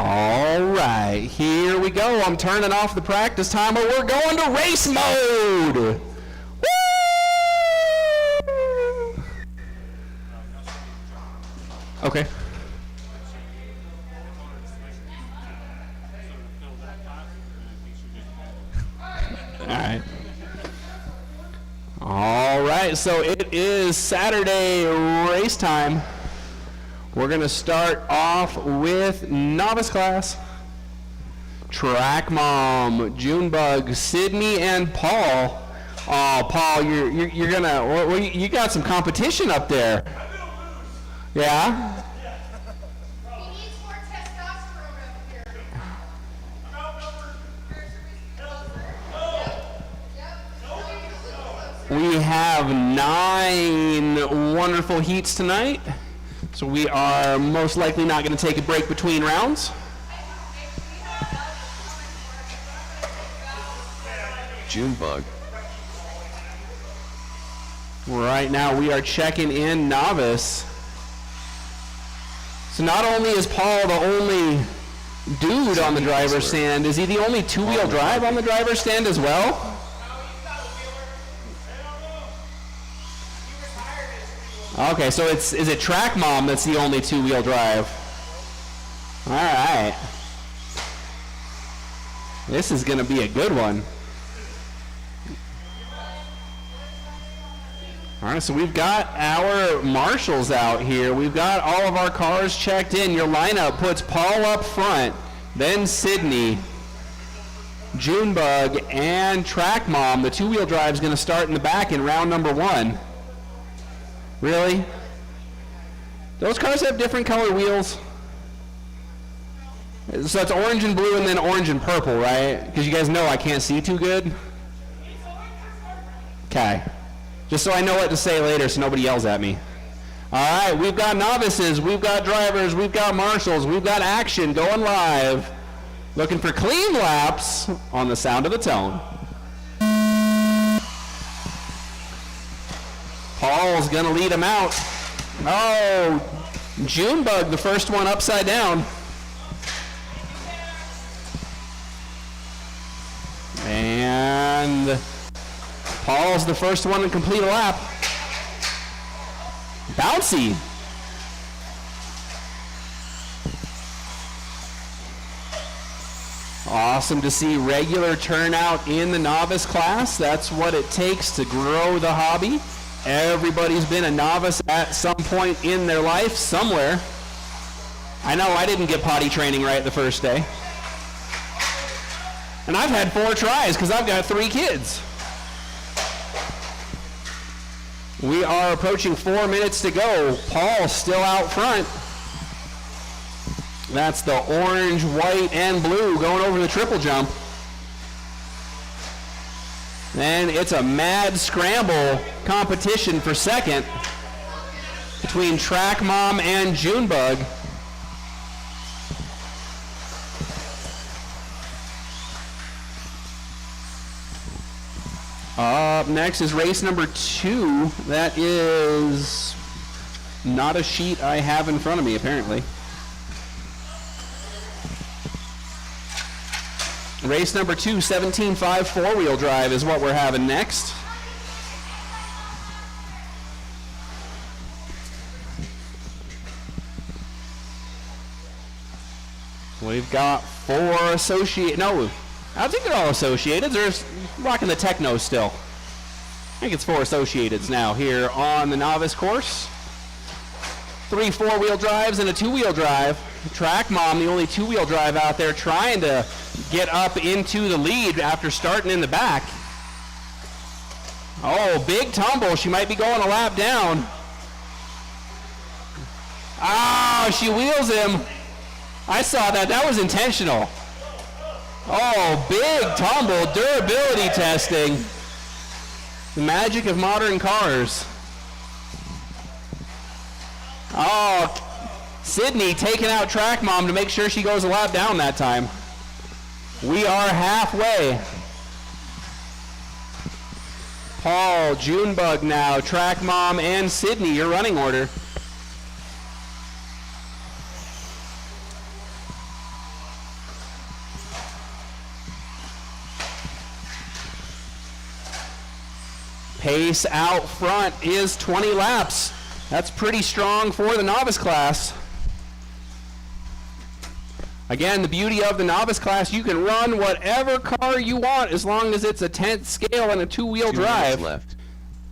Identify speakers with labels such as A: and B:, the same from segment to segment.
A: All right, here we go. I'm turning off the practice timer. We're going to race mode. Woo! Okay. All right, so it is Saturday race time. We're going to start off with novice class. Track Mom, Junebug, Sydney, and Paul. Oh, Paul, you're gonna you got some competition up there. Yeah.
B: He needs more testosterone up here.
A: We have 9 wonderful heats tonight, so we are most likely not going to take a break between rounds.
C: Junebug.
A: Right now we are checking in novice. So not only is Paul the only dude on the driver's stand, is he the only two-wheel drive on the driver's stand as well? Okay, so is it Track Mom that's the only two-wheel drive? All right. This is going to be a good one. All right, so we've got our marshals out here. We've got all of our cars checked in. Your lineup puts Paul up front, then Sydney, Junebug, and Track Mom. The two-wheel drive is going to start in the back in round number 1. Really? Those cars have different color wheels? So it's orange and blue and then orange and purple, right? Because you guys know I can't see too good. Okay. Just so I know what to say later so nobody yells at me. All right, we've got novices, we've got drivers, we've got marshals, we've got action going live. Looking for clean laps on the sound of the tone. Paul's gonna lead him out. Oh, Junebug, the first one upside down. And Paul's the first one to complete a lap. Bouncy. Awesome to see regular turnout in the novice class. That's what it takes to grow the hobby. Everybody's been a novice at some point in their life, somewhere. I know I didn't get potty training right the first day. And I've had 4 tries because I've got 3 kids. We are approaching 4 minutes to go. Paul's still out front. That's the orange, white, and blue going over the triple jump. Then it's a mad scramble competition for second between Track Mom and Junebug. Up next is race number 2. That is not a sheet I have in front of me, apparently. Race number 2, 17.5 four-wheel drive is what we're having next. We've got 4 associated. No, I think they're all associated. They're rocking the techno still. I think it's 4 associateds now here on the novice course. 3 four-wheel drives and a 2-wheel drive. Track Mom, the only 2-wheel drive out there, trying to get up into the lead after starting in the back. Oh, big tumble. She might be going a lap down. Ah, she wheels him. I saw that. That was intentional. Oh, big tumble. Durability testing. The magic of modern cars. Oh, Sydney taking out Track Mom to make sure she goes a lap down that time. We are halfway. Paul, Junebug now, Track Mom, and Sydney, your running order. Pace out front is 20 laps. That's pretty strong for the novice class. Again, the beauty of the novice class, you can run whatever car you want as long as it's a 10th scale and a two-wheel drive.
C: Left.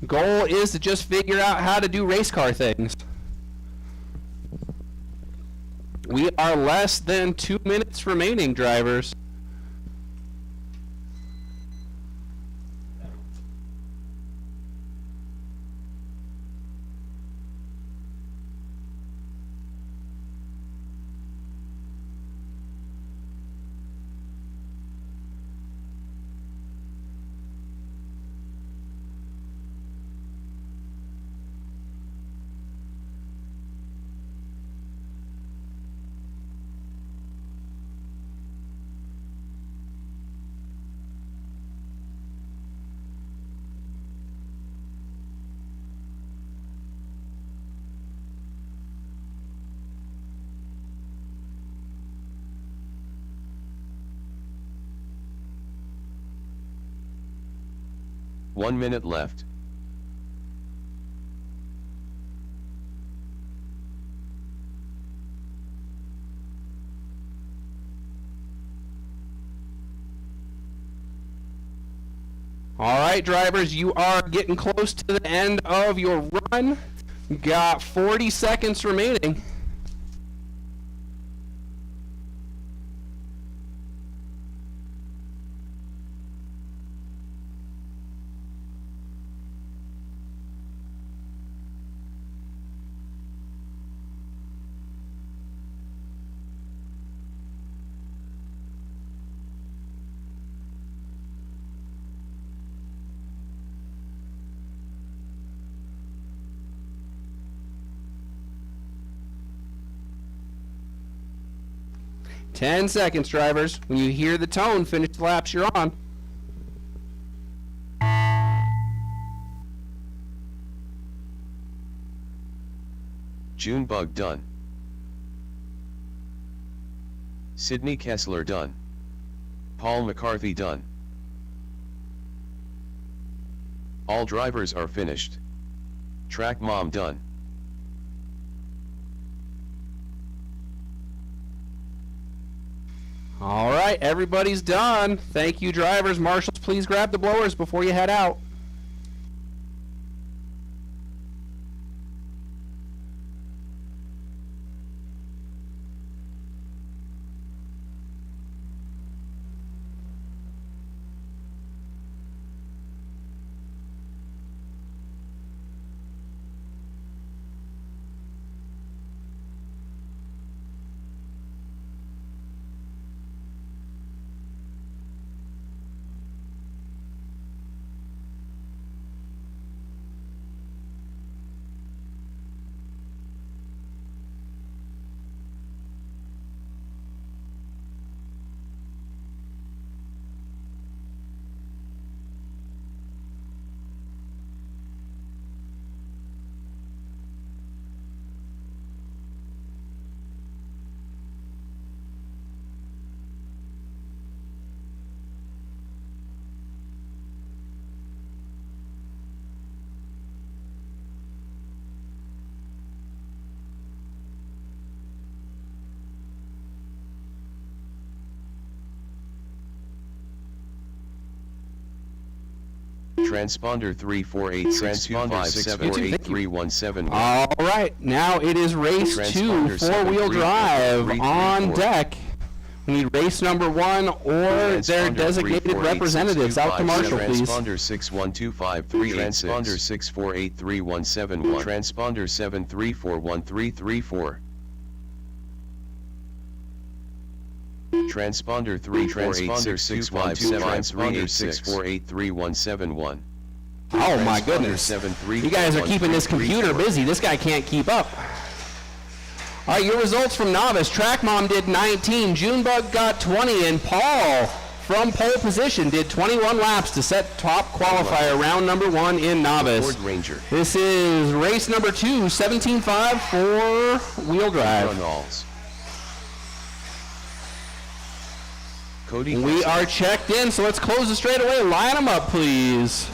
A: Goal is to just figure out how to do race car things. We are less than 2 minutes remaining, drivers.
C: One minute left.
A: All right, drivers, you are getting close to the end of your run. Got 40 seconds remaining. Ten seconds, drivers. When you hear the tone, finish the laps you're on.
C: Junebug done. Sydney Kessler done. Paul McCarthy done. All drivers are finished. Track Mom done.
A: All right, everybody's done. Thank you, drivers. Marshals, please grab the blowers before you head out.
C: Transponder 34862578317.
A: All right, now it is race two, four-wheel drive on deck. We need race number one or their designated representatives out to marshal, please.
C: Transponder 612538. Transponder 6483171. Transponder 7341334. Transponder 3486257. Transponder 6483171.
A: Oh my goodness. You guys are keeping this computer busy. This guy can't keep up. All right, your results from novice. Track Mom did 19, Junebug got 20, and Paul from pole position did 21 laps to set top qualifier round number one in novice.
C: Ford Ranger.
A: This is race number two, 17.5 four-wheel drive.
C: Cody
A: we are checked in, so let's close the straightaway. Line them up, please.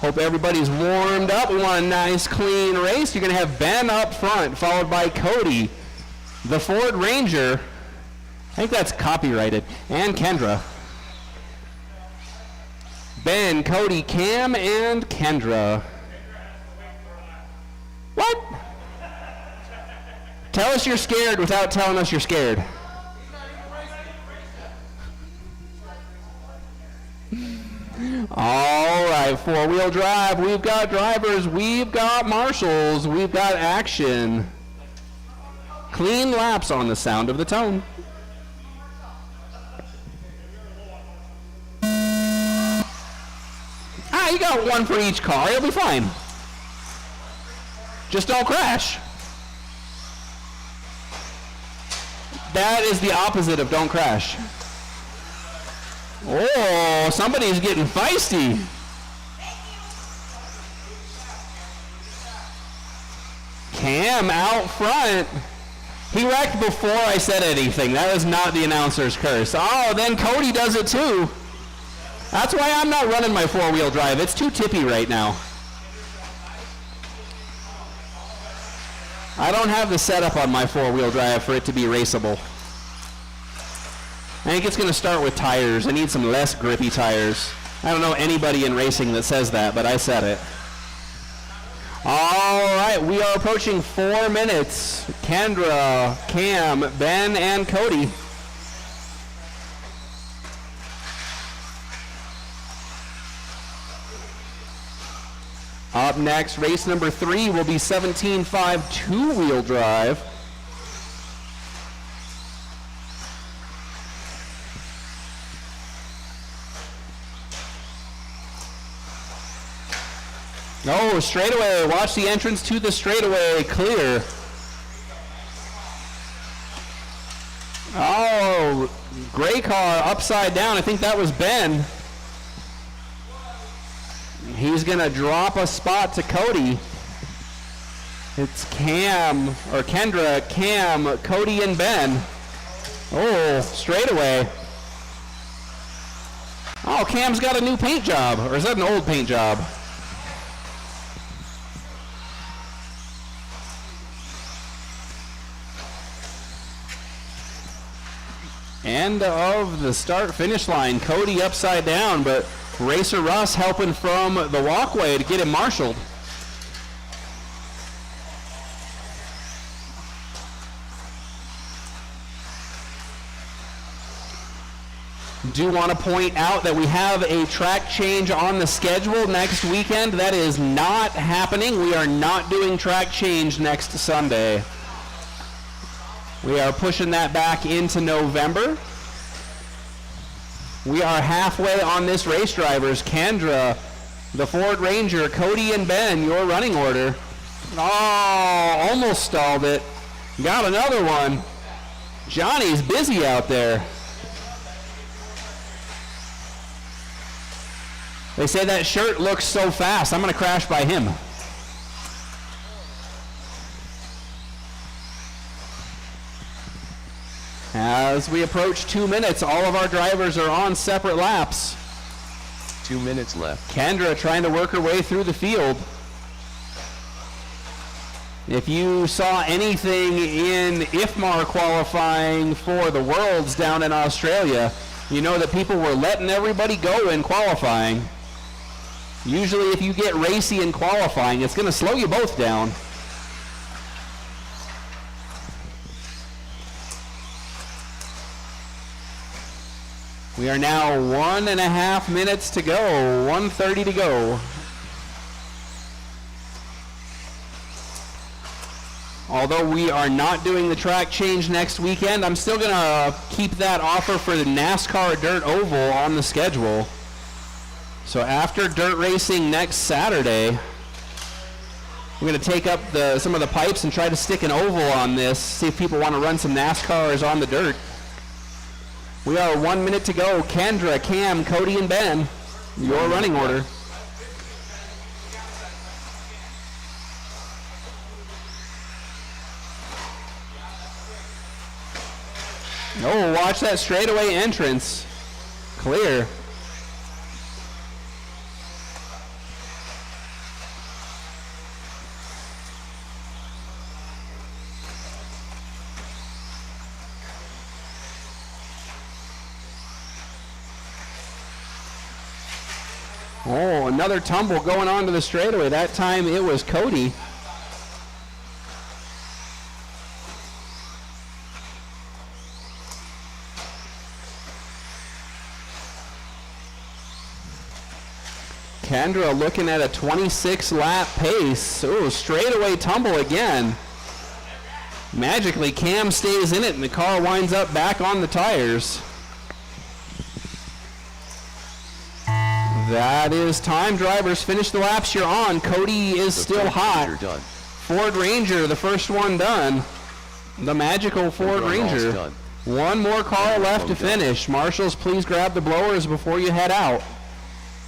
A: Hope everybody's warmed up. We want a nice, clean race. You're going to have Ben up front, followed by Cody, the Ford Ranger. I think that's copyrighted. And Kendra. Ben, Cody, Cam, and Kendra. What? Tell us you're scared without telling us you're scared. All right, four-wheel drive. We've got drivers. We've got marshals. We've got action. Clean laps on the sound of the tone. You got one for each car. You'll be fine. Just don't crash. That is the opposite of don't crash. Oh, somebody's getting feisty. Cam out front. He wrecked before I said anything. That is not the announcer's curse. Oh, then Cody does it too. That's why I'm not running my four-wheel drive. It's too tippy right now. I don't have the setup on my four-wheel drive for it to be raceable. I think it's going to start with tires. I need some less grippy tires. I don't know anybody in racing that says that, but I said it. All right, we are approaching 4 minutes. Kendra, Cam, Ben, and Cody. Up next, race number 3 will be 17.5 two-wheel drive. No, straightaway. Watch the entrance to the straightaway. Clear. Oh, gray car upside down. I think that was Ben. He's going to drop a spot to Cody. It's Cam, or Kendra, Cam, Cody, and Ben. Oh, straightaway. Oh, Cam's got a new paint job. Or is that an old paint job? End of the start-finish line. Cody upside down, but Racer Russ helping from the walkway to get him marshaled. Do want to point out that we have a track change on the schedule next weekend. That is not happening. We are not doing track change next Sunday. We are pushing that back into November. We are halfway on this race, drivers. Kendra, the Ford Ranger, Cody, and Ben, your running order. Oh, almost stalled it. Got another one. Johnny's busy out there. They say that shirt looks so fast. I'm going to crash by him. As we approach 2 minutes, all of our drivers are on separate laps.
C: 2 minutes left.
A: Kendra trying to work her way through the field. If you saw anything in MHOR qualifying for the Worlds down in Australia, you know that people were letting everybody go in qualifying. Usually if you get racy in qualifying, it's going to slow you both down. We are now 1.5 minutes to go, 1:30 to go. Although we are not doing the track change next weekend, I'm still going to keep that offer for the NASCAR Dirt Oval on the schedule. So after dirt racing next Saturday, we're going to take up some of the pipes and try to stick an oval on this, see if people want to run some NASCARs on the dirt. We are 1 minute to go. Kendra, Cam, Cody, and Ben, your running order. Oh, watch that straightaway entrance. Clear. Oh, another tumble going on to the straightaway. That time it was Cody. Kendra looking at a 26 lap pace. Ooh, straightaway tumble again. Magically, Cam stays in it and the car winds up back on the tires. That is time. Drivers, finish the laps you're on. Cody is still hot.
C: Done.
A: Ford Ranger, the first one done. The magical Ford Ranger.
C: Done.
A: One more car left to finish. Marshals, please grab the blowers before you head out.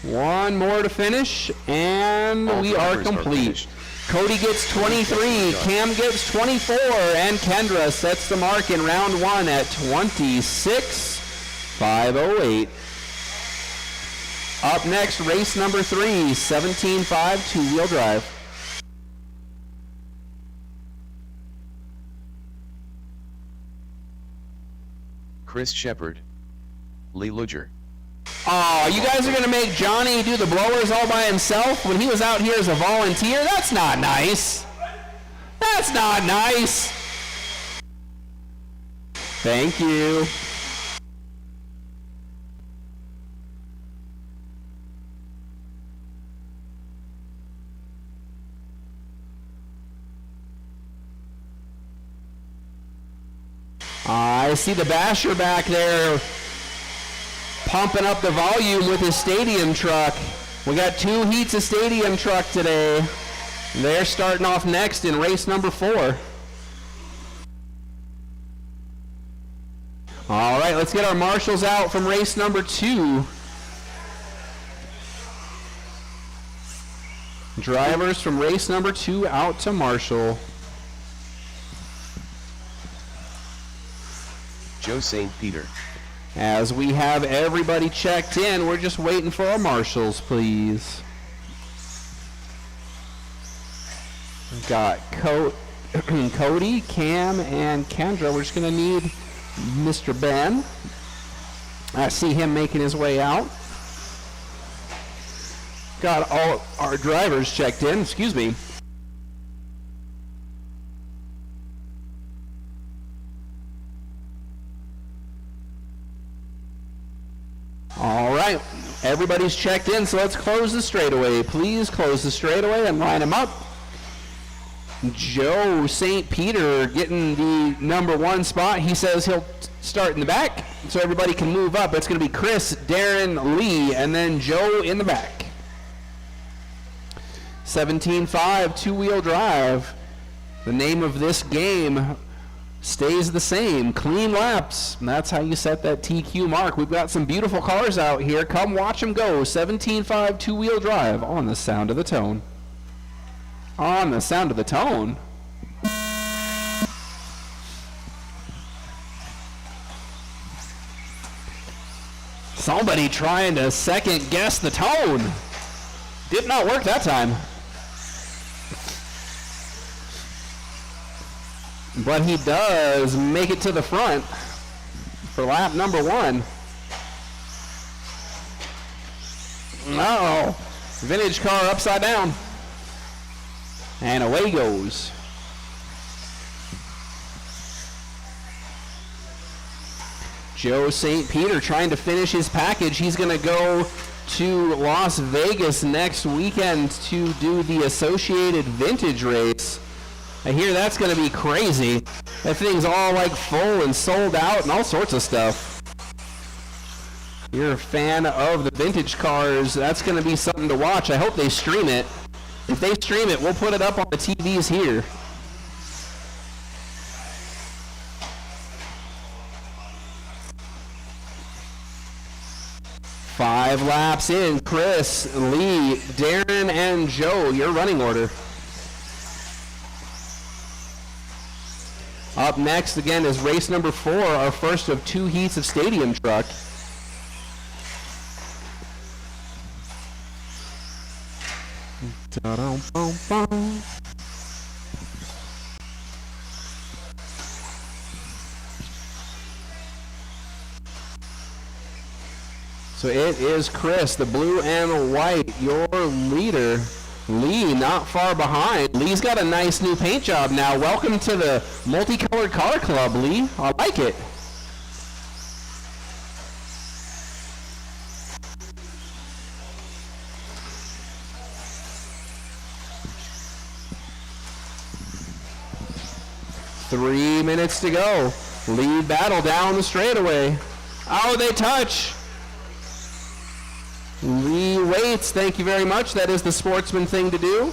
A: One more to finish, and
C: All
A: we are
C: drivers
A: complete. Cody gets 23, Cam gets 24, and Kendra sets the mark in round one at 26.508. Up next, race number 3, 17.5 two-wheel drive.
C: Chris Shepard. Lee Luger.
A: Oh, you guys are going to make Johnny do the blowers all by himself when he was out here as a volunteer? That's not nice. That's not nice. Thank you. I see the basher back there pumping up the volume with his stadium truck. We got 2 heats of stadium truck today. They're starting off next in race number 4. All right, let's get our marshals out from race number 2. Drivers from race number 2 out to marshal.
C: Joe St. Peter.
A: As we have everybody checked in, we're just waiting for our marshals, please. We've got Cody, Cam, and Kendra. We're just going to need Mr. Ben. I see him making his way out. Got all our drivers checked in, excuse me. All right, everybody's checked in, so let's close the straightaway. Please close the straightaway and line them up. Joe St. Peter getting the number 1 spot. He says he'll start in the back so everybody can move up. It's going to be Chris, Darren, Lee, and then Joe in the back. 17.5 two-wheel drive. The name of this game stays the same. Clean laps. And that's how you set that TQ mark. We've got some beautiful cars out here. Come watch them go. 17.5 two-wheel drive on the sound of the tone. On the sound of the tone. Somebody trying to second guess the tone. Did not work that time. But he does make it to the front for lap number 1. Uh-oh. Vintage car upside down. And away goes. Joe St. Peter trying to finish his package. He's going to go to Las Vegas next weekend to do the Associated Vintage Race. I hear that's going to be crazy. That thing's all like full and sold out and all sorts of stuff. You're a fan of the vintage cars, that's going to be something to watch. I hope they stream it. If they stream it, we'll put it up on the TVs here. Five laps in. Chris, Lee, Darren, and Joe, your running order. Up next, again, is race number 4, our first of 2 heats of stadium truck. Da-dum-bum-bum. So it is Chris, the blue and white, your leader. Lee not far behind. Lee's got a nice new paint job now. Welcome to the multicolored car club, Lee. I like it. Three minutes to go. Lead battle down the straightaway. Oh, they touch. Lee waits. Thank you very much. That is the sportsman thing to do.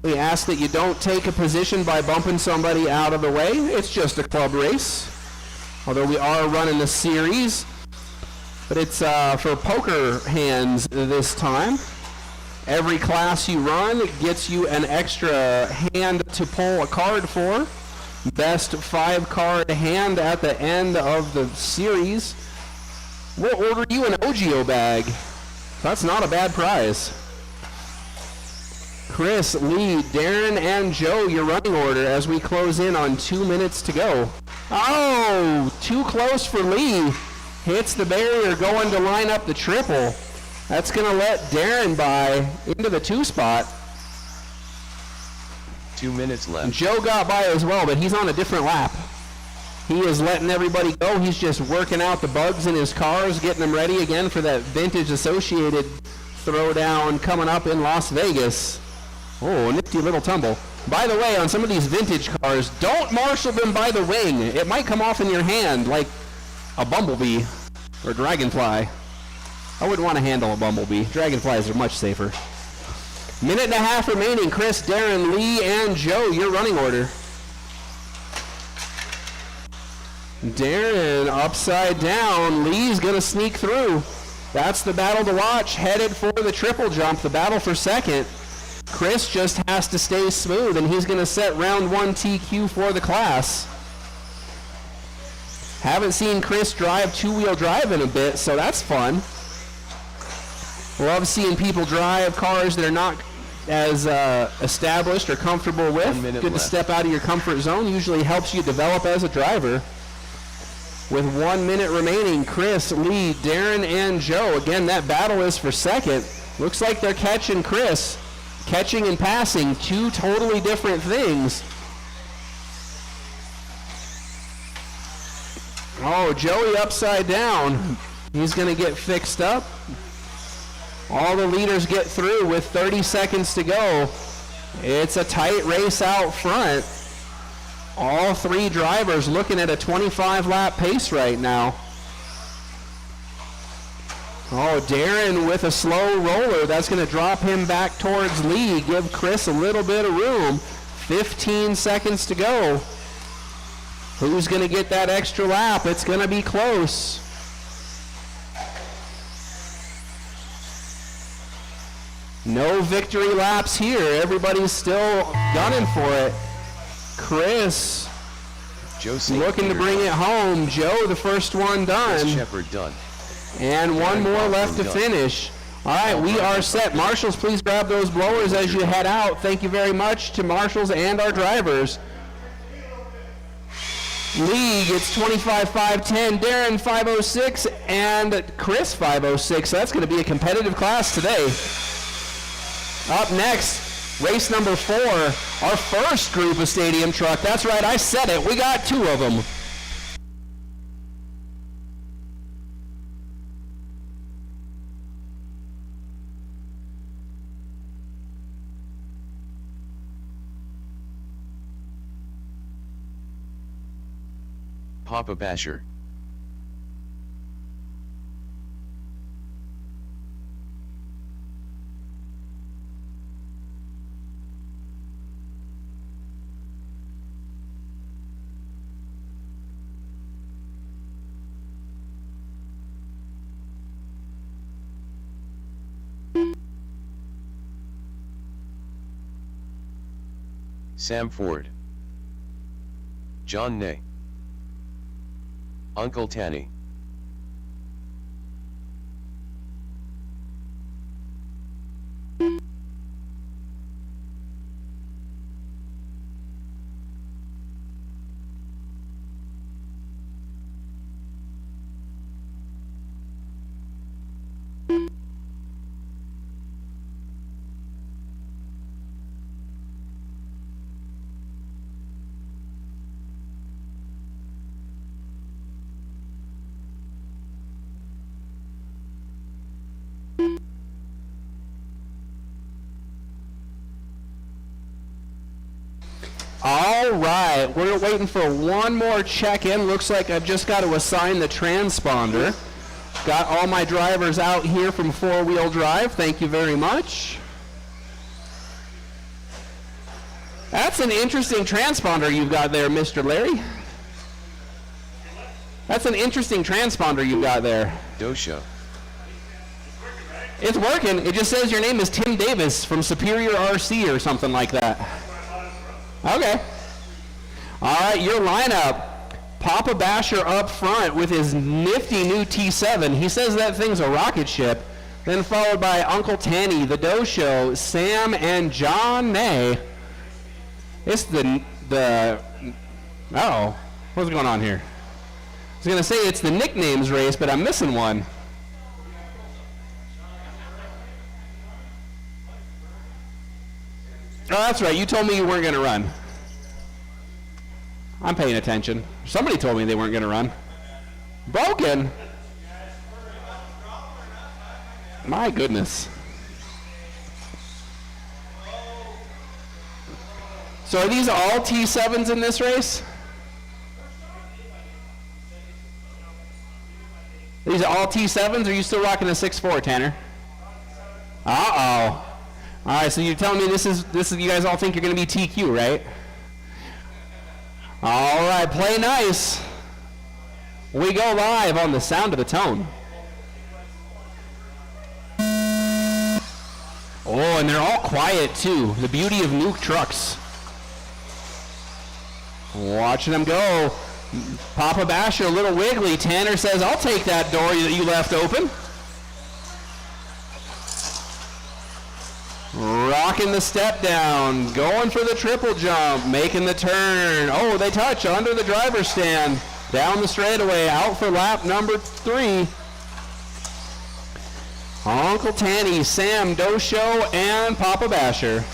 A: We ask that you don't take a position by bumping somebody out of the way. It's just a club race. Although we are running a series. But it's for poker hands this time. Every class you run gets you an extra hand to pull a card for. Best 5-card hand at the end of the series. We'll order you an OGIO bag. That's not a bad prize. Chris, Lee, Darren, and Joe, your running order as we close in on 2 minutes to go. Oh, too close for Lee. Hits the barrier going to line up the triple. That's going to let Darren by into the 2 spot.
C: 2 minutes left.
A: Joe got by as well, but he's on a different lap. He is letting everybody go. He's just working out the bugs in his cars, getting them ready again for that vintage associated throwdown coming up in Las Vegas. Oh, nifty little tumble. By the way, on some of these vintage cars, don't marshal them by the wing. It might come off in your hand like a bumblebee or dragonfly. I wouldn't want to handle a bumblebee. Dragonflies are much safer. Minute and a half remaining. Chris, Darren, Lee, and Joe, your running order. Darren upside down. Lee's going to sneak through. That's the battle to watch. Headed for the triple jump, the battle for second. Chris just has to stay smooth, and he's going to set round 1 TQ for the class. Haven't seen Chris drive two-wheel drive in a bit, so that's fun. Love seeing people drive cars that are not as established or comfortable with.
C: 1 minute
A: Good
C: left.
A: to step out of your comfort zone. Usually helps you develop as a driver. With 1 minute remaining, Chris, Lee, Darren, and Joe. Again, that battle is for second. Looks like they're catching Chris. Catching and passing, 2 totally different things. Oh, Joey upside down. He's going to get fixed up. All the leaders get through with 30 seconds to go. It's a tight race out front. All 3 drivers looking at a 25-lap pace right now. Oh, Darren with a slow roller. That's going to drop him back towards Lee. Give Chris a little bit of room. 15 seconds to go. Who's going to get that extra lap? It's going to be close. No victory laps here. Everybody's still gunning for it. Chris
C: Joe St.
A: looking to
C: Peter
A: bring
C: done.
A: it home. Joe, the first one done.
C: Chris Shepard done.
A: And one more
C: Darren
A: left to
C: Baldwin done.
A: finish. All right, we are set. Marshals, please grab those blowers as you head out. Thank you very much to marshals and our drivers. League, it's 25.510, Darren 506, and Chris 506. So that's going to be a competitive class today. Up next, race number 4, our first group of stadium truck. That's right, I said it. We got 2 of them.
C: Papa Basher. Sam Ford. John Ney. Uncle Tanny.
A: right, we're waiting for one more check-in. Looks like I've just got to assign the transponder. Got all my drivers out here from 4-wheel drive. Thank you very much. That's an interesting transponder you've got there, Mr. Larry. That's an interesting transponder you've got there.
C: Dosho.
A: It's working. It just says your name is Tim Davis from Superior RC or something like that. Okay. All right, your lineup. Papa Basher up front with his nifty new T7. He says that thing's a rocket ship. Then followed by Uncle Tanny, the Dosho, Sam, and John May. It's uh-oh. What's going on here? I was going to say it's the nicknames race, but I'm missing one. Oh, that's right. You told me you weren't going to run. I'm paying attention. Somebody told me they weren't going to run. Broken? My goodness. So are these all T7s in this race? These are all T7s? Or are you still rocking a 6.4, Tanner? Uh-oh. All right, so you're telling me this is you guys all think you're going to be TQ, right? All right, play nice. We go live on the sound of the tone. Oh, and they're all quiet too. The beauty of new trucks. Watching them go. Papa Basher a little wiggly. Tanner says, I'll take that door that you left open. Rocking the step down, going for the triple jump, making the turn. Oh, they touch under the driver's stand. Down the straightaway, out for lap number 3. Uncle Tanny, Sam, Dosho, and Papa Basher.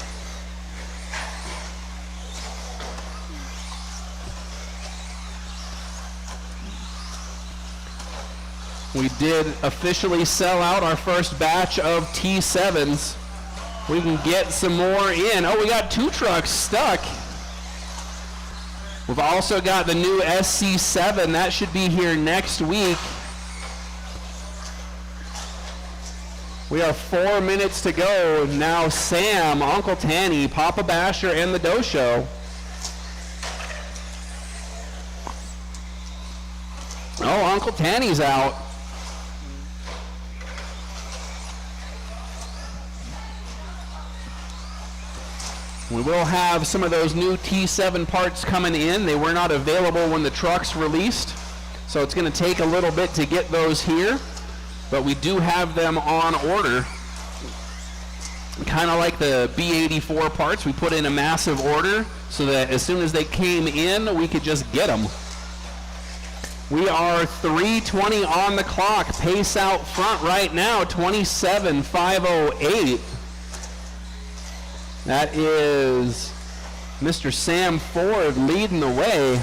A: We did officially sell out our first batch of T7s. We can get some more in. Oh, we got 2 trucks stuck. We've also got the new SC7. That should be here next week. We are 4 minutes to go. Now Sam, Uncle Tanny, Papa Basher, and the Dosho. Oh, Uncle Tanny's out. We will have some of those new T7 parts coming in. They were not available when the trucks released, so it's going to take a little bit to get those here, but we do have them on order. Kind of like the B84 parts, we put in a massive order so that as soon as they came in, we could just get them. We are 3:20 on the clock. Pace out front right now, 27.508. That is Mr. Sam Ford leading the way.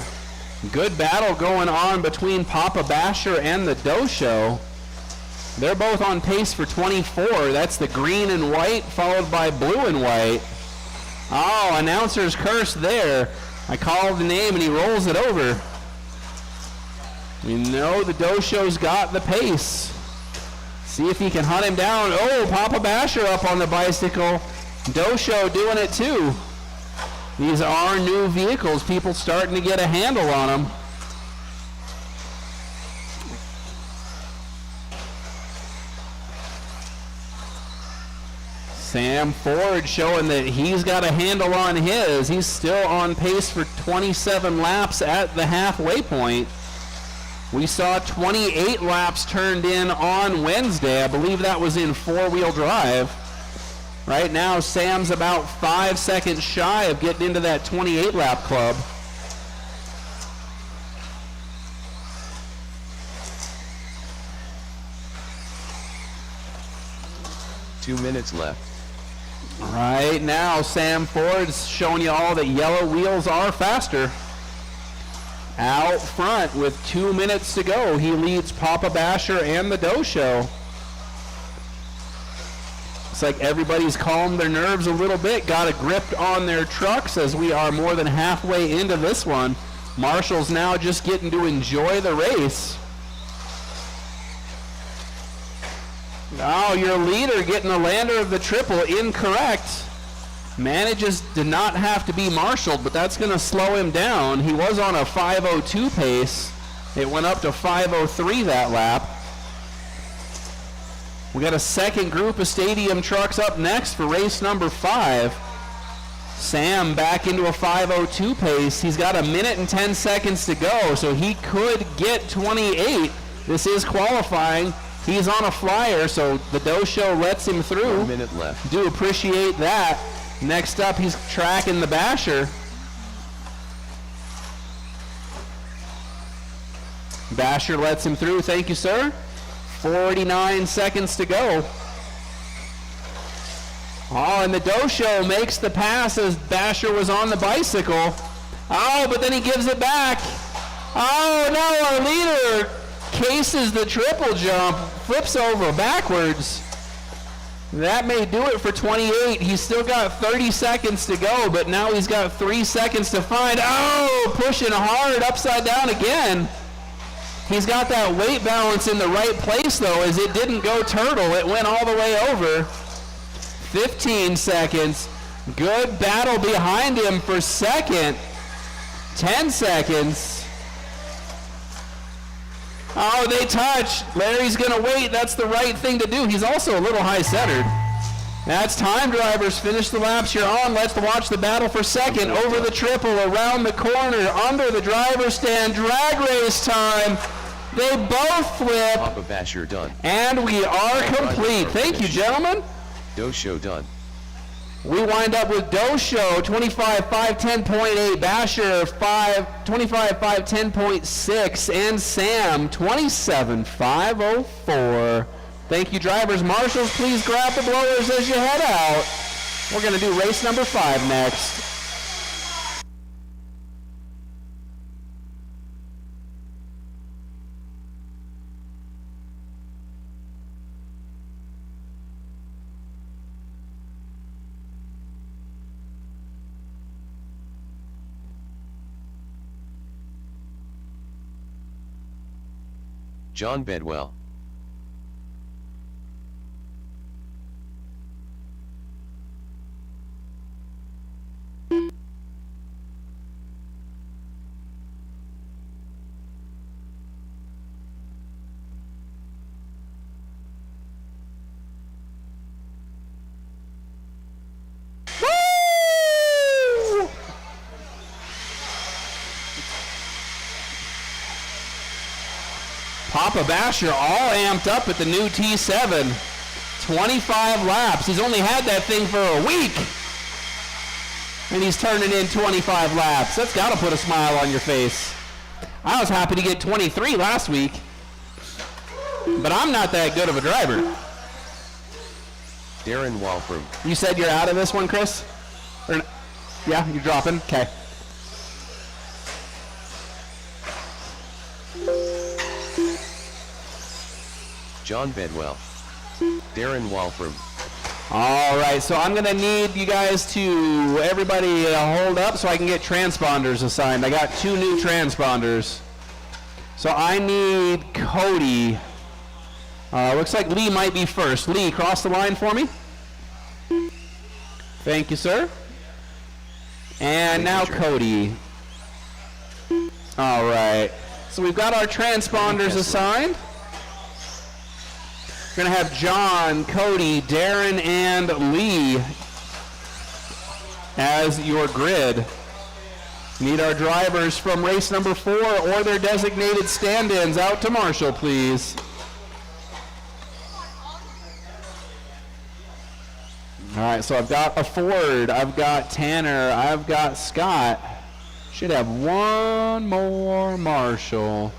A: Good battle going on between Papa Basher and the Dosho. They're both on pace for 24. That's the green and white followed by blue and white. Oh, announcer's curse there. I call the name and he rolls it over. We know the Dosho's got the pace. See if he can hunt him down. Oh, Papa Basher up on the bicycle. Dosho doing it too. These are new vehicles. People starting to get a handle on them. Sam Ford showing that he's got a handle on his. He's still on pace for 27 laps at the halfway point. We saw 28 laps turned in on Wednesday. I believe that was in 4-wheel drive. Right now, Sam's about 5 seconds shy of getting into that 28-lap club.
C: Two minutes left.
A: Right now, Sam Ford's showing you all that yellow wheels are faster. Out front with 2 minutes to go, he leads Papa Basher and the Dosho. Looks like everybody's calmed their nerves a little bit, got a grip on their trucks as we are more than halfway into this one. Marshall's now just getting to enjoy the race. Oh, your leader getting the lander of the triple incorrect. Manages to not have to be marshaled, but that's going to slow him down. He was on a 5:02 pace. It went up to 5:03 that lap. We got a second group of stadium trucks up next for race number 5. Sam back into a 5:02 pace. He's got 1 minute and 10 seconds to go, so he could get 28. This is qualifying. He's on a flyer, so the Doe Show lets him through.
C: 1 minute left.
A: Do appreciate that. Next up, he's tracking the Basher. Basher lets him through. Thank you, sir. 49 seconds to go. Oh, and the Doe Show makes the pass as Basher was on the bicycle. Oh, but then he gives it back. Oh, no, our leader cases the triple jump, flips over backwards. That may do it for 28. He's still got 30 seconds to go, but now he's got 3 seconds to find. Oh, pushing hard upside down again. He's got that weight balance in the right place, though, as it didn't go turtle. It went all the way over. 15 seconds. Good battle behind him for second. 10 seconds. Oh, they touch. Larry's going to wait. That's the right thing to do. He's also a little high-centered. That's time, drivers. Finish the laps you're on. Let's watch the battle for second. Over the triple, around the corner, under the driver's stand. Drag race time. They both flip.
C: Papa Basher done.
A: And we are complete. Thank you, gentlemen.
C: Doe Show done.
A: We wind up with Doe Show 25.510.8, Basher 25.510.6, and Sam 27.504. Thank you, drivers. Marshals, please grab the blowers as you head out. We're going to do race number 5 next.
C: John Bedwell.
A: Papa Basher all amped up at the new T7. 25 laps. He's only had that thing for a week. And he's turning in 25 laps. That's got to put a smile on your face. I was happy to get 23 last week. But I'm not that good of a driver.
C: Darren Walford.
A: You said you're out of this one, Chris? Or, yeah, you're dropping? Okay.
C: John Bedwell. Darren Walford.
A: All right, so I'm going to need you guys to, everybody hold up so I can get transponders assigned. I got 2 new transponders. So I need Cody. Looks like Lee might be first. Lee, cross the line for me. Thank you, sir. And now Cody. All right. So we've got our transponders assigned. We're going to have John, Cody, Darren, and Lee as your grid. Need our drivers from race number 4 or their designated stand-ins out to Marshall, please. All right, so I've got a Ford, I've got Tanner, I've got Scott. Should have one more Marshall.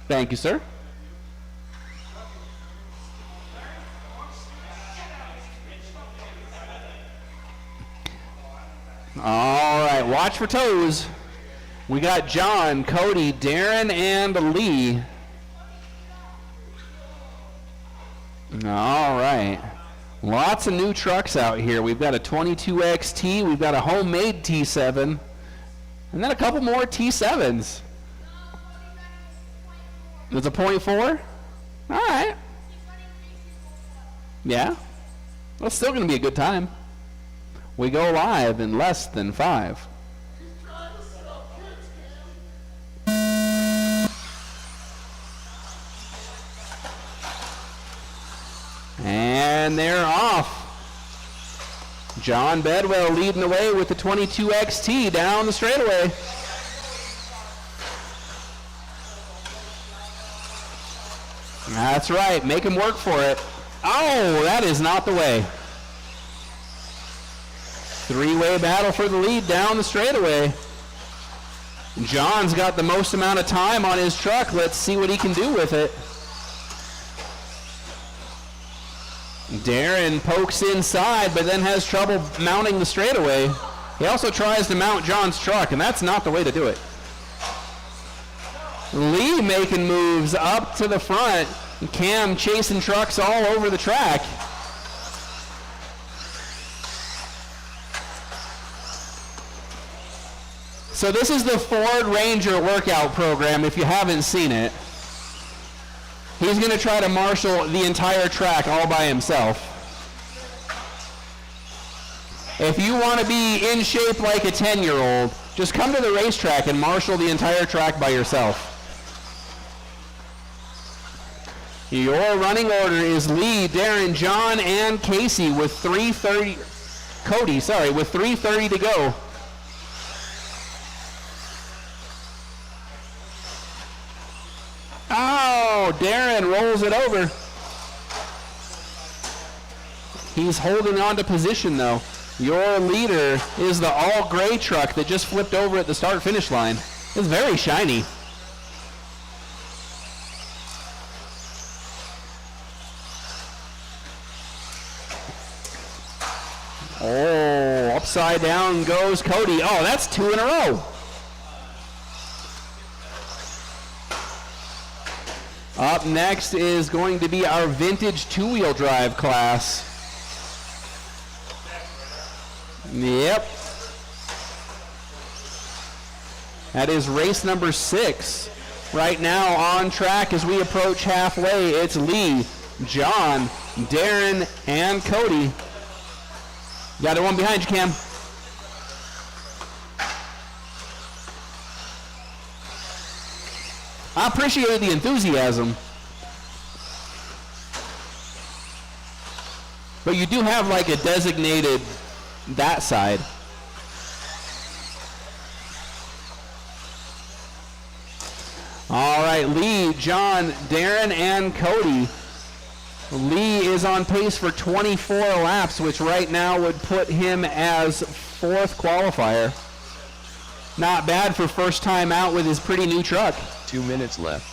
A: Thank you, sir. All right, watch for toes. We got John, Cody, Darren, and Lee. All right. Lots of new trucks out here. We've got a 22XT. We've got a homemade T7. And then a couple more T7s. There's a .4? All right. Yeah. Well, it's still going to be a good time. We go live in less than 5. And they're off. John Bedwell leading the way with the 22XT down the straightaway. That's right. Make him work for it. Oh, that is not the way. Three-way battle for the lead down the straightaway. John's got the most amount of time on his truck. Let's see what he can do with it. Darren pokes inside, but then has trouble mounting the straightaway. He also tries to mount John's truck, and that's not the way to do it. Lee making moves up to the front. Cam chasing trucks all over the track. So this is the Ford Ranger workout program, if you haven't seen it. He's going to try to marshal the entire track all by himself. If you want to be in shape like a 10-year-old, just come to the racetrack and marshal the entire track by yourself. Your running order is Lee, Darren, John, and Casey with 3:30. Cody, sorry, with 3:30 to go. Oh, Darren rolls it over. He's holding on to position, though. Your leader is the all-gray truck that just flipped over at the start-finish line. It's very shiny. Oh, upside down goes Cody. Oh, that's 2 in a row. Up next is going to be our vintage two-wheel drive class. Yep. That is race number 6. Right now on track as we approach halfway, it's Lee, John, Darren, and Cody. Got one behind you, Cam. I appreciate the enthusiasm. But you do have like a designated that side. All right, Lee, John, Darren, and Cody. Lee is on pace for 24 laps, which right now would put him as 4th qualifier. Not bad for first time out with his pretty new truck.
C: 2 minutes left.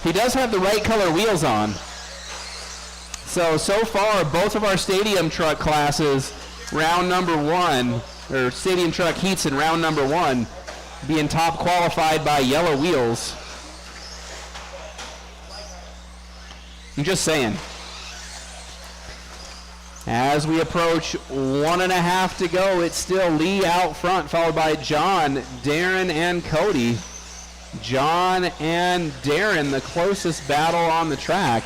A: He does have the right color wheels on. So far, both of our stadium truck classes, round number 1, or stadium truck heats in round number 1, being top qualified by yellow wheels. I'm just saying. As we approach 1.5 to go, it's still Lee out front, followed by John, Darren, and Cody. John and Darren, the closest battle on the track.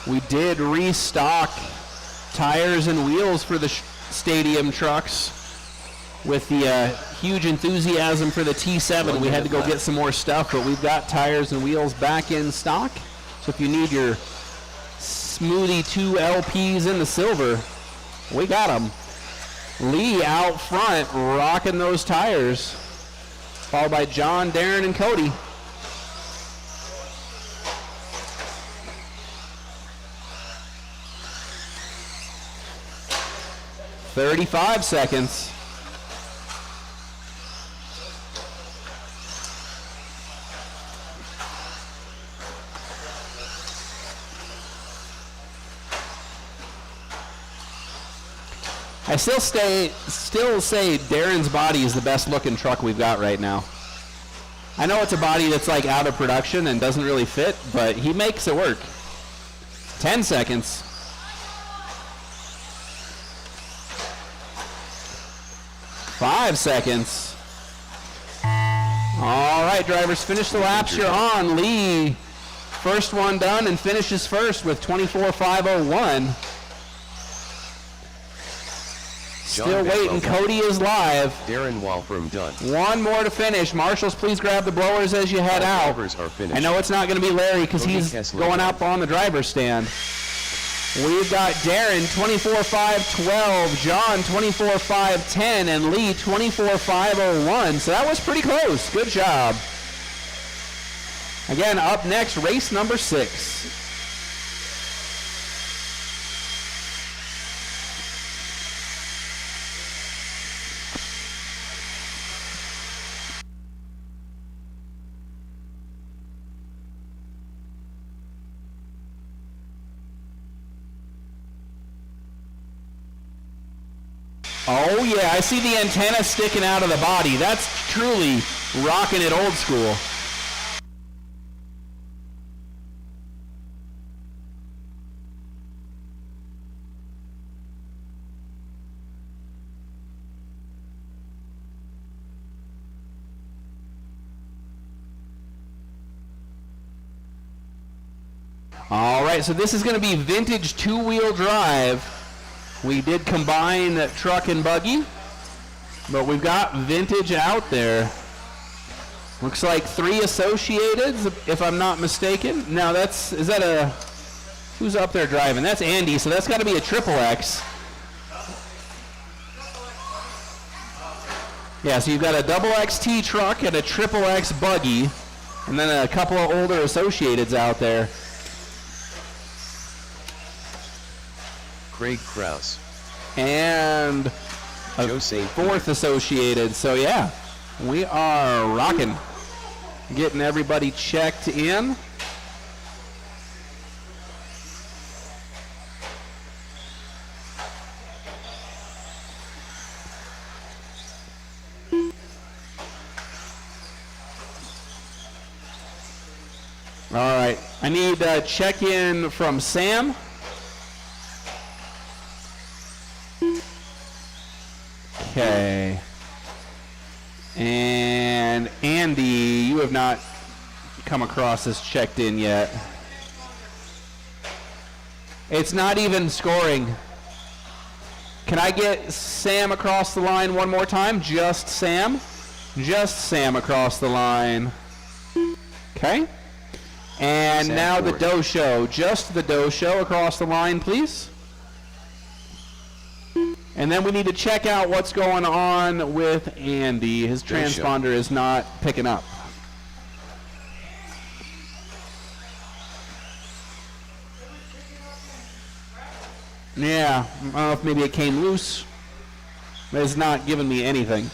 A: We did restock tires and wheels for the stadium trucks with the huge enthusiasm for the T7. We had to go get some more stuff, but we've got tires and wheels back in stock. So if you need your Smoothie 2 LPs in the silver, we got them. Lee out front rocking those tires, followed by John, Darren, and Cody. "35 seconds. I still say Darren's body is the best looking truck we've got right now. I know it's a body that's like out of production and doesn't really fit, but he makes it work. 10 seconds. 5 seconds. All right, drivers, finish the laps. You're on. Lee, first one done and finishes first with 24.501. Still waiting. Cody is live.
C: Darren Walfram done.
A: One more to finish. Marshals, please grab the blowers as you head out.
C: Drivers are finished.
A: I know it's not going to be Larry because he's going up on the driver's stand. We've got Darren 24.512, John 24.510, and Lee 24.501. So that was pretty close. Good job. Again, up next, race number 6. Oh yeah, I see the antenna sticking out of the body. That's truly rocking it old school. All right, so this is going to be vintage two-wheel drive. We did combine truck and buggy, but we've got vintage out there. Looks like 3 Associateds, if I'm not mistaken. Now is that a, who's up there driving? That's Andy, so that's got to be a triple X. Yeah, so you've got a double XT truck and a triple X buggy, and then a couple of older Associateds out there.
C: Craig Krause.
A: And a
C: Jose
A: 4th Associated. So yeah, we are rocking. Getting everybody checked in. All right, I need a check-in from Sam. Okay. And Andy, you have not come across as checked in yet. It's not even scoring. Can I get Sam across the line one more time? Just Sam? Just Sam across the line. Okay. And
C: Sam
A: now
C: Ford.
A: the Doe Show. Just the Doe Show across the line, please. And then we need to check out what's going on with Andy. His transponder is not picking up. Yeah, I don't know if maybe it came loose. But it's not giving me anything.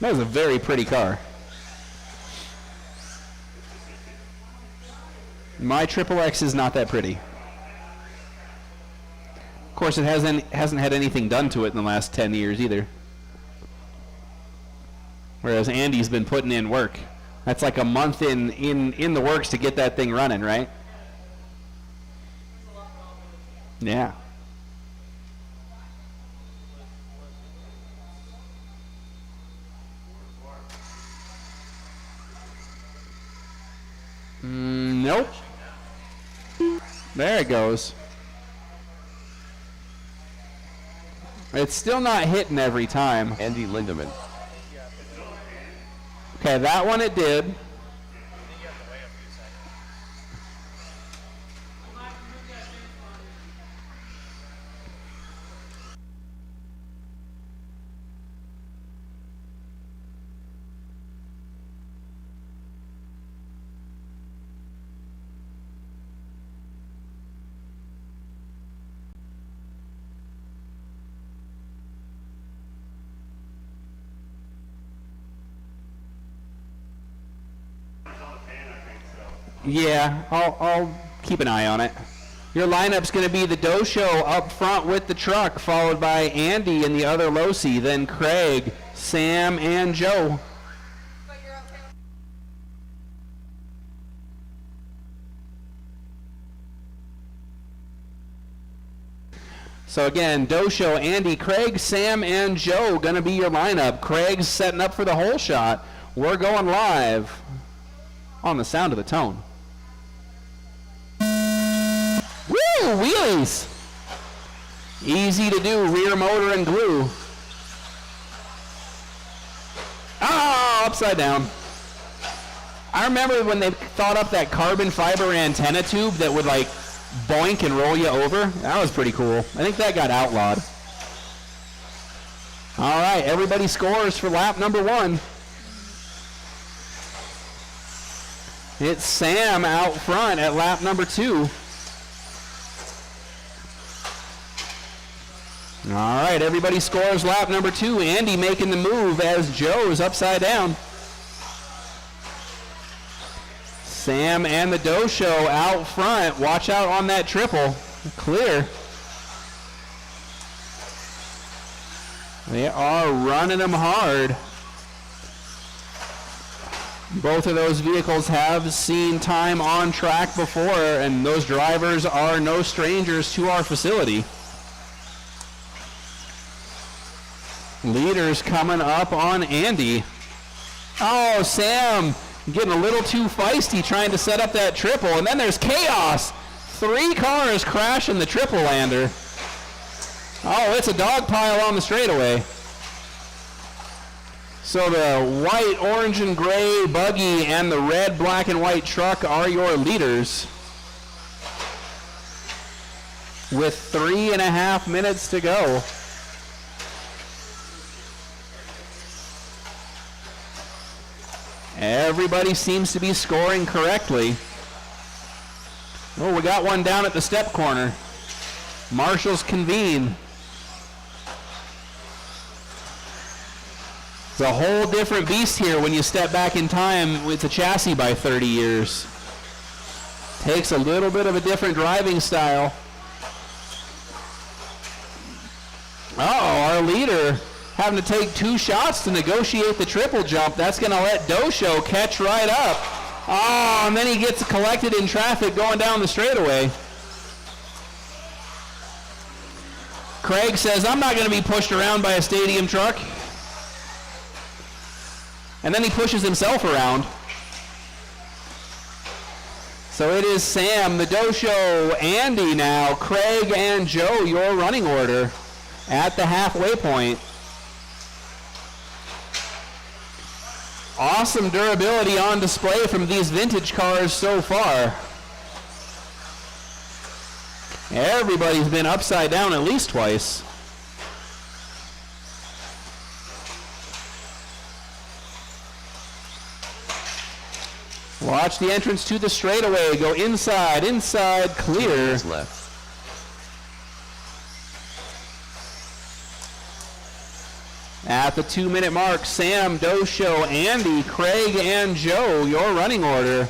A: That was a very pretty car. My Triple X is not that pretty. Of course, it hasn't had anything done to it in the last 10 years either. Whereas Andy's been putting in work. That's like a month in the works to get that thing running, right? Yeah. Nope. There it goes. It's still not hitting every time.
C: Andy Lindemann.
A: Okay, that one it did. Yeah, I'll keep an eye on it. Your lineup's going to be the Dosho up front with the truck, followed by Andy in the other Losi, then Craig, Sam, and Joe.
B: But you're okay with
A: So again, Dosho, Andy, Craig, Sam, and Joe going to be your lineup. Craig's setting up for the hole shot. We're going live on the sound of the tone. Woo! Wheelies! Easy to do, rear motor and glue. Oh, upside down. I remember when they thought up that carbon fiber antenna tube that would like boink and roll you over. That was pretty cool. I think that got outlawed. All right, everybody scores for lap number 1. It's Sam out front at lap number 2. All right, everybody scores lap number 2. Andy making the move as Joe's upside down. Sam and the Dosho out front. Watch out on that triple. Clear. They are running them hard. Both of those vehicles have seen time on track before, and those drivers are no strangers to our facility. Leaders coming up on Andy. Oh, Sam getting a little too feisty trying to set up that triple, and then there's chaos. 3 cars crashing the triple lander. Oh, it's a dog pile on the straightaway. So the white, orange, and gray buggy and the red, black, and white truck are your leaders. With 3.5 minutes to go. Everybody seems to be scoring correctly. Oh, we got one down at the step corner. Marshals convene. It's a whole different beast here when you step back in time with the chassis by 30 years. Takes a little bit of a different driving style. Our leader having to take 2 shots to negotiate the triple jump. That's going to let Dosho catch right up. Oh, and then he gets collected in traffic going down the straightaway. Craig says, I'm not going to be pushed around by a stadium truck. And then he pushes himself around. So it is Sam, the Dosho, Andy now, Craig, and Joe, your running order at the halfway point. Awesome durability on display from these vintage cars so far. Everybody's been upside down at least twice. Watch the entrance to the straightaway. Go inside, clear.
C: Left.
A: At the 2-minute mark, Sam, Dosho, Andy, Craig, and Joe, your running order.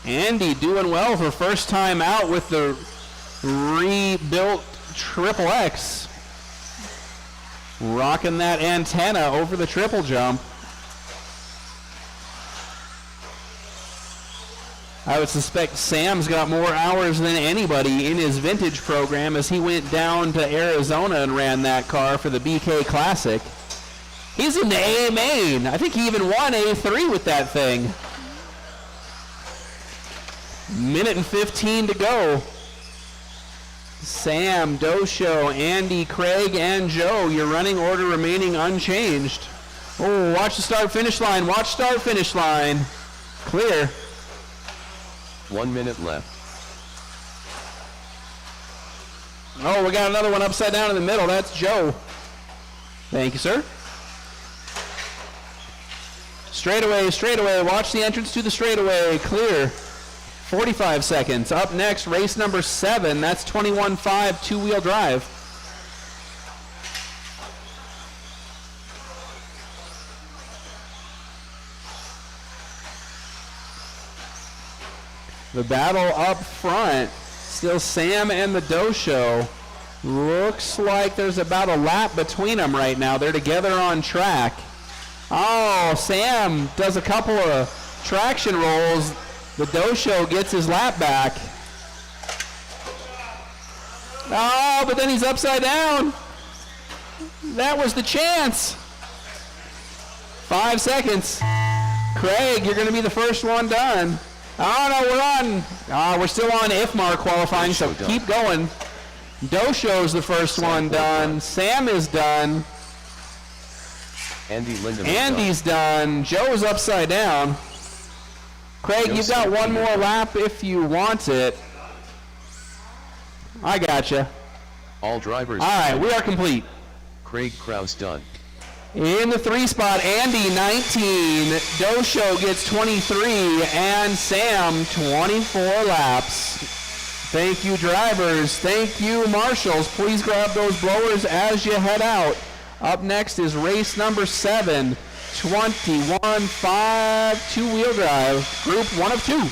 A: Andy doing well for first time out with the rebuilt Triple X. Rocking that antenna over the triple jump. I would suspect Sam's got more hours than anybody in his vintage program as he went down to Arizona and ran that car for the BK Classic. He's in the A main. I think he even won A3 with that thing. 1:15 to go. Sam, Dosho, Andy, Craig, and Joe, your running order remaining unchanged. Oh, watch the start-finish line. Watch start-finish line. Clear.
C: 1 minute left.
A: Oh, we got another one upside down in the middle. That's Joe. Thank you, sir. Straightaway. Watch the entrance to the straightaway. Clear. 45 seconds. Up next, race number 7. That's 21.5 two-wheel drive. The battle up front, still Sam and the Dojo. Looks like there's about a lap between them right now. They're together on track. Oh, Sam does a couple of traction rolls. The Dojo gets his lap back. Oh, but then he's upside down. That was the chance. 5 seconds. Craig, you're going to be the first one done. Oh, no, we're still on MHOR qualifying, so keep going. Dosho's the first one done. Sam is done. Andy's done. Joe's upside down. Craig, you've got one more lap if you want it. I gotcha.
C: All drivers.
A: All right, we are complete.
C: Craig Krause done.
A: In the 3 spot, Andy 19, Dosho gets 23, and Sam 24 laps. Thank you, drivers. Thank you, marshals. Please grab those blowers as you head out. Up next is race number 7, 21-5, two-wheel drive, group 1 of 2.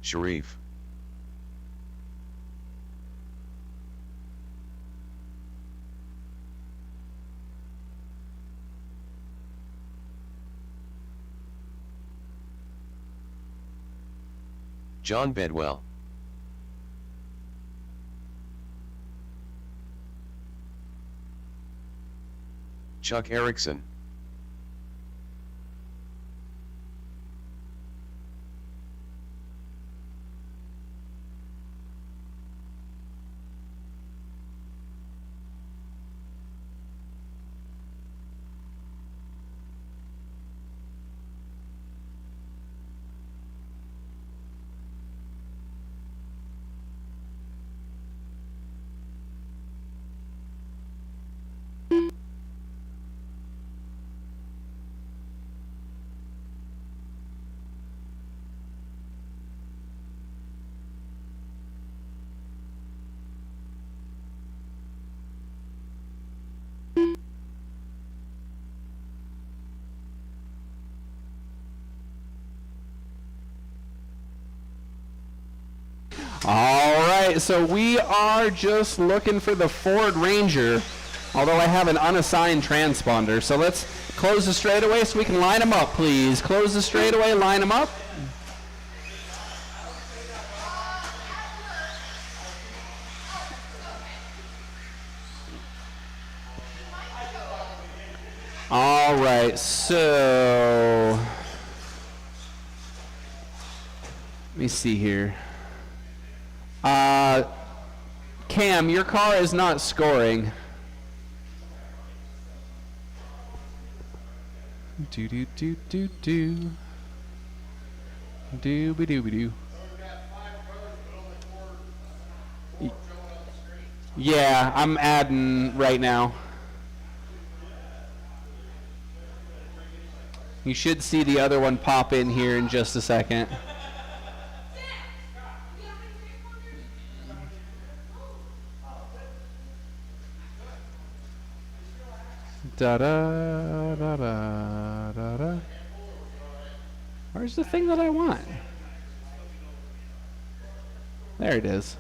C: Sharif. John Bedwell. Chuck Erickson.
A: All right, so we are just looking for the Ford Ranger, although I have an unassigned transponder. So let's close the straightaway so we can line them up, please. Close the straightaway, line them up. All right, so let me see here. Cam, your car is not scoring. Do do do do do. Dooby dooby doo. Yeah, I'm adding right now. You should see the other one pop in here in just a second. Da da da da da da. Where's the thing that I want? There it is.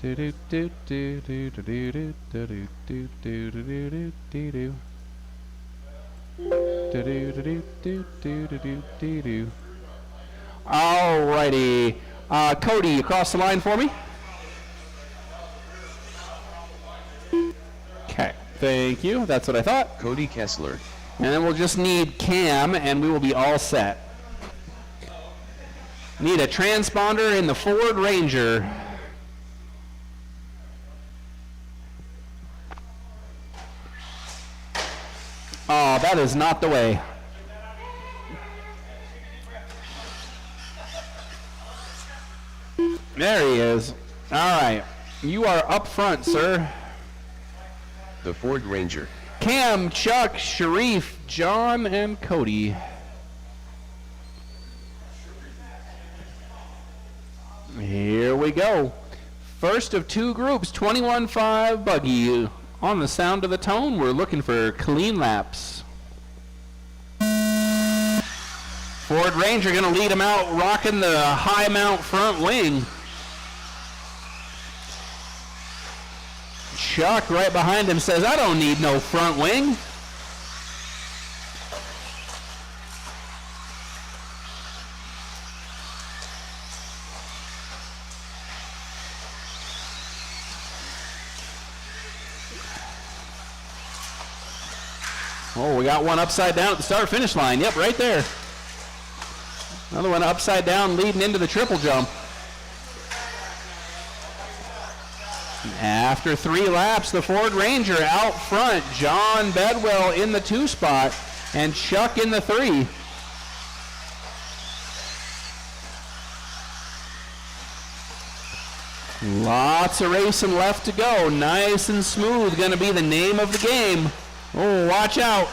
A: Do do do do do do do do do do do do do do do. Alrighty, Cody, across the line for me. Okay, thank you. That's what I thought.
C: Cody Kessler.
A: And then we'll just need Cam, and we will be all set. Need a transponder in the Ford Ranger. Oh, that is not the way. There he is. All right. You are up front, sir.
C: The Ford Ranger.
A: Cam, Chuck, Sharif, John, and Cody. Here we go. First of two groups, 21.5 buggy. On the sound of the tone, we're looking for clean laps. Ford Ranger going to lead him out, rocking the high mount front wing. Chuck right behind him says, I don't need no front wing. Oh, we got one upside down at the start-finish line. Yep, right there. Another one upside down leading into the triple jump. After 3 laps, the Ford Ranger out front. John Bedwell in the 2 spot and Chuck in the 3. Lots of racing left to go. Nice and smooth, going to be the name of the game. Oh, watch out.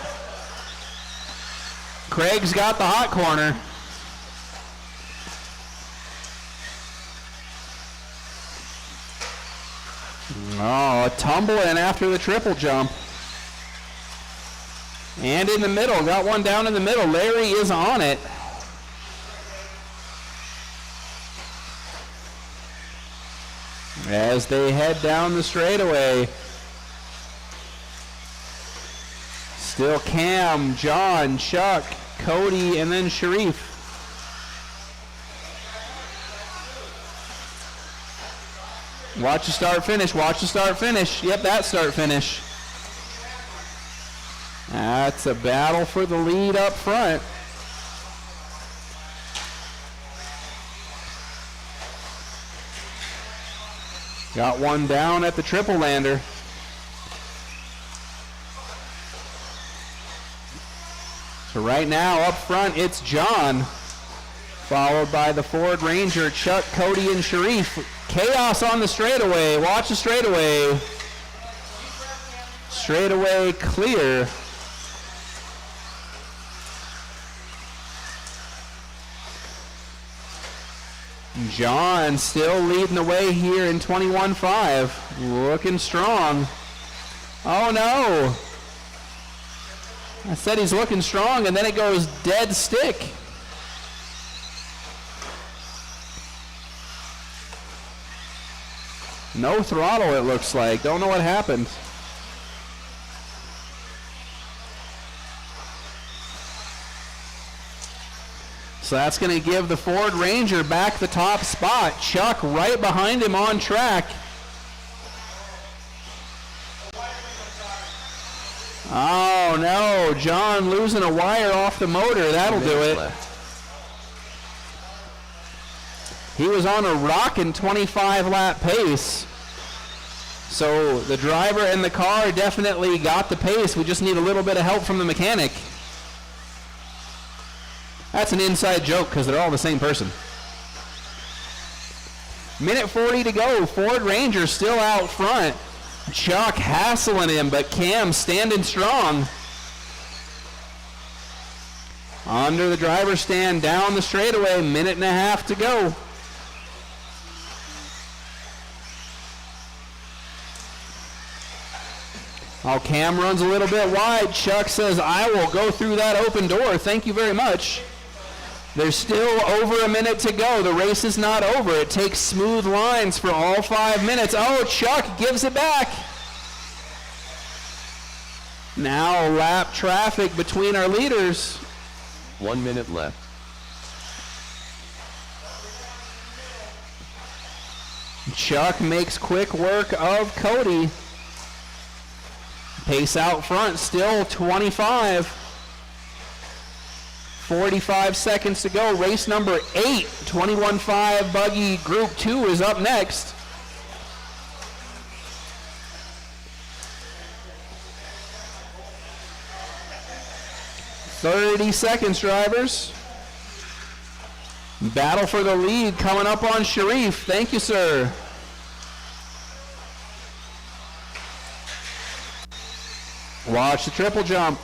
A: Craig's got the hot corner. Oh, a tumbling after the triple jump. And in the middle, got one down in the middle. Larry is on it. As they head down the straightaway. Still Cam, John, Chuck, Cody, and then Sharif. Watch the start finish, watch the start finish. Yep, that start finish. That's a battle for the lead up front. Got one down at the triple lander. So right now up front it's John, followed by the Ford Ranger, Chuck, Cody, and Sharif. Chaos on the straightaway. Watch the straightaway. Straightaway clear. John still leading the way here in 21.5. Looking strong. Oh no. I said he's looking strong and then it goes dead stick. No throttle, it looks like. Don't know what happened. So that's going to give the Ford Ranger back the top spot. Chuck right behind him on track. Oh no, John losing a wire off the motor. That'll do it. He was on a rockin' 25-lap pace. So the driver and the car definitely got the pace. We just need a little bit of help from the mechanic. That's an inside joke because they're all the same person. Minute 40 to go. Ford Ranger still out front. Chuck hassling him, but Cam standing strong. Under the driver's stand, down the straightaway, minute and a half to go. Oh, Cam runs a little bit wide. Chuck says, I will go through that open door. Thank you very much. There's still over a minute to go. The race is not over. It takes smooth lines for all 5 minutes. Oh, Chuck gives it back. Now lap traffic between our leaders.
C: 1 minute left.
A: Chuck makes quick work of Cody. Pace out front, still 25. 45 seconds to go. Race number 8, 21.5 buggy group 2 is up next. "30 seconds, drivers." Battle for the lead coming up on Sharif. Thank you, sir. Watch the triple jump.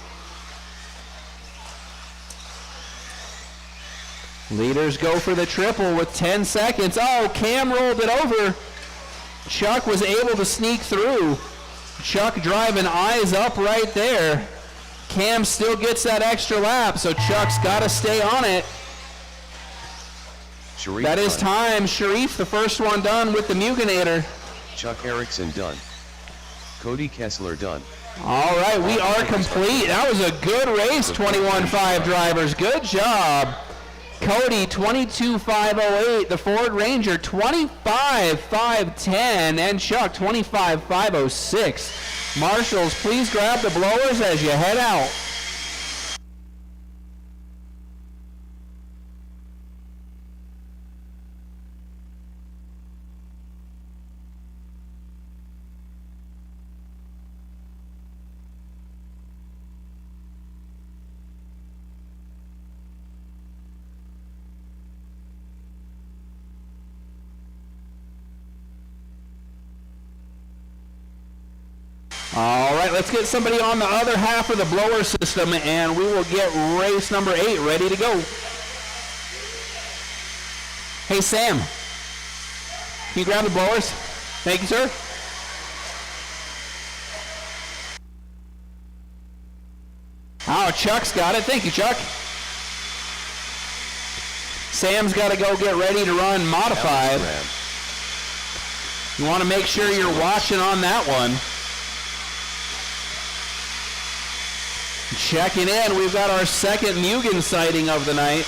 A: Leaders go for the triple with 10 seconds. Oh, Cam rolled it over. Chuck was able to sneak through. Chuck driving eyes up right there. Cam still gets that extra lap, so Chuck's got to stay on it.
C: Sharif
A: that is time. Sharif, the first one done with the Muganator.
C: Chuck Erickson done. Cody Kessler done.
A: All right, we are complete. That was a good race, 21.5 drivers. Good job. Cody, 22.508. The Ford Ranger, 25.510. And Chuck, 25.506. Marshals, please grab the blowers as you head out. All right, let's get somebody on the other half of the blower system, and we will get race number 8 ready to go. Hey, Sam, can you grab the blowers? Thank you, sir. Oh, Chuck's got it. Thank you, Chuck. Sam's got to go get ready to run modified. You want to make sure you're watching on that one. Checking in, we've got our second Mugen sighting of the night.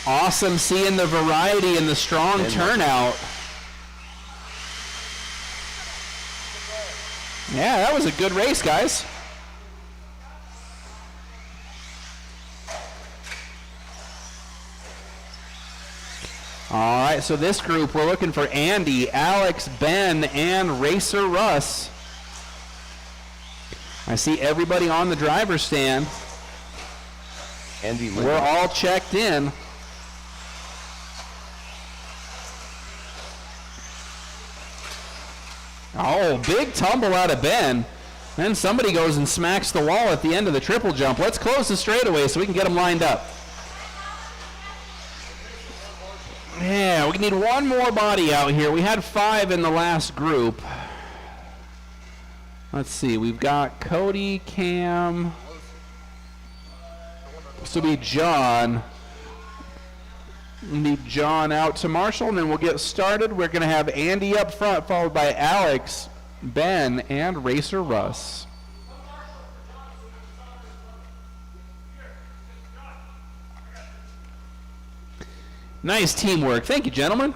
A: Awesome seeing the variety and the strong turnout. Yeah, that was a good race, guys. All right, so this group, we're looking for Andy, Alex, Ben, and Racer Russ. I see everybody on the driver's stand.
C: Andy Linden.
A: We're all checked in. Oh, big tumble out of Ben. Then somebody goes and smacks the wall at the end of the triple jump. Let's close the straightaway so we can get them lined up. Yeah, we need one more body out here. We had 5 in the last group. Let's see, we've got Cody, Cam. This will be John. We need John out to Marshall, and then we'll get started. We're going to have Andy up front, followed by Alex, Ben, and Racer Russ. Nice teamwork. Thank you, gentlemen.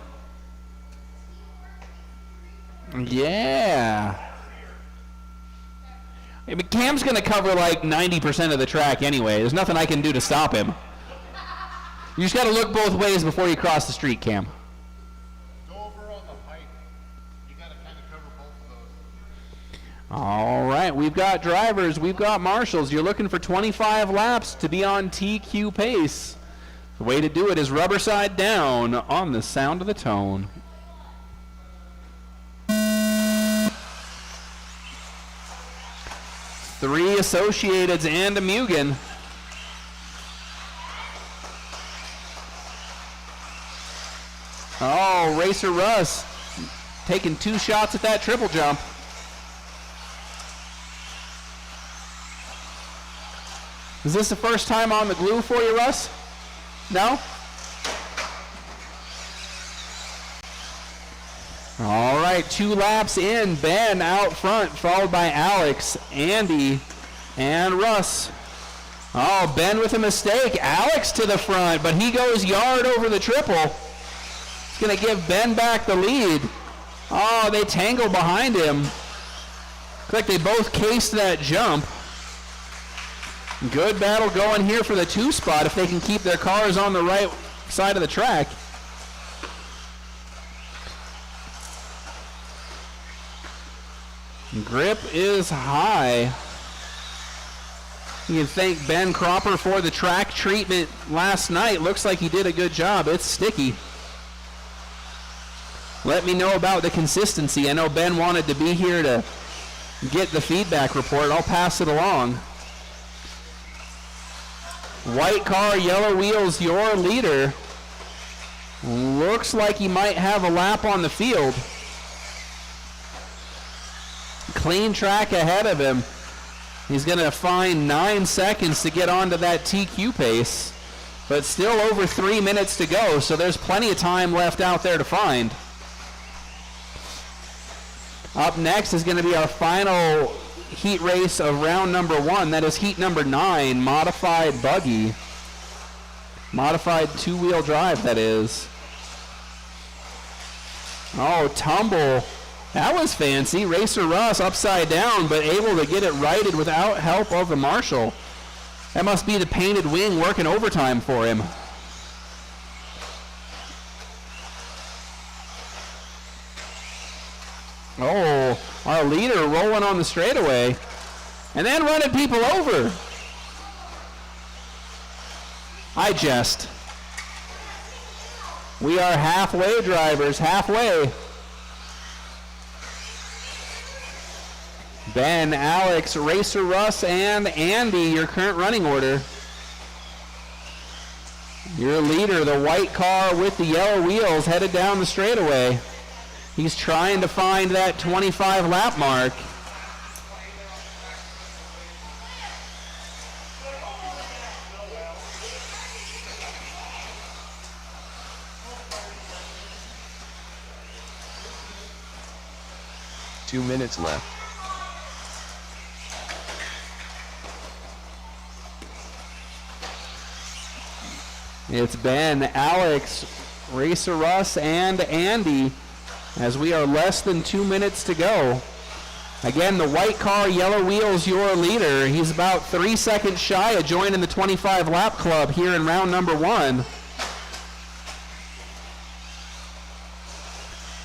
A: Yeah. I mean, Cam's going to cover like 90% of the track anyway. There's nothing I can do to stop him. You just got to look both ways before you cross the street, Cam.
D: Go over on the height. You got to kind of cover both of those.
A: All right, we've got drivers, we've got marshals. You're looking for 25 laps to be on TQ pace. The way to do it is rubber side down on the sound of the tone. Three Associateds and a Mugen. Oh, Racer Russ taking 2 shots at that triple jump. Is this the first time on the glue for you, Russ? No? All right, 2 laps in. Ben out front, followed by Alex, Andy, and Russ. Oh, Ben with a mistake. Alex to the front, but he goes yard over the triple. It's going to give Ben back the lead. Oh, they tangle behind him. Looks like they both cased that jump. Good battle going here for the 2 spot if they can keep their cars on the right side of the track. Grip is high. You can thank Ben Cropper for the track treatment last night. Looks like he did a good job. It's sticky. Let me know about the consistency. I know Ben wanted to be here to get the feedback report. I'll pass it along. White car, yellow wheels, your leader. Looks like he might have a lap on the field. Clean track ahead of him. He's going to find 9 seconds to get onto that TQ pace, but still over 3 minutes to go, so there's plenty of time left out there to find. Up next is going to be our final heat race of round number 1. That is heat number 9, modified buggy. Modified two-wheel drive, that is. Oh, tumble. That was fancy. Racer Russ upside down, but able to get it righted without help of the marshal. That must be the painted wing working overtime for him. Oh, our leader rolling on the straightaway and then running people over. I jest. We are halfway, drivers, halfway. Ben, Alex, Racer Russ, and Andy, your current running order. Your leader, the white car with the yellow wheels, headed down the straightaway. He's trying to find that 25 lap mark.
C: Two minutes left.
A: It's Ben, Alex, Racer Russ, and Andy as we are less than 2 minutes to go. Again, the white car, yellow wheels, your leader. He's about 3 seconds shy of joining the 25 lap club here in round number 1.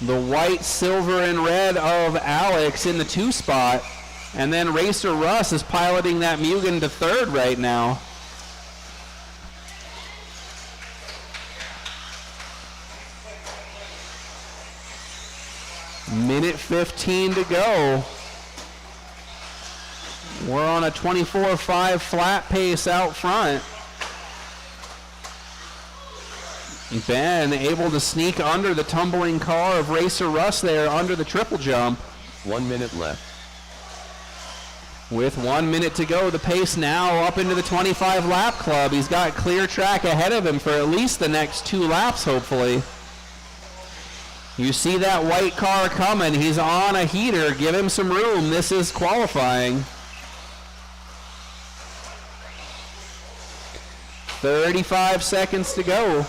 A: The white, silver, and red of Alex in the 2 spot. And then Racer Russ is piloting that Mugen to 3rd right now. Minute 15 to go. We're on a 24.5 flat pace out front. Ben able to sneak under the tumbling car of Racer Russ there under the triple jump.
C: 1 minute left.
A: With 1 minute to go, the pace now up into the 25 lap club. He's got clear track ahead of him for at least the next 2 laps, hopefully. You see that white car coming. He's on a heater. Give him some room. This is qualifying. 35 seconds to go.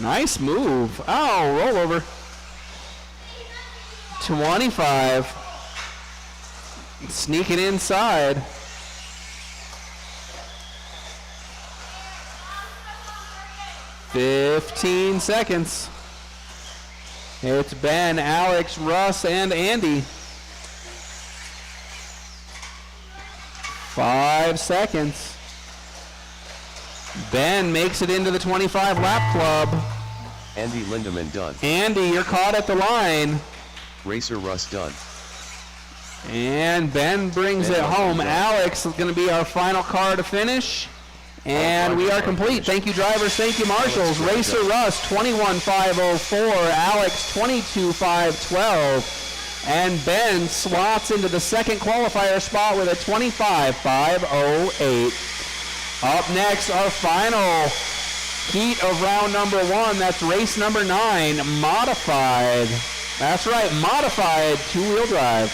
A: Nice move. Oh, rollover. 25. Sneaking inside. "15 seconds. It's Ben, Alex, Russ, and Andy. 5 seconds. Ben makes it into the 25 lap club.
C: Andy Lindemann done.
A: Andy, you're caught at the line.
C: Racer Russ done.
A: And Ben brings it home. Alex is going to be our final car to finish. And we are complete. Thank you, drivers. Thank you, marshals. Racer Russ, 21.504. Alex, 22.512. And Ben slots into the second qualifier spot with a 25.508. Up next, our final heat of round number 1. That's race number 9, modified. That's right, modified two-wheel drive.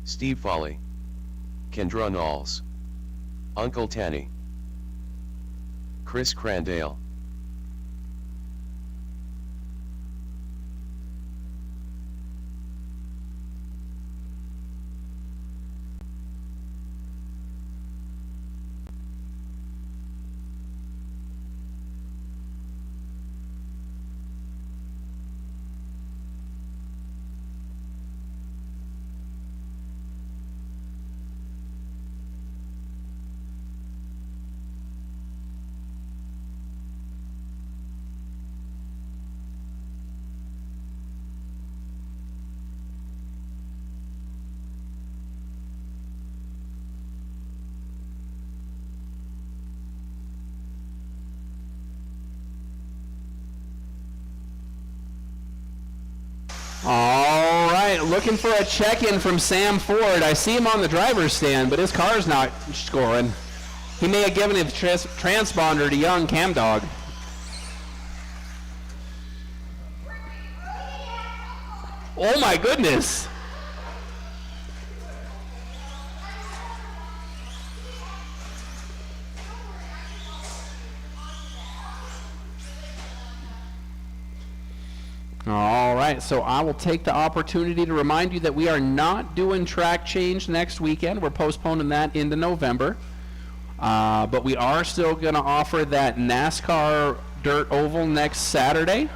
C: Steve Foley, Kendra Knowles, Uncle Tanny, Chris Crandale,
A: All right, looking for a check-in from Sam Ford. I see him on the driver's stand, but his car's not scoring. He may have given his transponder to young Cam Dog. Oh my goodness. All right, so I will take the opportunity to remind you that we are not doing track change next weekend. We're postponing that into November. But we are still going to offer that NASCAR dirt oval next Saturday.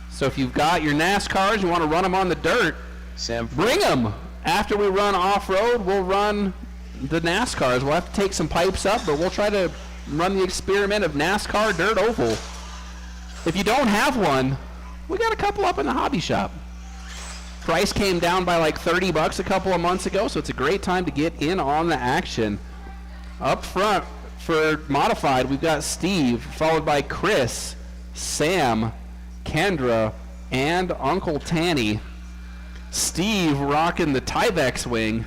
A: So if you've got your NASCARs, you want to run them on the dirt,
C: Sam,
A: bring them. After we run off-road, we'll run the NASCARs. We'll have to take some pipes up, but we'll try to run the experiment of NASCAR dirt oval. If you don't have one, we got a couple up in the hobby shop. Price came down by like $30 a couple of months ago, so it's a great time to get in on the action. Up front for modified, we've got Steve, followed by Chris, Sam, Kendra, and Uncle Tanny. Steve rocking the Tyvek wing.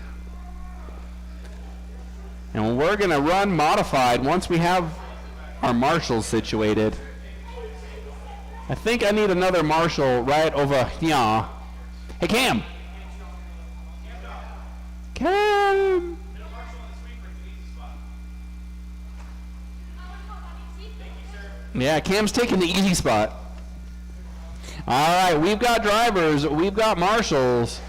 A: And we're going to run modified once we have our marshals situated. I think I need another marshal right over here. Hey, Cam. Cam. Yeah, Cam's taking the easy spot. All right, we've got drivers. We've got marshals.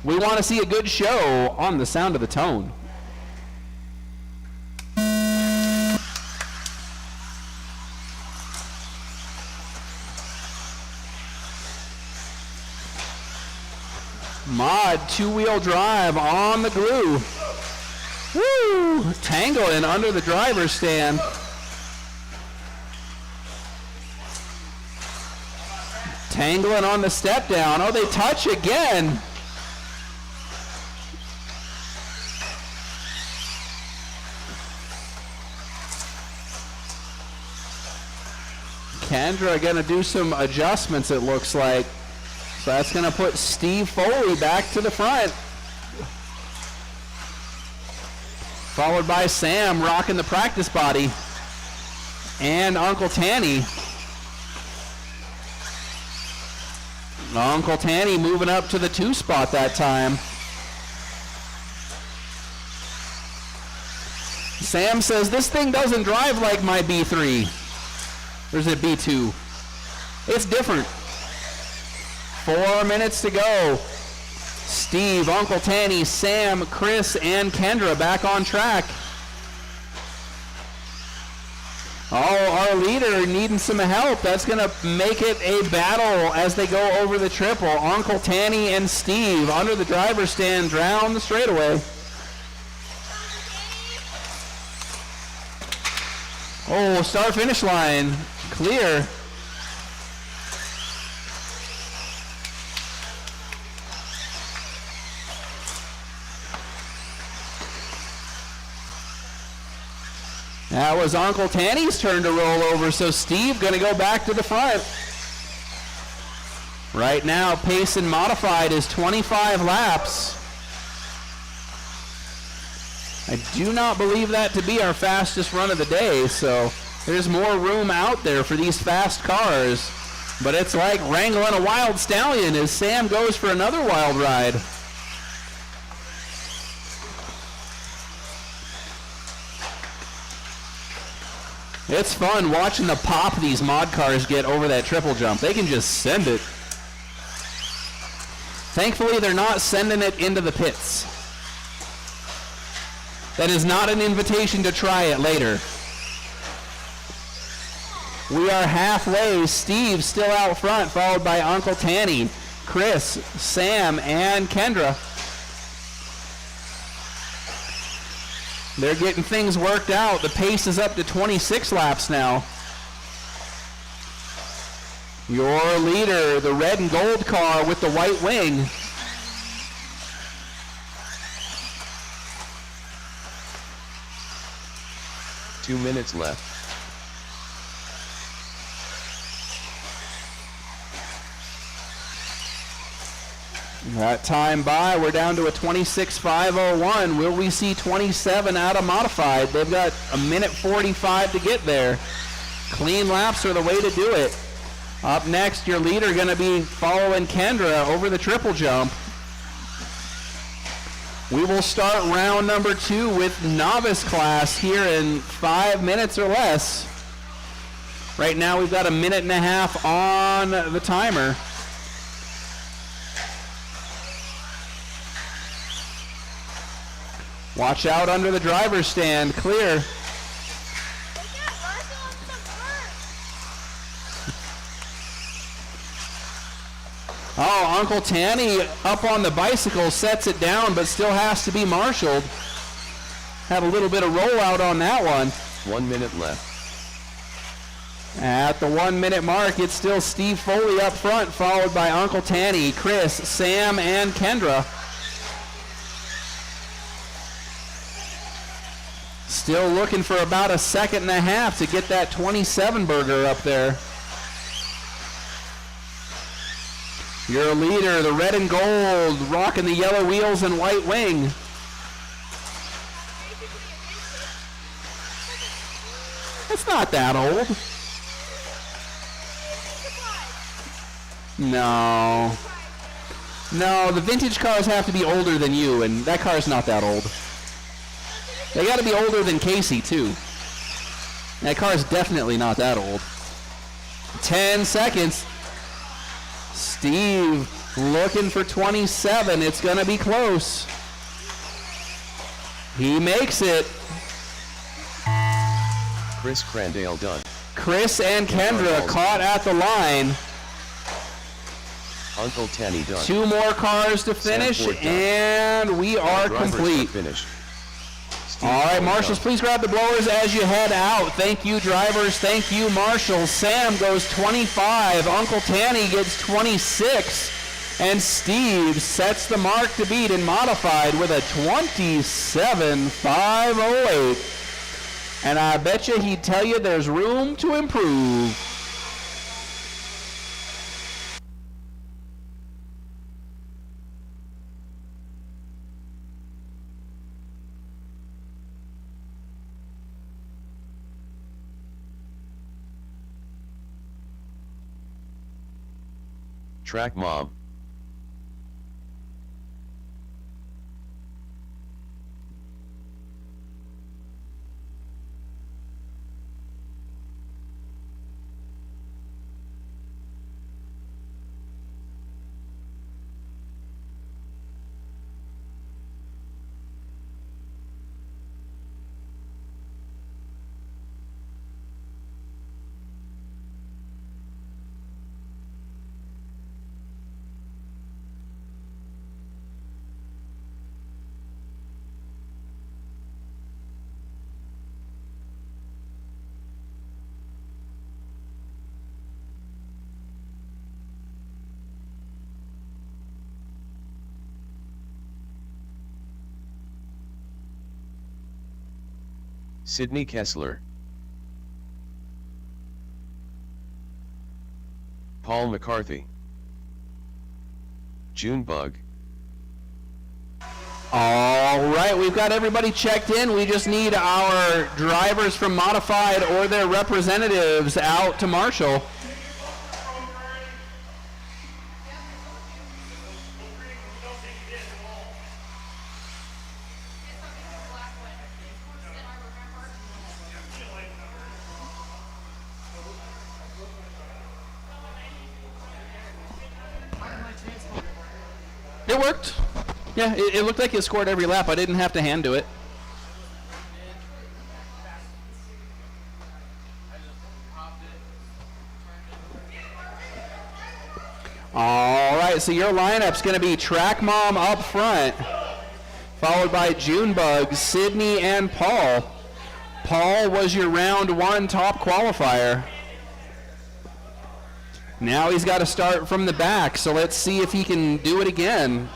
A: We want to see a good show on the sound of the tone. Mod two-wheel drive on the glue. Woo! Tangling under the driver's stand. Tangling on the step down. Oh, they touch again. Kendra going to do some adjustments, it looks like. So that's going to put Steve Foley back to the front. Followed by Sam rocking the practice body. And Uncle Tanny. Uncle Tanny moving up to the 2 spot that time. Sam says, this thing doesn't drive like my B3. Or is it B2? It's different. 4 minutes to go. Steve, Uncle Tanny, Sam, Chris, and Kendra back on track. Oh, our leader needing some help. That's going to make it a battle as they go over the triple. Uncle Tanny and Steve under the driver's stand down the straightaway. Oh, start finish line. Clear. That was Uncle Tanny's turn to roll over, so Steve going to go back to the front. Right now, pace and modified is 25 laps. I do not believe that to be our fastest run of the day, so there's more room out there for these fast cars. But it's like wrangling a wild stallion as Sam goes for another wild ride. It's fun watching the pop these mod cars get over that triple jump. They can just send it. Thankfully, they're not sending it into the pits. That is not an invitation to try it later. We are halfway. Steve still out front, followed by Uncle Tanny, Chris, Sam, and Kendra. They're getting things worked out. The pace is up to 26 laps now. Your leader, the red and gold car with the white wing.
C: Two minutes left.
A: That time by, we're down to a 26.501. Will we see 27 out of modified? They've got a minute 45 to get there. Clean laps are the way to do it. Up next, your leader going to be following Kendra over the triple jump. We will start round number 2 with novice class here in 5 minutes or less. Right now we've got a minute and a half on the timer. Watch out under the driver's stand, clear. Oh, Uncle Tanny up on the bicycle sets it down, but still has to be marshaled. Had a little bit of rollout on that one.
C: 1 minute left.
A: At the 1 minute mark, it's still Steve Foley up front, followed by Uncle Tanny, Chris, Sam, and Kendra. Still looking for about a second and a half to get that 27 burger up there. Your leader, the red and gold, rocking the yellow wheels and white wing. It's not that old. No. No, the vintage cars have to be older than you, and that car's not that old. They got to be older than Casey, too. That car's definitely not that old. 10 seconds. Steve looking for 27. It's going to be close. He makes it.
C: Chris Crandale done.
A: Chris and Kendra caught at the line.
C: Uncle Tanny done.
A: 2 more cars to finish, and we are complete.
C: Finished.
A: All right, marshals, please grab the blowers as you head out. Thank you, drivers. Thank you, marshals. Sam goes 25. Uncle Tanny gets 26. And Steve sets the mark to beat in modified with a 27.508. And I bet you he'd tell you there's room to improve.
C: Track Mom. Sydney Kessler. Paul McCarthy. Junebug.
A: All right, we've got everybody checked in. We just need our drivers from Modified or their representatives out to marshal. It worked. Yeah, it looked like it scored every lap. I didn't have to hand to it. All right, so your lineup's going to be Track Mom up front, followed by Junebug, Sydney, and Paul. Paul was your round 1 top qualifier. Now he's got to start from the back, so let's see if he can do it again.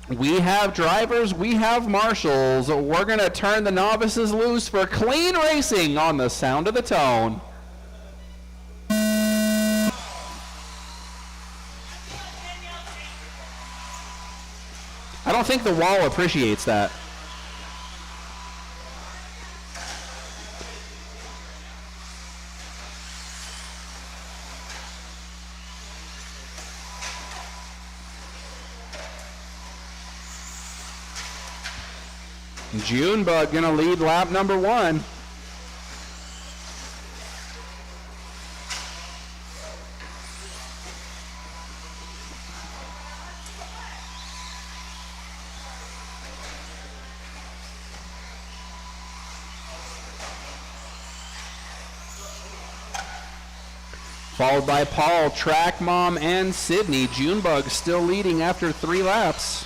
A: We have drivers, we have marshals. We're going to turn the novices loose for clean racing on the sound of the tone. I don't think the wall appreciates that. Junebug gonna lead lap number 1. Followed by Paul, Track Mom, and Sydney. Junebug still leading after 3 laps.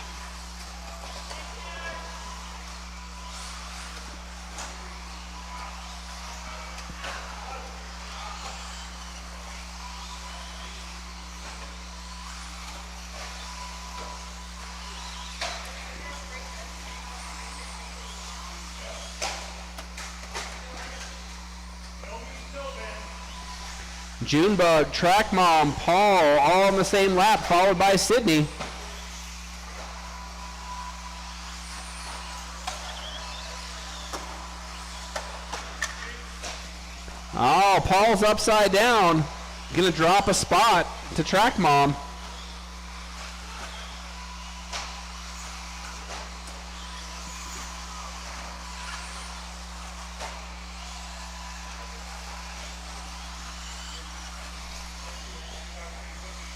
A: Junebug, Track Mom, Paul, all on the same lap, followed by Sydney. Oh, Paul's upside down. Gonna drop a spot to Track Mom.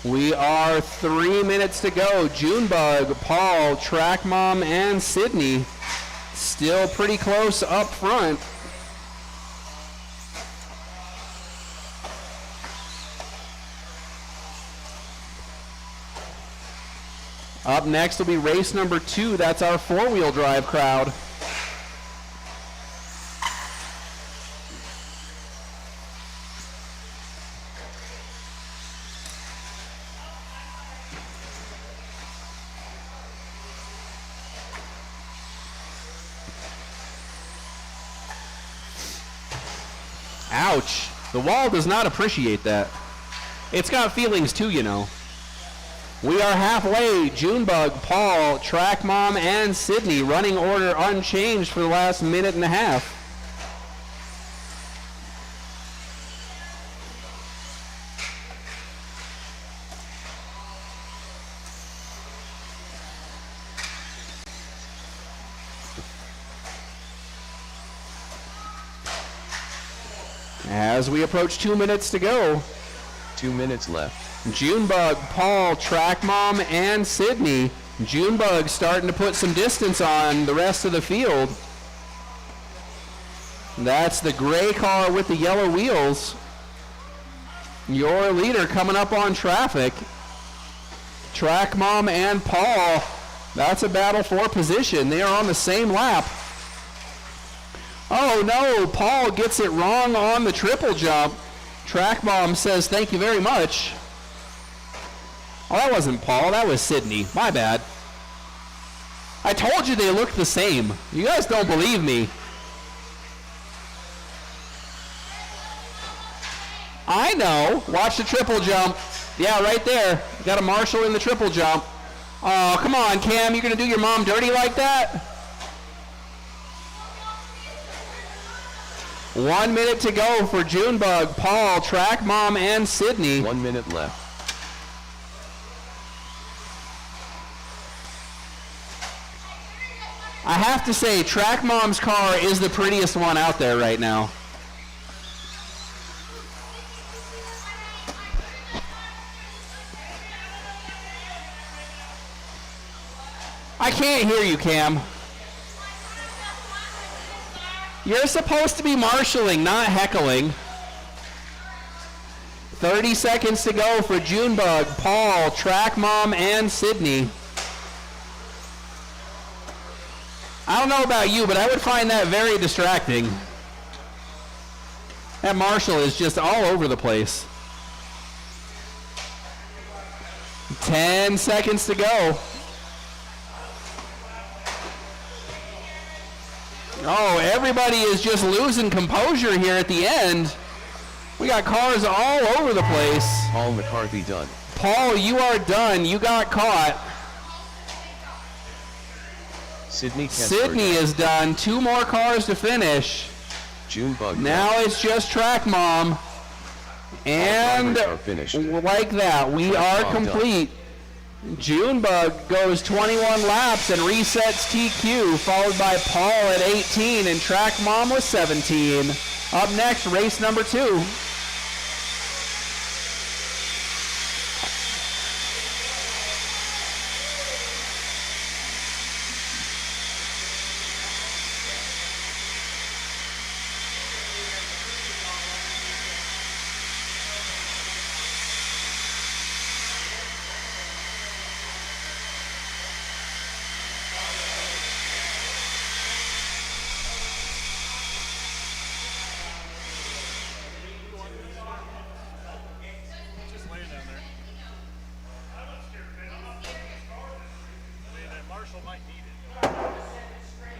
A: We are 3 minutes to go. Junebug, Paul, Track Mom, and Sydney still pretty close up front. Up next will be race number 2. That's our 4-wheel drive crowd. Ouch. The wall does not appreciate that. It's got feelings too, you know. We are halfway. Junebug, Paul, Track Mom, and Sydney running order unchanged for the last minute and a half. As we approach 2 minutes to go.
C: 2 minutes left.
A: Junebug, Paul, Track Mom, and Sydney. Junebug starting to put some distance on the rest of the field. That's the gray car with the yellow wheels. Your leader coming up on traffic. Track Mom and Paul. That's a battle for position. They are on the same lap. Oh no, Paul gets it wrong on the triple jump. Track Mom says thank you very much. Oh, that wasn't Paul, that was Sydney. My bad. I told you they looked the same. You guys don't believe me. I know. Watch the triple jump. Yeah, right there. Got a marshal in the triple jump. Oh, come on, Cam. You're going to do your mom dirty like that? 1 minute to go for Junebug, Paul, Track Mom, and Sydney.
C: 1 minute left.
A: I have to say, Track Mom's car is the prettiest one out there right now. I can't hear you, Cam. You're supposed to be marshalling, not heckling. 30 seconds to go for Junebug, Paul, Track Mom, and Sydney. I don't know about you, but I would find that very distracting. That marshal is just all over the place. 10 seconds to go. Oh, everybody is just losing composure here at the end. We got cars all over the place.
C: Paul McCarthy done.
A: Paul, you are done. You got caught.
C: Sydney
A: is done. 2 more cars to finish.
C: Junebug.
A: Now it's just Track Mom. And
C: are finished.
A: like that, we are complete. Junebug goes 21 laps and resets TQ, followed by Paul at 18 and Track Mom with 17. Up next, race number 2.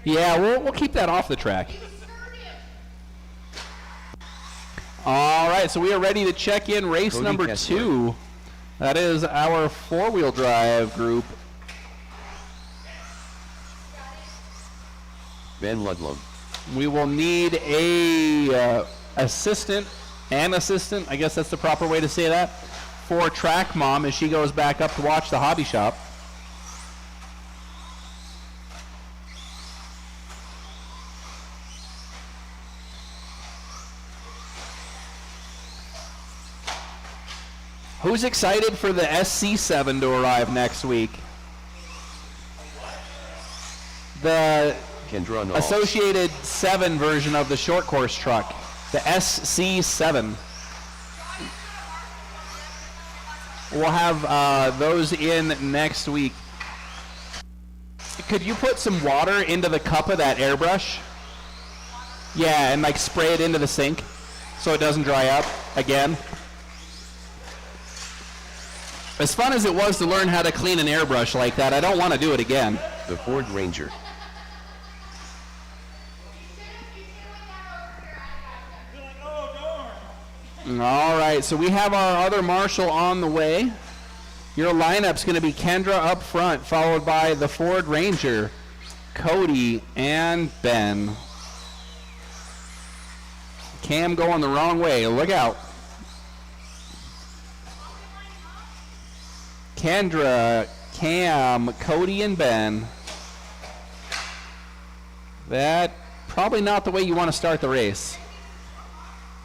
A: Yeah, we'll keep that off the track. All right, so we are ready to check in race
C: Cody
A: number
C: Kessler.
A: 2. That is our 4-wheel drive group.
C: Ben Ludlum.
A: We will need a assistant, I guess that's the proper way to say that, for Track Mom as she goes back up to watch the hobby shop. Who's excited for the SC7 to arrive next week? The
C: Kendra Knowles.
A: Associated 7 version of the short course truck, the SC7. We'll have those in next week. Could you put some water into the cup of that airbrush? Yeah, and like spray it into the sink so it doesn't dry up again. As fun as it was to learn how to clean an airbrush like that, I don't want to do it again.
C: The Ford Ranger.
A: All right, so we have our other marshal on the way. Your lineup's going to be Kendra up front, followed by the Ford Ranger, Cody, and Ben. Cam going the wrong way. Look out. Kendra, Cam, Cody, and Ben. That probably not the way you want to start the race.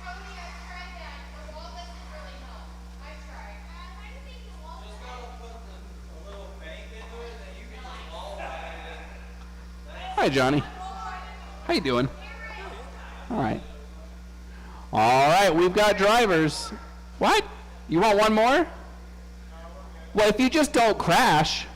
B: Cody, I've tried that. The wall doesn't really help. I've tried. I don't think the wall
E: Just gotta put a little bank into it, and you can just fall at it.
A: Hi, Johnny. How you doing? All right. All right, we've got drivers. What? You want one more? Well, if you just don't crash.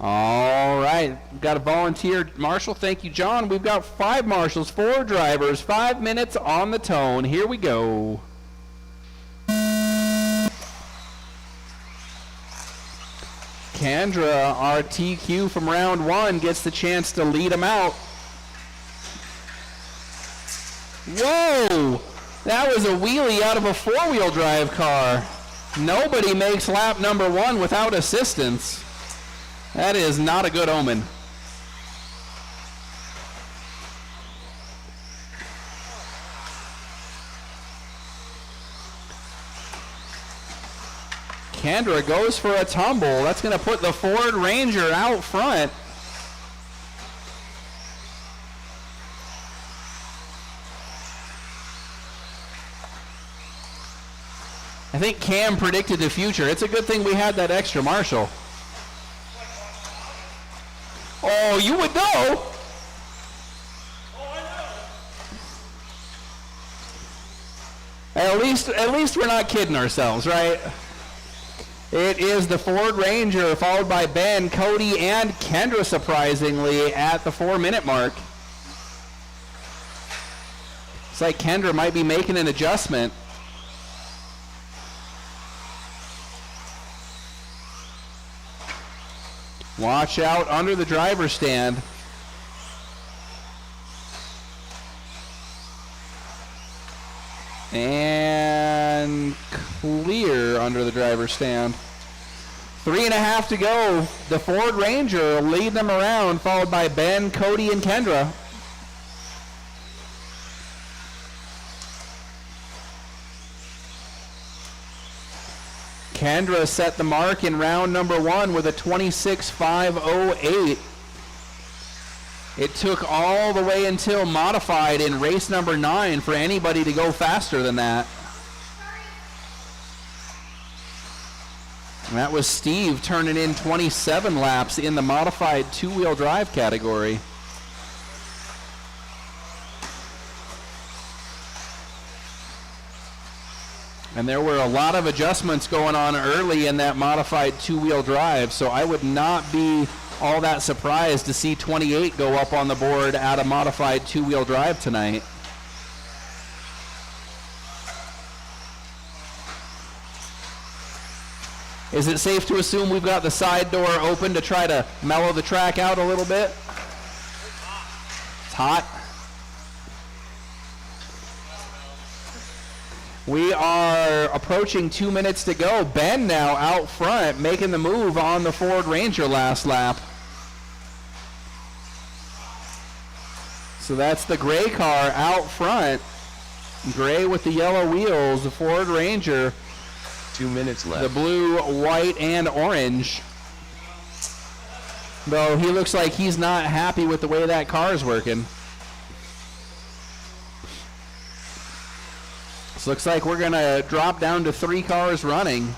A: All right, we've got a volunteer marshal. Thank you, John. We've got 5 marshals, 4 drivers, 5 minutes on the tone. Here we go. Kendra, our TQ from round 1, gets the chance to lead them out. Whoa! That was a wheelie out of a 4-wheel drive car. Nobody makes lap number 1 without assistance. That is not a good omen. Kendra goes for a tumble. That's going to put the Ford Ranger out front. I think Cam predicted the future. It's a good thing we had that extra marshal. Oh, you would know. At least we're not kidding ourselves, right? It is the Ford Ranger, followed by Ben, Cody, and Kendra, surprisingly, at the 4-minute mark. It's like Kendra might be making an adjustment. Watch out under the driver's stand. And clear under the driver's stand. 3.5 to go. The Ford Ranger lead them around, followed by Ben, Cody, and Kendra. Kendra set the mark in round number 1 with a 26.508. It took all the way until modified in race number 9 for anybody to go faster than that. And that was Steve turning in 27 laps in the modified two-wheel drive category. And there were a lot of adjustments going on early in that modified two-wheel drive, so I would not be all that surprised to see 28 go up on the board at a modified two-wheel drive tonight. Is it safe to assume we've got the side door open to try to mellow the track out a little bit? It's hot. We are approaching 2 minutes to go. Ben now out front, making the move on the Ford Ranger last lap. So that's the gray car out front. Gray with the yellow wheels, the Ford Ranger.
C: 2 minutes left.
A: The blue, white, and orange. Though he looks like he's not happy with the way that car is working. So looks like we're going to drop down to 3 cars running.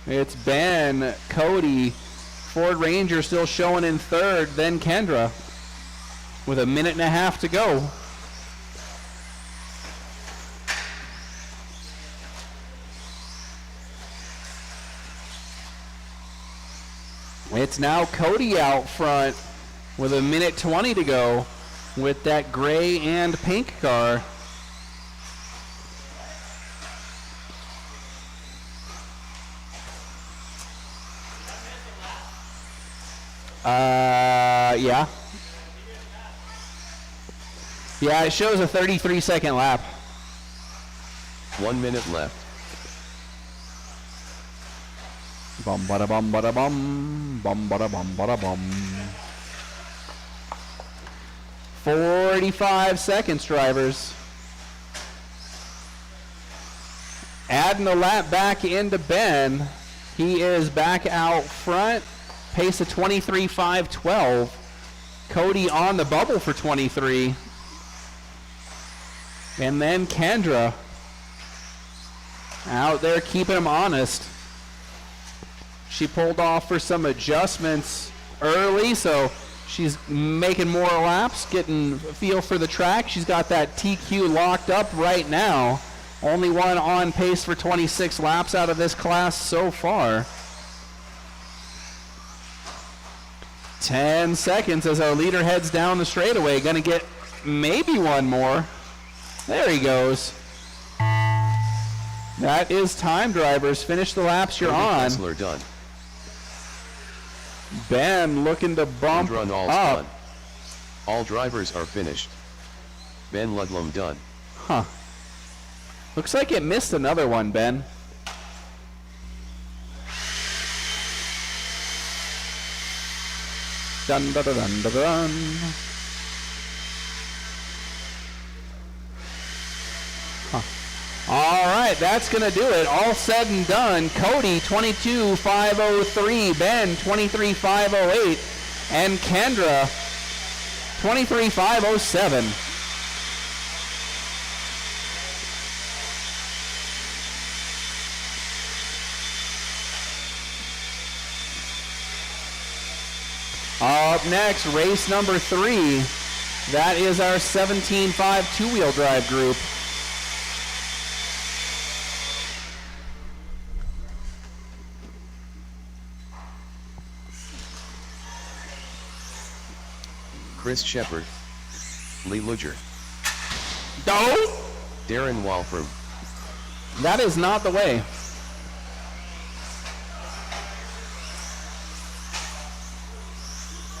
A: It's Ben, Cody, Ford Ranger still showing in third, then Kendra with 1.5 minutes to go. It's now Cody out front with 1.20 minutes to go with that gray and pink car. Yeah. Yeah, it shows a 33-second lap.
C: 1 minute left.
A: Bum bada bum bada bum bada bum bada bum. 45 seconds, drivers. Adding a lap back into Ben. He is back out front. Pace of 23.512. Cody on the bubble for 23. And then Kendra out there keeping him honest. She pulled off for some adjustments early, so she's making more laps, getting a feel for the track. She's got that TQ locked up right now. Only one on pace for 26 laps out of this class so far. 10 seconds as our leader heads down the straightaway. Gonna get maybe one more. There he goes. That is time, drivers. Finish the laps you're on.
C: Kessler done.
A: Ben looking to bump
C: Run all
A: up.
C: done. All drivers are finished. Ben Ludlum done.
A: Huh. Looks like it missed another one, Ben. Dun dun dun dun dun dun. Huh. All right, that's going to do it. All said and done. Cody, 22.503. Ben, 23.508. And Kendra, 23.507. Up next, race number 3. That is our 17.5 two-wheel drive group.
C: Chris Shepard, Lee Luger,
A: Don't!
C: Darren Walford,
A: That is not the way.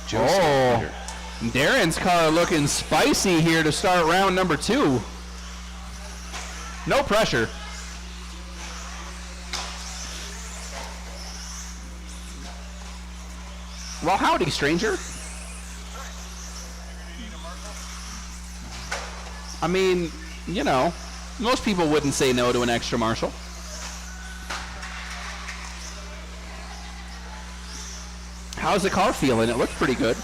C: Joseph
A: Oh.
C: Peter,
A: Darren's car looking spicy here to start round number 2. No pressure. Well, howdy, stranger. I mean, you know, most people wouldn't say no to an extra marshal. How's the car feeling? It looks pretty good.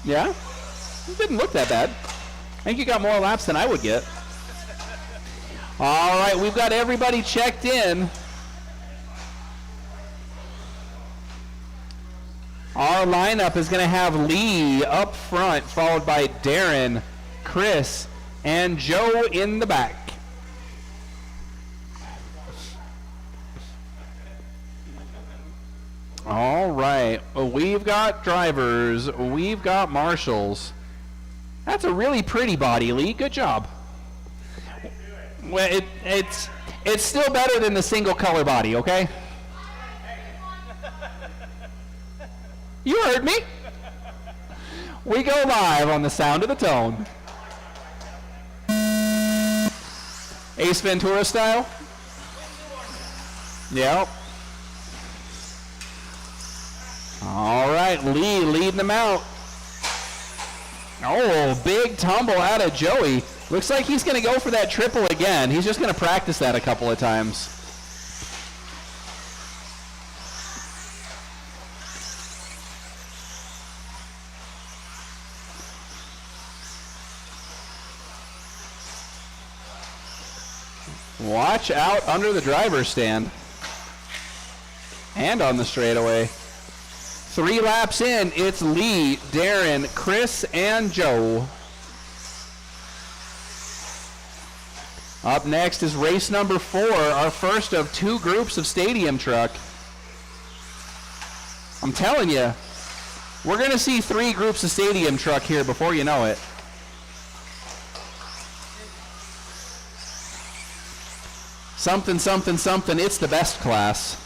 A: Yeah? It didn't look that bad. I think you got more laps than I would get. All right, we've got everybody checked in. Our lineup is going to have Lee up front, followed by Darren, Chris, and Joe in the back. All right, we've got drivers, we've got marshals. That's a really pretty body, Lee. Good job. Well, it's still better than the single color body, okay? You heard me. We go live on the Sound of the Tone. Ace Ventura style? Yep. All right, Lee leading them out. Oh, big tumble out of Joey. Looks like he's going to go for that triple again. He's just going to practice that a couple of times. Watch out under the driver's stand. And on the straightaway. 3 laps in, it's Lee, Darren, Chris, and Joe. Up next is race number 4, our first of 2 groups of stadium truck. I'm telling you, we're going to see 3 groups of stadium truck here before you know it. Something, something, something, it's the best class.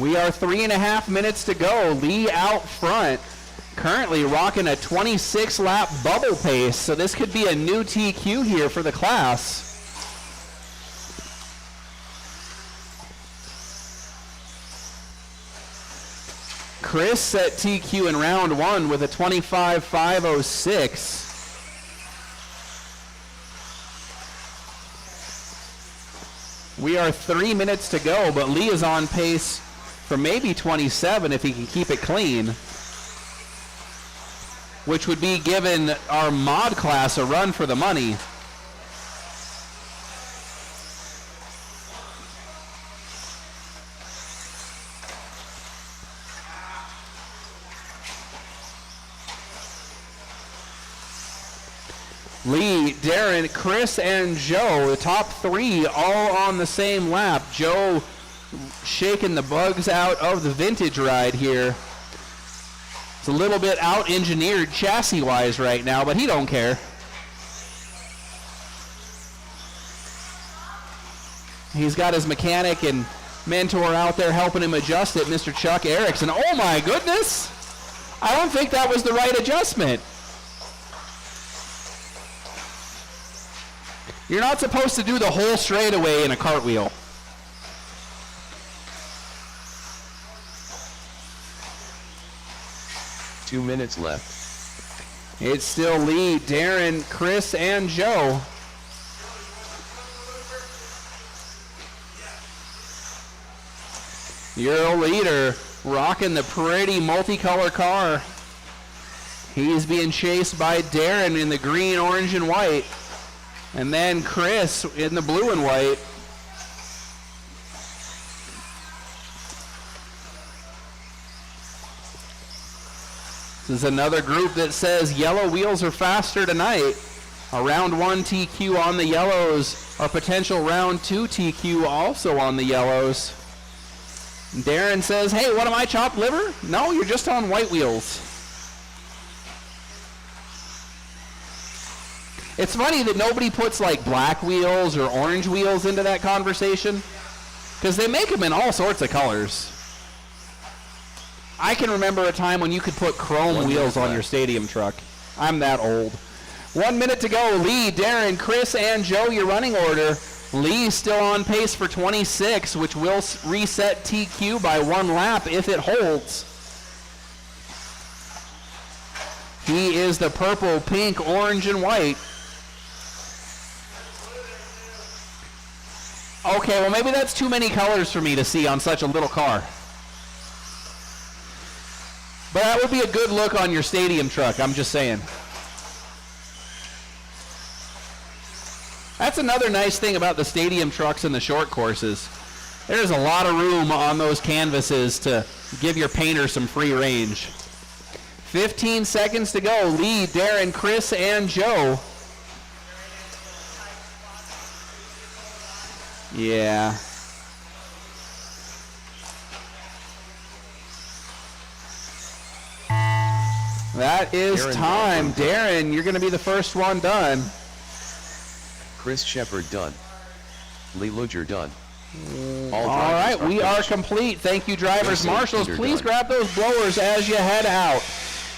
A: We are 3.5 minutes to go. Lee out front, currently rocking a 26-lap bubble pace, so this could be a new TQ here for the class. Chris set TQ in round 1 with a 25.506. We are 3 minutes to go, but Lee is on pace for maybe 27 if he can keep it clean, which would be giving our mod class a run for the money. Lee, Darren, Chris, and Joe, the top 3 all on the same lap. Joe shaking the bugs out of the vintage ride here. It's a little bit out-engineered chassis-wise right now, but he don't care. He's got his mechanic and mentor out there helping him adjust it, Mr. Chuck Erickson. Oh my goodness! I don't think that was the right adjustment. You're not supposed to do the whole straightaway in a cartwheel.
C: Two minutes left.
A: It's still Lee, Darren, Chris, and Joe. Your leader rocking the pretty multicolor car. He's being chased by Darren in the green, orange, and white. And then Chris in the blue and white. This is another group that says yellow wheels are faster tonight. A round 1 TQ on the yellows. Our potential round 2 TQ also on the yellows. Darren says, hey, what am I, chopped liver? No, you're just on white wheels. It's funny that nobody puts like black wheels or orange wheels into that conversation, because they make them in all sorts of colors. I can remember a time when you could put chrome wheels on your stadium truck. I'm that old. 1 minute to go. Lee, Darren, Chris, and Joe, your running order. Lee still on pace for 26, which will reset TQ by 1 lap if it holds. He is the purple, pink, orange, and white. Okay, well maybe that's too many colors for me to see on such a little car. But that would be a good look on your stadium truck, I'm just saying. That's another nice thing about the stadium trucks and the short courses. There's a lot of room on those canvases to give your painter some free range. 15 seconds to go. Lee, Darren, Chris, and Joe. Yeah. That is
C: Darren
A: time.
C: Baldwin.
A: Darren, you're going to be the first one done.
C: Chris Shepard done. Lee Luger done.
A: All right,
C: drivers
A: we are
C: finished.
A: complete. Thank you, drivers.
C: Racing
A: Marshals,
C: leader
A: please
C: done.
A: grab those blowers as you head out.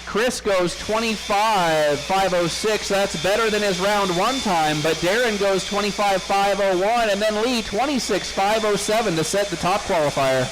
A: Chris goes 25.506. That's better than his round 1 time, but Darren goes 25.501, and then Lee 26.507 to set the top qualifier.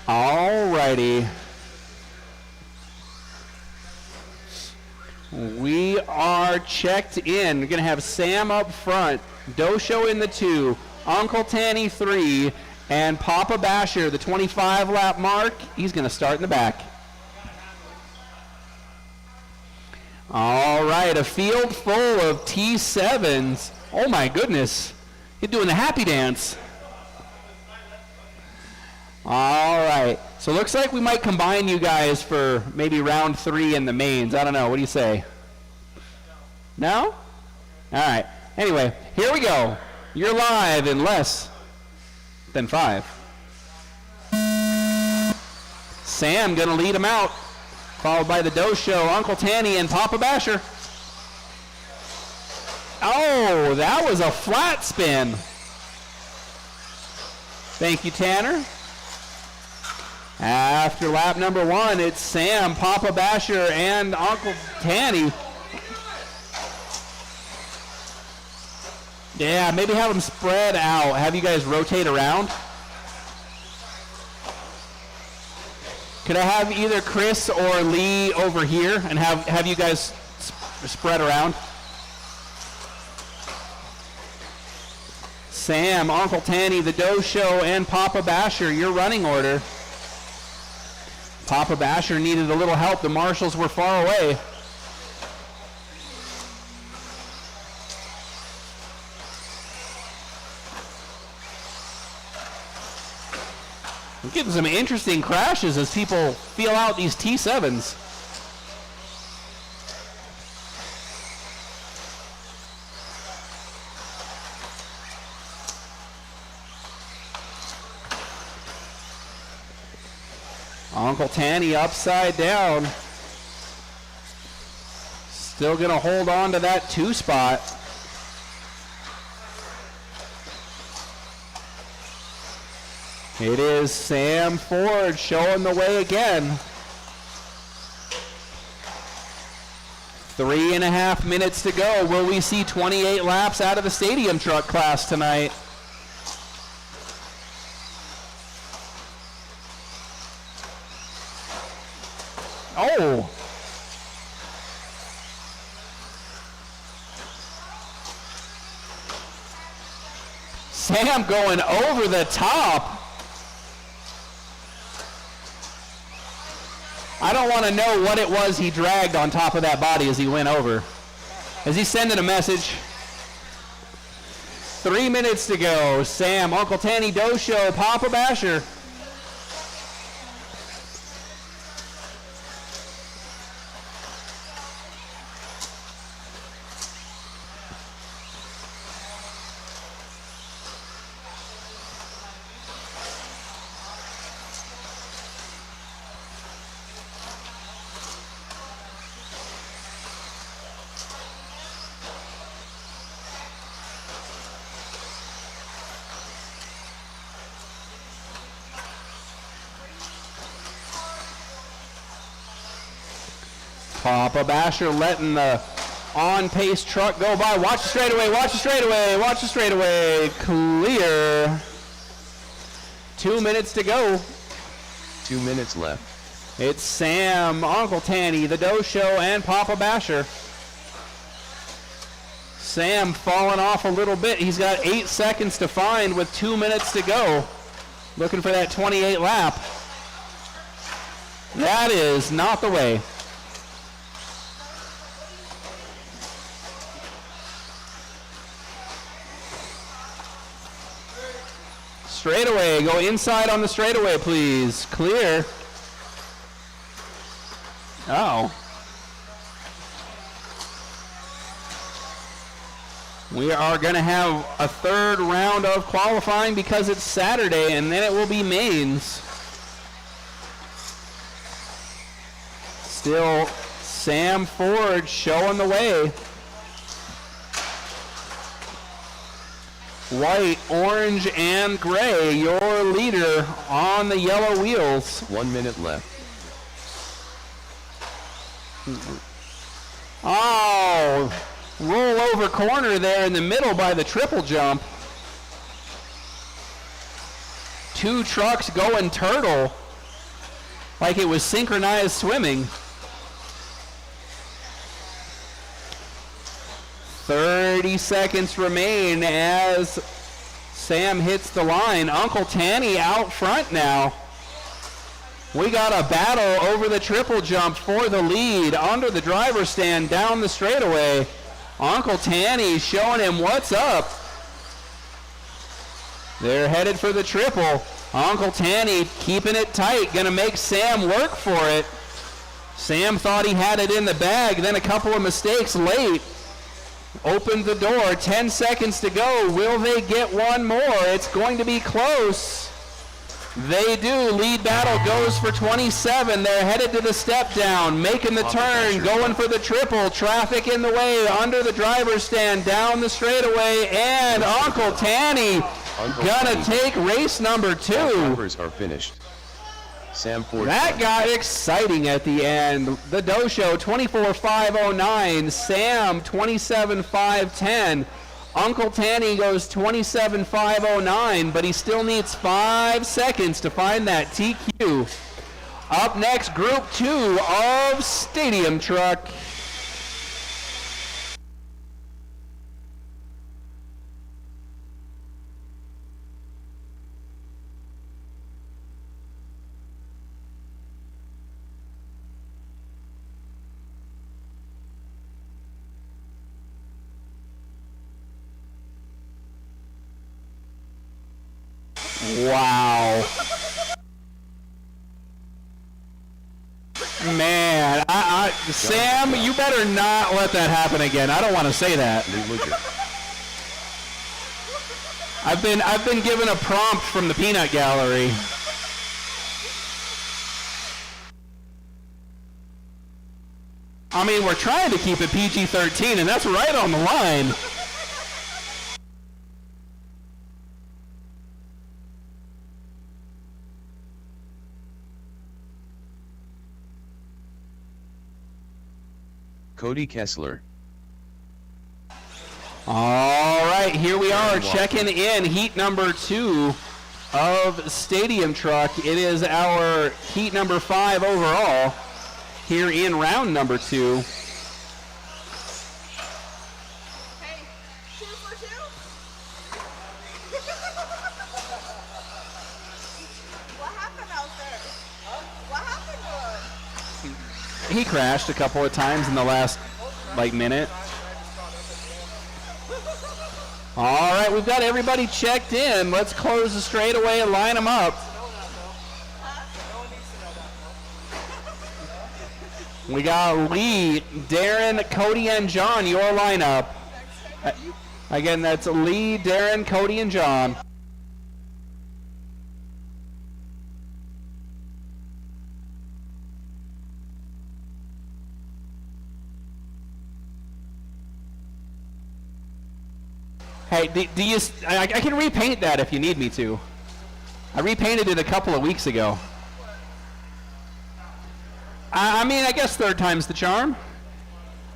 A: Alrighty. We are checked in. We're going to have Sam up front, Dosho in the 2, Uncle Tanny 3, and Papa Basher, the 25-lap mark. He's going to start in the back. All right, a field full of T7s. Oh my goodness. You're doing the happy dance. All right, so looks like we might combine you guys for maybe round 3 in the mains. I don't know, what do you say? No? All right, anyway, here we go. You're live in less than 5. Sam gonna lead him out, followed by the Dosho, Uncle Tanny, and Papa Basher. Oh, that was a flat spin. Thank you, Tanner. After lap number 1, it's Sam, Papa Basher, and Uncle Tanny. Yeah, maybe have them spread out. Have you guys rotate around. Could I have either Chris or Lee over here and have you guys spread around? Sam, Uncle Tanny, the Doe Show, and Papa Basher, your running order. Papa Basher needed a little help. The marshals were far away. We're getting some interesting crashes as people feel out these T7s. Uncle Tanny upside down. Still going to hold on to that 2 spot. It is Sam Ford showing the way again. 3.5 minutes to go. Will we see 28 laps out of the stadium truck class tonight? Oh. Sam going over the top. I don't want to know what it was he dragged on top of that body as he went over. Is he sending a message? 3 minutes to go. Sam, Uncle Tanny, Doe Show, Papa Basher. Papa Basher letting the on-pace truck go by. Watch the straightaway, watch the straightaway, watch the straightaway. Clear. 2 minutes to go.
C: 2 minutes left.
A: It's Sam, Uncle Tanny, the Doe Show, and Papa Basher. Sam falling off a little bit. He's got 8 seconds to find with 2 minutes to go. Looking for that 28 lap. That is not the way. Straightaway, go inside on the straightaway, please. Clear. Oh. We are going to have a 3rd round of qualifying because it's Saturday, and then it will be mains. Still Sam Ford showing the way. White, orange, and gray, your leader on the yellow wheels.
C: 1 minute left.
A: Oh, roll over corner there in the middle by the triple jump. 2 trucks going turtle like it was synchronized swimming. 30 seconds remain as Sam hits the line. Uncle Tanny out front now. We got a battle over the triple jump for the lead. Under the driver's stand, down the straightaway. Uncle Tanny showing him what's up. They're headed for the triple. Uncle Tanny keeping it tight, gonna make Sam work for it. Sam thought he had it in the bag, then a couple of mistakes late. Opened the door, 10 seconds to go. Will they get one more? It's going to be close. They do. Lead battle goes for 27. They're headed to the step down, making the turn, going for the triple. Traffic in the way, under the driver's stand, down the straightaway, and Uncle Tanny gonna take race number 2.
C: Drivers are finished. Sam Ford.
A: That got exciting at the end. The Dosho 24.509, Sam 27.510. Uncle Tanny goes 27.509, but he still needs 5 seconds to find that TQ. Up next, Group 2 of Stadium Truck. Wow. Man, Sam, you better not let that happen again. I don't want to say that. I've been given a prompt from the peanut gallery. I mean, we're trying to keep it PG-13, and that's right on the line.
C: Cody Kessler.
A: All right, here we are checking in heat number 2 of Stadium Truck. It is our heat number 5 overall here in round number 2.
B: Hey, 2 for 2? What happened out there? What happened to him?
A: He crashed a couple of times in the last minute. All right, we've got everybody checked in. Let's close the straightaway and line them up. We got Lee, Darren, Cody, and John, your lineup. Again, that's Lee, Darren, Cody, and John. Hey, do you? I can repaint that if you need me to. I repainted it a couple of weeks ago. I mean, I guess third time's the charm.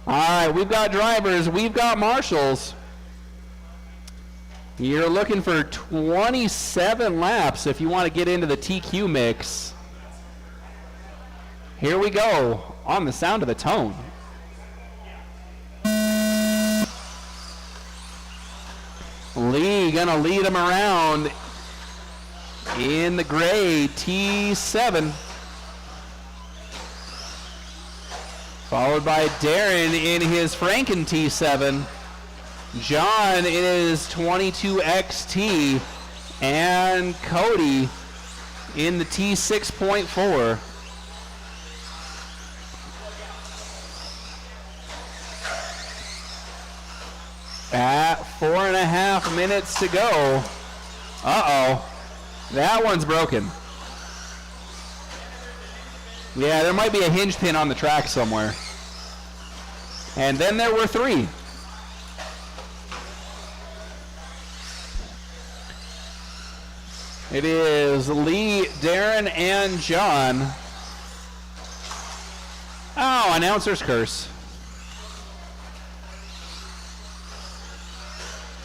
A: All right, we've got drivers. We've got marshals. You're looking for 27 laps if you want to get into the TQ mix. Here we go on the sound of the tone. Lee gonna lead him around in the gray T7. Followed by Darren in his Franken T7. John in his 22XT. And Cody in the T6.4. At 4.5 minutes to go. Uh-oh. That one's broken. Yeah, there might be a hinge pin on the track somewhere. And then there were 3. It is Lee, Darren, and John. Oh, announcer's curse.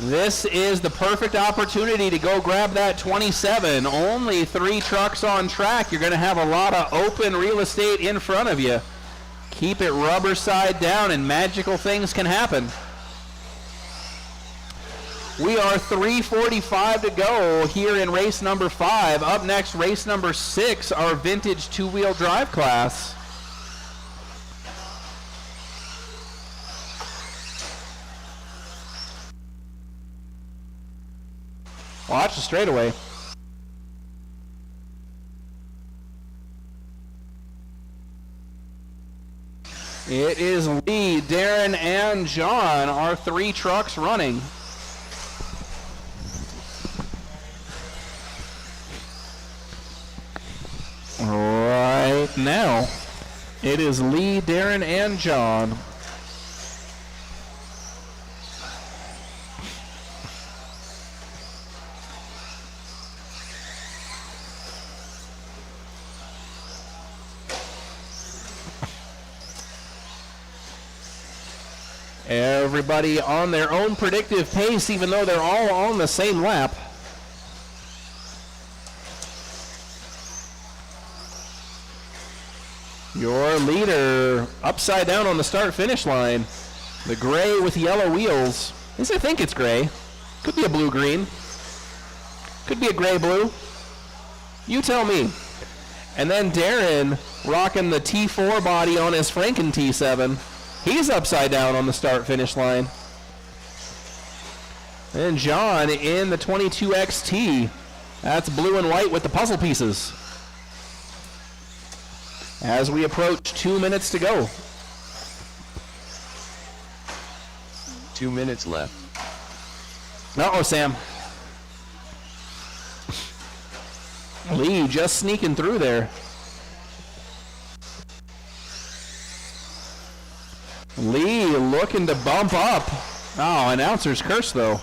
A: This is the perfect opportunity to go grab that 27. Only 3 trucks on track. You're going to have a lot of open real estate in front of you. Keep it rubber side down and magical things can happen. We are 3:45 to go here in race number 5. Up next, race number 6, our vintage 2-wheel drive class. Watch the straightaway. It is Lee, Darren, and John, our 3 trucks running.
F: Right now, it is Lee, Darren, and John. Everybody on their own predictive pace, even though they're all on the same lap. Your leader upside down on the start-finish line. The gray with yellow wheels. At least I think it's gray. Could be a blue-green. Could be a gray-blue. You tell me. And then Darren rocking the T4 body on his Franken T7. He's upside down on the start-finish line. And John in the 22XT. That's blue and white with the puzzle pieces. As we approach 2 minutes to go.
C: 2 minutes left.
F: Uh-oh, Sam. Lee just sneaking through there. Lee looking to bump up. Oh, announcer's curse, though.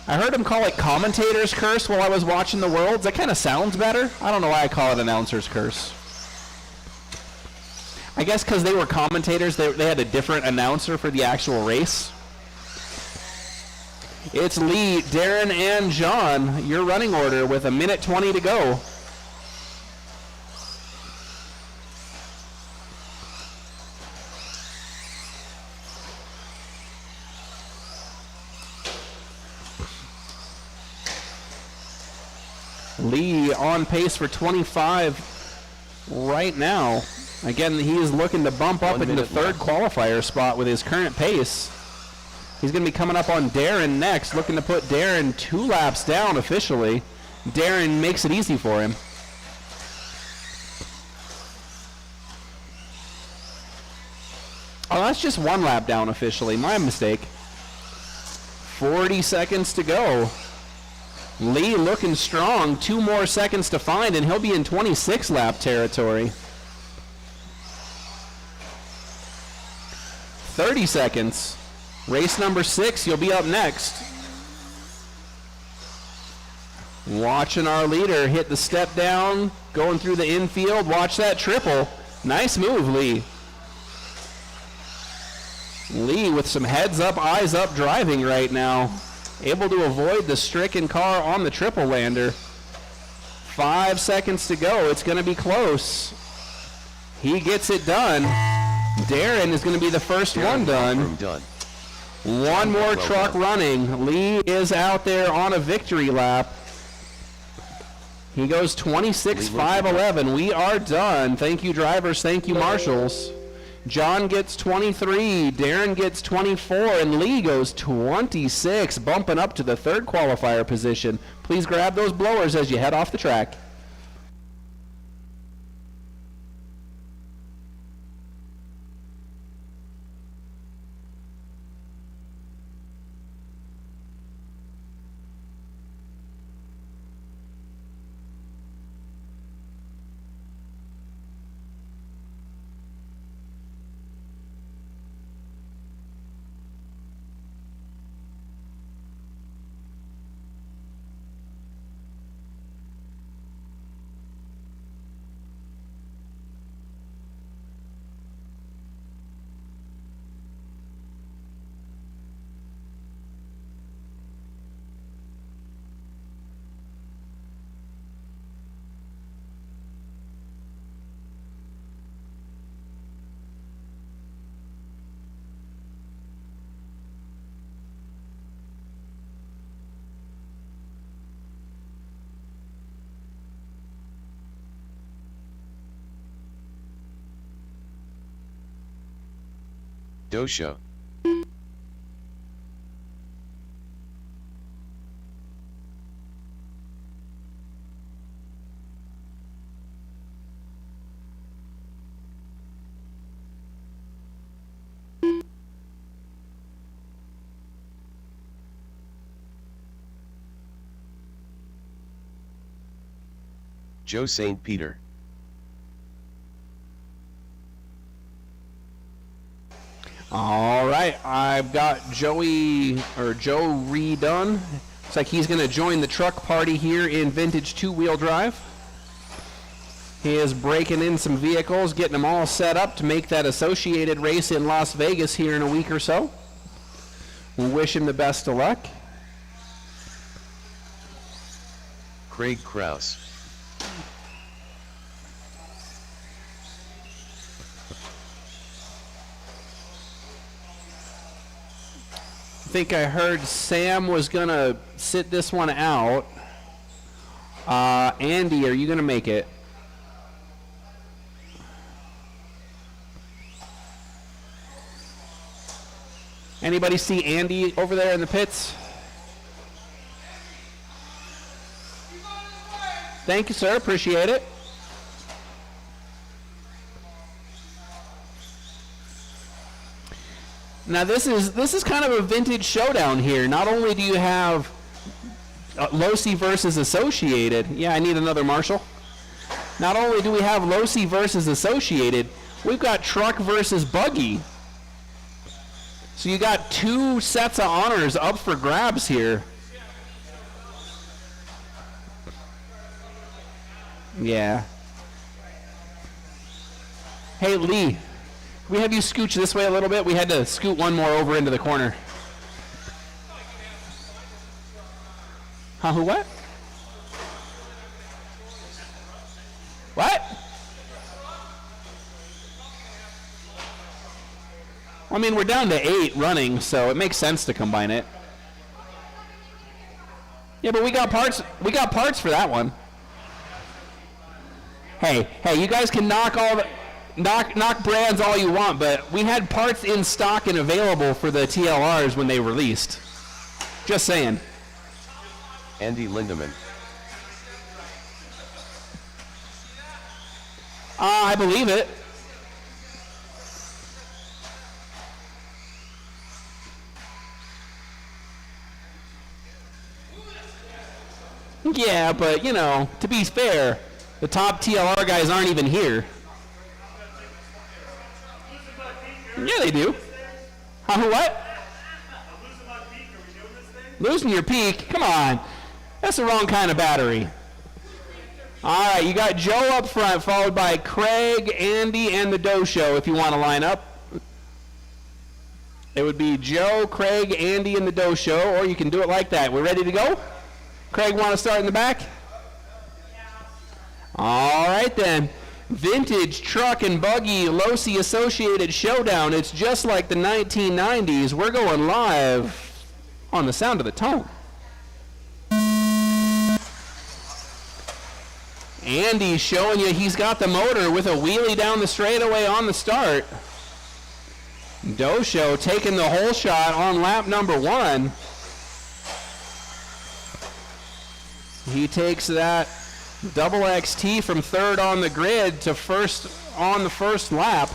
F: I heard him call it commentator's curse while I was watching the Worlds. That kind of sounds better. I don't know why I call it announcer's curse. I guess because they were commentators, they had a different announcer for the actual race. It's Lee, Darren, and John, your running order with 1:20 to go. Lee on pace for 25 right now. Again, he is looking to bump up into the third qualifier spot with his current pace. He's going to be coming up on Darren next, looking to put Darren 2 laps down officially. Darren makes it easy for him. Oh, that's just 1 lap down officially. My mistake. 40 seconds to go. Lee looking strong. 2 more seconds to find, and he'll be in 26 lap territory. 30 seconds. Race number 6, you'll be up next. Watching our leader hit the step down, going through the infield. Watch that triple. Nice move, Lee. Lee with some heads up, eyes up driving right now. Able to avoid the stricken car on the triple lander. 5 seconds to go. It's going to be close. He gets it done. Darren is going to be the first one done. One more truck running. Lee is out there on a victory lap. He goes 26.511. We are done. Thank you, drivers. Thank you, marshals. John gets 23, Darren gets 24, and Lee goes 26, bumping up to the third qualifier position. Please grab those blowers as you head off the track.
C: Dosha. Joe St. Peter.
F: All right, I've got Joe redone. Looks like he's going to join the truck party here in vintage two-wheel drive. He is breaking in some vehicles, getting them all set up to make that associated race in Las Vegas here in a week or so. We wish him the best of luck.
C: Craig Krause.
F: I think I heard Sam was going to sit this one out. Andy, are you going to make it? Anybody see Andy over there in the pits? Thank you, sir. Appreciate it. Now this is kind of a vintage showdown here. Not only do you have Losi versus Associated. Yeah, I need another Marshall. Not only do we have Losi versus Associated, we've got truck versus buggy. So you got two sets of honors up for grabs here. Yeah. Hey, Lee, can we have you scooch this way a little bit? We had to scoot one more over into the corner. Huh, who, what? What? Well, I mean, we're down to 8 running, so it makes sense to combine it. Yeah, but we got parts for that one. Hey, you guys can knock brands all you want, but we had parts in stock and available for the TLRs when they released. Just saying.
C: Andy Lindemann.
F: I believe it. Yeah, but, you know, to be fair, the top TLR guys aren't even here. Yeah, they do. Huh, what? Losing your peak? Come on. That's the wrong kind of battery. All right, you got Joe up front, followed by Craig, Andy, and the Doe Show if you want to line up. It would be Joe, Craig, Andy, and the Doe Show, or you can do it like that. We're ready to go? Craig, want to start in the back? All right, then. Vintage truck and buggy Losi Associated Showdown. It's just like the 1990s. We're going live on the Sound of the Tone. Andy's showing you he's got the motor with a wheelie down the straightaway on the start. Doe Show taking the whole shot on lap number 1. He takes that double XT from third on the grid to first on the first lap.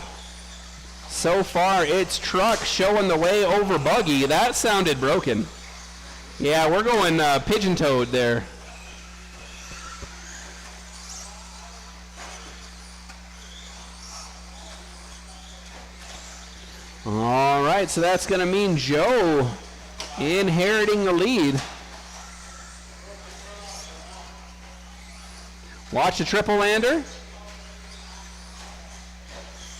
F: So far, it's truck showing the way over buggy. That sounded broken. Yeah, we're going pigeon-toed there. All right, so that's going to mean Joe inheriting the lead. Watch the triple lander.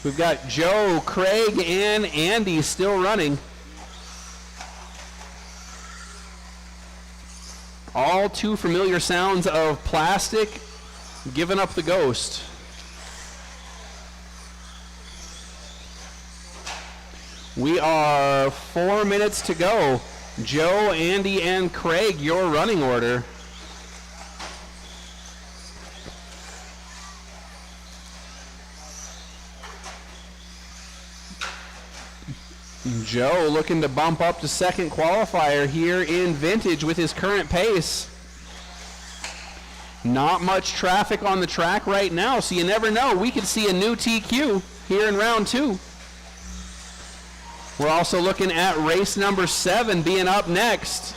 F: We've got Joe, Craig, and Andy still running. All too familiar sounds of plastic giving up the ghost. We are 4 minutes to go. Joe, Andy, and Craig, your running order. Joe looking to bump up to second qualifier here in vintage with his current pace. Not much traffic on the track right now, so you never know. We could see a new TQ here in round 2. We're also looking at race number 7 being up next.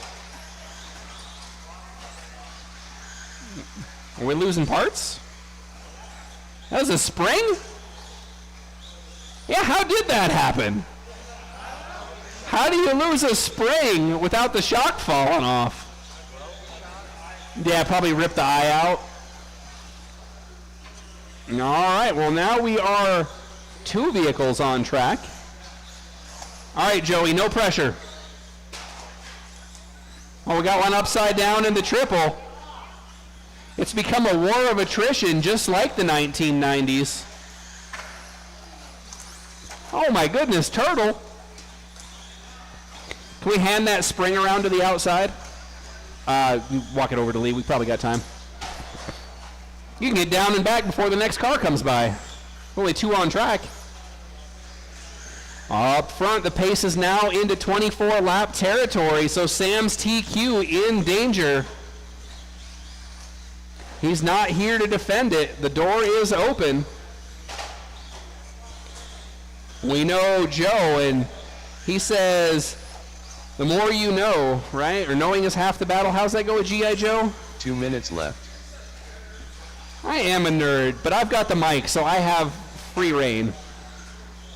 F: Are we losing parts? That was a spring? Yeah, how did that happen? How do you lose a spring without the shock falling off? Yeah, probably ripped the eye out. All right, well now we are 2 vehicles on track. All right, Joey, no pressure. Oh, we got one upside down in the triple. It's become a war of attrition just like the 1990s. Oh my goodness, turtle. Can we hand that spring around to the outside? Walk it over to Lee, we probably got time. You can get down and back before the next car comes by. Only 2 on track. Up front, the pace is now into 24-lap territory, so Sam's TQ in danger. He's not here to defend it. The door is open. We know Joe, and he says, the more you know, right? Or knowing is half the battle. How's that go with G.I. Joe?
C: 2 minutes left.
F: I am a nerd, but I've got the mic, so I have free reign.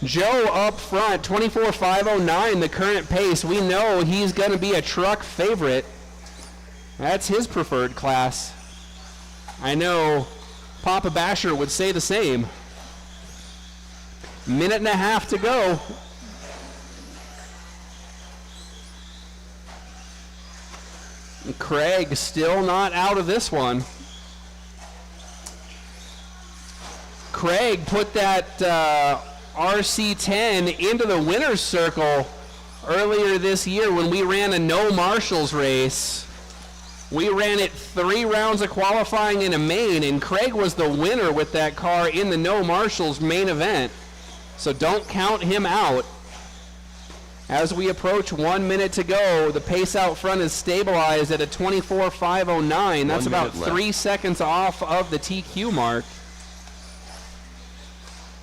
F: Joe up front, 24.509, the current pace. We know he's going to be a truck favorite. That's his preferred class. I know Papa Basher would say the same. Minute and a half to go. Craig still not out of this one. Craig put that RC10 into the winner's circle earlier this year when we ran a no marshals race. We ran it 3 rounds of qualifying in a main, and Craig was the winner with that car in the no marshals main event. So don't count him out. As we approach 1 minute to go, the pace out front is stabilized at a 24.509. That's about 3 seconds off of the TQ mark.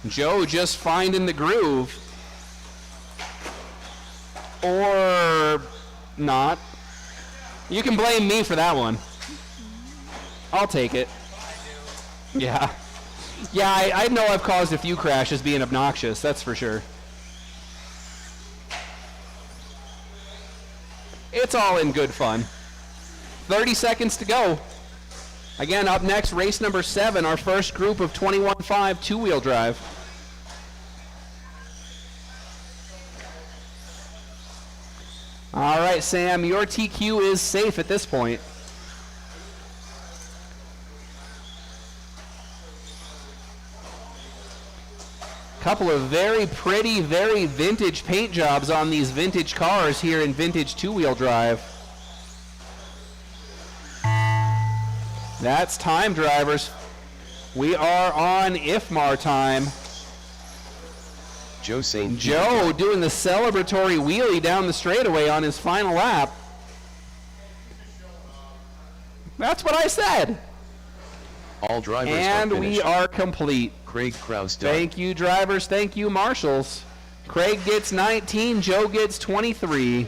F: Joe just finding the groove. Or not. You can blame me for that one. I'll take it. Yeah. Yeah, I know I've caused a few crashes being obnoxious, that's for sure. It's all in good fun. 30 seconds to go. Again, up next, race number 7, our first group of 21.5 two-wheel drive. All right, Sam, your TQ is safe at this point. Couple of very pretty, very vintage paint jobs on these vintage cars here in vintage two-wheel drive. That's time, drivers. We are on IFMAR time.
C: Joe St.
F: Joe doing the celebratory wheelie down the straightaway on his final lap. That's what I said.
C: All drivers
F: And
C: are finished.
F: we are complete.
C: Craig Krause done.
F: Thank you, drivers. Thank you, marshals. Craig gets 19. Joe gets 23.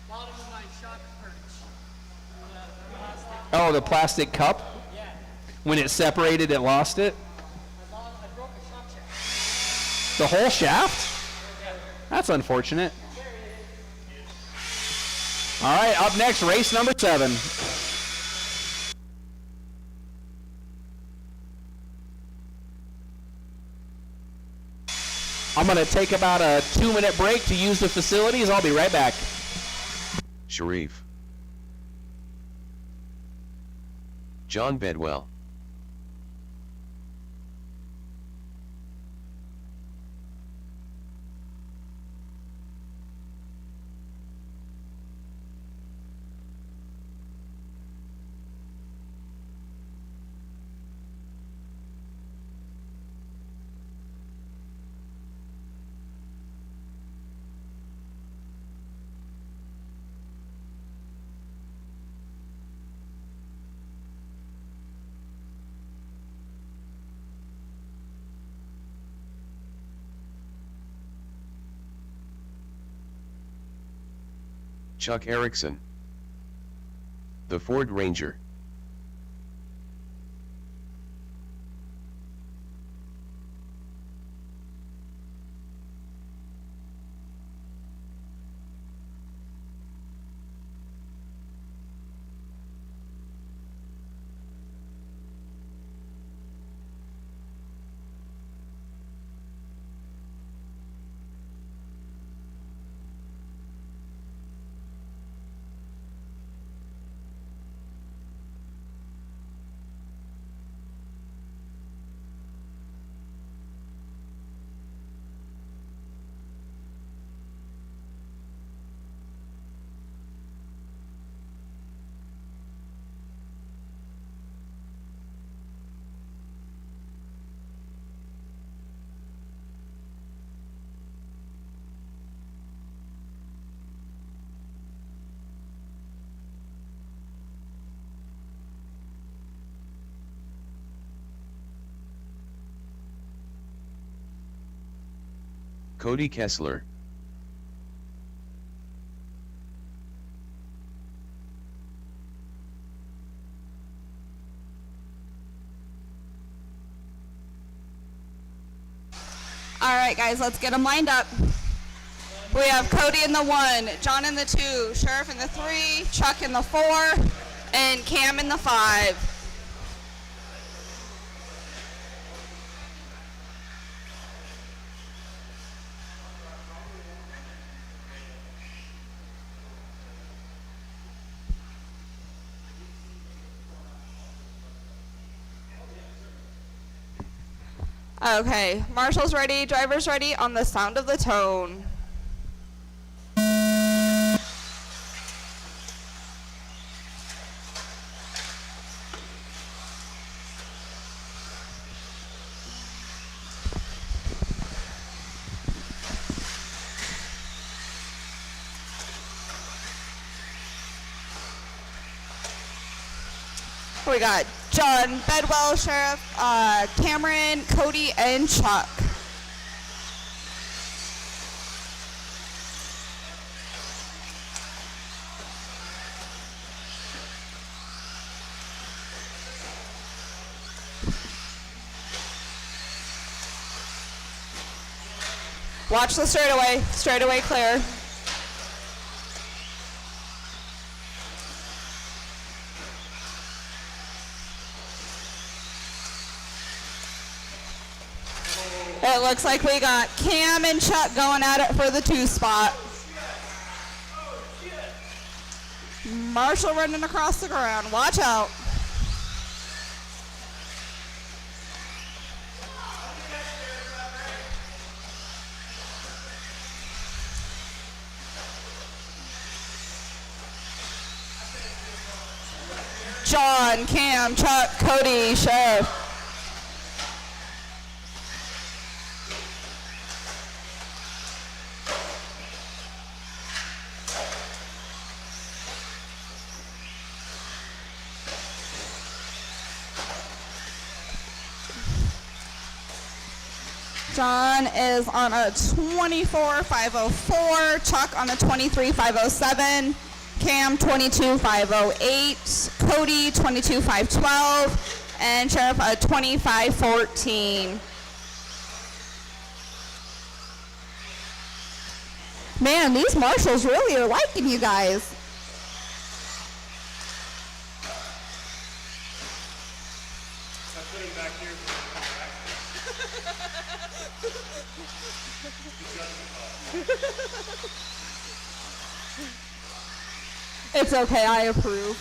G: Bottom of my shock perch.
F: Oh, the plastic cup?
G: Yeah.
F: When it separated, it lost it?
G: I broke a shock shaft.
F: The whole shaft? That's unfortunate. All right, up next, race number 7. I'm going to take about a 2-minute break to use the facilities. I'll be right back.
C: Sharif. John Bedwell. Chuck Erickson. The Ford Ranger. Cody Kessler.
H: All right, guys, let's get them lined up. We have Cody in the 1, John in the 2, Sheriff in the 3, Chuck in the 4, and Cam in the 5. Okay, marshals ready, drivers ready on the sound of the tone. We got John, Bedwell, Sheriff, Cameron, Cody, and Chuck. Watch the straightaway clear. It looks like we got Cam and Chuck going at it for the 2 spot. Marshall running across the ground. Watch out. John, Cam, Chuck, Cody, Sheriff. John is on a 24.504, Chuck on a 23.507, Cam 22.508, Cody 22.512, and Sheriff a 25.14. Man, these marshals really are liking you guys. It's okay, I approve.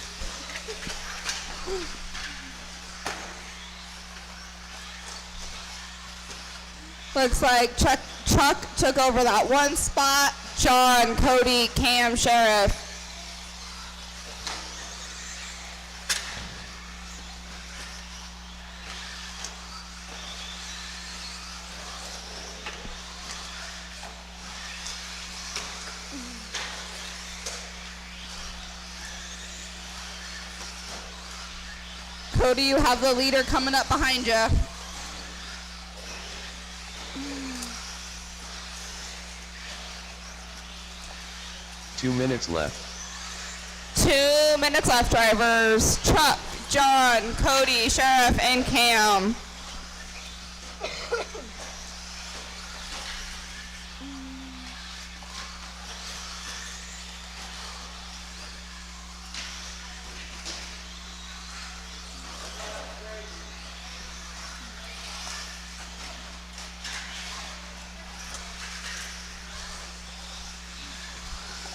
H: Looks like Chuck took over that 1 spot. John, Cody, Cam, Sheriff. Cody, you have the leader coming up behind you.
C: Two minutes left.
H: 2 minutes left, drivers. Chuck, John, Cody, Sheriff, and Cam.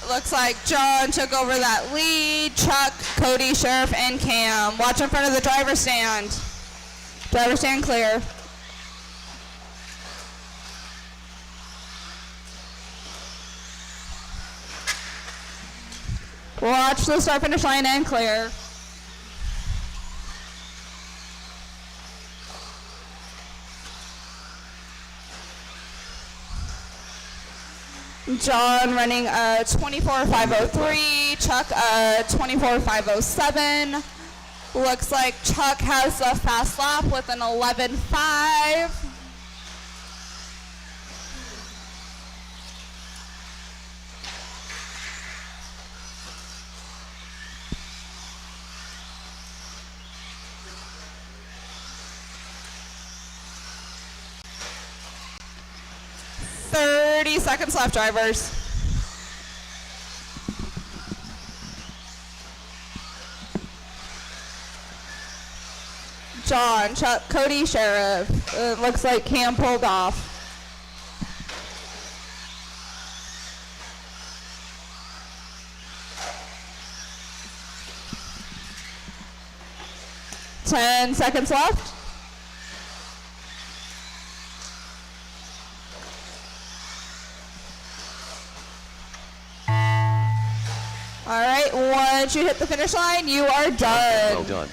H: Looks like John took over that lead. Chuck, Cody, Sheriff, and Cam. Watch in front of the driver's stand. Driver's stand clear. Watch the start finish line and clear. John running a 24.503, Chuck a 24.507. Looks like Chuck has a fast lap with an 11.5. 30 seconds left, drivers. John, Chuck, Cody, Sheriff. It looks like Cam pulled off. Ten seconds left. All right, once you hit the finish line, you are done.
C: Well done.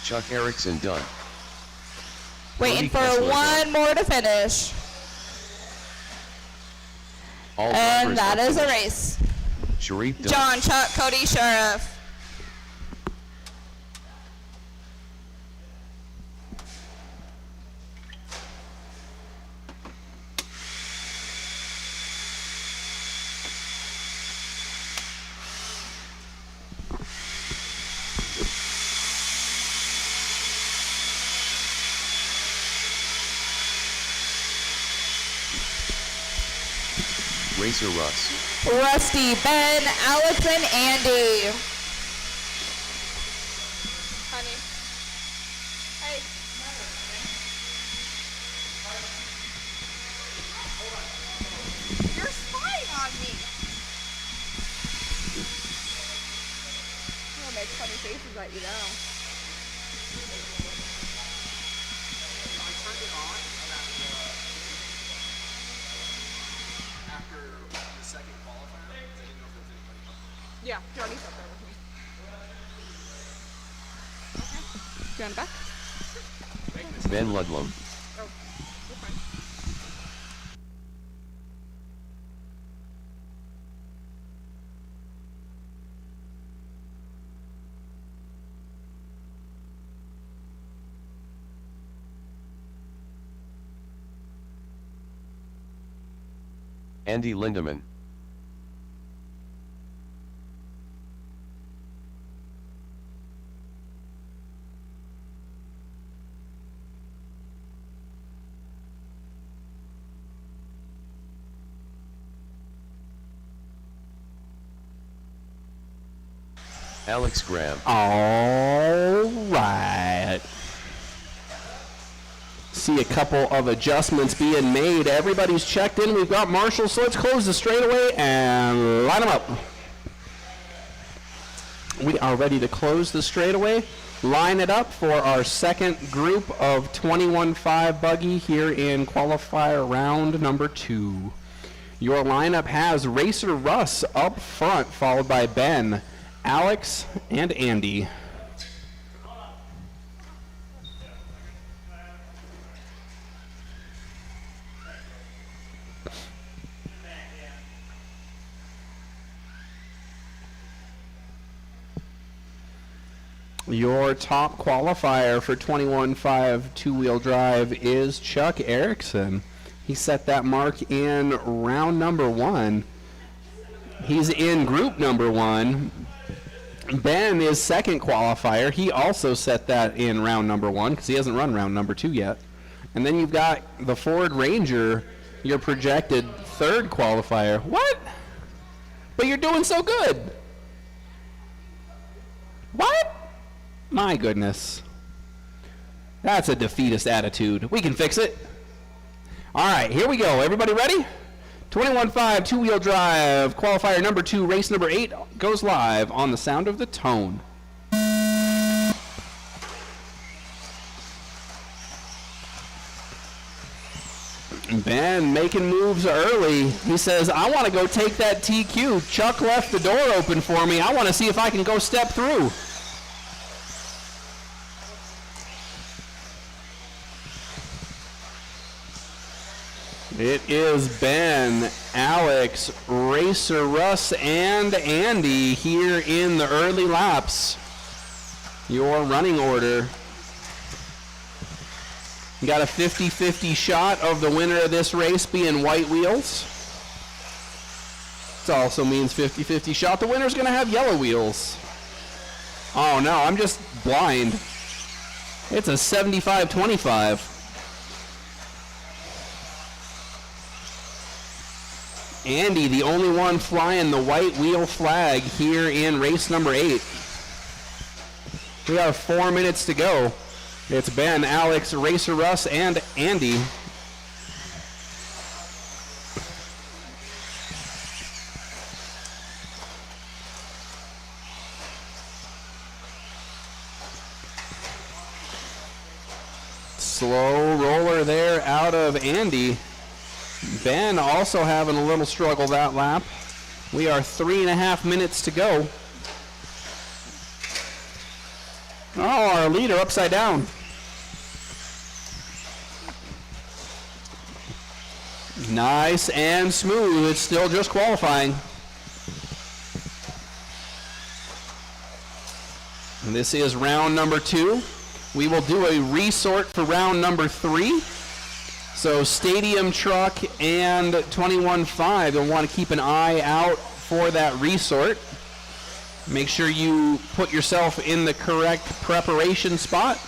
C: Chuck Erickson done.
H: Waiting
C: Cody
H: for
C: Kessler
H: one more to finish.
C: All
H: And
C: drivers
H: that
C: are
H: is a
C: finished.
H: race.
C: Sharif done.
H: John, Chuck, Cody, Sheriff.
C: Racer Russ.
H: Rusty, Ben, Alex, and Andy. Honey. Hey. You're spying on me. I'm gonna make funny faces at you now. Yeah, Johnny's up there with me. Okay. Do you want it back?
C: Ben Ludlum.
H: Oh, you're fine.
C: Andy Lindemann. Alex Graham.
F: All right. See a couple of adjustments being made. Everybody's checked in. We've got Marshall, so let's close the straightaway and line them up. We are ready to close the straightaway. Line it up for our second group of 21.5 buggy here in qualifier round number 2. Your lineup has Racer Russ up front, followed by Ben, Alex, and Andy. Your top qualifier for 21.5 two-wheel drive is Chuck Erickson. He set that mark in round number 1. He's in group number 1. Ben is second qualifier. He also set that in round number 1 because he hasn't run round number 2 yet. And then you've got the Ford Ranger, your projected third qualifier. What? But you're doing so good. What? My goodness. That's a defeatist attitude. We can fix it. All right, here we go. Everybody ready? 21.5 two-wheel drive, qualifier number 2, race number 8 goes live on the sound of the tone. Ben making moves early. He says, I want to go take that TQ. Chuck left the door open for me. I want to see if I can go step through. It is Ben, Alex, Racer Russ, and Andy here in the early laps. Your running order. You got a 50-50 shot of the winner of this race being white wheels. It also means 50-50 shot. The winner's going to have yellow wheels. Oh no, I'm just blind. It's a 75-25. Andy, the only one flying the white wheel flag here in race number 8. We have 4 minutes to go. It's Ben, Alex, Racer Russ, and Andy. Slow roller there out of Andy. Ben also having a little struggle that lap. We are 3.5 minutes to go. Oh, our leader upside down. Nice and smooth. It's still just qualifying. And this is round number 2. We will do a resort for round number 3. So Stadium Truck and 21.5, you'll want to keep an eye out for that resort. Make sure you put yourself in the correct preparation spot.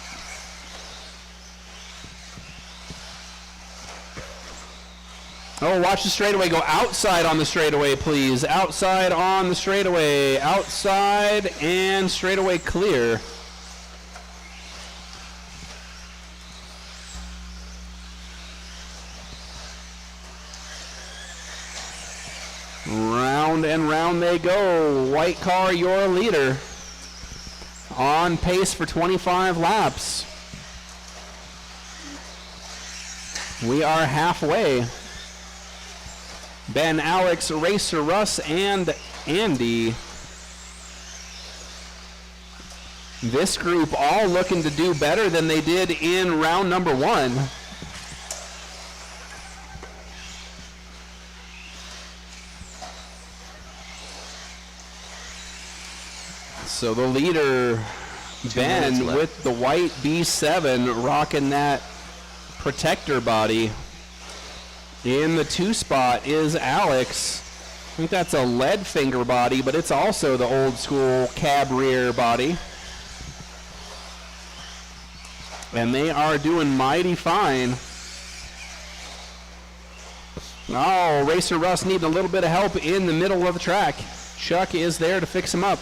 F: Oh, watch the straightaway. Go outside on the straightaway, please. Outside on the straightaway. Outside and straightaway clear. Round and round they go. White car, your leader. On pace for 25 laps. We are halfway. Ben, Alex, Racer Russ, and Andy. This group all looking to do better than they did in round number 1. So the leader, Ben, with the white B7, rocking that protector body. In the 2 spot is Alex. I think that's a lead finger body, but it's also the old school cab rear body. And they are doing mighty fine. Oh, Racer Russ needing a little bit of help in the middle of the track. Chuck is there to fix him up.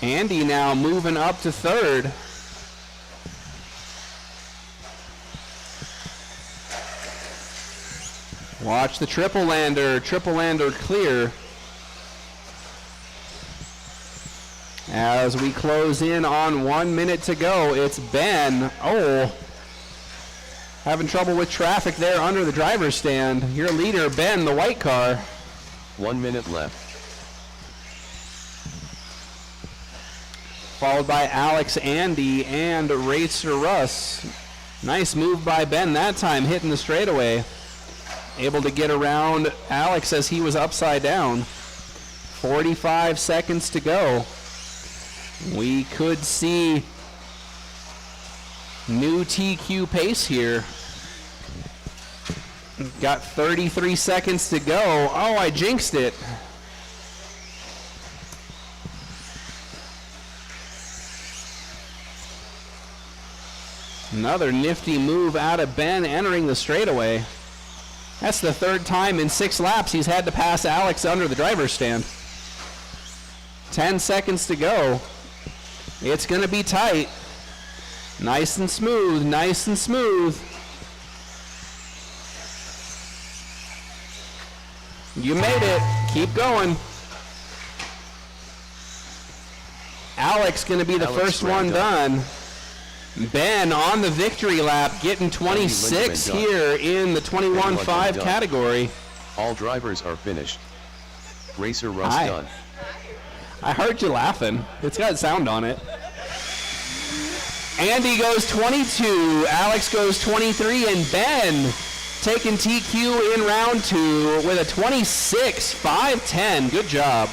F: Andy now moving up to 3rd. Watch the triple lander clear. As we close in on 1 minute to go, it's Ben. Oh, having trouble with traffic there under the driver's stand. Your leader, Ben, the white car.
C: 1 minute left.
F: Followed by Alex, Andy, and Racer Russ. Nice move by Ben that time, hitting the straightaway. Able to get around Alex as he was upside down. 45 seconds to go. We could see new TQ pace here. Got 33 seconds to go. Oh, I jinxed it. Another nifty move out of Ben entering the straightaway. That's the 3rd time in 6 laps he's had to pass Alex under the driver's stand. 10 seconds to go. It's going to be tight. Nice and smooth, nice and smooth. You made it. Keep going. Alex going to be the first one done. Ben on the victory lap, getting 26 here in the 21.5 category.
C: All drivers are finished. Racer Russ done.
F: I heard you laughing. It's got sound on it. Andy goes 22, Alex goes 23, and Ben taking TQ in round 2 with a 26.510. Good job.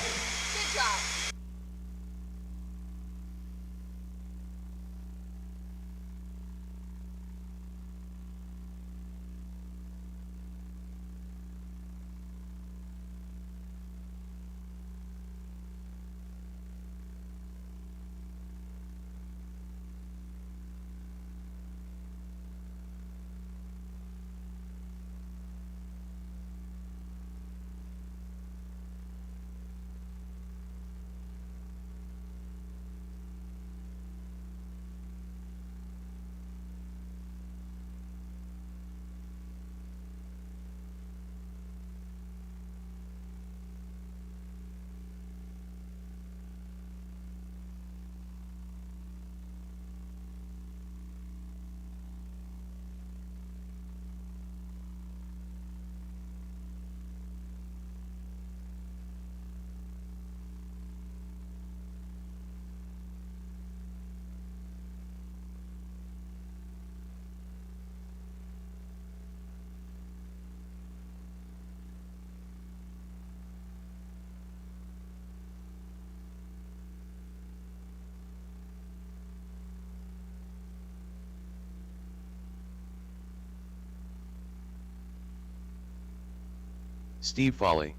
C: Steve Foley.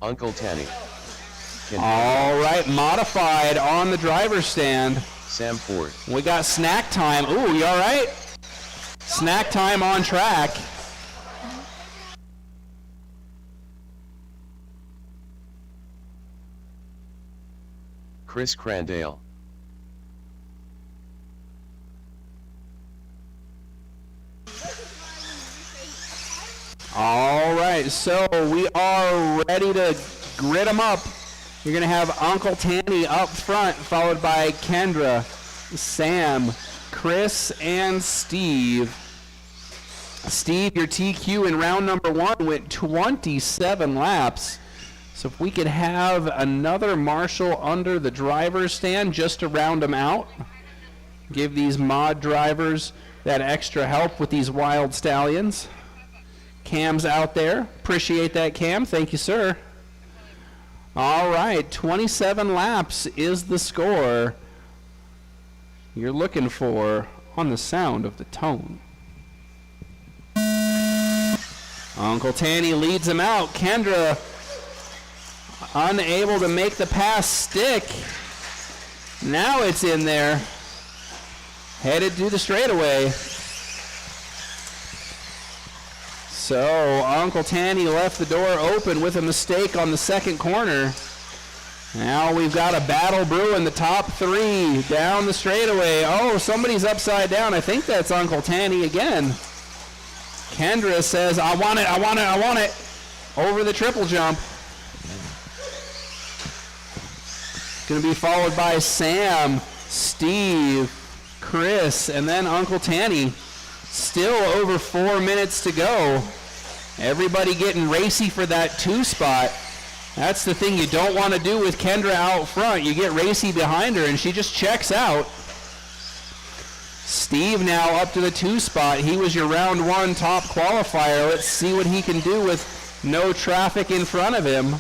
C: Uncle Tanny.
F: All right, modified on the driver's stand.
C: Sam Ford.
F: We got snack time. Ooh, you all right? Snack time on track.
C: Chris Crandale.
F: All right, so we are ready to grid them up. You're going to have Uncle Tanny up front, followed by Kendra, Sam, Chris, and Steve. Steve, your TQ in round number 1 went 27 laps. So if we could have another marshal under the driver's stand just to round them out, give these mod drivers that extra help with these wild stallions. Cam's out there. Appreciate that, Cam. Thank you, sir. All right, 27 laps is the score you're looking for on the sound of the tone. Uncle Tanny leads him out. Kendra unable to make the pass stick. Now it's in there. Headed to the straightaway. So Uncle Tanny left the door open with a mistake on the second corner. Now we've got a battle brewing. The top 3 down the straightaway. Oh, somebody's upside down. I think that's Uncle Tanny again. Kendra says, I want it, I want it, I want it. Over the triple jump. Going to be followed by Sam, Steve, Chris, and then Uncle Tanny. Still over 4 minutes to go. Everybody getting racy for that 2 spot. That's the thing you don't want to do with Kendra out front. You get racy behind her and she just checks out. Steve now up to the 2 spot. He was your round 1 top qualifier. Let's see what he can do with no traffic in front of him.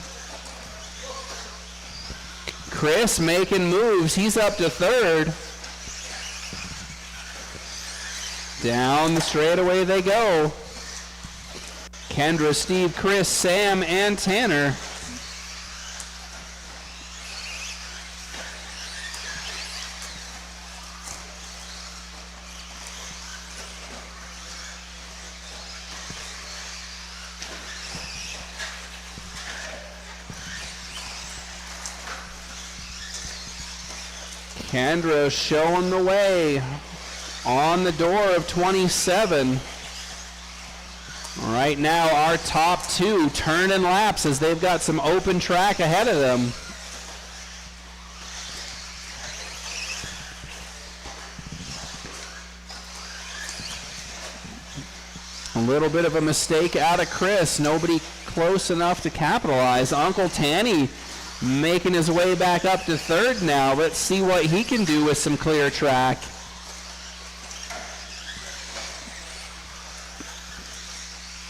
F: Chris making moves. He's up to 3rd. Down the straightaway they go. Kendra, Steve, Chris, Sam, and Tanner. Kendra showing the way on the door of 27. Right now, our top 2 turning laps as they've got some open track ahead of them. A little bit of a mistake out of Chris. Nobody close enough to capitalize. Uncle Tanny making his way back up to 3rd now. Let's see what he can do with some clear track.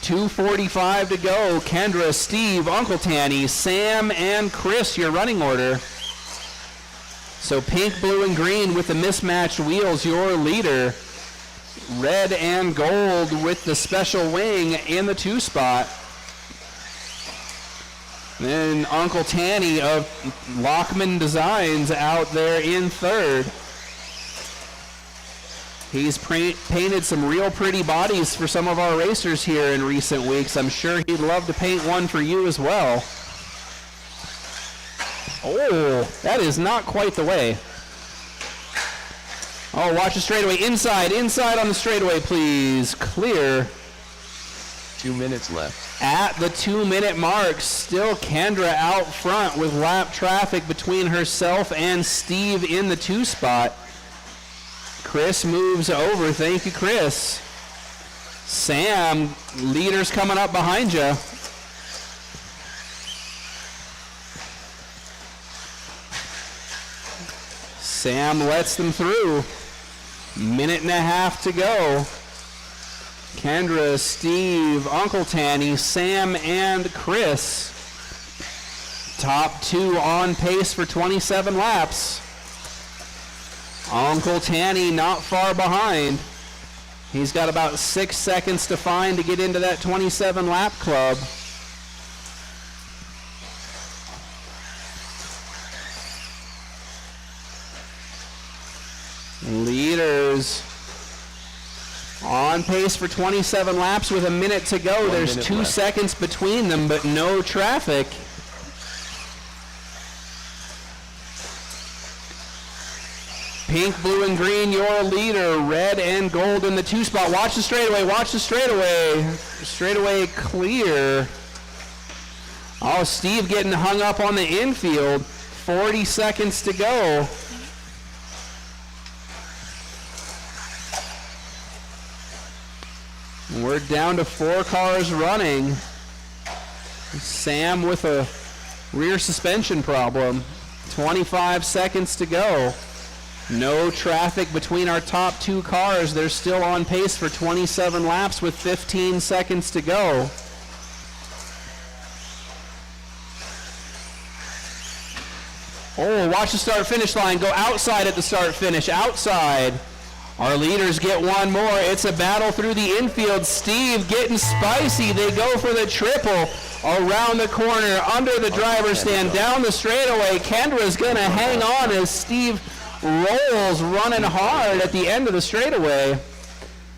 F: .245 to go. Kendra, Steve, Uncle Tanny, Sam, and Chris, your running order. So pink, blue, and green with the mismatched wheels, your leader. Red and gold with the special wing in the 2 spot. Then Uncle Tanny of Lockman Designs out there in 3rd. He's painted some real pretty bodies for some of our racers here in recent weeks. I'm sure he'd love to paint one for you as well. Oh, that is not quite the way. Oh, watch the straightaway. Inside on the straightaway, please. Clear.
C: 2 minutes left.
F: At the 2-minute mark, still Kendra out front with lap traffic between herself and Steve in the 2 spot. Chris moves over. Thank you, Chris. Sam, leaders coming up behind you. Sam lets them through. 1.5 minutes to go. Kendra, Steve, Uncle Tanny, Sam, and Chris. Top 2 on pace for 27 laps. Uncle Tanny not far behind. He's got about 6 seconds to find to get into that 27 lap club. Leaders on pace for 27 laps with a minute to go.
C: 1
F: There's
C: minute
F: 2
C: left.
F: seconds between them, but no traffic. Pink, blue, and green, your leader. Red and gold in the 2 spot. Watch the straightaway, watch the straightaway. Straightaway clear. Oh, Steve getting hung up on the infield. 40 seconds to go. We're down to 4 cars running. Sam with a rear suspension problem. 25 seconds to go. No traffic between our top 2 cars. They're still on pace for 27 laps with 15 seconds to go. Oh, watch the start-finish line. Go outside at the start-finish. Outside. Our leaders get one more. It's a battle through the infield. Steve getting spicy. They go for the triple. Around the corner, under the driver's stand, down the straightaway. Kendra's going to hang on as Steve rolls, running hard at the end of the straightaway.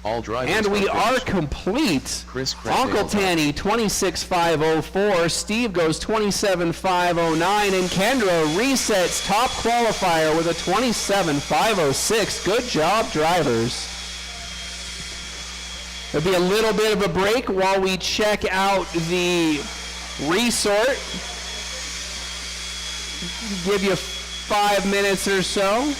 C: All drivers
F: And we are
C: finished.
F: complete.
C: Chris Cressdale
F: Uncle
C: top.
F: Tanny, 26.504. Steve goes 27.509. And Kendra resets top qualifier with a 27.506. Good job, drivers. There'll be a little bit of a break while we check out the resort. Give you 5 minutes or so.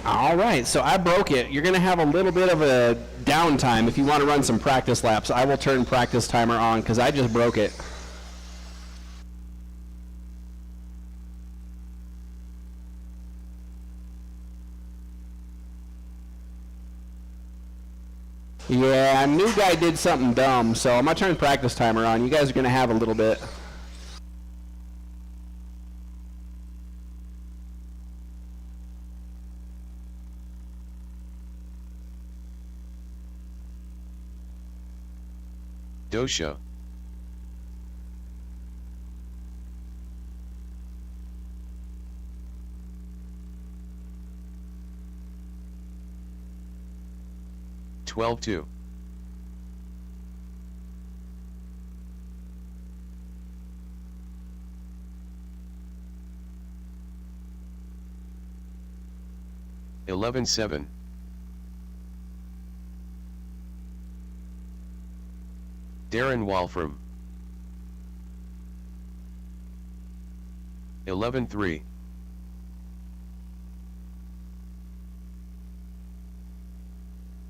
F: All right, so I broke it. You're going to have a little bit of a downtime if you want to run some practice laps. I will turn practice timer on because I just broke it. Yeah, new guy did something dumb, so I'm going to turn practice timer on. You guys are going to have a little bit.
C: Dosha. Twelve two. 11-7. Darren Wolfram. 11-3.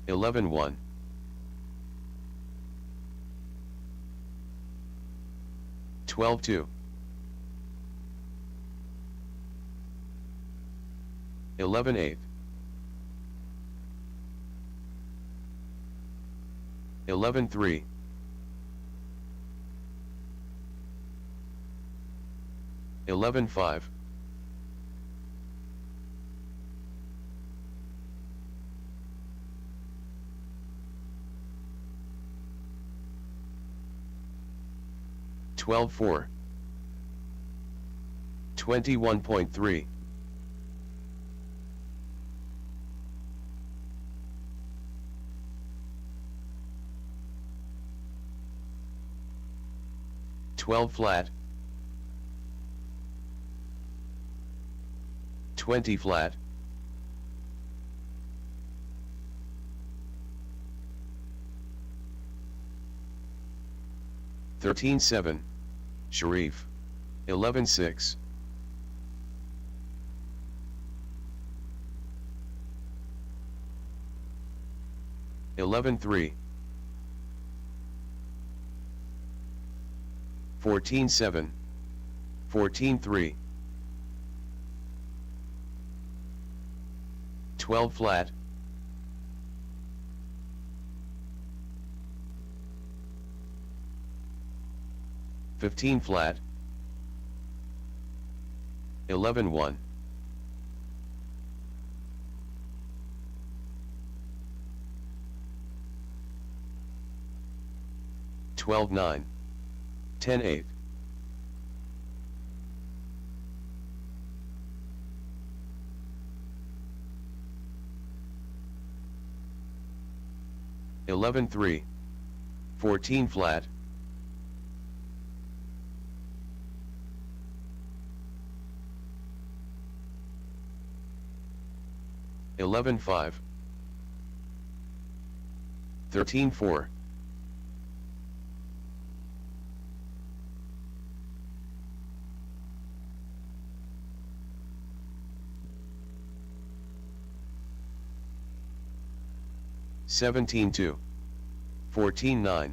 C: 11-1. 12-2. 11-8. 11-3. 11-5. 12-4. 21.3. 12 flat. 20 flat. 13-7. Sharif. 11-6. 11-3. 14-7. 14-3. 12 flat. 15 flat. 11-1. 12-9. 10-8. 11-3. 14 flat. 11-5. 13-4. 17-2. 14-9.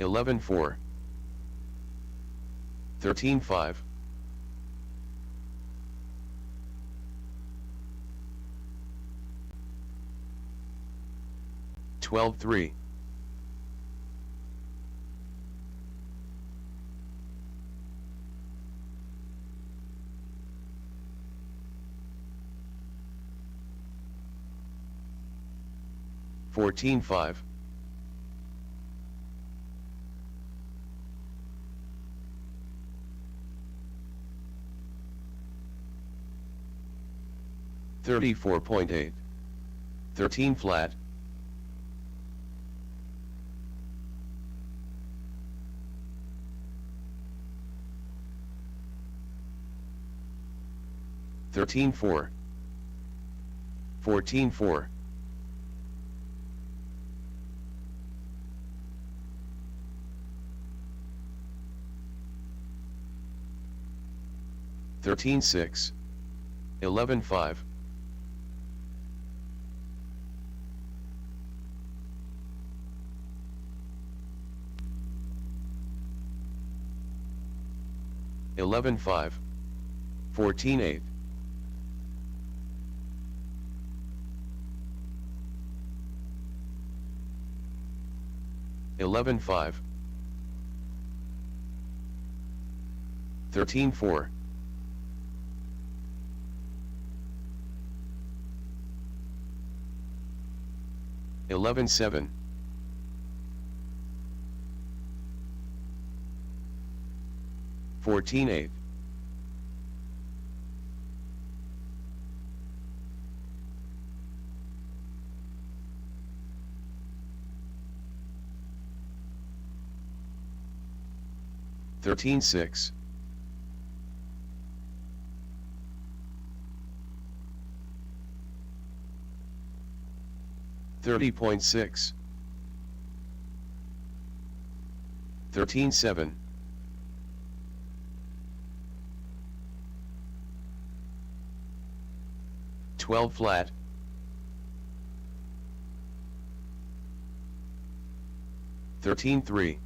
C: 11-4. 13-5. 12-3. 14-5. 34.8. 13 flat. 13-4. 14-4. 13-6, 11-5, 11-5, 14-8, 11-5, 13-4, 11-7, 14-8, 13-6, 30.6, 13-7, 12 flat, 13-3,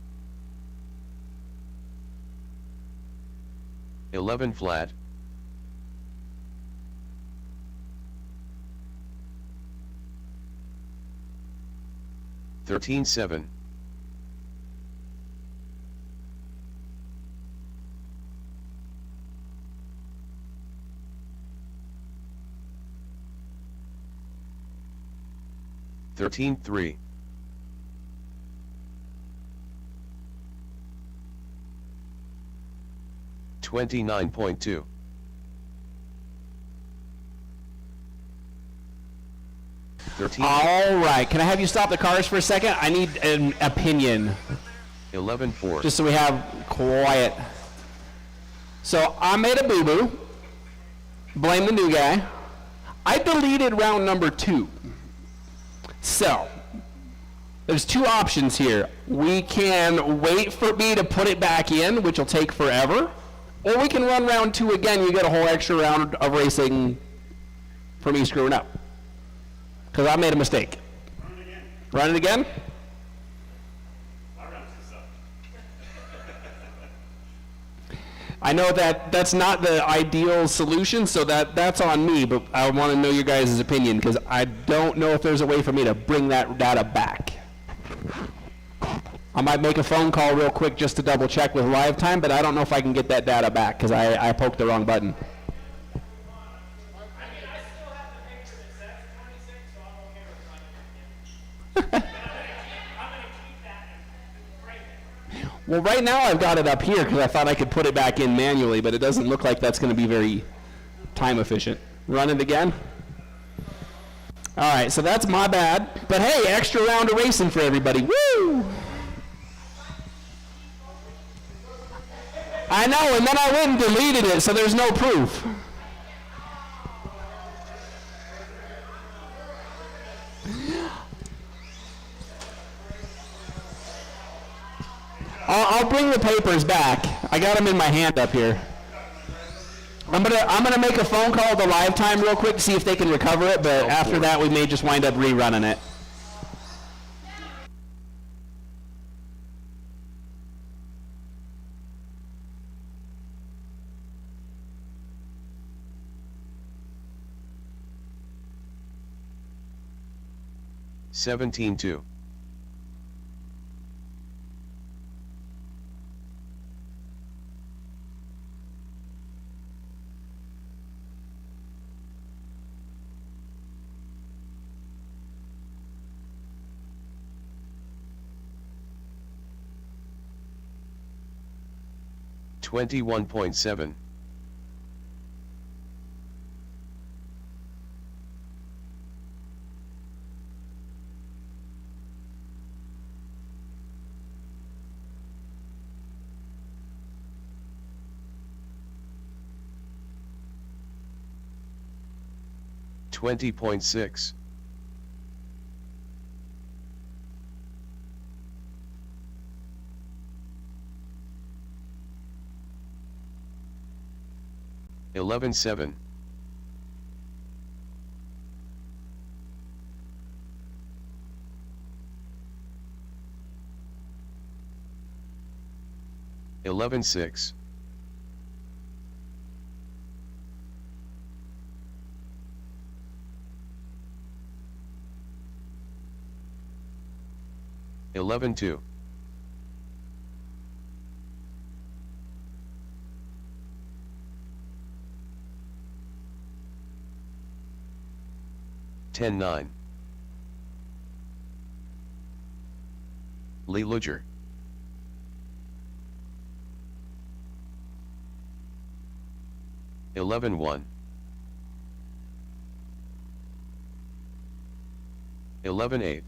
C: 11 flat, 13-7, 13-3, 29.2, 13,
F: All right, can I have you stop the cars for a second? I need an opinion,
C: 11-4,
F: just so we have quiet. So I made a boo-boo. Blame the new guy. I deleted round number 2. So there's 2 options here. We can wait for me to put it back in, which will take forever, or we can run round 2 again. You get a whole extra round of racing for me screwing up, because I made a mistake. Run it again? I know that that's not the ideal solution, so that's on me, but I want to know your guys' opinion, because I don't know if there's a way for me to bring that data back. I might make a phone call real quick just to double check with live time, but I don't know if I can get that data back, because I poked the wrong button. Well, right now I've got it up here because I thought I could put it back in manually, but it doesn't look like that's going to be very time efficient. Run it again. All right, so that's my bad. But hey, extra round of racing for everybody. Woo! I know, and then I went and deleted it, so there's no proof. I'll bring the papers back. I got them in my hand up here. I'm gonna make a phone call to live time real quick to see if they can recover it, but after that we may just wind up rerunning it.
C: $17.2. $21.7. $20.6. 11-7. 11-6. 11-2. 10-9. Lee Luger. 11-1. 11-8.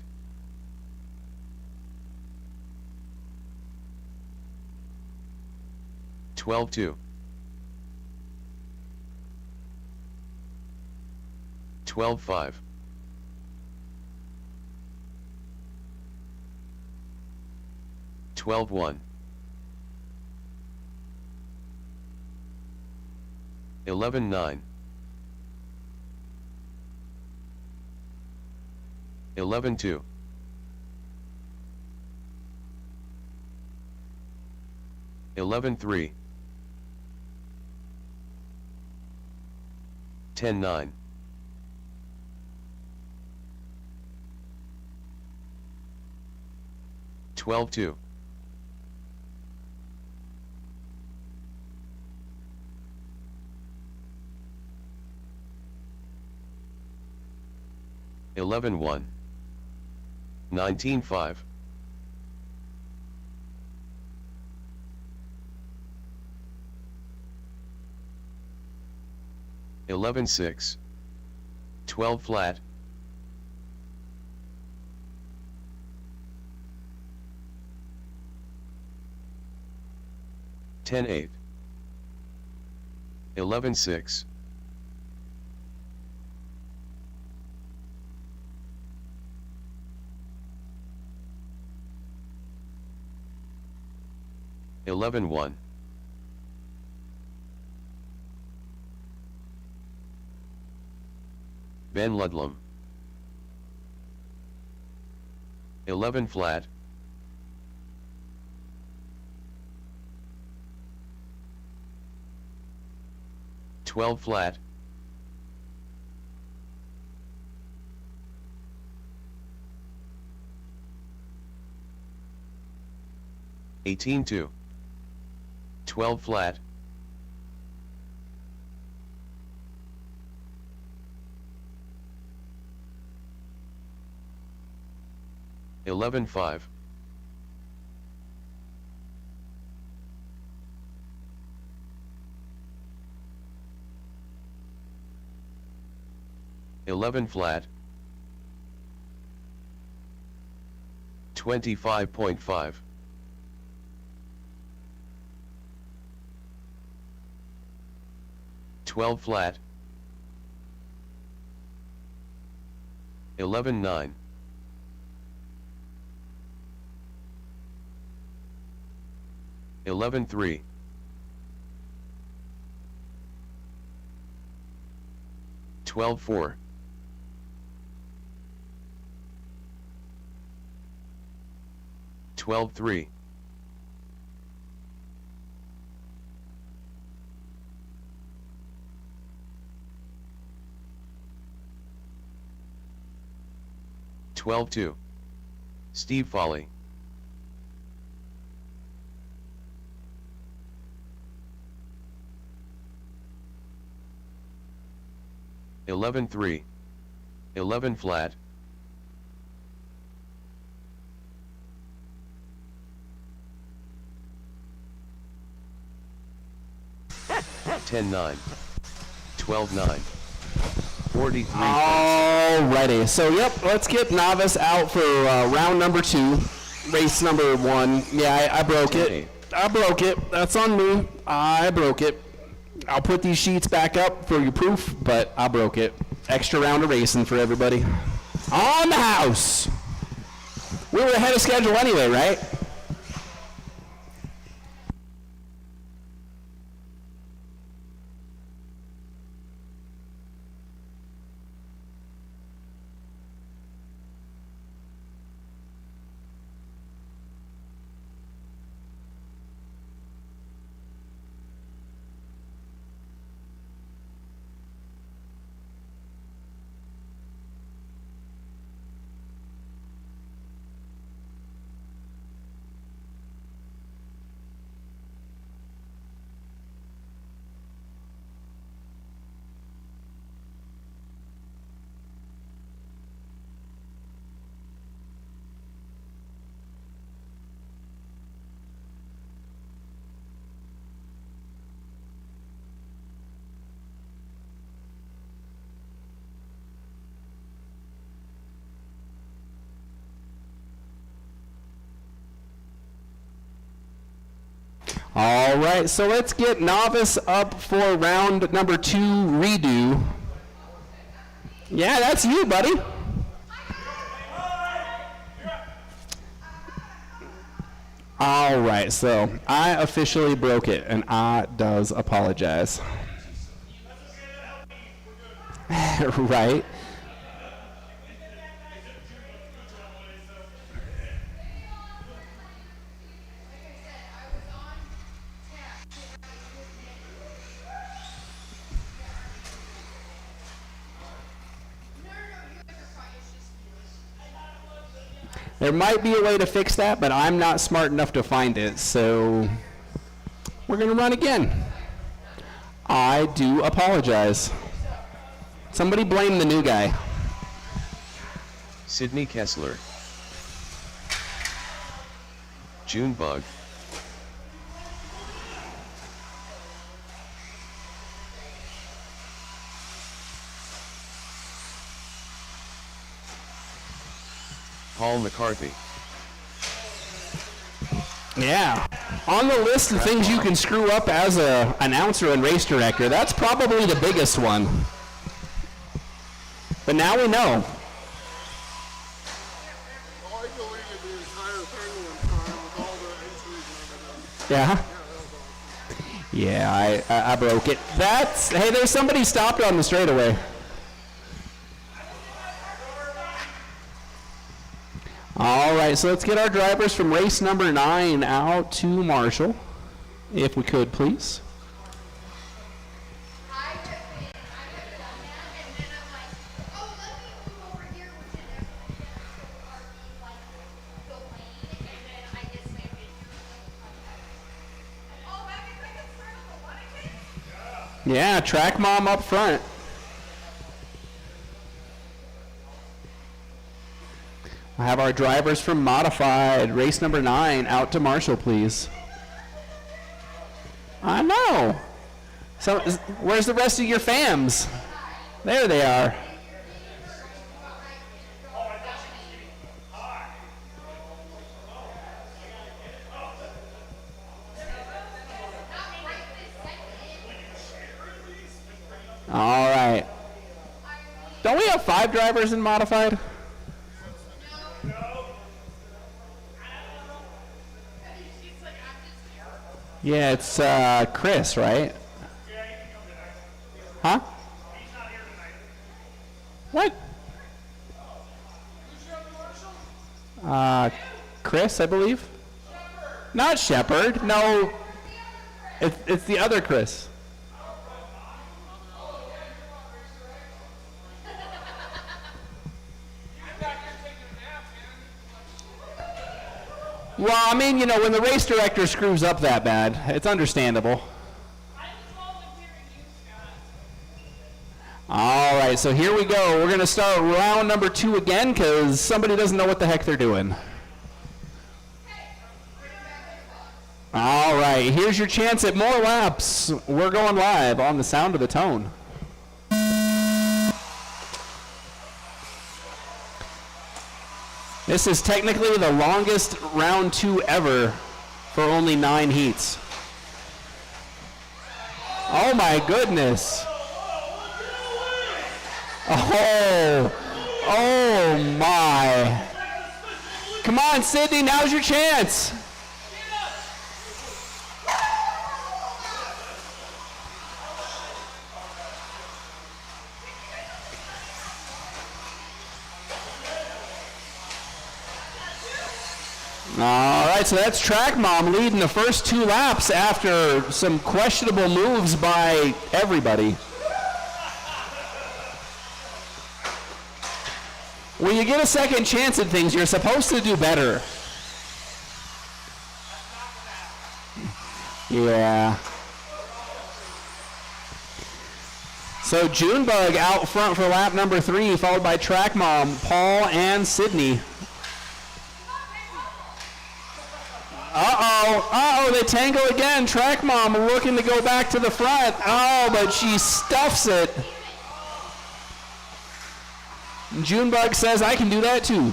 C: 12-2. 12-5. 12-1. 11-9. 11-2. 11-3. 10-9. 12-2. 11-1. 19-5. 11-6. 12 flat. 10-8. 11-6. 11-1. 10 Ludlam. 11 flat. 12 flat. 18-2. 12 flat. 11-5. 11 flat. 25.5. 12 flat. 11-9. 11-3. 12-4. 12-3. 12-2. Steve Foley. 11-3. 11 flat. 10-9. 12-9. 43.
F: Alrighty, so yep, let's get Novice out for round number 2, race number 1. Yeah, I broke it. I broke it. That's on me. I broke it. I'll put these sheets back up for your proof, but I broke it. Extra round of racing for everybody. On the house. We were ahead of schedule anyway, right? All right, so let's get novice up for round number 2 redo. Yeah, that's you, buddy. All right, so I officially broke it, and I does apologize. Right. There might be a way to fix that, but I'm not smart enough to find it, so we're going to run again. I do apologize. Somebody blame the new guy.
C: Sydney Kessler. Junebug. Paul McCarthy.
F: Yeah. On the list of things you can screw up as an announcer and race director, that's probably the biggest one. But now we know.
D: Well, I deleted the entire thing one time with all the entries and everything.
F: Yeah? Yeah, I broke it. Hey, there's somebody stopped on the straightaway. All right, so let's get our drivers from race number 9 out to Marshall, if we could, please.
B: I have done that, and then I'm like, oh, let me move over here, which is definitely the lane, and then I get slammed into Oh, that means I can start on the one again?
F: Yeah, track mom up front. We'll have our drivers from modified, race number 9, out to Marshall, please. I know. So, where's the rest of your fams? There they are. All right. Don't we have 5 drivers in modified? Yeah, it's Chris, right? Huh? What? Chris, I believe. Not Shepard. No, it's the other Chris. Well, I mean, you know, when the race director screws up that bad, it's understandable. All right, so here we go. We're going to start round number 2 again because somebody doesn't know what the heck they're doing. All right, here's your chance at more laps. We're going live on the Sound of the Tone. This is technically the longest round 2 ever for only 9 heats. Oh my goodness. Oh my. Come on, Sydney, now's your chance. All right, so that's Track Mom leading the first 2 laps after some questionable moves by everybody. When you get a second chance at things, you're supposed to do better. Yeah. So Junebug out front for lap number 3, followed by Track Mom, Paul, and Sydney. Uh-oh, they tangle again. Track Mom looking to go back to the front. Oh, but she stuffs it. Junebug says, I can do that too.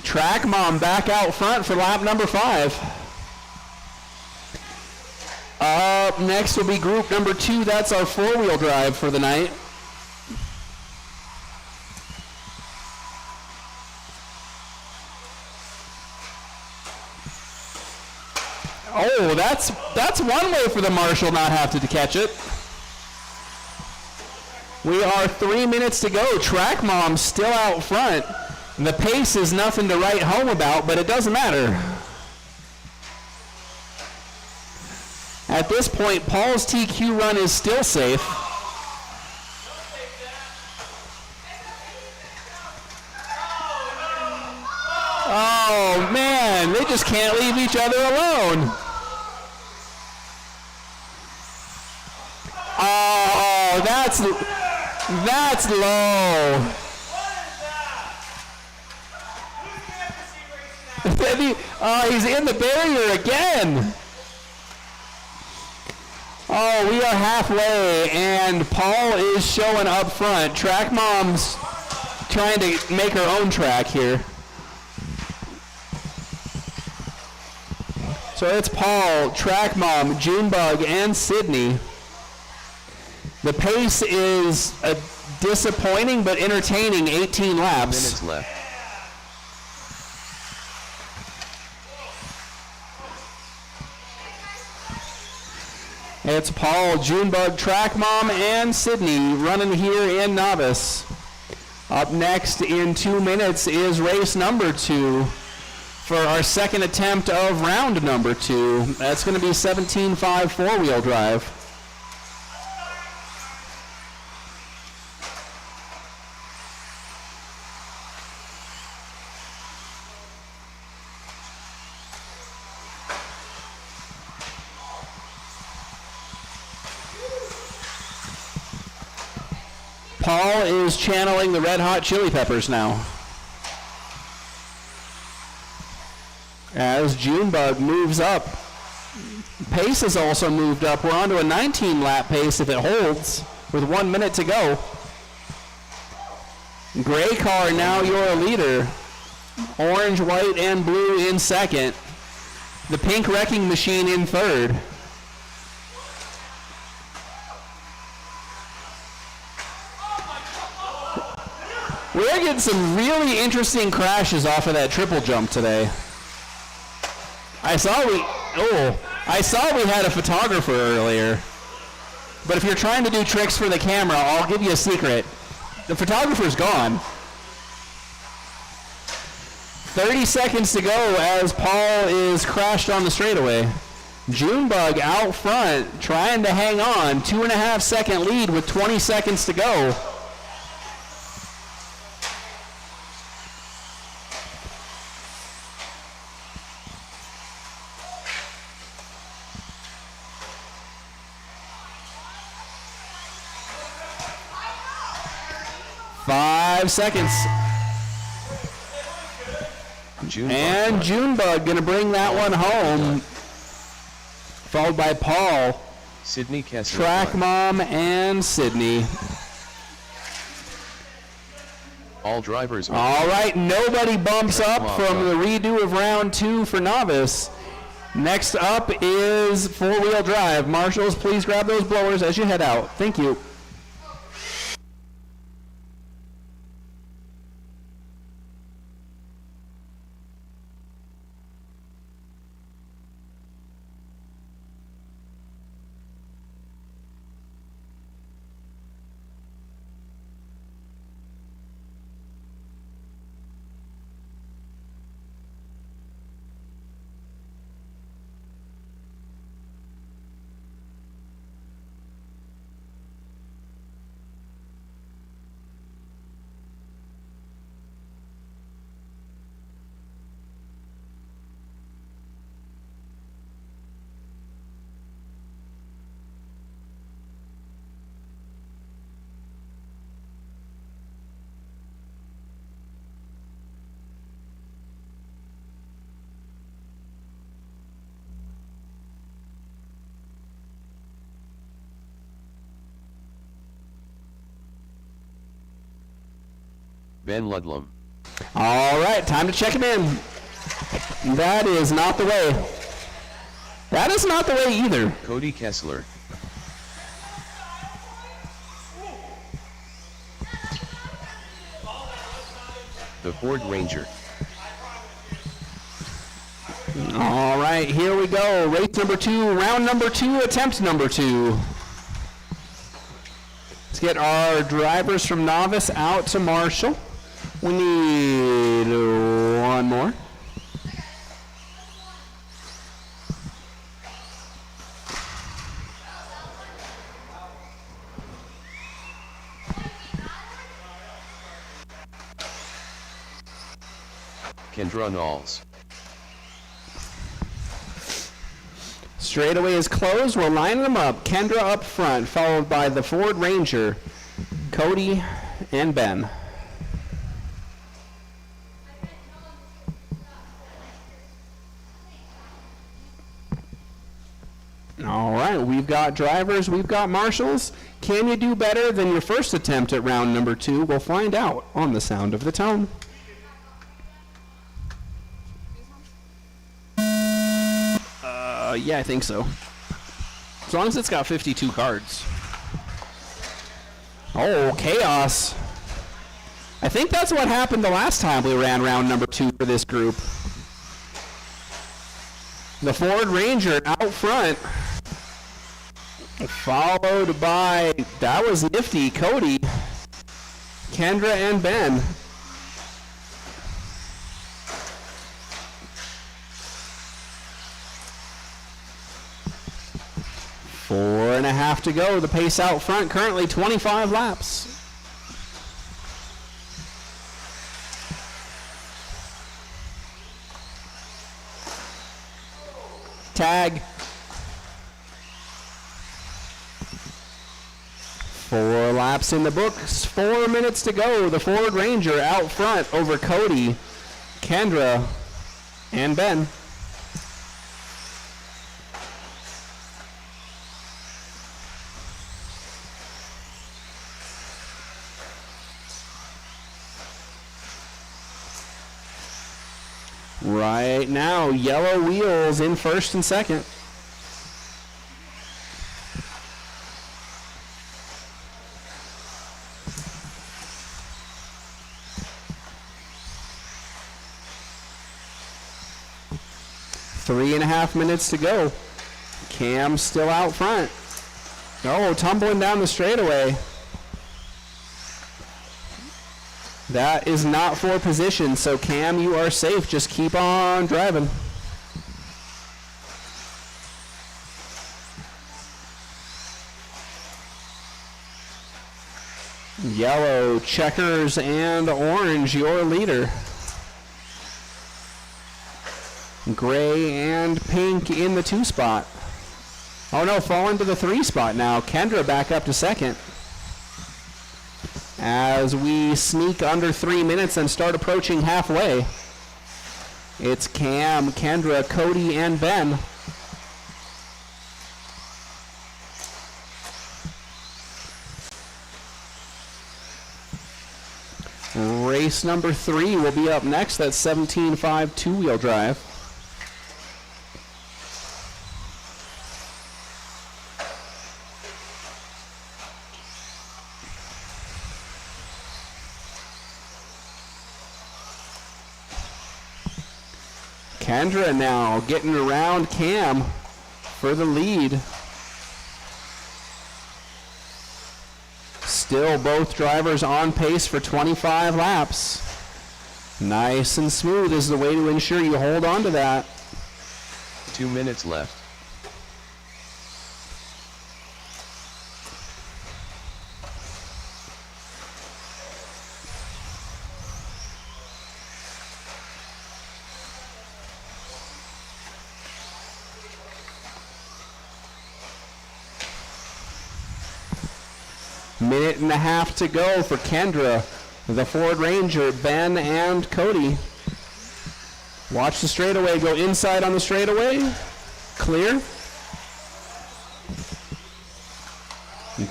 F: Track Mom back out front for lap number 5. Up next will be group number 2. That's our 4-wheel drive for the night. Oh, that's one way for the marshal not have to catch it. We are 3 minutes to go. Track Mom still out front. The pace is nothing to write home about, but it doesn't matter. At this point, Paul's TQ run is still safe. Oh man, they just can't leave each other alone. Oh, that's low. He's in the barrier again. Oh, we are halfway, and Paul is showing up front. Track Mom's trying to make her own track here. So it's Paul, Track Mom, Junebug, and Sydney. The pace is a disappointing but entertaining 18 laps.
C: Minutes left.
F: It's Paul, Junebug, Track Mom, and Sydney running here in novice. Up next in 2 minutes is race number 2 for our second attempt of round number 2. That's going to be 17.5 4-wheel drive. Paul is channeling the Red Hot Chili Peppers now. As Junebug moves up. Pace has also moved up. We're on to a 19-lap pace if it holds with 1 minute to go. Gray car now your leader. Orange, white, and blue in second. The pink wrecking machine in third. We're getting some really interesting crashes off of that triple jump today. I saw we had a photographer earlier. But if you're trying to do tricks for the camera, I'll give you a secret. The photographer's gone. 30 seconds to go as Paul is crashed on the straightaway. Junebug out front trying to hang on. 2.5 second lead with 20 seconds to go. Seconds. And Junebug going to bring that one home. Followed by Paul,
C: Sydney Kessler,
F: Track Mom, and Sydney.
C: All drivers.
F: All right, nobody bumps up from the redo of round 2 for novice. Next up is 4-wheel drive. Marshals, please grab those blowers as you head out. Thank you.
C: Ben Ludlam.
F: All right, time to check him in. That is not the way. That is not the way either.
C: Cody Kessler. The Ford Ranger.
F: All right, here we go. Race number 2, round number 2, attempt number 2. Let's get our drivers from novice out to marshal. We need one more.
C: Kendra Knowles.
F: Straightaway is closed. We're lining them up. Kendra up front, followed by the Ford Ranger, Cody, and Ben. All right, we've got drivers, we've got marshals. Can you do better than your first attempt at round number 2? We'll find out on the sound of the tone. Yeah, I think so. As long as it's got 52 cards. Oh, chaos. I think that's what happened the last time we ran round number 2 for this group. The Ford Ranger out front, followed by, that was nifty, Cody, Kendra, and Ben. Four and a half to go. The pace out front, currently 25 laps. Tag. 4 laps in the books. 4 minutes to go. The Ford Ranger out front over Cody, Kendra, and Ben. Right now, yellow wheels in first and second. Three and a half minutes to go. Cam still out front. Oh, tumbling down the straightaway. That is not for position, so Cam, you are safe. Just keep on driving. Yellow, checkers, and orange, your leader. Gray and pink in the 2 spot. Oh no, falling to the 3 spot now. Kendra back up to second. As we sneak under 3 minutes and start approaching halfway, it's Cam, Kendra, Cody, and Ben. Race number 3 will be up next. That's 17.5 two-wheel drive. Kendra now getting around Cam for the lead. Still both drivers on pace for 25 laps. Nice and smooth is the way to ensure you hold on to that.
C: 2 minutes left.
F: Minute and a half to go for Kendra, the Ford Ranger, Ben, and Cody. Watch the straightaway. Go inside on the straightaway. Clear.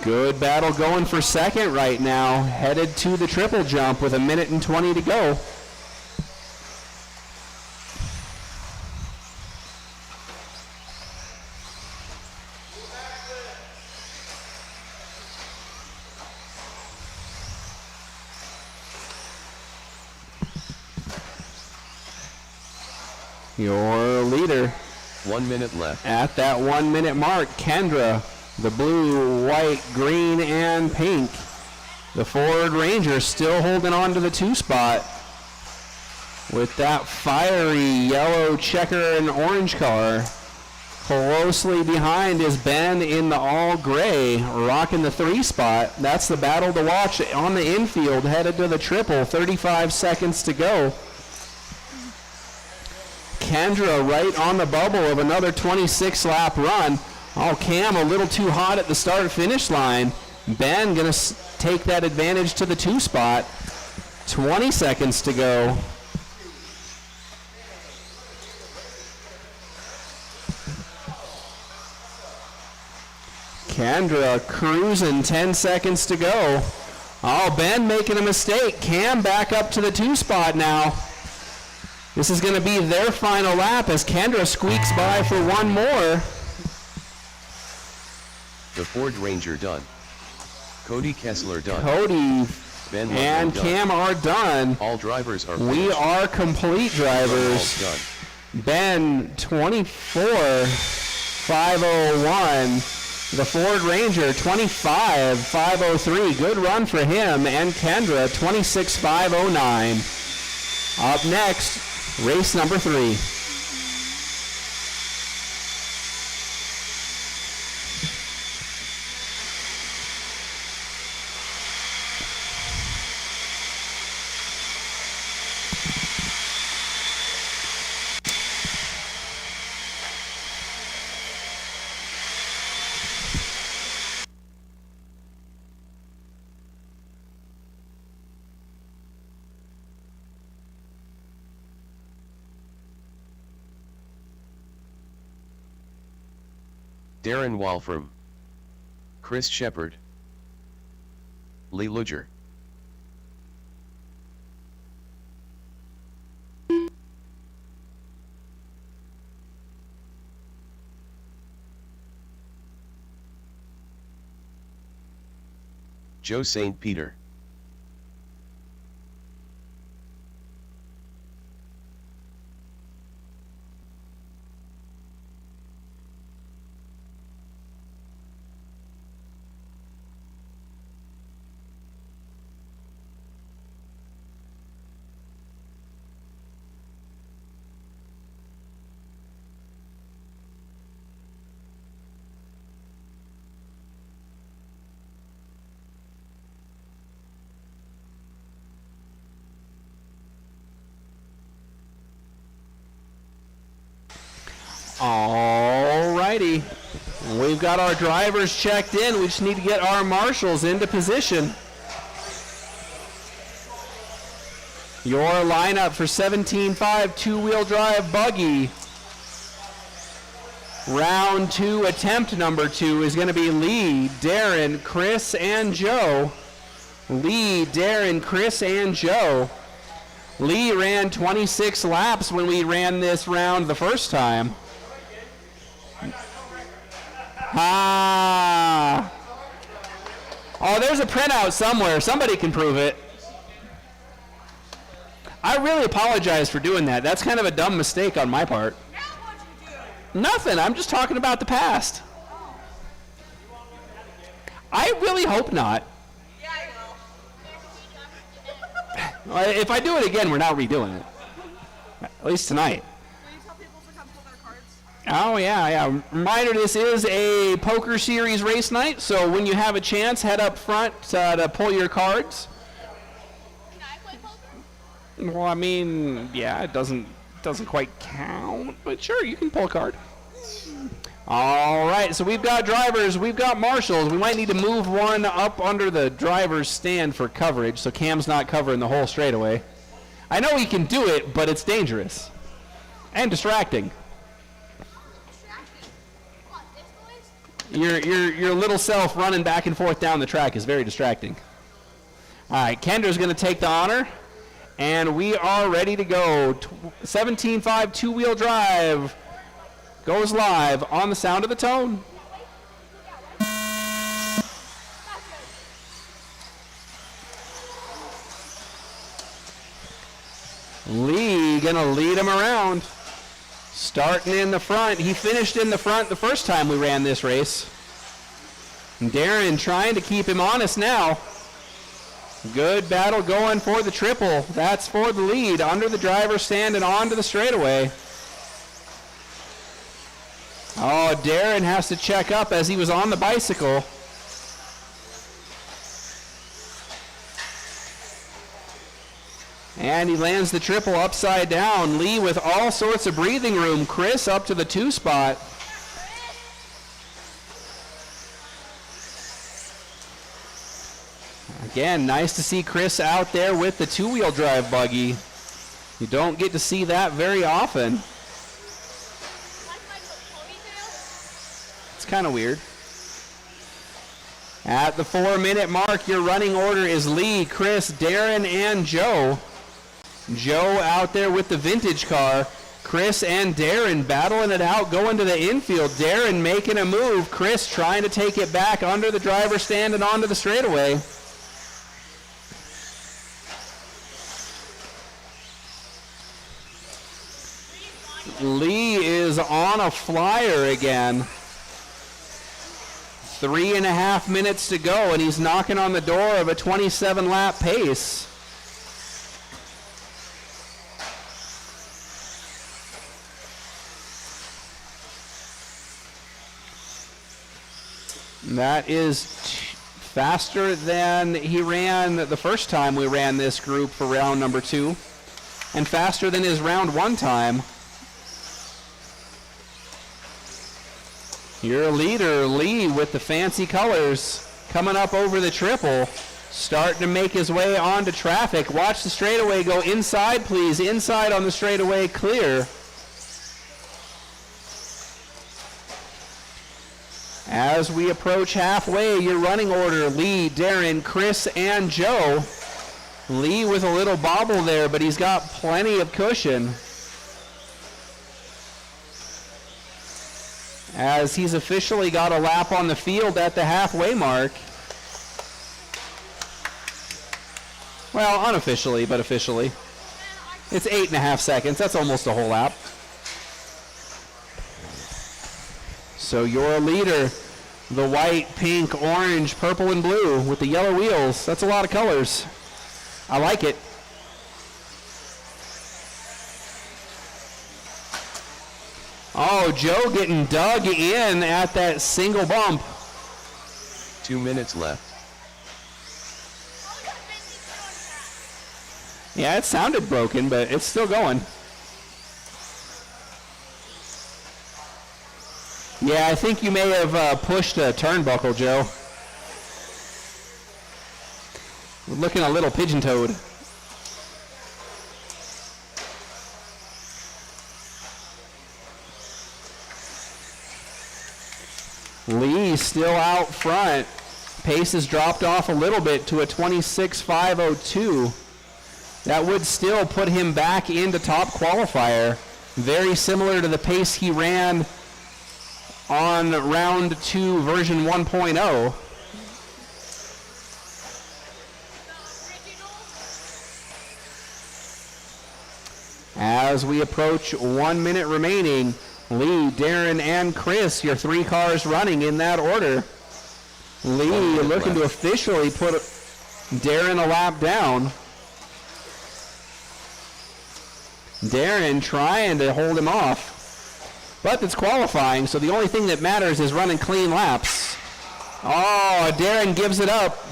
F: Good battle going for second right now. Headed to the triple jump with 1 minute and 20 to go. Your leader
C: 1 minute left.
F: at that 1 minute mark. Kendra, the blue, white, green, and pink. The Ford Ranger still holding on to the 2 spot with that fiery yellow checker and orange car. Closely behind is Ben in the all gray, rocking the 3 spot. That's the battle to watch on the infield, headed to the triple. 35 seconds to go. Kendra right on the bubble of another 26 lap run. Oh, Cam a little too hot at the start finish line. Ben gonna take that advantage to the 2 spot. 20 seconds to go. Kendra cruising, 10 seconds to go. Oh, Ben making a mistake. Cam back up to the 2 spot now. This is going to be their final lap as Kendra squeaks by for one more.
C: The Ford Ranger done. Cody Kessler done.
F: Cody
C: Ben
F: and
C: Ludlow
F: Cam are done.
C: All drivers are
F: We
C: finished.
F: are complete drivers.
C: All done.
F: Ben 24,501. The Ford Ranger 25,503. Good run for him. And Kendra 26,509. Up next, race number 3.
C: Darren Walfram, Chris Shepard, Lee Luger. Joe St. Peter.
F: Alrighty, we've got our drivers checked in. We just need to get our marshals into position. Your lineup for 17.5 two-wheel drive buggy. Round 2, attempt number 2 is going to be Lee, Darren, Chris, and Joe. Lee, Darren, Chris, and Joe. Lee ran 26 laps when we ran this round the first time. Ah. Oh, there's a printout somewhere. Somebody can prove it. I really apologize for doing that. That's kind of a dumb mistake on my part. Nothing. I'm just talking about the past. I really hope not. If I do it again, we're not redoing it. At least tonight. Oh, yeah. Reminder, this is a poker series race night, so when you have a chance, head up front to pull your cards.
B: Can I play poker?
F: Well, I mean, yeah, it doesn't quite count, but sure, you can pull a card. All right, so we've got drivers, we've got marshals. We might need to move one up under the driver's stand for coverage, so Cam's not covering the whole straightaway. I know he can do it, but it's dangerous and distracting. Your little self running back and forth down the track is very distracting. All right, Kendra's going to take the honor, and we are ready to go. 17.5 two-wheel drive goes live on the sound of the tone. Lee going to lead him around. Starting in the front. He finished in the front the first time we ran this race. And Darren trying to keep him honest now. Good battle going for the triple. That's for the lead. Under the driver's stand and onto the straightaway. Oh, Darren has to check up as he was on the bicycle. And he lands the triple upside down. Lee with all sorts of breathing room. Chris up to the 2 spot. Again, nice to see Chris out there with the 2-wheel drive buggy. You don't get to see that very often. It's kind of weird. At the 4-minute mark, your running order is Lee, Chris, Darren, and Joe. Joe out there with the vintage car. Chris and Darren battling it out, going to the infield. Darren making a move. Chris trying to take it back under the driver's stand and onto the straightaway. Lee is on a flyer again. 3.5 minutes to go, and he's knocking on the door of a 27-lap pace. That is faster than he ran the first time we ran this group for round number 2, and faster than his round 1 time. Your leader, Lee, with the fancy colors, coming up over the triple, starting to make his way onto traffic. Watch the straightaway go inside, please. Inside on the straightaway, clear. As we approach halfway, your running order, Lee, Darren, Chris, and Joe. Lee with a little bobble there, but he's got plenty of cushion. As he's officially got a lap on the field at the halfway mark. Well, unofficially, but officially. It's 8.5 seconds. That's almost a whole lap. So your leader, the white, pink, orange, purple, and blue with the yellow wheels. That's a lot of colors. I like it. Oh, Joe getting dug in at that single bump.
C: 2 minutes left.
F: Yeah, it sounded broken, but it's still going. Yeah, I think you may have pushed a turnbuckle, Joe. Looking a little pigeon-toed. Lee still out front. Pace has dropped off a little bit to a 26.502. That would still put him back into top qualifier. Very similar to the pace he ran on round 2 version 1.0. As we approach 1 minute remaining, Lee, Darren, and Chris, your 3 cars running in that order. Lee looking to officially put Darren a lap down. Darren trying to hold him off. But it's qualifying, so the only thing that matters is running clean laps. Oh, Darren gives it up.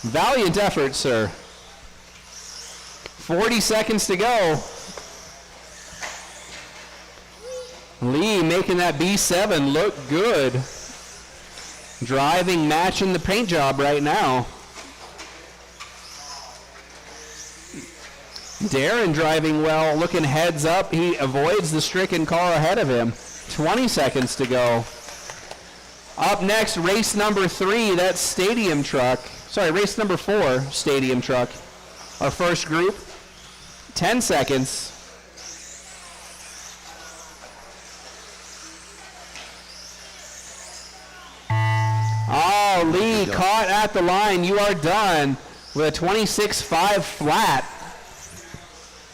F: Valiant effort, sir. 40 seconds to go. Lee making that B7 look good. Driving, matching the paint job right now. Darren driving well, looking heads up. He avoids the stricken car ahead of him. 20 seconds to go. Up next, race number 3, that's stadium truck. Sorry, race number 4, stadium truck. Our first group, 10 seconds. Oh, Lee caught at the line. You are done with a 26.5 flat.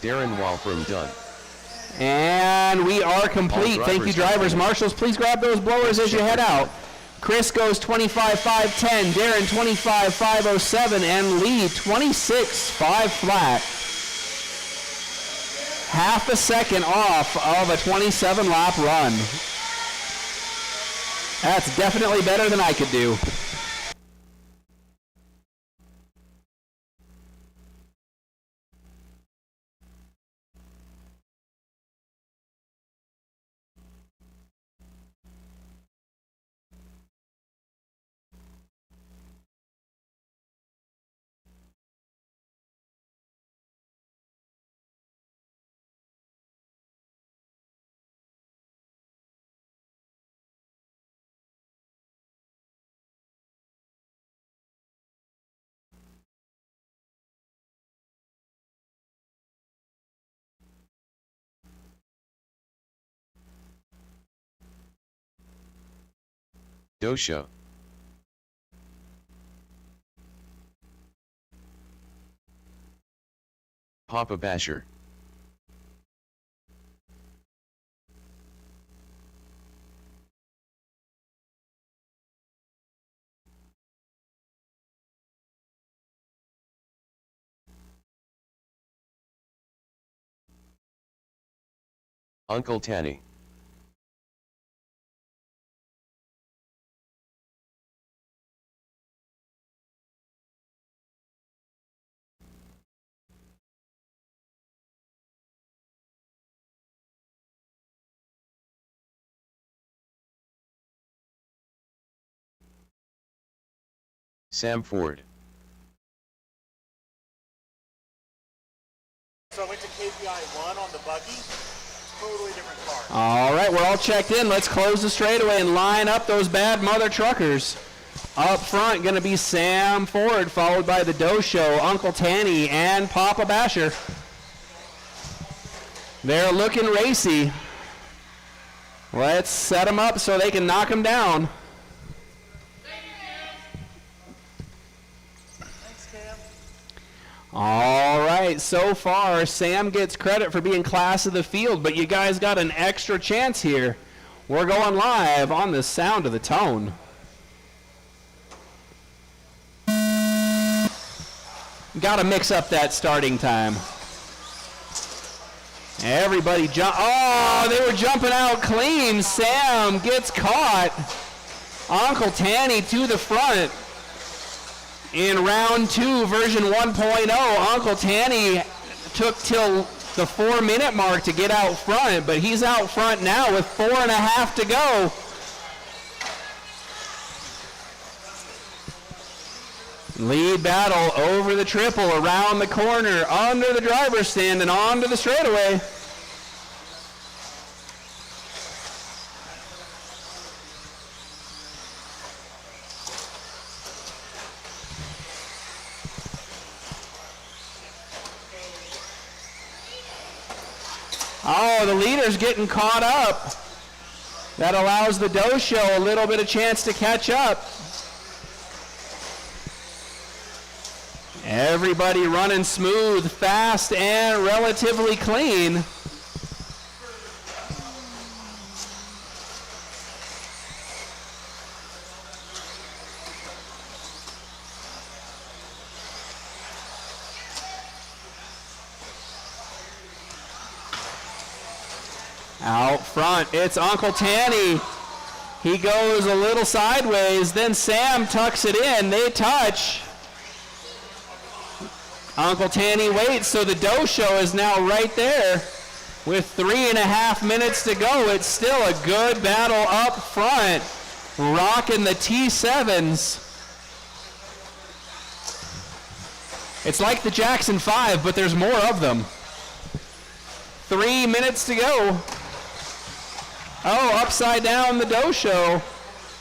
C: Darren Walfram done.
F: And we are complete. Thank you, drivers. Marshals, please grab those blowers as you head out. Chris goes 25.510, Darren 25.507, and Lee 26.5 flat. Half a second off of a 27-lap run. That's definitely better than I could do.
C: Dosha. Papa Basher. Uncle Tanny. Sam Ford.
I: So I went to KPI 1 on the buggy. Totally different car.
F: All right, we're all checked in. Let's close the straightaway and line up those bad mother truckers. Up front, going to be Sam Ford, followed by the Doe Show, Uncle Tanny, and Papa Basher. They're looking racy. Let's set them up so they can knock them down. All right, so far, Sam gets credit for being class of the field, but you guys got an extra chance here. We're going live on the Sound of the Tone. Got to mix up that starting time. Everybody jump. Oh, they were jumping out clean. Sam gets caught. Uncle Tanny to the front. In round 2, version 1.0, Uncle Tanny took till the 4-minute mark to get out front, but he's out front now with 4.5 to go. Lead battle over the triple, around the corner, under the driver's stand, and onto the straightaway. Oh, the leader's getting caught up. That allows the Doe Show a little bit of chance to catch up. Everybody running smooth, fast, and relatively clean. Out front, it's Uncle Tanny. He goes a little sideways, then Sam tucks it in. They touch. Uncle Tanny waits, so the Doe Show is now right there. With 3.5 minutes to go, it's still a good battle up front. Rocking the T7s. It's like the Jackson 5, but there's more of them. 3 minutes to go. Oh, upside down the Doe Show.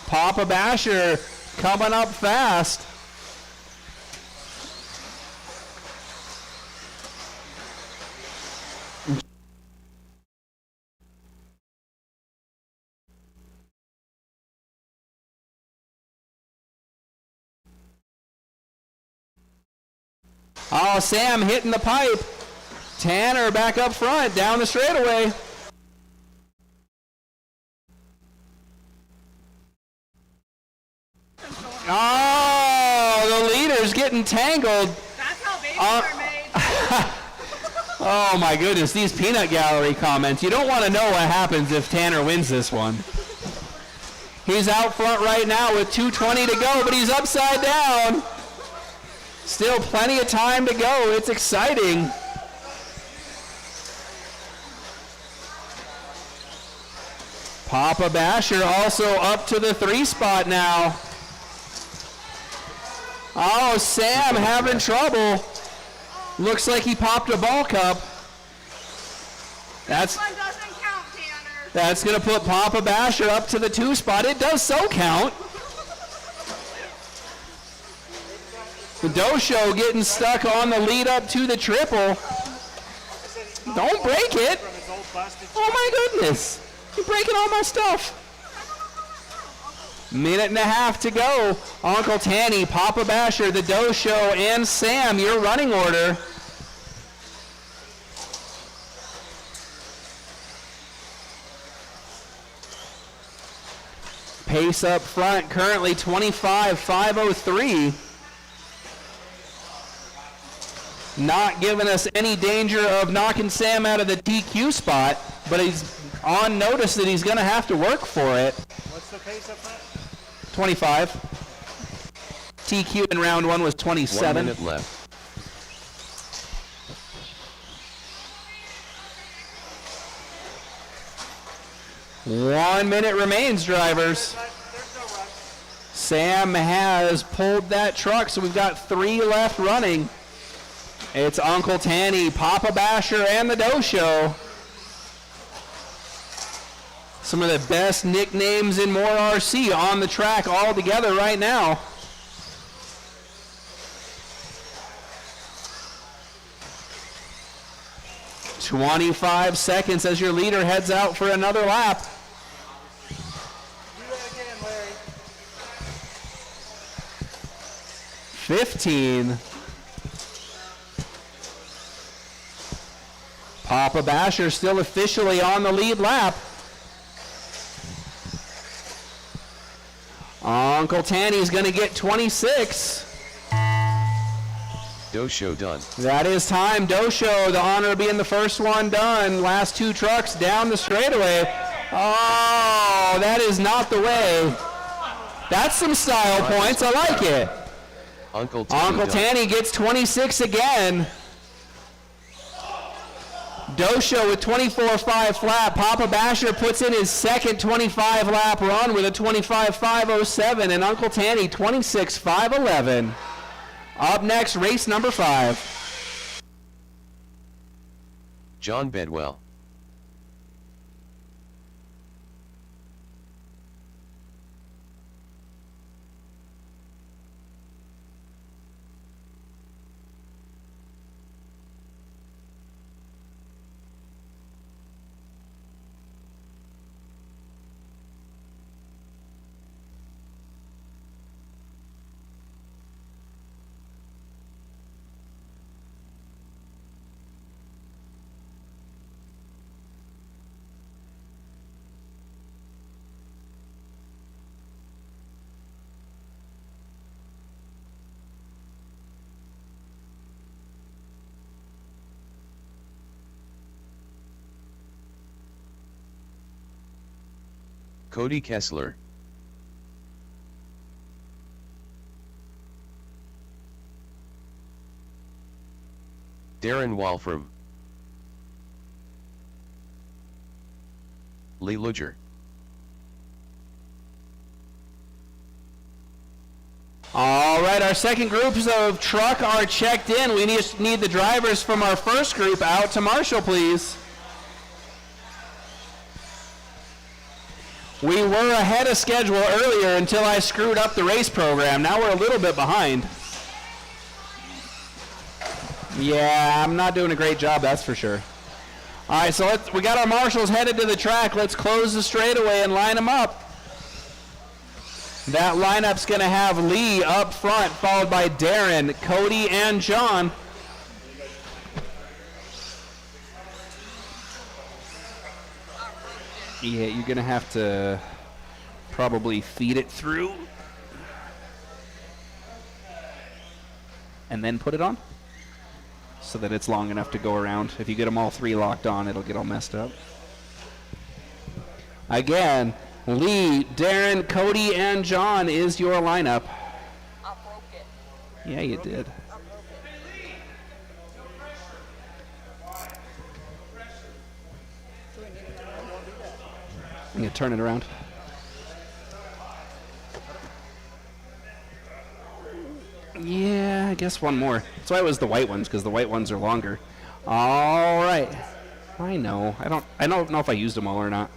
F: Papa Basher coming up fast. Oh, Sam hitting the pipe. Tanner back up front, down the straightaway. Oh, the leader's getting tangled.
G: That's how babies are made.
F: Oh my goodness, these peanut gallery comments. You don't want to know what happens if Tanner wins this one. He's out front right now with 2:20 to go, but he's upside down. Still plenty of time to go. It's exciting. Papa Basher also up to the 3 spot now. Oh, Sam having trouble. Looks like he popped a ball cup.
G: This one doesn't count, Tanner.
F: That's going to put Papa Basher up to the 2 spot. It does so count. The Dosho getting stuck on the lead up to the triple. Don't break it. Oh my goodness. You're breaking all my stuff. Minute and a half to go. Uncle Tanny, Papa Basher, the Dosho, and Sam, your running order. Pace up front, currently 25.503. Not giving us any danger of knocking Sam out of the DQ spot, but he's on notice that he's going to have to work for it.
I: What's the pace up front?
F: 25. TQ in round 1 was 27.
C: 1 minute left.
F: One minute remains, drivers.
I: There's no rush.
F: Sam has pulled that truck, so we've got 3 left running. It's Uncle Tanny, Papa Basher, and the Dosho. Some of the best nicknames in MHOR RC on the track all together right now. "25 seconds as your leader heads out for another lap.
I: Do that again, Larry.
F: 15. Papa Basher still officially on the lead lap. Uncle Tanny's going to get 26.
C: Dosho done.
F: That is time. Dosho, the honor of being the first one done. Last 2 trucks down the straightaway. Oh, that is not the way. That's some style points. I like it.
C: Uncle Tanny,
F: Tanny gets 26 again. Dosho with 24.5 flat. Papa Basher puts in his second 25 lap run with a 25.507, and Uncle Tanny 26.511. Up next, race number 5.
C: John Bedwell. Cody Kessler. Darren Walfram. Lee Luger.
F: All right, our second groups of truck are checked in. We need the drivers from our first group out to Marshall, please. We were ahead of schedule earlier until I screwed up the race program. Now we're a little bit behind. Yeah, I'm not doing a great job, that's for sure. All right, so we got our marshals headed to the track. Let's close the straightaway and line them up. That lineup's going to have Lee up front, followed by Darren, Cody, and John. Yeah, you're going to have to probably feed it through. and then put it on so that it's long enough to go around. If you get them all 3 locked on, it'll get all messed up. Again, Lee, Darren, Cody, and John is your lineup.
G: I broke it.
F: Yeah, you did. I'm going to turn it around. Yeah, I guess one more. That's why it was the white ones, because the white ones are longer. All right. I know. I don't know if I used them all or not.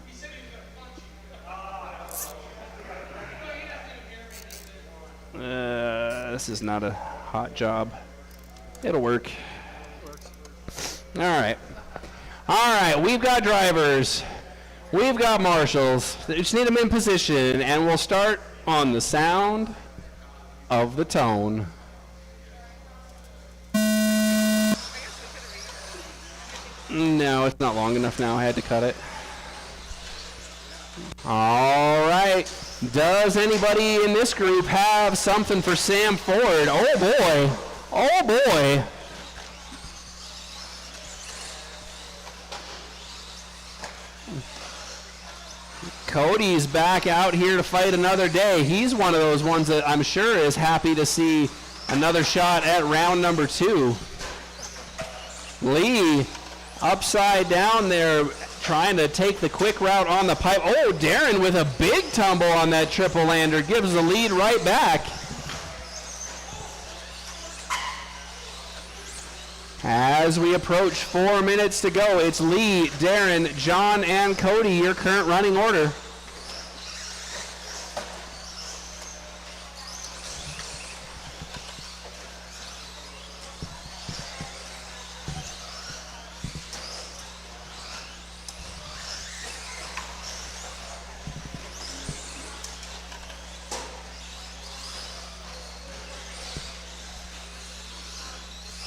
F: This is not a hot job. It'll work. All right. All right, we've got drivers. We've got marshals. They just need them in position, and we'll start on the sound of the tone. No, it's not long enough now. I had to cut it. All right. Does anybody in this group have something for Sam Ford? Oh, boy. Oh, boy. Cody's back out here to fight another day. He's one of those ones that I'm sure is happy to see another shot at round number 2. Lee upside down there trying to take the quick route on the pipe. Oh, Darren with a big tumble on that triple lander gives the lead right back. As we approach 4 minutes to go, it's Lee, Darren, John, and Cody, your current running order.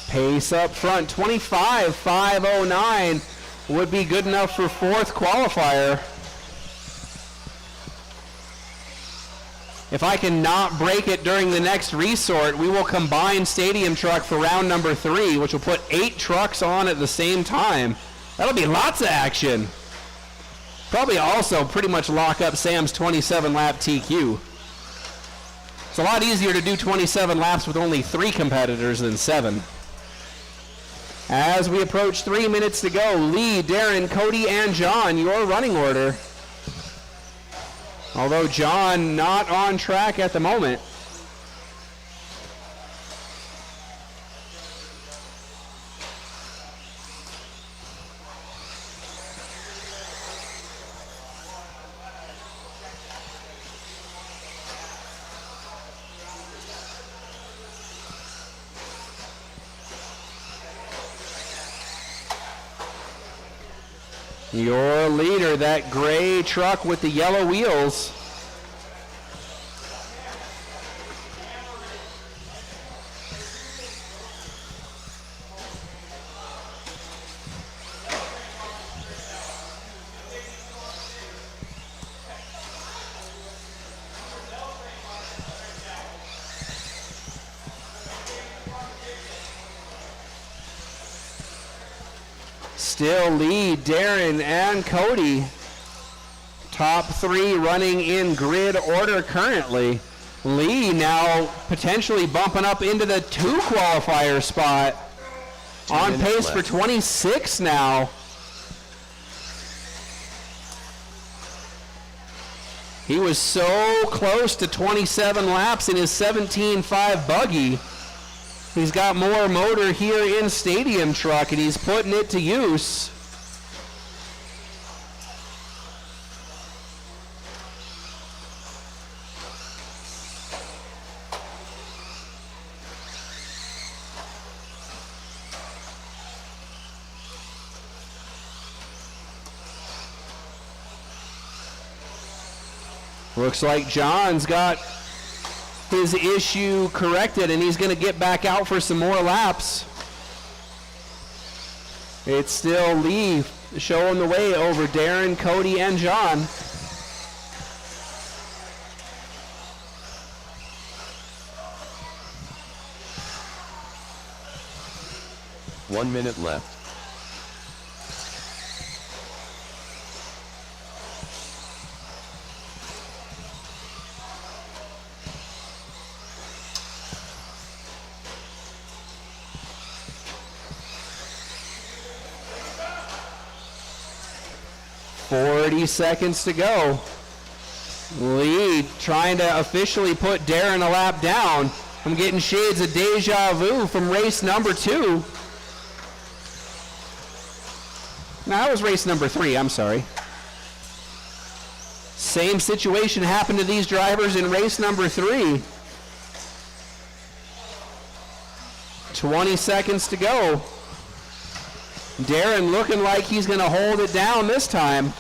F: Pace up front, 25.509 would be good enough for 4th qualifier. If I cannot break it during the next resort, we will combine stadium truck for round number 3, which will put 8 trucks on at the same time. That'll be lots of action. Probably also pretty much lock up Sam's 27-lap TQ. It's a lot easier to do 27 laps with only 3 competitors than 7. As we approach 3 minutes to go, Lee, Darren, Cody, and John, your running order. Although John not on track at the moment. Your leader, that gray truck with the yellow wheels. Still Lee, Darren, and Cody. Top 3 running in grid order currently. Lee now potentially bumping up into the 2 qualifier spot. On pace for 26 now. He was so close to 27 laps in his 17.5 buggy. He's got more motor here in stadium truck, and he's putting it to use. Looks like John's got his issue corrected, and he's going to get back out for some more laps. It's still Lee showing the way over Darren, Cody, and John.
C: 1 minute left.
F: Seconds to go. Lee trying to officially put Darren a lap down. I'm getting shades of deja vu from race number 2. No, that was race number 3, I'm sorry. Same situation happened to these drivers in race number 3. 20 seconds to go. Darren looking like he's going to hold it down this time.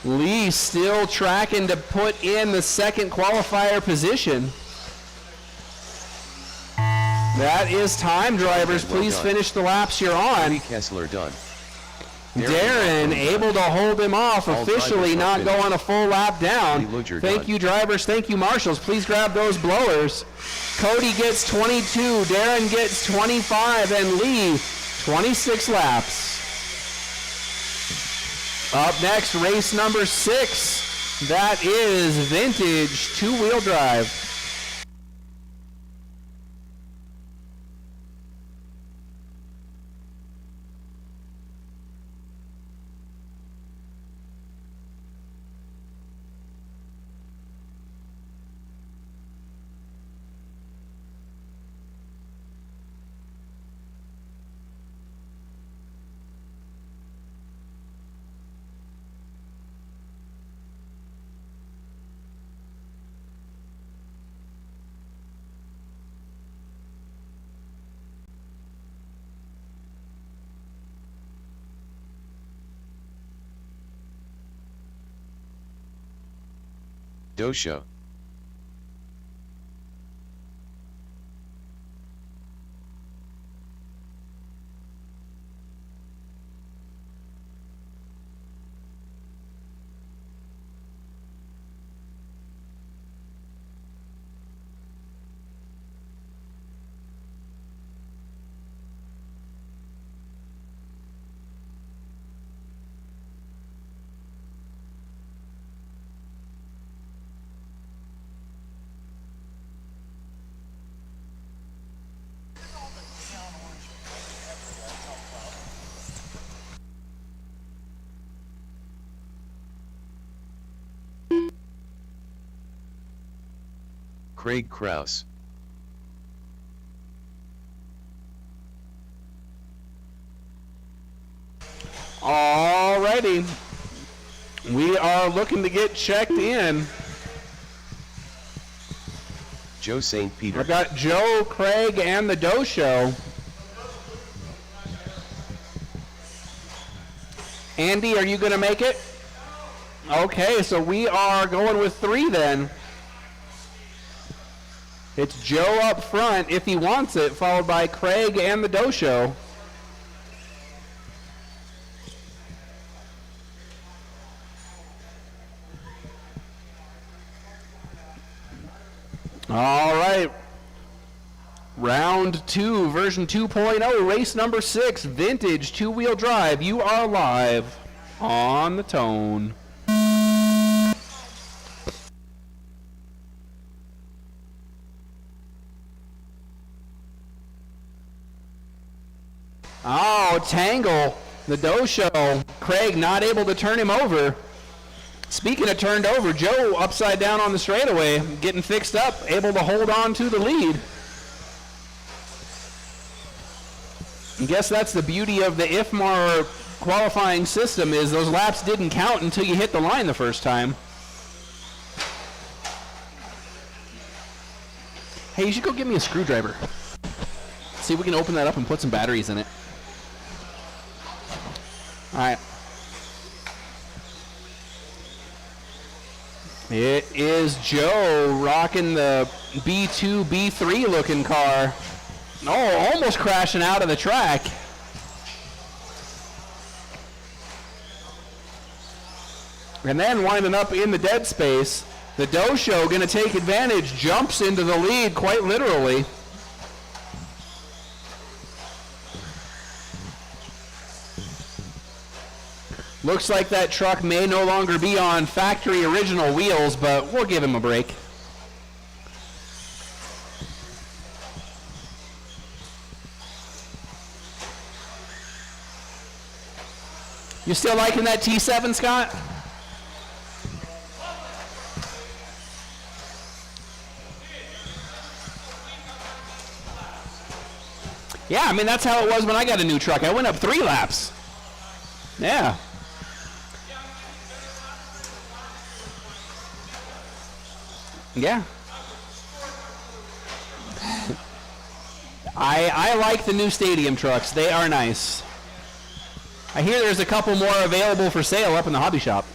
F: Lee still tracking to put in the second qualifier position. That is time, drivers. Please finish the laps you're on.
C: Kessler done.
F: Darren able to hold him off, officially not going a full lap down. Thank you, drivers. Thank you, marshals. Please grab those blowers. Cody gets 22, Darren gets 25, and Lee 26 laps. Up next, race number 6. That is vintage two-wheel drive.
C: Dosho. Craig Krause.
F: Alrighty. We are looking to get checked in.
C: Joe St. Peter.
F: I've got Joe, Craig, and the Doe Show. Andy, are you going to make it? Okay, so we are going with 3 then. It's Joe up front, if he wants it, followed by Craig and the Doe Show. All right. Round 2, version 2.0, race number 6, vintage two-wheel drive. You are live on the Tone. Oh, Tangle, the Doe Show. Craig not able to turn him over. Speaking of turned over, Joe upside down on the straightaway, getting fixed up, able to hold on to the lead. I guess that's the beauty of the MHOR qualifying system, is those laps didn't count until you hit the line the first time. Hey, you should go get me a screwdriver. See if we can open that up and put some batteries in it. All right. It is Joe rocking the B2, B3 looking car. Oh, almost crashing out of the track. And then winding up in the dead space. The Doe Show going to take advantage, jumps into the lead quite literally. Looks like that truck may no longer be on factory original wheels, but we'll give him a break. You still liking that T7, Scott? Yeah, I mean, that's how it was when I got a new truck. I went up 3 laps. Yeah. Yeah. I like the new stadium trucks. They are nice. I hear there's a couple more available for sale up in the hobby shop.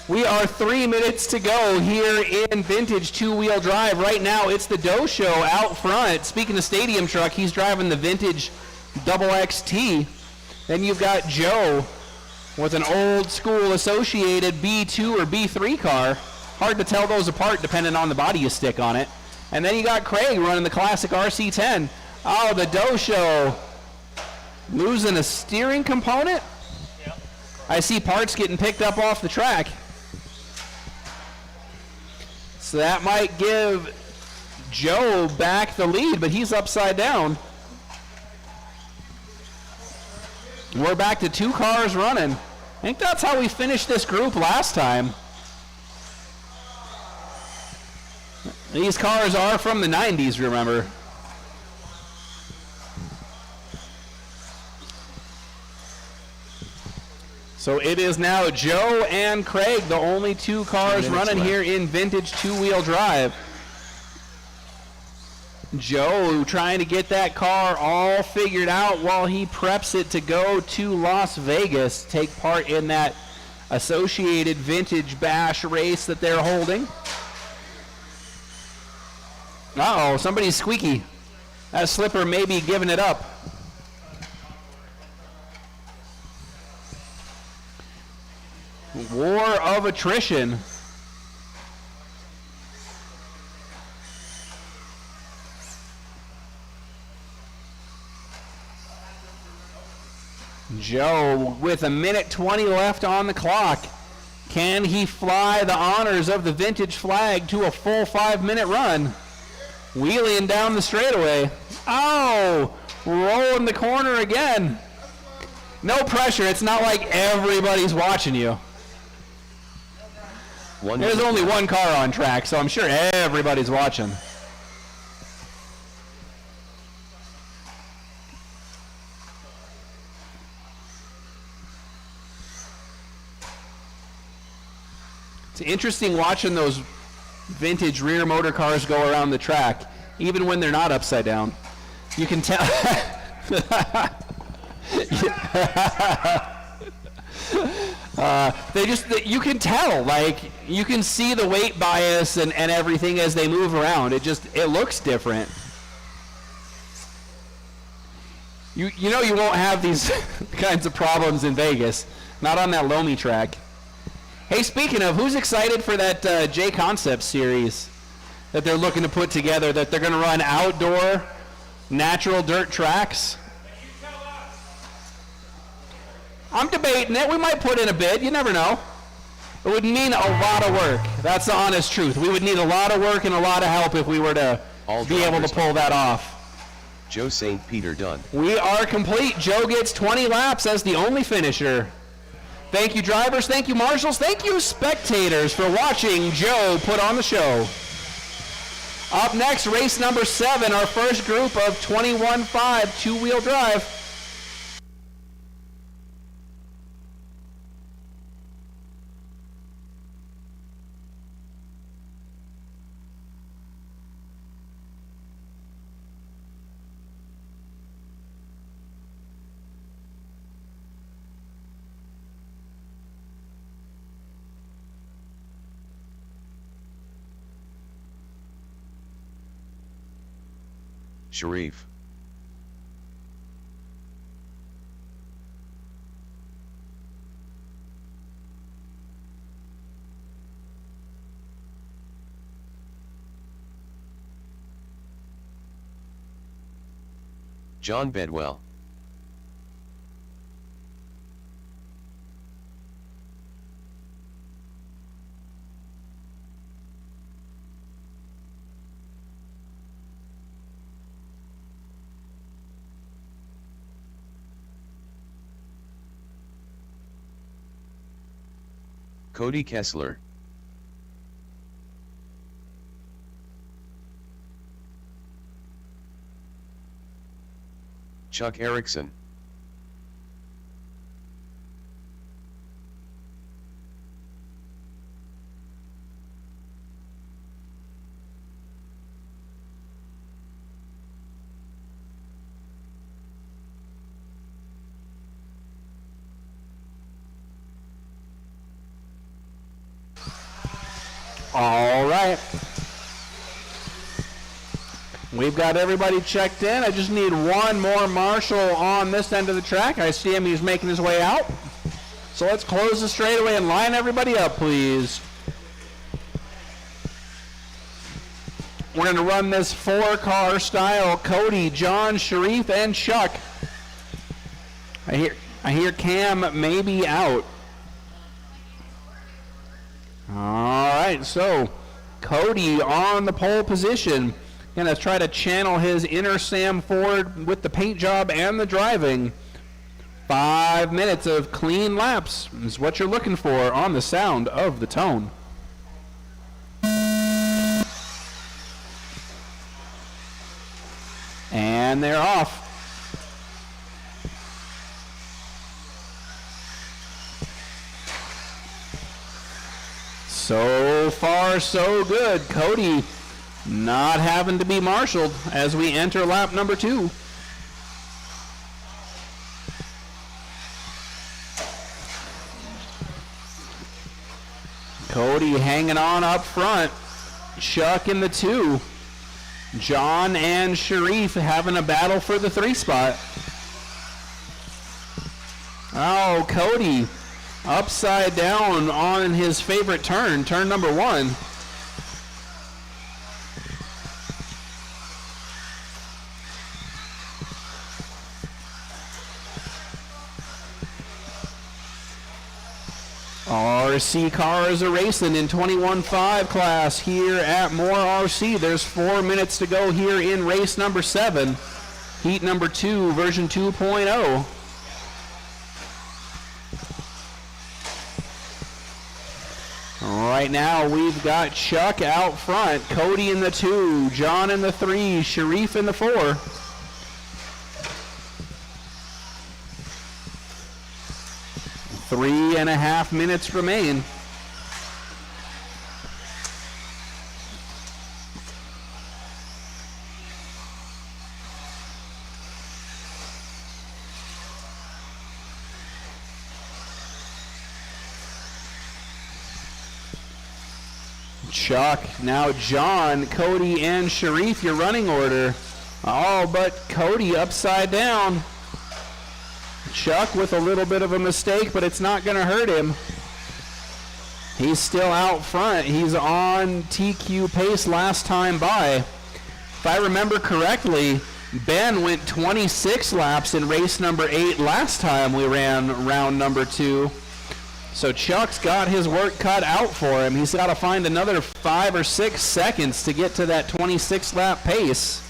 F: We are 3 minutes to go here in vintage two-wheel drive. Right now, it's the Doe Show out front. Speaking of stadium truck, he's driving the vintage double XT. Then you've got Joe with an old school Associated B2 or B3 car. Hard to tell those apart depending on the body you stick on it. And then you got Craig running the classic RC10. Oh, the Doe Show losing a steering component?
I: Yep.
F: I see parts getting picked up off the track. So that might give Joe back the lead, but he's upside down. We're back to 2 cars running. I think that's how we finished this group last time. These cars are from the 90s, remember? So it is now Joe and Craig, the only 2 cars running here in vintage two-wheel drive. Joe trying to get that car all figured out while he preps it to go to Las Vegas, take part in that Associated Vintage Bash race that they're holding. Uh-oh, somebody's squeaky. That slipper may be giving it up. War of attrition. Joe with 1:20 left on the clock. Can he fly the honors of the vintage flag to a full 5-minute run? Wheeling down the straightaway. Oh, rolling the corner again. No pressure. It's not like everybody's watching you. There's only 1 car on track, so I'm sure everybody's watching. It's interesting watching those vintage rear motor cars go around the track, even when they're not upside down. You can tell. You can tell, like, you can see the weight bias and everything as they move around. It looks different. You know you won't have these kinds of problems in Vegas, not on that Lomi track. Hey, speaking of, who's excited for that J Concept series that they're looking to put together, that they're going to run outdoor, natural dirt tracks? I'm debating it. We might put in a bid. You never know. It would mean a lot of work. That's the honest truth. We would need a lot of work and a lot of help if we were to be able to pull that off.
C: Joe St. Peter done.
F: We are complete. Joe gets 20 laps as the only finisher. Thank you, drivers. Thank you, marshals. Thank you, spectators, for watching Joe put on the show. Up next, race number 7, our first group of 21.5 two-wheel drive.
C: Sharif. John Bedwell. Cody Kessler. Chuck Erickson.
F: All right. We've got everybody checked in. I just need one more marshal on this end of the track. I see him. He's making his way out. So let's close the straightaway and line everybody up, please. We're going to run this 4-car style. Cody, John, Sharif, and Chuck. I hear Cam may be out. All right, so Cody on the pole position. Going to try to channel his inner Sam Ford with the paint job and the driving. 5 minutes of clean laps is what you're looking for on the sound of the tone. And they're off. So far, so good. Cody not having to be marshaled as we enter lap number 2. Cody hanging on up front. Chuck in the 2. John and Sharif having a battle for the 3 spot. Oh, Cody upside down on his favorite turn, turn number 1. RC cars are racing in 21.5 class here at MHOR RC. There's 4 minutes to go here in race number 7, heat number 2, version 2.0. Right now we've got Chuck out front, Cody in the 2, John in the 3, Sharif in the 4. Three and a half minutes remain. Chuck, now John, Cody, and Sharif, your running order. Oh, but Cody upside down. Chuck with a little bit of a mistake, but it's not going to hurt him. He's still out front. He's on TQ pace last time by. If I remember correctly, Ben went 26 laps in race number 8 last time we ran round number 2. So Chuck's got his work cut out for him. He's got to find another 5 or 6 seconds to get to that 26 lap pace.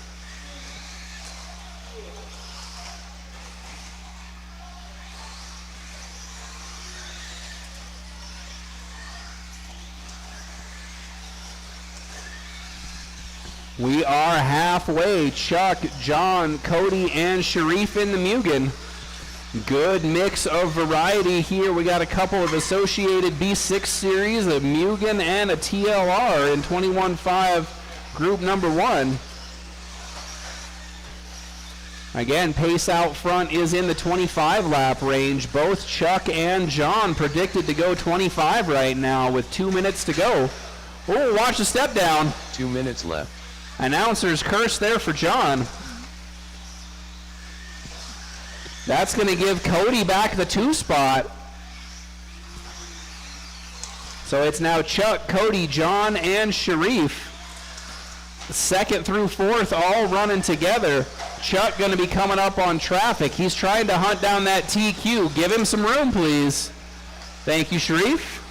F: We are halfway. Chuck, John, Cody, and Sharif in the Mugen. Good mix of variety here. We got a couple of associated B6 series, a Mugen and a TLR in 21.5 group number 1. Again, pace out front is in the 25 lap range. Both Chuck and John predicted to go 25 right now with 2 minutes to go. Oh, watch the step down.
C: 2 minutes left.
F: Announcer's curse there for John. That's going to give Cody back the 2 spot. So it's now Chuck, Cody, John, and Sharif. 2nd through 4th all running together. Chuck going to be coming up on traffic. He's trying to hunt down that TQ. Give him some room, please. Thank you, Sharif.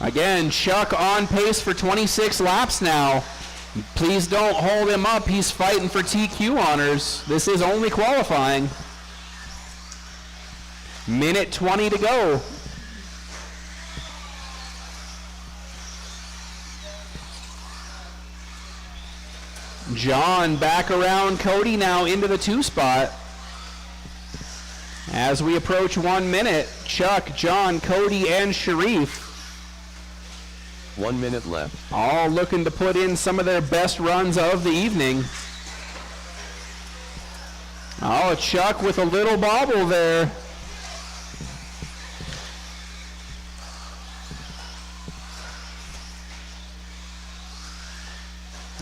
F: Again, Chuck on pace for 26 laps now. Please don't hold him up. He's fighting for TQ honors. This is only qualifying. Minute 20 to go. John back around Cody now into the 2 spot. As we approach 1 minute, Chuck, John, Cody, and Sharif
C: 1 minute left.
F: all looking to put in some of their best runs of the evening. Oh, Chuck with a little bobble there.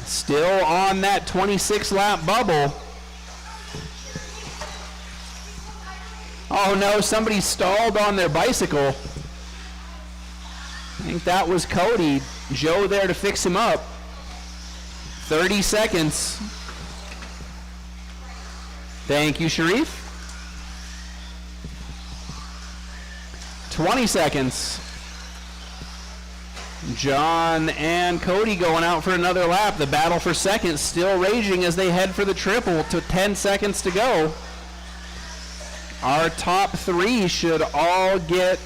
F: Still on that 26-lap bubble. Oh no, somebody stalled on their bicycle. I think that was Cody. Joe there to fix him up. 30 seconds. Thank you, Sharif. 20 seconds. John and Cody going out for another lap. The battle for second still raging as they head for the triple to 10 seconds to go. Our top 3 should all get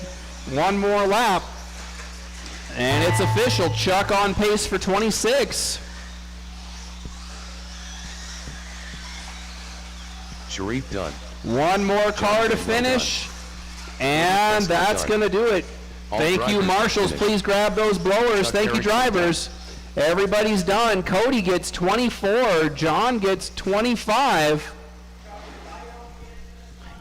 F: one more lap. And it's official. Chuck on pace for 26.
C: Sharif done.
F: One more car to finish. And that's going to do it. Thank you, marshals. Please grab those blowers. Thank you, drivers. Everybody's done. Cody gets 24. John gets 25.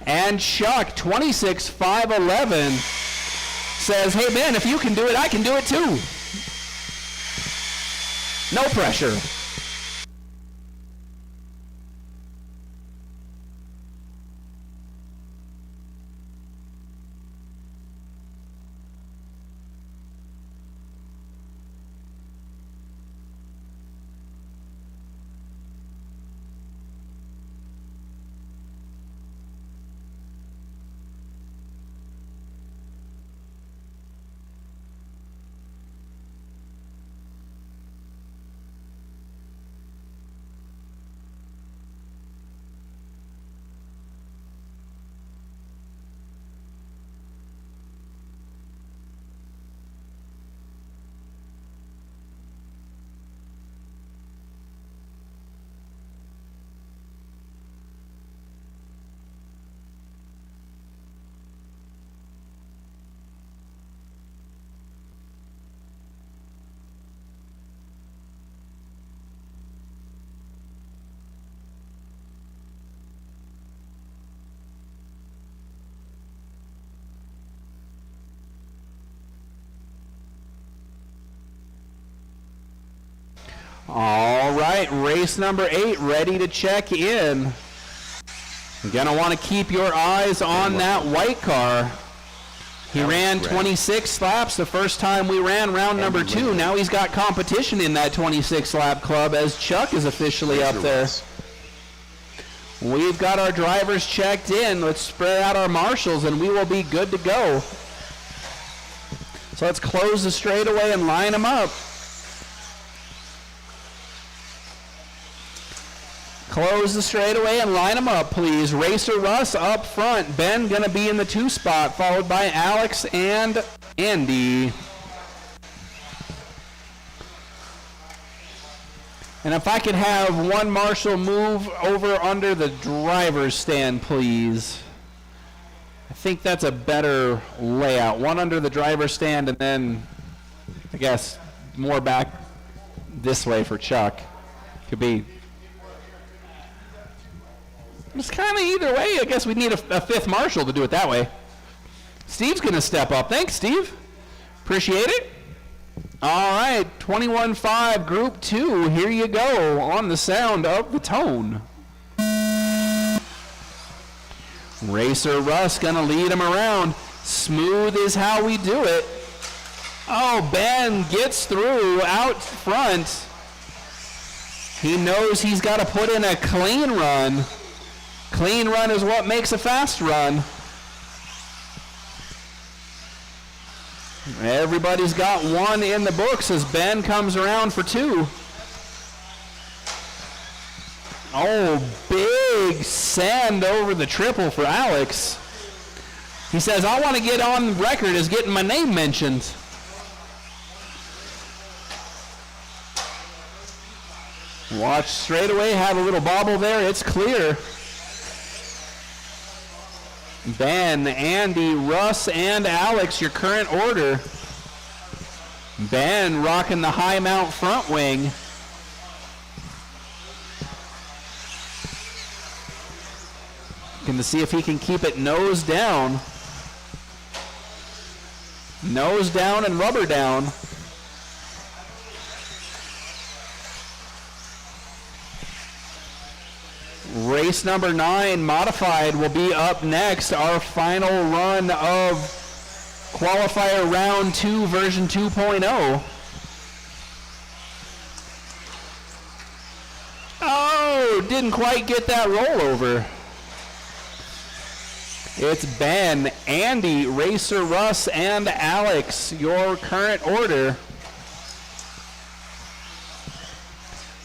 F: And Chuck, 26,511, says, hey, Ben, if you can do it, I can do it too. No pressure. All right, race number 8 ready to check in. You're going to want to keep your eyes on that white car. He ran 26 laps the first time we ran round number 2. Now he's got competition in that 26-lap club as Chuck is officially up there. We've got our drivers checked in. Let's spread out our marshals and we will be good to go. So let's close the straightaway and line them up. Close the straightaway and line them up, please. Racer Russ up front. Ben going to be in the 2 spot, followed by Alex and Andy. And if I could have one marshal move over under the driver's stand, please. I think that's a better layout. One under the driver's stand and then, I guess, more back this way for Chuck. Could be. It's kind of either way. I guess we need a 5th marshal to do it that way. Steve's going to step up. Thanks, Steve. Appreciate it. All right, 21-5, Group 2. Here you go on the sound of the tone. Racer Russ going to lead him around. Smooth is how we do it. Oh, Ben gets through out front. He knows he's got to put in a clean run. Clean run is what makes a fast run. Everybody's got one in the books as Ben comes around for 2. Oh, big send over the triple for Alex. He says, I want to get on record as getting my name mentioned. Watch straight away, have a little bobble there, it's clear. Ben, Andy, Russ, and Alex, your current order. Ben rocking the high mount front wing. Looking to see if he can keep it nose down. Nose down and rubber down. Race number 9, modified, will be up next. Our final run of qualifier round 2, version 2.0. Oh, didn't quite get that rollover. It's Ben, Andy, Racer Russ, and Alex, your current order.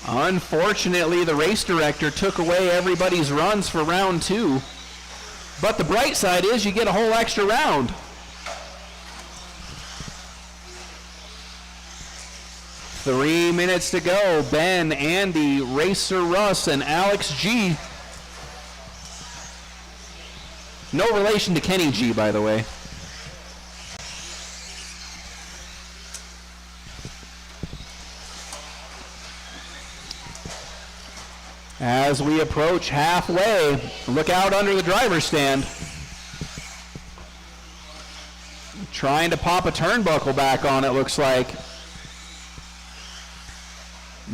F: Unfortunately, the race director took away everybody's runs for round 2. But the bright side is you get a whole extra round. Three minutes to go. Ben, Andy, Racer Russ, and Alex G. No relation to Kenny G, by the way. As we approach halfway, look out under the driver's stand. Trying to pop a turnbuckle back on, it looks like.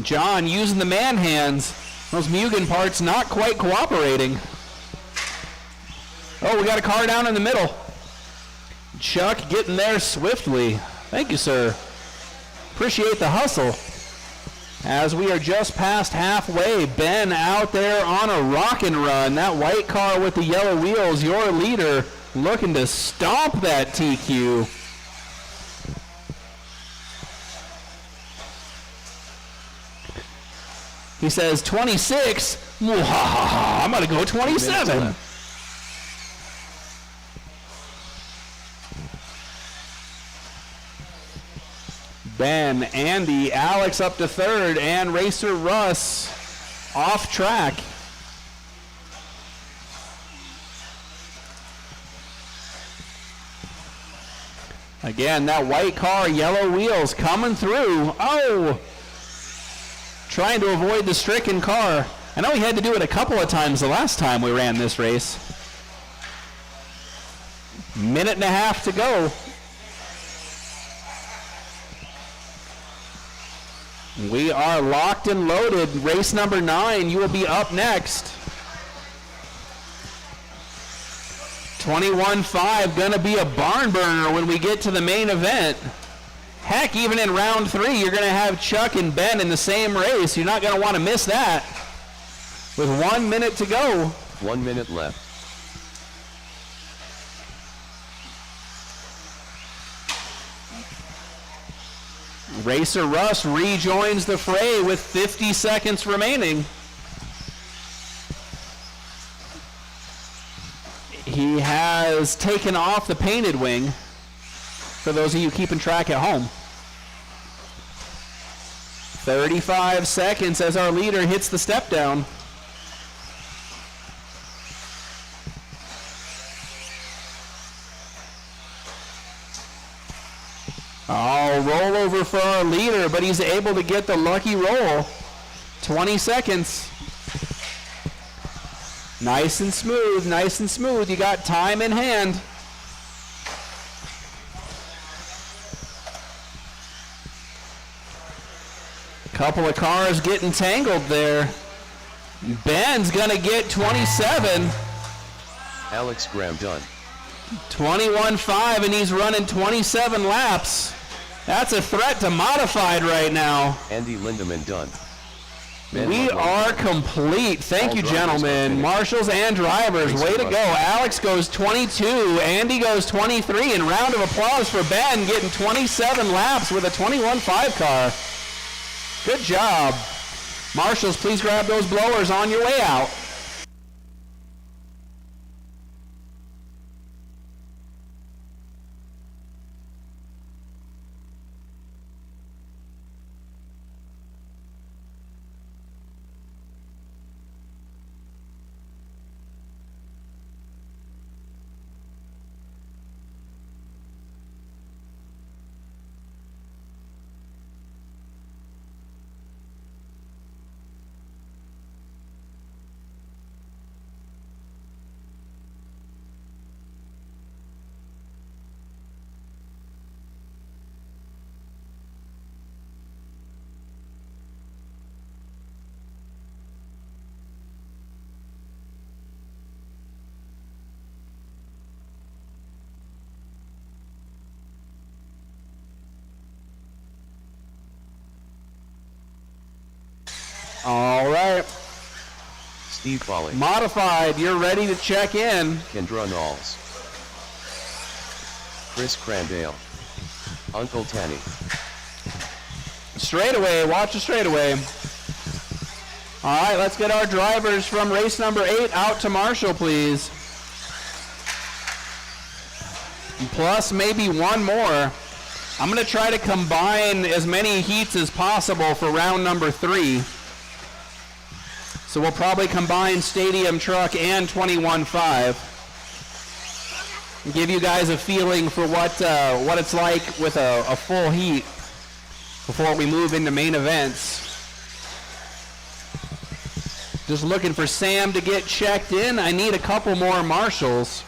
F: John using the man hands. Those Mugen parts not quite cooperating. Oh, we got a car down in the middle. Chuck getting there swiftly. Thank you, sir. Appreciate the hustle. As we are just past halfway, Ben out there on a rockin' run. That white car with the yellow wheels, your leader, looking to stomp that TQ. He says 26. I'm going to go 27. Ben, Andy, Alex up to third, and Racer Russ off track. Again, that white car, yellow wheels coming through. Oh! Trying to avoid the stricken car. I know he had to do it a couple of times the last time we ran this race. Minute and a half to go. We are locked and loaded. Race number 9, you will be up next. 21.5, gonna be a barn burner when we get to the main event. Heck, even in round 3, you're gonna have Chuck and Ben in the same race. You're not gonna want to miss that. With 1 minute to go.
C: 1 minute left.
F: Racer Russ rejoins the fray with 50 seconds remaining. He has taken off the painted wing, for those of you keeping track at home. 35 seconds as our leader hits the step down. Oh, rollover for our leader, but he's able to get the lucky roll. 20 seconds. Nice and smooth, nice and smooth. You got time in hand. Couple of cars getting tangled there. Ben's gonna get 27.
C: Alex Graham done.
F: 21.5, and he's running 27 laps. That's a threat to modified right now.
C: Andy Lindemann done.
F: We are complete. Thank you, gentlemen. Marshals and drivers, way to go. Alex goes 22. Andy goes 23. And round of applause for Ben getting 27 laps with a 21.5 car. Good job. Marshals, please grab those blowers on your way out.
A: All right.
C: Steve Foley.
A: Modified, you're ready to check in.
C: Kendra Knowles. Chris Crandale. Uncle Tanny.
A: Straightaway, watch the straightaway. All right, let's get our drivers from race number 8 out to Marshall, please. Plus maybe one more. I'm going to try to combine as many heats as possible for round number 3. So we'll probably combine Stadium Truck and 21.5. Give you guys a feeling for what it's like with a full heat before we move into main events. Just looking for Sam to get checked in. I need a couple more marshals.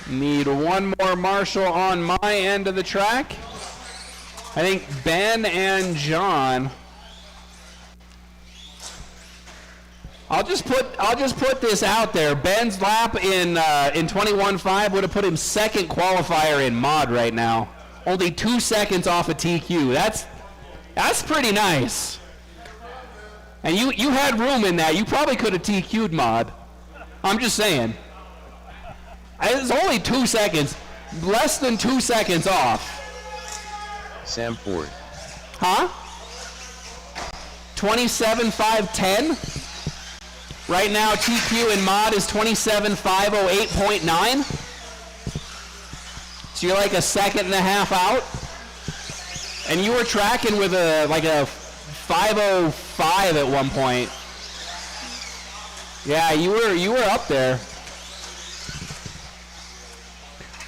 A: Need one more marshal on my end of the track. I think Ben and John. I'll just put this out there. Ben's lap in 21.5 would have put him second qualifier in mod right now. Only 2 seconds off of TQ. That's pretty nice. And you had room in that. You probably could have TQ'd mod. I'm just saying. It's only 2 seconds, less than 2 seconds off.
C: Sam Ford.
A: Huh? 27.510. Right now, TQ and mod is 27.508.9. So you're like a second and a half out. And you were tracking with a 505 at one point. Yeah, you were up there.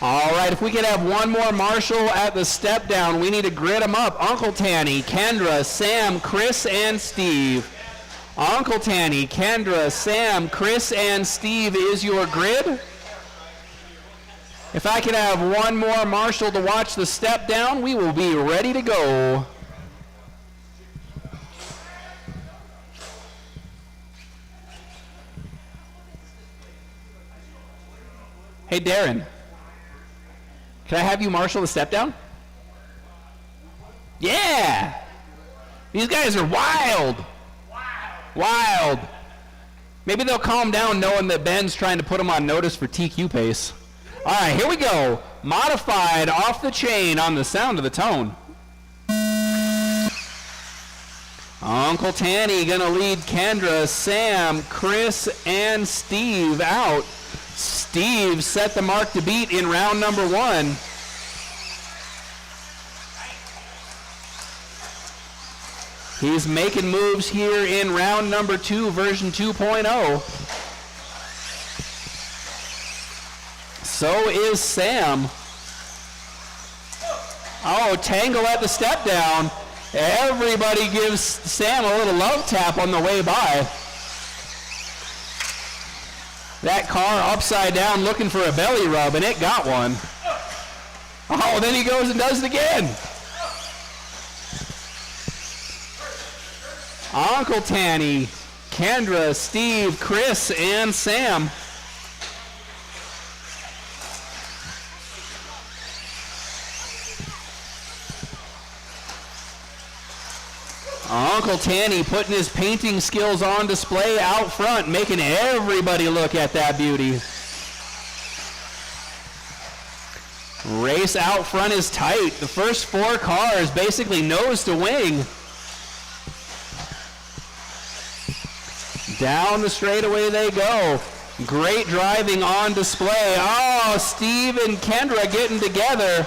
A: All right, if we could have one more marshal at the step down, we need to grid them up. Uncle Tanny, Kendra, Sam, Chris, and Steve. Uncle Tanny, Kendra, Sam, Chris, and Steve is your grid. If I could have one more marshal to watch the step down, we will be ready to go. Hey, Darren. Can I have you marshal the step down? Yeah! These guys are wild! Wild! Maybe they'll calm down knowing that Ben's trying to put them on notice for TQ pace. All right, here we go. Modified off the chain on the sound of the tone. Uncle Tanny gonna lead Kendra, Sam, Chris, and Steve out. Steve set the mark to beat in round number 1. He's making moves here in round number 2, version 2.0. So is Sam. Oh, tangle at the step down. Everybody gives Sam a little love tap on the way by. That car upside down looking for a belly rub, and it got one. Oh, then he goes and does it again. Uncle Tanny, Kendra, Steve, Chris, and Sam. Uncle Tanny putting his painting skills on display out front, making everybody look at that beauty. Race out front is tight. The first 4 cars basically nose to wing. Down the straightaway they go. Great driving on display. Oh, Steve and Kendra getting together.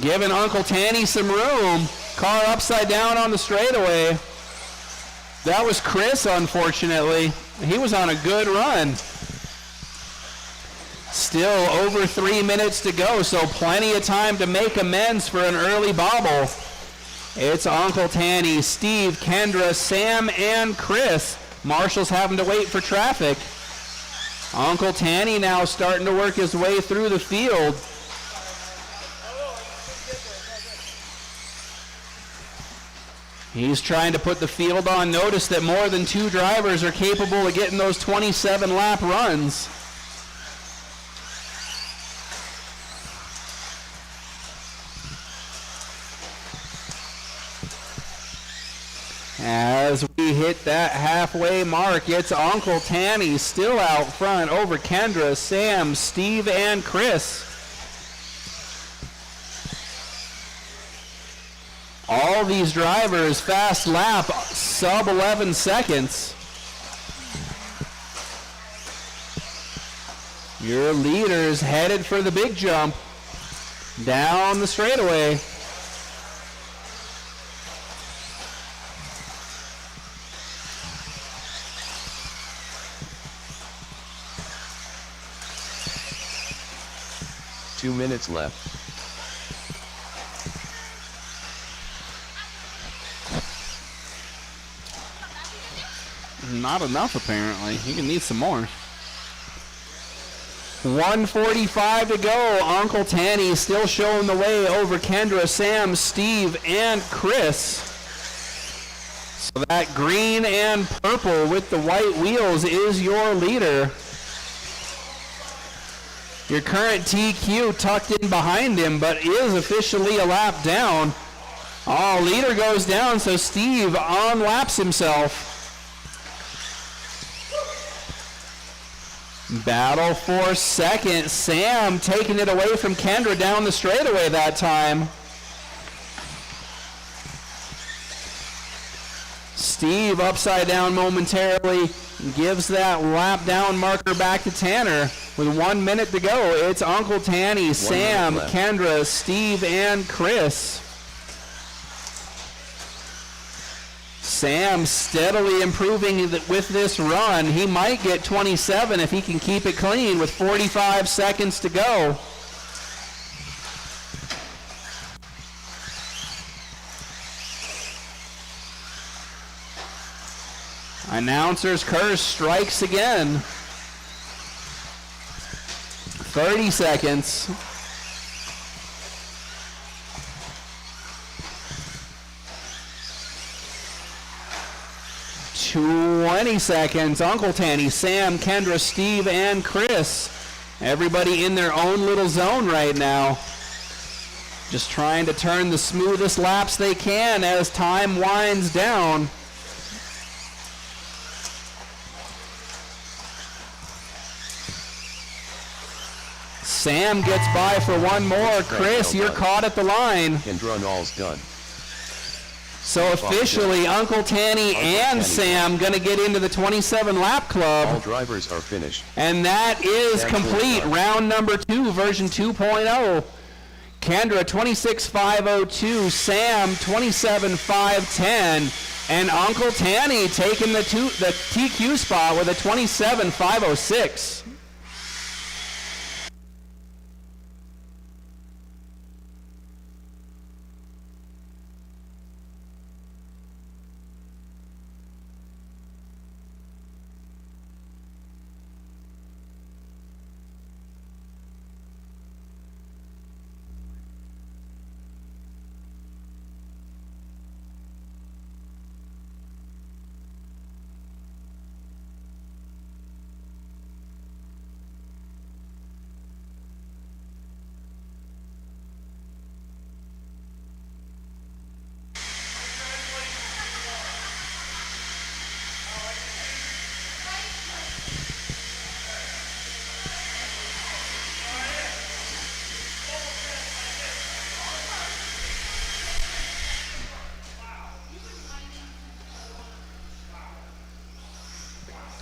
A: Giving Uncle Tanny some room. Car upside down on the straightaway. That was Chris, unfortunately. He was on a good run. Still over 3 minutes to go, so plenty of time to make amends for an early bobble. It's Uncle Tanny, Steve, Kendra, Sam, and Chris. Marshall's having to wait for traffic. Uncle Tanny now starting to work his way through the field.
F: He's trying to put the field on notice that more than 2 drivers are capable of getting those 27 lap runs. As we hit that halfway mark, it's Uncle Tanny still out front over Kendra, Sam, Steve, and Chris. All these drivers fast lap, sub 11 seconds. Your leaders headed for the big jump down the straightaway.
C: Two minutes left.
F: Not enough, apparently. You can need some more. 1:45 to go. Uncle Tanny still showing the way over Kendra, Sam, Steve, and Chris. So that green and purple with the white wheels is your leader. Your current TQ tucked in behind him, but is officially a lap down. Oh, leader goes down, so Steve unlaps himself. Battle for second. Sam taking it away from Kendra down the straightaway that time. Steve upside down momentarily, gives that lap down marker back to Tanner. With 1 minute to go, it's Uncle Tanny, Sam, Kendra, Steve, and Chris. Sam steadily improving with this run. He might get 27 if he can keep it clean with 45 seconds to go. Announcer's curse strikes again. 30 seconds. $20 seconds. Uncle Tanny, Sam, Kendra, Steve, and Chris. Everybody in their own little zone right now. Just trying to turn the smoothest laps they can as time winds down. Sam gets by for one more. Chris, you're caught at the line.
C: Kendra and all's done.
F: So officially, Uncle Tanny and Sam going to get into the 27 lap club.
C: All drivers are finished.
F: And that is complete. Round number 2, version 2.0. Kendra 26.502, Sam 27.510, and Uncle Tanny taking the TQ spot with a 27.506.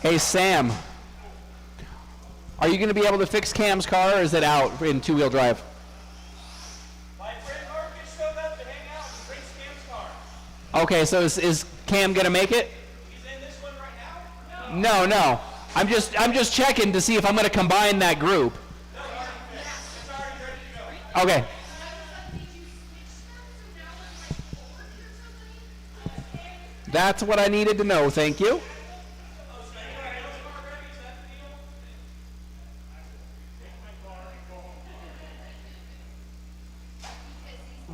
F: Hey, Sam, are you going to be able to fix Cam's car, or is it out in two-wheel drive?
E: My friend Marcus showed up to hang out and fix Cam's car.
F: Okay, so is Cam going to make it?
E: He's in this one right now?
F: No. I'm just checking to see if I'm going to combine that group.
E: No, it's already ready to go.
F: Okay. That's what I needed to know. Thank you.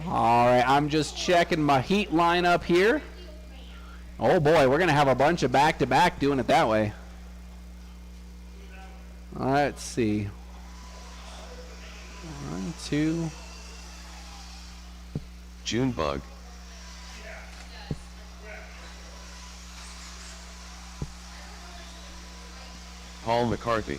F: All right, I'm just checking my heat lineup here. Oh boy, we're going to have a bunch of back-to-back doing it that way. Let's see. 1, 2.
C: Junebug. Paul McCarthy.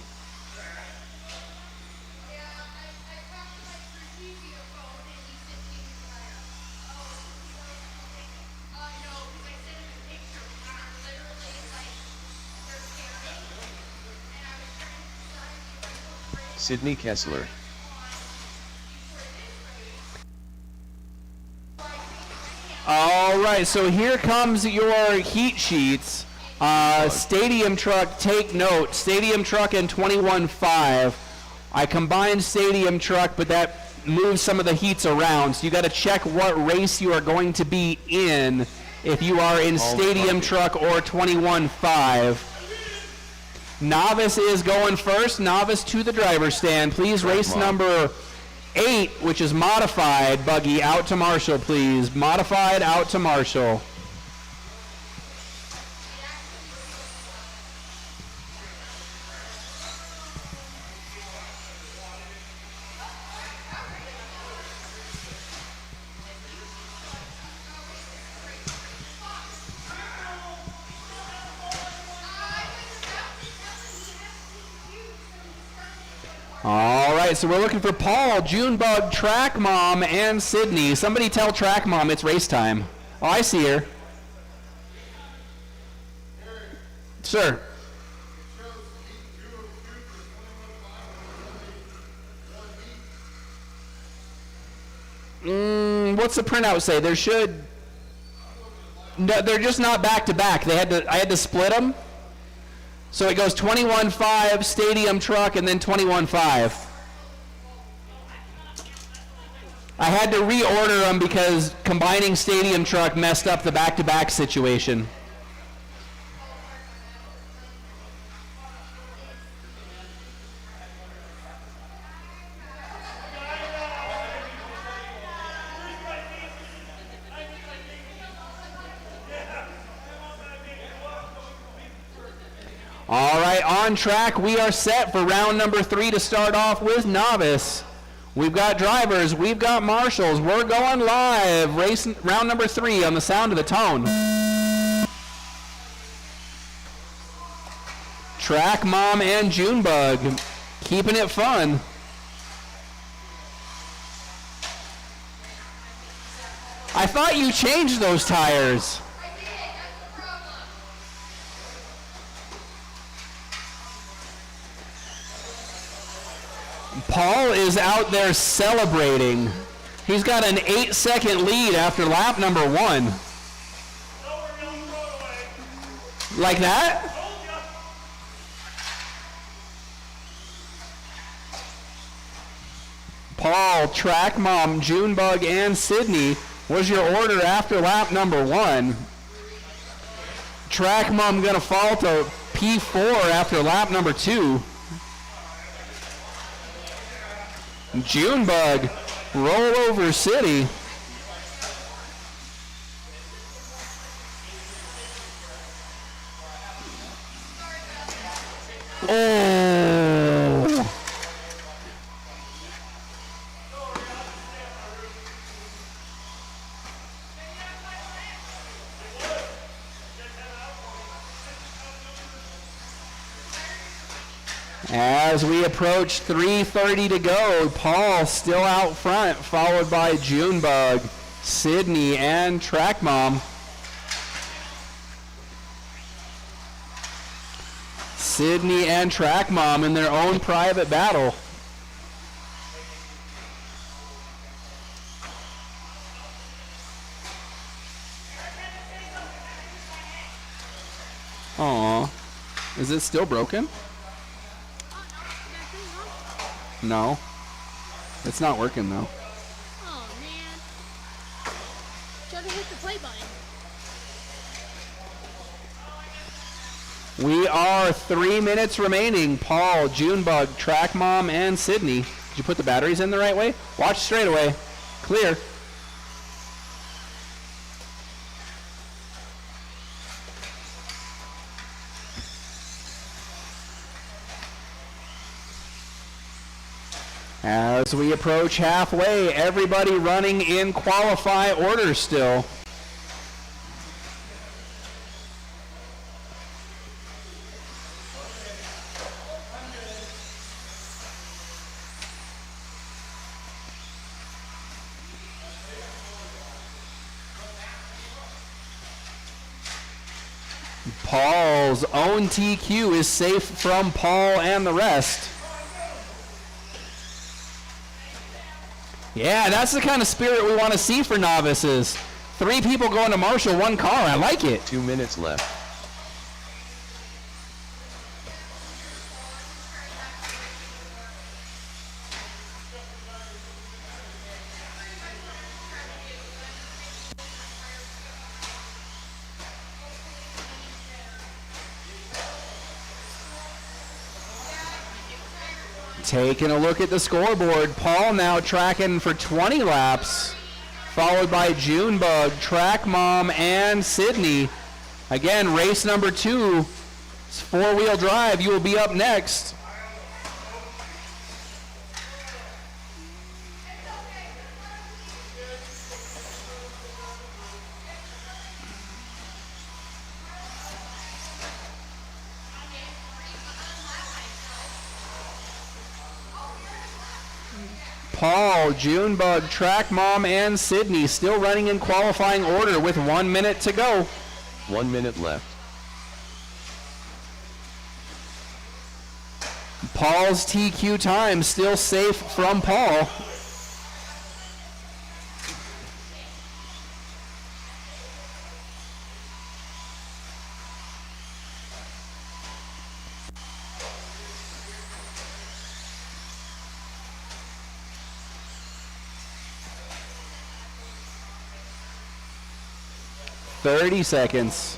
C: Sydney Kessler.
F: All right, so here comes your heat sheets. Stadium Truck, take note. Stadium Truck in 21.5. I combined Stadium Truck, but that moves some of the heats around. So you got to check what race you are going to be in if you are in Stadium Truck or 21.5. Novice is going first. Novice to the driver's stand. Please, race number 8, which is modified, buggy, out to Marshall, please. Modified, out to Marshall. All right, so we're looking for Paul, Junebug, Track Mom, and Sydney. Somebody tell Track Mom it's race time. Oh, I see her. Sir. What's the printout say? There should. No, they're just not back to back. I had to split them. So it goes 21.5, Stadium Truck, and then 21.5. I had to reorder them because combining Stadium Truck messed up the back-to-back situation. All right, on track, we are set for round number 3 to start off with Novice. We've got drivers, we've got marshals, we're going live. Race round number 3 on the sound of the tone. Track Mom and Junebug, keeping it fun. I thought you changed those tires. Paul is out there celebrating. He's got an 8-second lead after lap number 1. Like that? Paul, Track Mom, Junebug, and Sydney was your order after lap number 1. Track Mom going to fall to P4 after lap number 2. Junebug, Rollover City. Oh. As we approach 3:30 to go, Paul still out front, followed by Junebug, Sydney, and Track Mom. Sydney and Track Mom in their own private battle. Aw, is it still broken? No, it's not working though.
B: Oh man. Try to hit the play button.
F: We are 3 minutes remaining. Paul, Junebug, Track Mom, and Sydney. Did you put the batteries in the right way? Watch straightaway. Clear. As we approach halfway, everybody running in qualify order still. Paul's own TQ is safe from Paul and the rest. Yeah, that's the kind of spirit we want to see for novices. 3 people going to Marshall, 1 car. I like it.
C: 2 minutes left.
F: Taking a look at the scoreboard, Paul now tracking for 20 laps, followed by Junebug, Track Mom, and Sydney. Again, race number 2, it's 4-wheel drive. You will be up next. Paul, Junebug, Track Mom, and Sydney still running in qualifying order with 1 minute to go.
C: 1 minute left.
F: Paul's TQ time still safe from Paul. .30 seconds.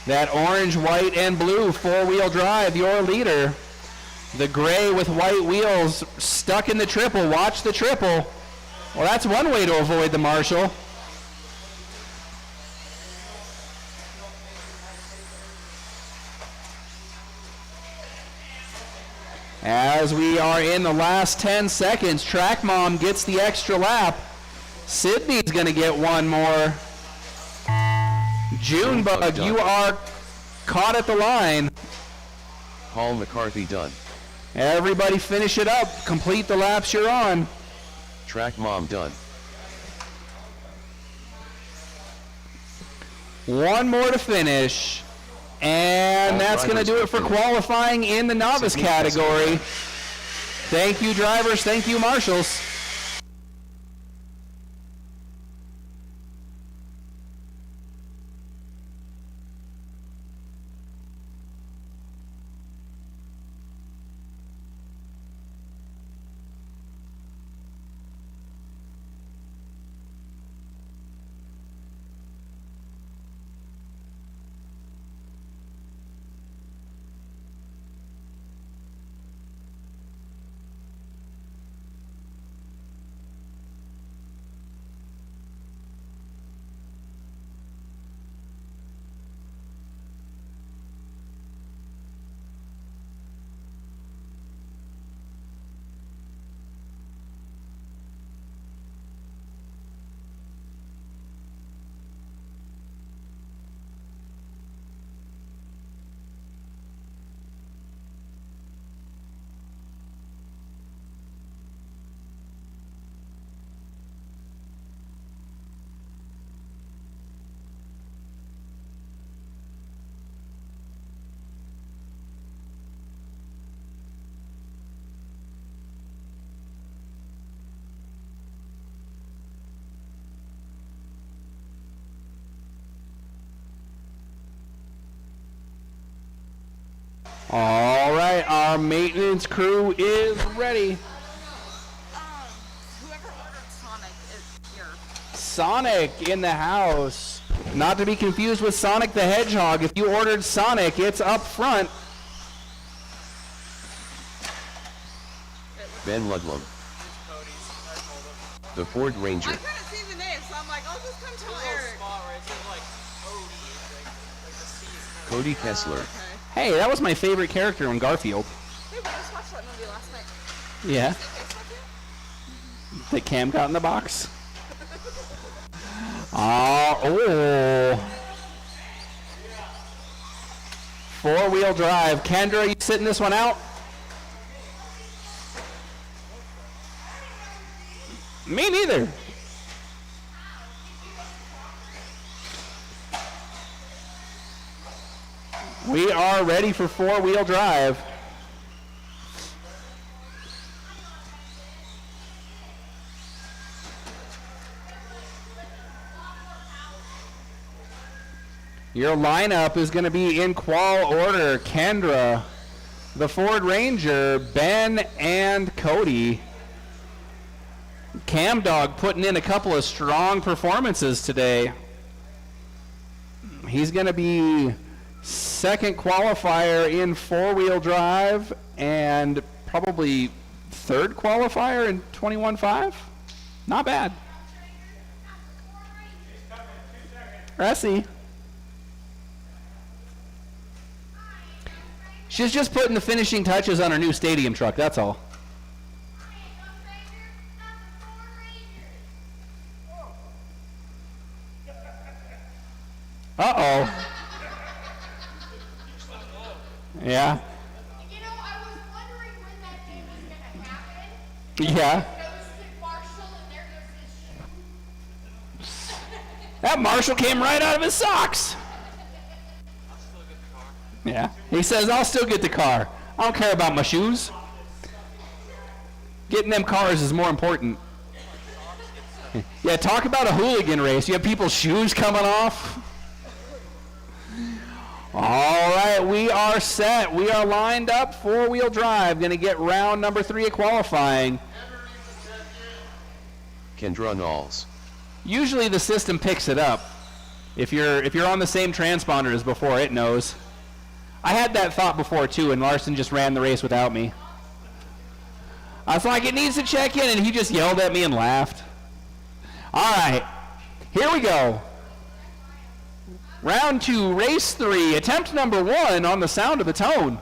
F: That orange, white, and blue 4-wheel drive, your leader. The gray with white wheels stuck in the triple. Watch the triple. Well, that's one way to avoid the Marshall. As we are in the last 10 seconds, Track Mom gets the extra lap. Sydney's going to get one more. Junebug, you are caught at the line.
C: Paul McCarthy done.
F: Everybody finish it up. Complete the laps you're on.
C: Track Mom done.
F: One more to finish. And that's going to do it for qualifying in the novice category. Thank you, drivers. Thank you, marshals. All right, our maintenance crew is ready.
H: Whoever ordered Sonic is here.
F: Sonic in the house. Not to be confused with Sonic the Hedgehog. If you ordered Sonic, it's up front.
C: Ben Ludlum. The Ford Ranger.
H: I couldn't see the name, so I'm like, I'll just come tell Eric.
C: Cody Kessler.
F: Hey, that was my favorite character in Garfield.
H: Hey, we just watched that movie last night.
F: Yeah. That Cam got in the box. Oh. Four-wheel drive. Kendra, you sitting this one out? Me neither. We are ready for four-wheel drive. Your lineup is going to be in qual order. Kendra, the Ford Ranger, Ben, and Cody. Cam Dog putting in a couple of strong performances today. He's going to be second qualifier in four-wheel drive and probably third qualifier in 21.5. Not bad. Ressie. She's just putting the finishing touches on her new stadium truck, that's all. Uh-oh. Yeah.
B: You know, I was wondering when that day was going to happen.
F: Yeah.
B: Goes to Marshall, and there goes his shoe.
F: That Marshall came right out of his socks. Yeah. He says, I'll still get the car. I don't care about my shoes. Getting them cars is more important. Yeah, talk about a hooligan race. You have people's shoes coming off. All right, we are set. We are lined up, four-wheel drive. Going to get round number 3 of qualifying.
C: Kendra Knowles.
F: Usually the system picks it up. If you're on the same transponder as before, it knows. I had that thought before too, and Larson just ran the race without me. I was like, it needs to check in, and he just yelled at me and laughed. All right, here we go. Round 2, race 3, attempt number 1 on the sound of the tone.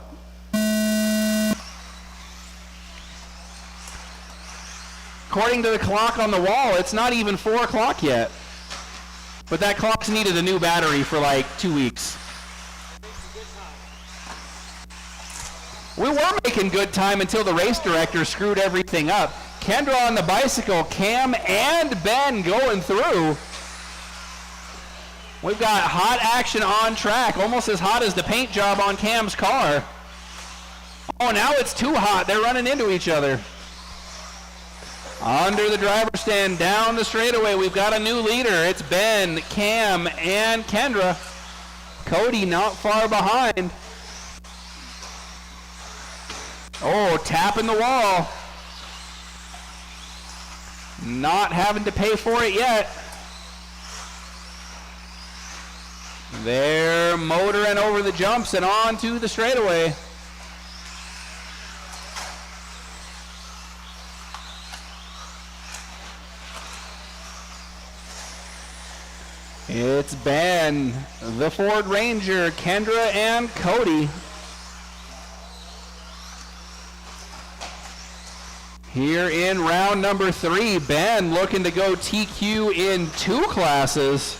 F: According to the clock on the wall, it's not even 4 o'clock yet. But that clock's needed a new battery for like 2 weeks. We were making good time until the race director screwed everything up. Kendra on the bicycle, Cam and Ben going through. We've got hot action on track, almost as hot as the paint job on Cam's car. Oh, now it's too hot. They're running into each other. Under the driver's stand, down the straightaway, we've got a new leader. It's Ben, Cam, and Kendra. Cody not far behind. Oh, tapping the wall. Not having to pay for it yet. They're motoring over the jumps and on to the straightaway. It's Ben, the Ford Ranger, Kendra, and Cody. Here in round number 3, Ben looking to go TQ in 2 classes.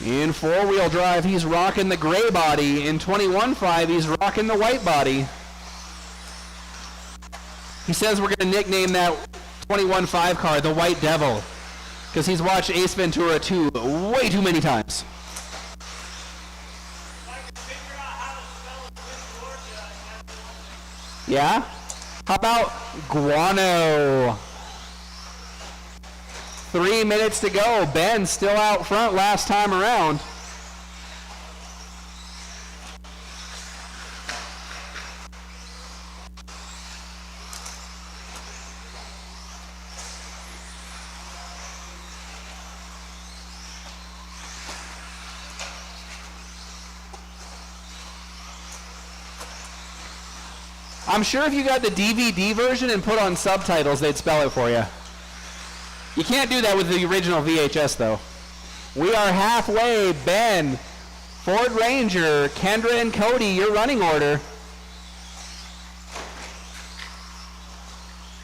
F: In 4-wheel drive, he's rocking the gray body. In 21.5, he's rocking the white body. He says we're going to nickname that 21.5 car the White Devil, because he's watched Ace Ventura 2 way too many times. Yeah? How about guano? 3 minutes to go. Ben still out front last time around. I'm sure if you got the DVD version and put on subtitles, they'd spell it for you. You can't do that with the original VHS, though. We are halfway. Ben, Ford Ranger, Kendra, and Cody, your running order.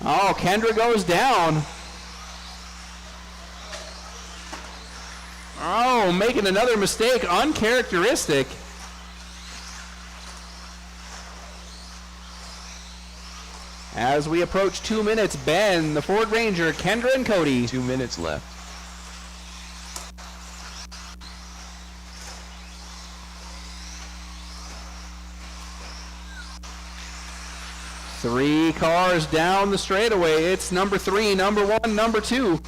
F: Oh, Kendra goes down. Oh, making another mistake, uncharacteristic. As we approach 2 minutes, Ben, the Ford Ranger, Kendra, and Cody.
C: 2 minutes left.
F: Three cars down the straightaway. It's number 3, number 1, number 2.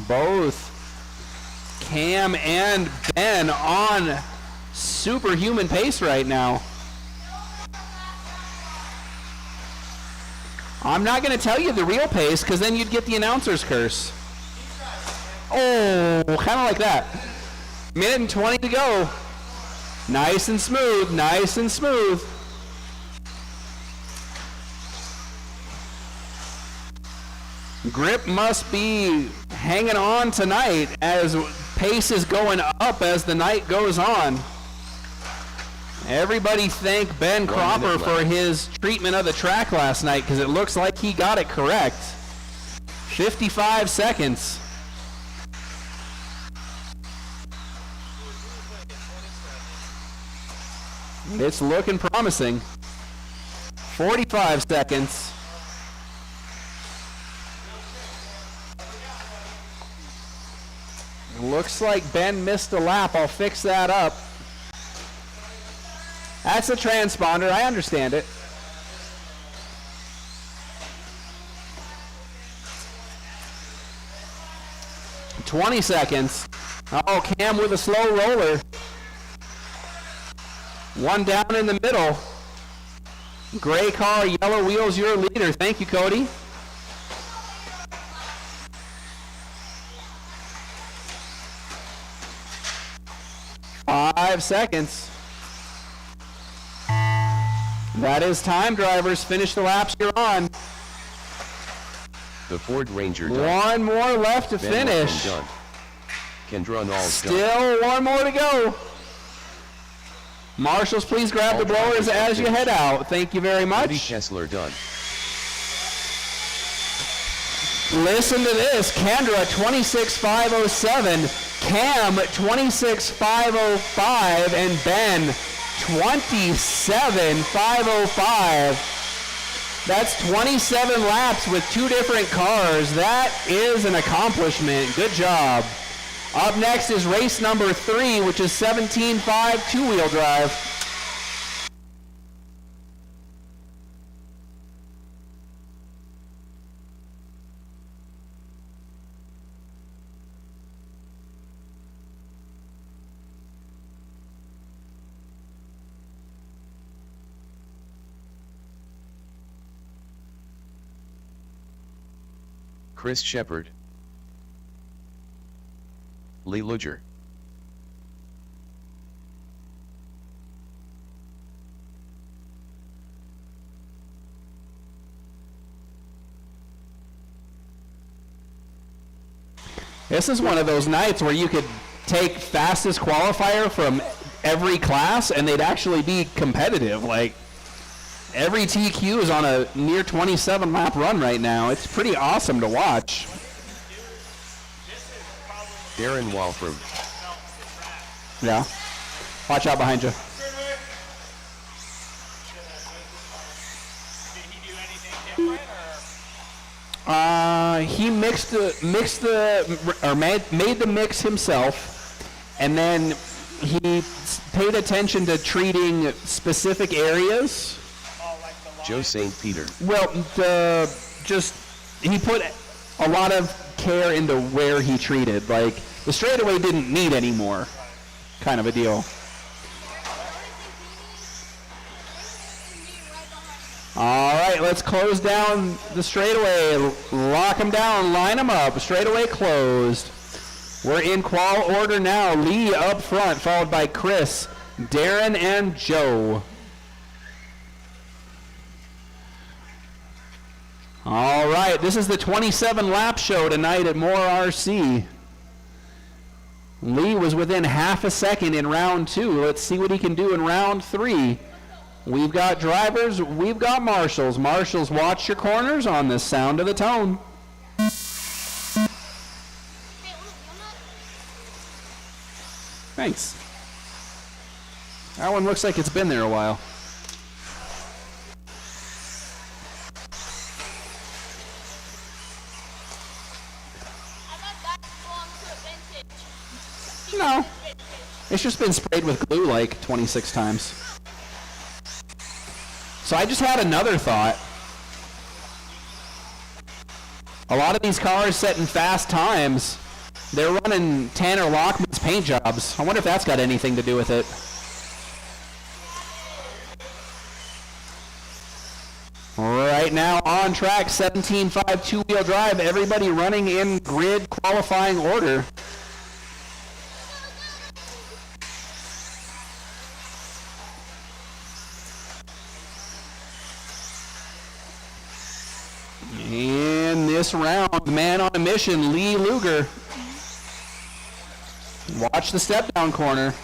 F: Both Cam and Ben on superhuman pace right now. I'm not going to tell you the real pace because then you'd get the announcer's curse. Oh, kind of like that. Minute and 20 to go. Nice and smooth, nice and smooth. Grip must be hanging on tonight as pace is going up as the night goes on. Everybody thank Ben Cropper for his treatment of the track last night because it looks like he got it correct. 55 seconds. It's looking promising. 45 seconds. Looks like Ben missed a lap. I'll fix that up. That's a transponder. I understand it. $20 seconds. Oh, Cam with a slow roller. One down in the middle. Gray car, yellow wheels, your leader. Thank you, Cody. Five seconds. That is time, drivers. Finish the laps you're on.
C: The Ford Ranger done.
F: One more left to
C: Ben
F: finish.
C: Done. Kendra and all
F: Still one more to go. Marshals, please grab the blowers as you head out. Thank you very much.
C: Cody Kessler done.
F: Listen to this. Kendra, 26,507. Cam, 26,505. And Ben, 27,505. That's 27 laps with 2 different cars. That is an accomplishment. Good job. Up next is race number 3, which is 17.5 two-wheel drive.
C: Chris Shepard. Lee Luger.
F: This is one of those nights where you could take fastest qualifier from every class and they'd actually be competitive. Like, every TQ is on a near 27 lap run right now. It's pretty awesome to watch.
C: Darren Walford.
F: Yeah. Watch out behind you. He made the mix himself, and then he paid attention to treating specific areas.
C: Joe St. Peter.
F: Well, he put a lot of care into where he treated. Like, the straightaway didn't need any more, kind of a deal. All right, let's close down the straightaway. Lock them down, line them up. Straightaway closed. We're in qual order now. Lee up front, followed by Chris, Darren, and Joe. All right, this is the 27 lap show tonight at MHOR RC. Lee was within half a second in round 2. Let's see what he can do in round 3. We've got drivers, we've got marshals. Marshals, watch your corners on the sound of the tone. Thanks. That one looks like it's been there a while. No. It's just been sprayed with glue like 26 times. So I just had another thought. A lot of these cars setting fast times, they're running Tanner Lockman's paint jobs. I wonder if that's got anything to do with it. Right now on track, 17.5 two-wheel drive. Everybody running in grid qualifying order. In this round, man on a mission, Lee Luger. Watch the step down corner.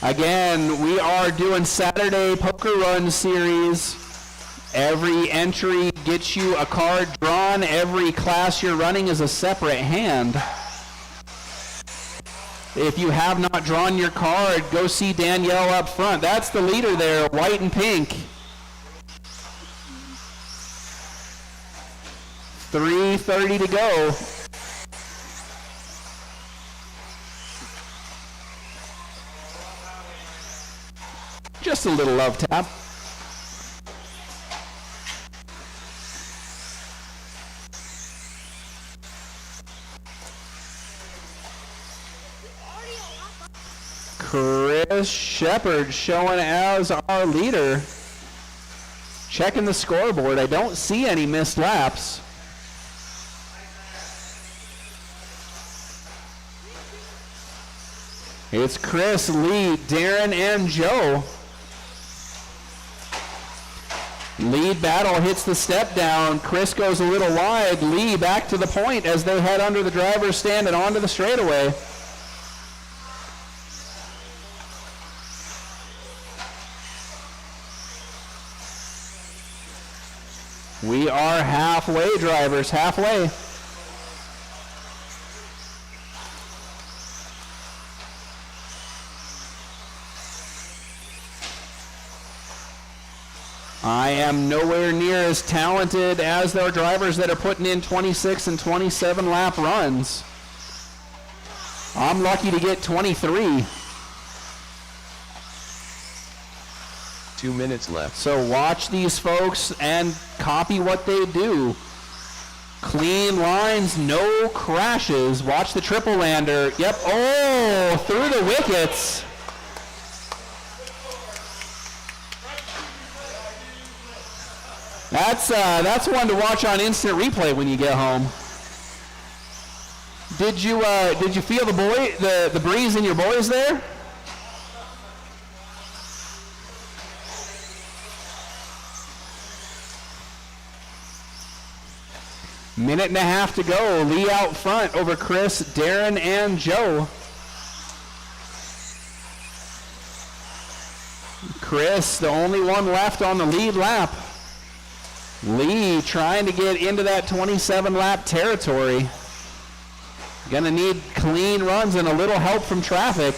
F: Again, we are doing Saturday Poker Run series. Every entry gets you a card drawn. Every class you're running is a separate hand. If you have not drawn your card, go see Danielle up front. That's the leader there, white and pink. 3:30 to go. Just a little love tap. Chris Shepard showing as our leader. Checking the scoreboard. I don't see any missed laps. It's Chris, Lee, Darren, and Joe. Lead battle hits the step down. Chris goes a little wide. Lee back to the point as they head under the driver's stand and onto the straightaway. We are halfway, drivers, halfway. I am nowhere near as talented as their drivers that are putting in 26 and 27 lap runs. I'm lucky to get 23.
C: 2 minutes left.
F: So watch these folks and copy what they do. Clean lines, no crashes. Watch the triple lander. Yep, oh, through the wickets. That's one to watch on instant replay when you get home. Did you feel the breeze in your boys there? Minute and a half to go. Lee out front over Chris, Darren, and Joe. Chris, the only one left on the lead lap. Lee trying to get into that 27 lap territory. Gonna need clean runs and a little help from traffic.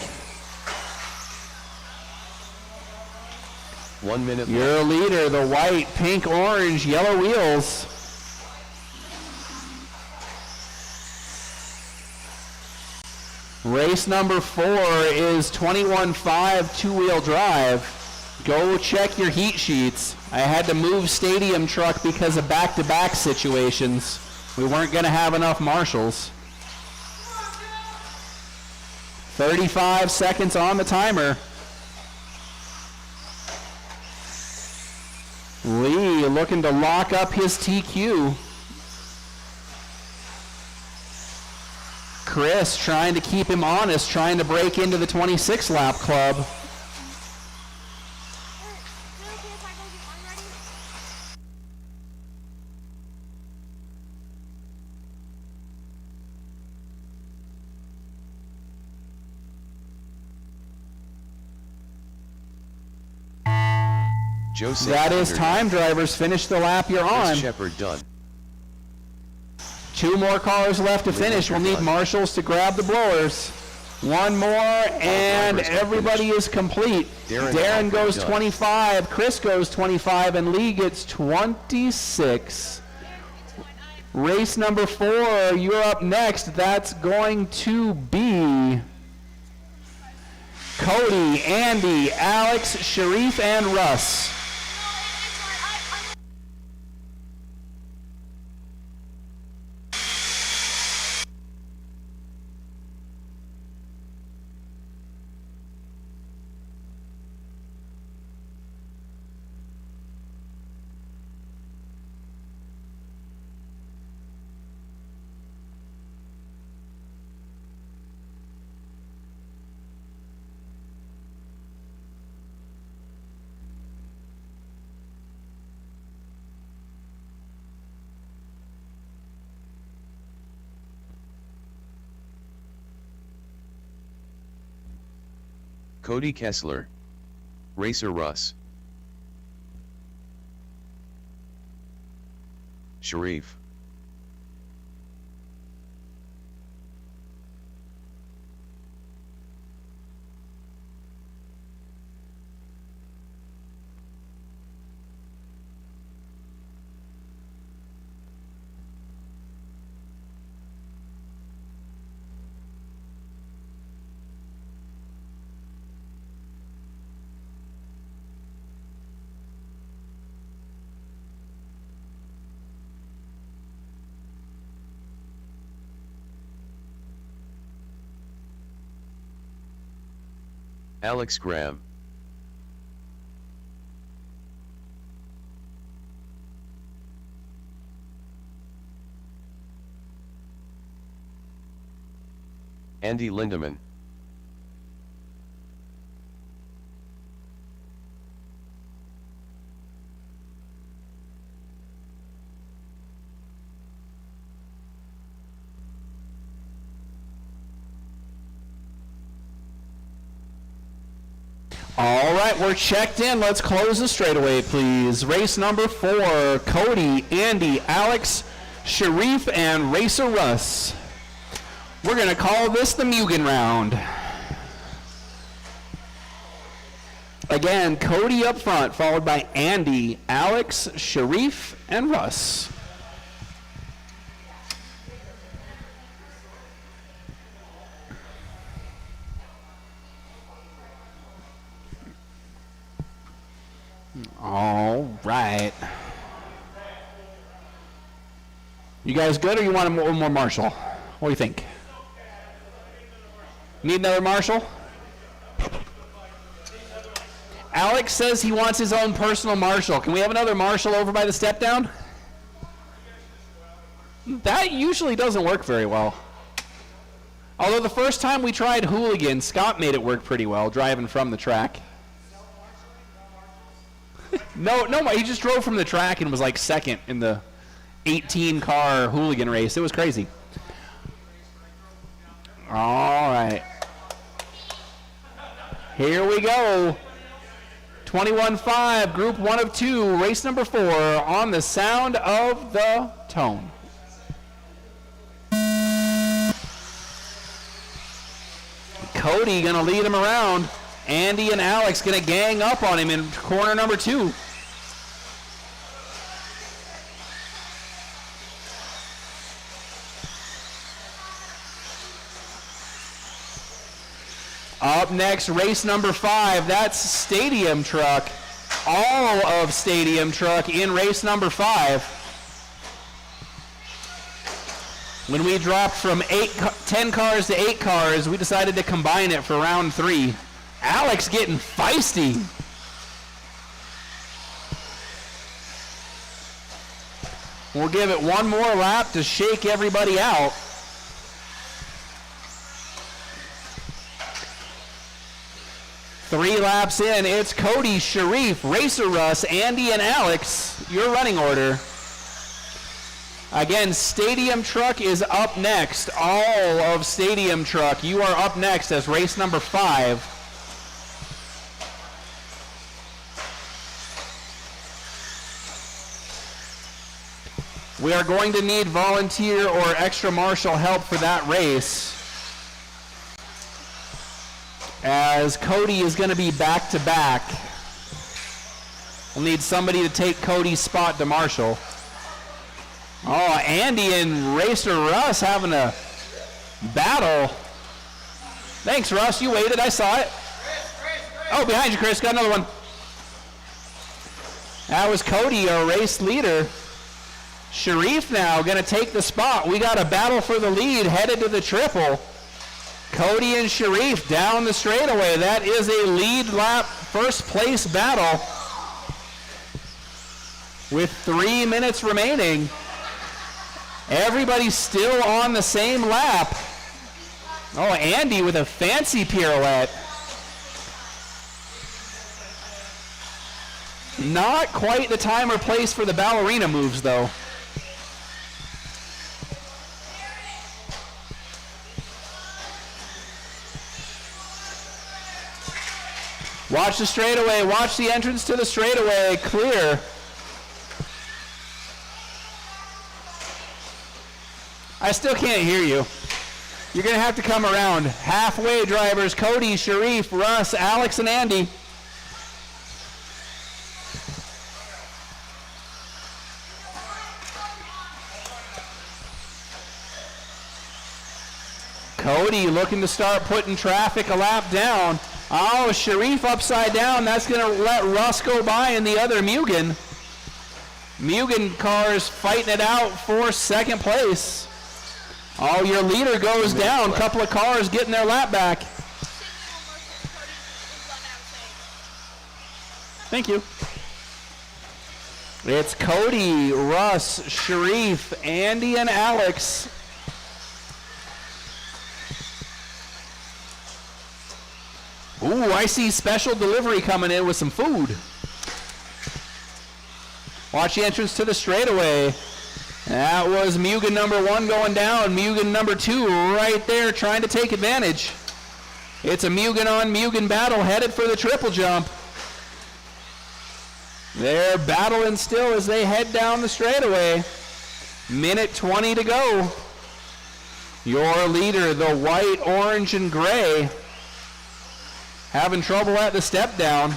C: 1 minute left.
F: Your leader, the white, pink, orange, yellow wheels. Race number 4 is 21.5 two-wheel drive. Go check your heat sheets. I had to move stadium truck because of back-to-back situations. We weren't going to have enough marshals. 35 seconds on the timer. Lee looking to lock up his TQ. Chris trying to keep him honest, trying to break into the 26 lap club.
C: Jose
F: That is
C: Thunder
F: time, drivers. Finish the lap you're on.
C: Chris Shepard done.
F: 2 more cars left to finish. We'll need marshals to grab the blowers. 1 more, and everybody is complete. Darren goes 25, Chris goes 25, and Lee gets 26. Race number 4, you're up next. That's going to be Cody, Andy, Alex, Sharif, and Russ.
C: Cody Kessler. Racer Russ. Sharif. Alex Graham. Andy Lindemann.
F: All right, we're checked in. Let's close the straightaway, please. Race number 4, Cody, Andy, Alex, Sharif, and Racer Russ. We're going to call this the Mugen round. Again, Cody up front, followed by Andy, Alex, Sharif, and Russ. All right. You guys good, or you want one more marshal? What do you think? Need another marshal? Alex says he wants his own personal marshal. Can we have another marshal over by the step down? That usually doesn't work very well. Although the first time we tried hooligan, Scott made it work pretty well, driving from the track. No, he just drove from the track and was like second in the 18-car hooligan race. It was crazy. All right. Here we go. 21-5, group 1 of 2, race number 4 on the sound of the tone. Cody gonna lead him around. Andy and Alex gonna gang up on him in corner number 2. Up next, race number 5. That's Stadium Truck. All of Stadium Truck in race number 5. When we dropped from 10 cars to 8 cars, we decided to combine it for round 3. Alex getting feisty. We'll give it one more lap to shake everybody out. 3 laps in, it's Cody, Sharif, Racer Russ, Andy, and Alex, your running order. Again, Stadium Truck is up next. All of Stadium Truck, you are up next as race number 5. We are going to need volunteer or extra marshal help for that race, as Cody is going to be back-to-back. We'll need somebody to take Cody's spot to marshal. Oh, Andy and Racer Russ having a battle. Thanks, Russ. You waited. I saw it. Oh, behind you, Chris. Got another one. That was Cody, our race leader. Sharif now going to take the spot. We got a battle for the lead headed to the triple. Cody and Sharif down the straightaway. That is a lead lap first place battle with 3 minutes remaining. Everybody's still on the same lap. Oh, Andy with a fancy pirouette. Not quite the time or place for the ballerina moves, though. Watch the straightaway. Watch the entrance to the straightaway. Clear. I still can't hear you. You're going to have to come around. Halfway drivers, Cody, Sharif, Russ, Alex, and Andy. Cody looking to start putting traffic a lap down. Oh, Sharif upside down. That's going to let Russ go by in the other Mugen. Mugen cars fighting it out for second place. Oh, your leader goes down. Couple of cars getting their lap back. Thank you. It's Cody, Russ, Sharif, Andy, and Alex. Ooh, I see special delivery coming in with some food. Watch the entrance to the straightaway. That was Mugen number 1 going down. Mugen number 2 right there trying to take advantage. It's a Mugen on Mugen battle headed for the triple jump. They're battling still as they head down the straightaway. Minute 20 to go. Your leader, the white, orange, and gray, having trouble at the step down.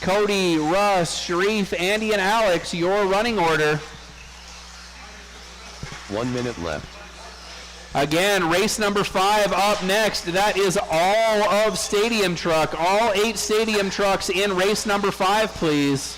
F: Cody, Russ, Sharif, Andy, and Alex, your running order.
C: 1 minute left.
F: Again, race number 5 up next. That is all of Stadium Truck. All 8 Stadium Trucks in race number 5, please.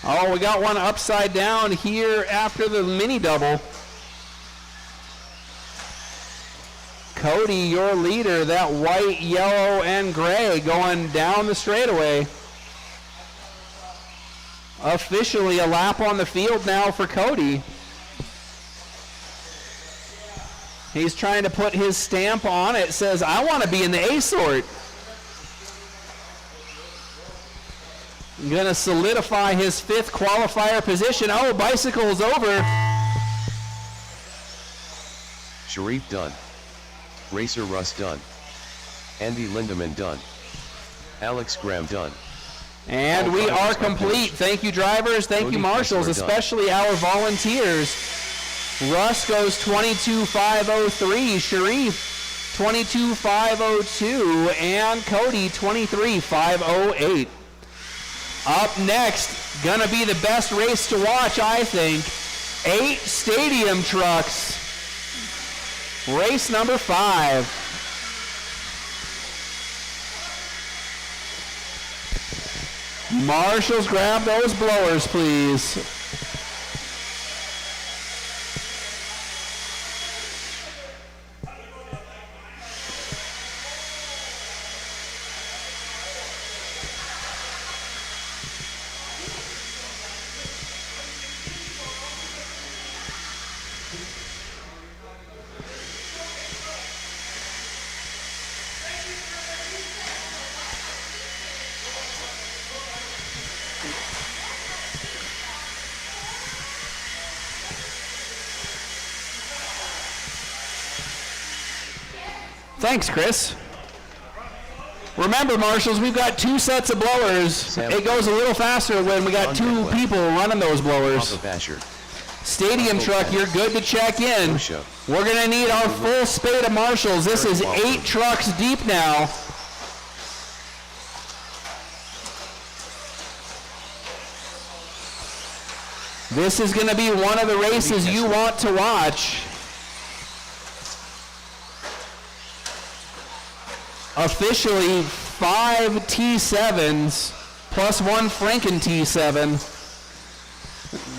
F: Oh, we got one upside down here after the mini double. Cody, your leader, that white, yellow, and gray going down the straightaway. Officially a lap on the field now for Cody. He's trying to put his stamp on it. Says, I want to be in the A sort. Going to solidify his 5th qualifier position. Oh, bicycle's over.
C: Sharif done. Racer Russ done. Andy Lindemann done. Alex Graham done.
F: And we are complete. Thank you, drivers. Thank you, marshals, especially our volunteers. Russ goes 22.503. Sharif 22.502. And Cody 23.508. Up next, gonna be the best race to watch, I think. 8 Stadium Trucks. Race number 5. Marshals, grab those blowers, please. Thanks, Chris. Remember, marshals, we've got 2 sets of blowers. It goes a little faster when we got 2 people running those blowers. Stadium truck, you're good to check in. We're going to need our full spade of marshals. This is 8 trucks deep now. This is going to be one of the races you want to watch. Officially 5 T7s plus 1 Franken T7,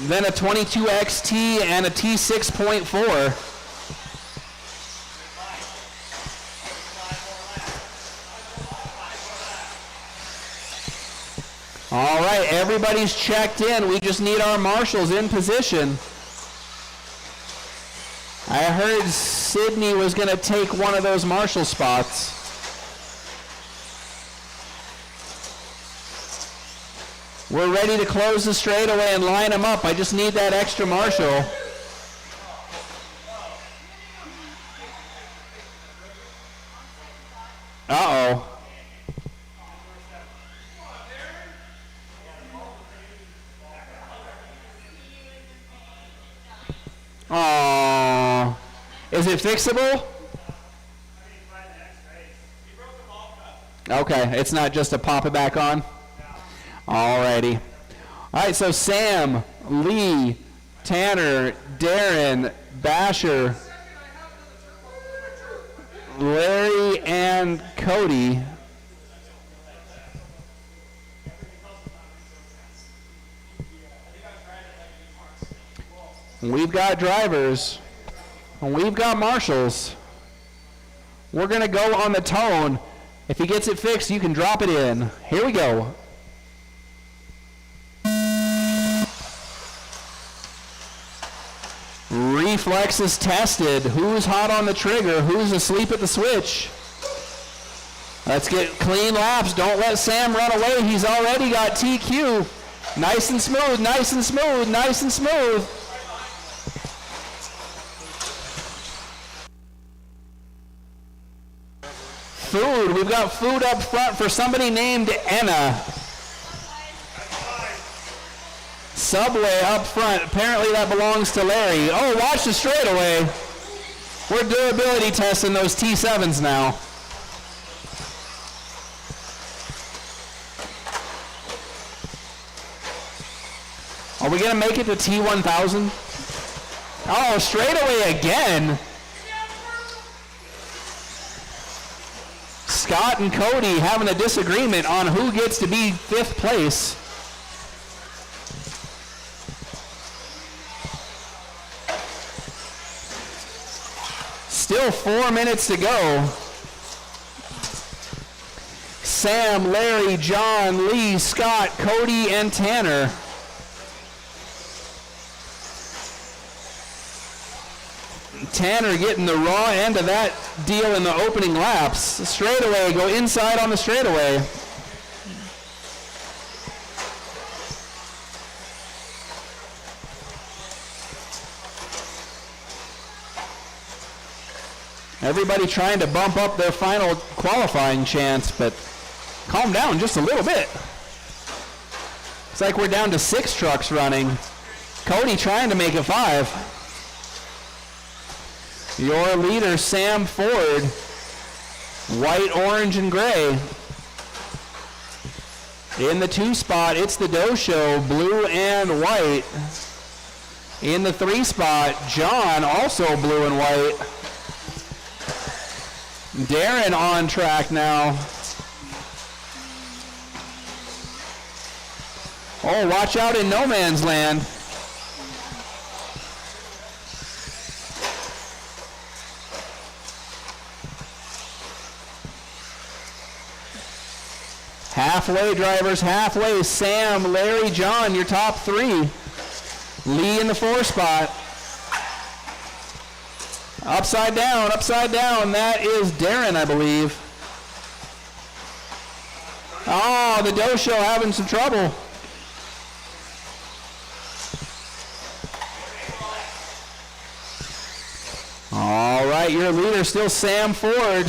F: then a 22XT and a T6.4. All right, everybody's checked in. We just need our marshals in position. I heard Sydney was going to take one of those marshal spots. We're ready to close the straightaway and line them up. I just need that extra marshal. Uh-oh. Oh, is it fixable? Okay, it's not just to pop it back on? Alrighty. All right, so Sam, Lee, Tanner, Darren, Basher, Larry, and Cody. We've got drivers, and we've got marshals. We're going to go on the tone. If he gets it fixed, you can drop it in. Here we go. Reflexes tested. Who's hot on the trigger? Who's asleep at the switch? Let's get clean laps. Don't let Sam run away. He's already got TQ. Nice and smooth, nice and smooth, nice and smooth. Food. We've got food up front for somebody named Anna. Subway up front. Apparently that belongs to Larry. Oh, watch the straightaway. We're durability testing those T7s now. Are we going to make it to T1000? Oh, straightaway again. Scott and Cody having a disagreement on who gets to be 5th place. Still 4 minutes to go. Sam, Larry, John, Lee, Scott, Cody, and Tanner. Tanner getting the raw end of that deal in the opening laps. Straightaway, go inside on the straightaway. Everybody trying to bump up their final qualifying chance, but calm down just a little bit. It's like we're down to 6 trucks running. Cody trying to make it 5. Your leader, Sam Ford, white, orange, and gray. In the 2 spot, it's the Doe Show, blue and white. In the 3 spot, John, also blue and white. Darren on track now. Oh, watch out in no man's land. Halfway, drivers, halfway. Sam, Larry, John, your top 3. Lee in the 4 spot. Upside down, upside down. That is Darren, I believe. Oh, the Doe Show having some trouble. All right, your leader still Sam Ford.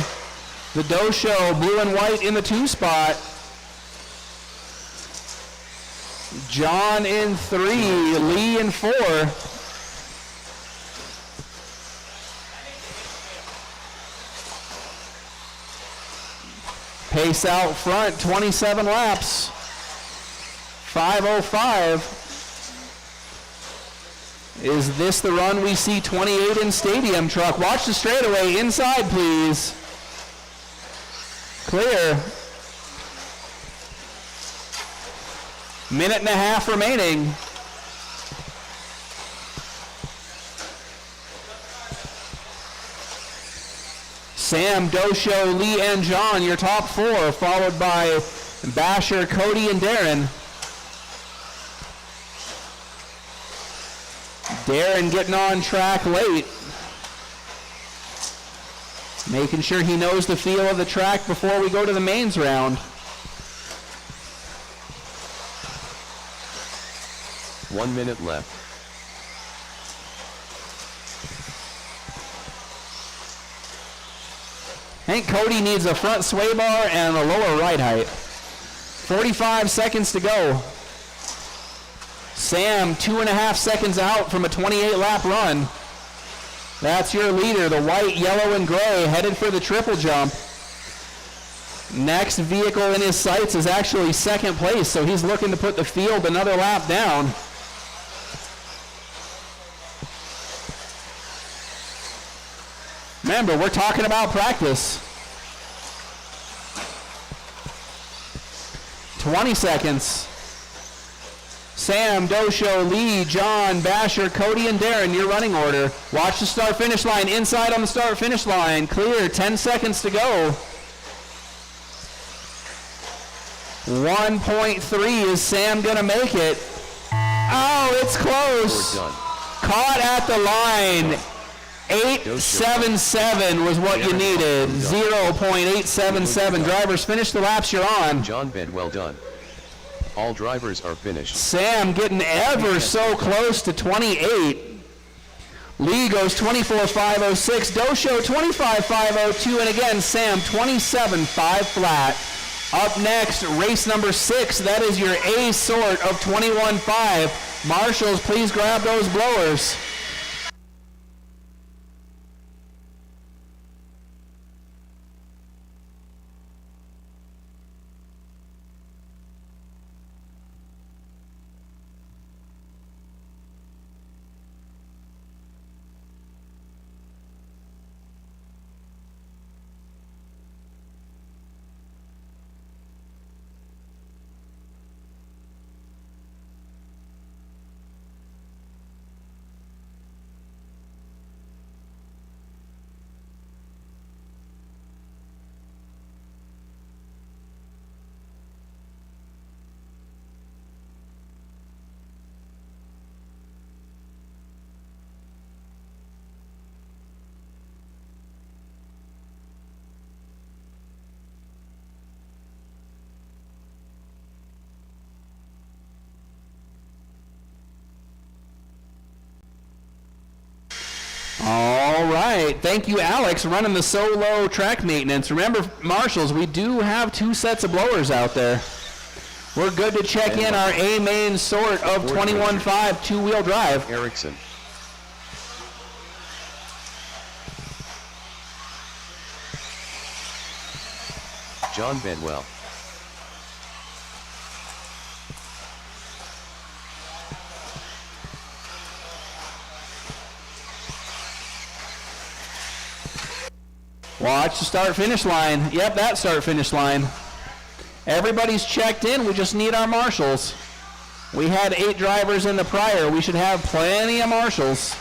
F: The Doe Show, blue and white in the 2 spot. John in 3, Lee in 4. Pace out front, 27 laps. 5:05. Is this the run we see 28 in Stadium Truck? Watch the straightaway. Inside, please. Clear. Minute and a half remaining. Sam, Dosho, Lee, and John, your top 4, followed by Basher, Cody, and Darren. Darren getting on track late. Making sure he knows the feel of the track before we go to the mains round.
C: One minute left.
F: I think Cody needs a front sway bar and a lower ride height. 45 seconds to go. Sam, 2.5 seconds out from a 28-lap run. That's your leader, the white, yellow, and gray, headed for the triple jump. Next vehicle in his sights is actually second place, so he's looking to put the field another lap down. Remember, we're talking about practice. 20 seconds. Sam, Dosho, Lee, John, Basher, Cody, and Darren, your running order. Watch the start-finish line. Inside on the start-finish line. Clear. 10 seconds to go. 1.3. Is Sam going to make it? Oh, it's close.
C: We're done.
F: Caught at the line. 877 was what you needed. 0.877. Drivers, finish the laps you're on.
C: John Bed, well done. All drivers are finished.
F: Sam getting ever so close to 28. Lee goes 24.506. Dosho 25.502. And again, Sam 27.5 flat. Up next, race number 6. That is your A sort of 21.5. Marshals, please grab those blowers. All right. Thank you, Alex, running the solo track maintenance. Remember, marshals, we do have 2 sets of blowers out there. We're good to check in our A main sort of 21.5 2-wheel drive.
C: Erickson. John Bedwell.
F: Watch the start-finish line. Yep, that start-finish line. Everybody's checked in. We just need our marshals. We had 8 drivers in the prior. We should have plenty of marshals.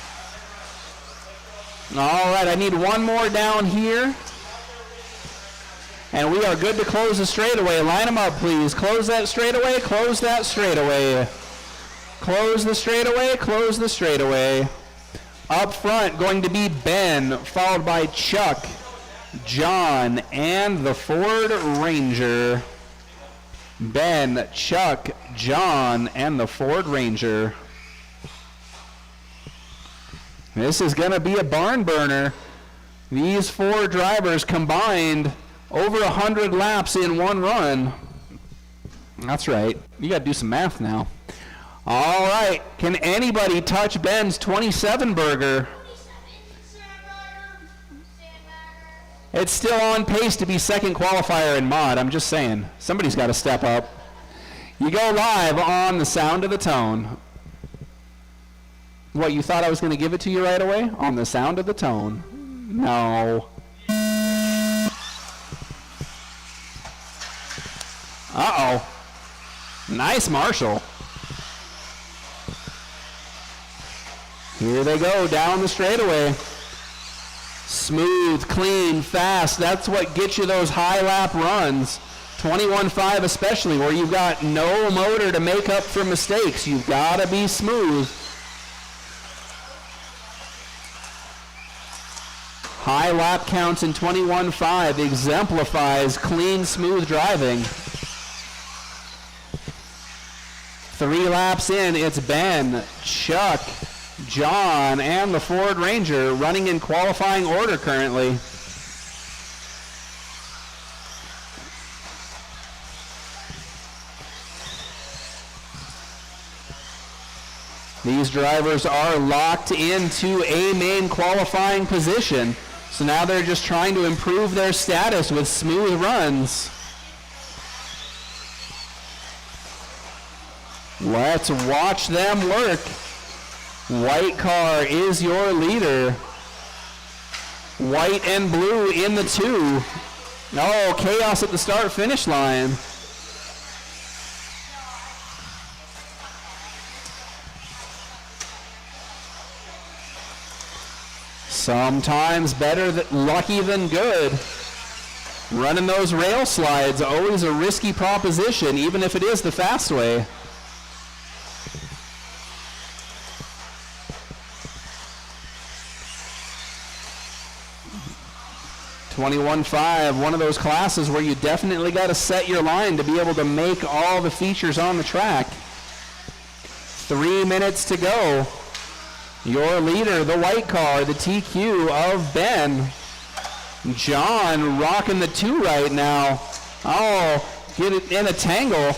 F: All right, I need one more down here. And we are good to close the straightaway. Line them up, please. Close that straightaway. Close that straightaway. Close the straightaway. Close the straightaway. Up front going to be Ben, followed by Chuck, John, and the Ford Ranger. Ben, Chuck, John, and the Ford Ranger. This is going to be a barn burner. These four drivers combined over 100 laps in one run. That's right. You got to do some math now. All right. Can anybody touch Ben's 27 burger? It's still on pace to be second qualifier in mod. I'm just saying. Somebody's got to step up. You go live on the Sound of the Tone. What, you thought I was going to give it to you right away? On the Sound of the Tone. No. Uh-oh. Nice Marshall. Here they go down the straightaway. Smooth, clean, fast. That's what gets you those high lap runs. 21.5 especially, where you've got no motor to make up for mistakes. You've got to be smooth. High lap counts in 21.5 exemplifies clean, smooth driving. 3 laps in, it's Ben, Chuck, John, and the Ford Ranger running in qualifying order currently. These drivers are locked into a main qualifying position. So now they're just trying to improve their status with smooth runs. Let's watch them work. White car is your leader. White and blue in the 2. Oh, chaos at the start-finish line. Sometimes better lucky than good. Running those rail slides, always a risky proposition, even if it is the fast way. .21.5, one of those classes where you definitely got to set your line to be able to make all the features on the track. 3 minutes to go. Your leader, the white car, the TQ of Ben. John rocking the 2 right now. Oh, get it in a tangle.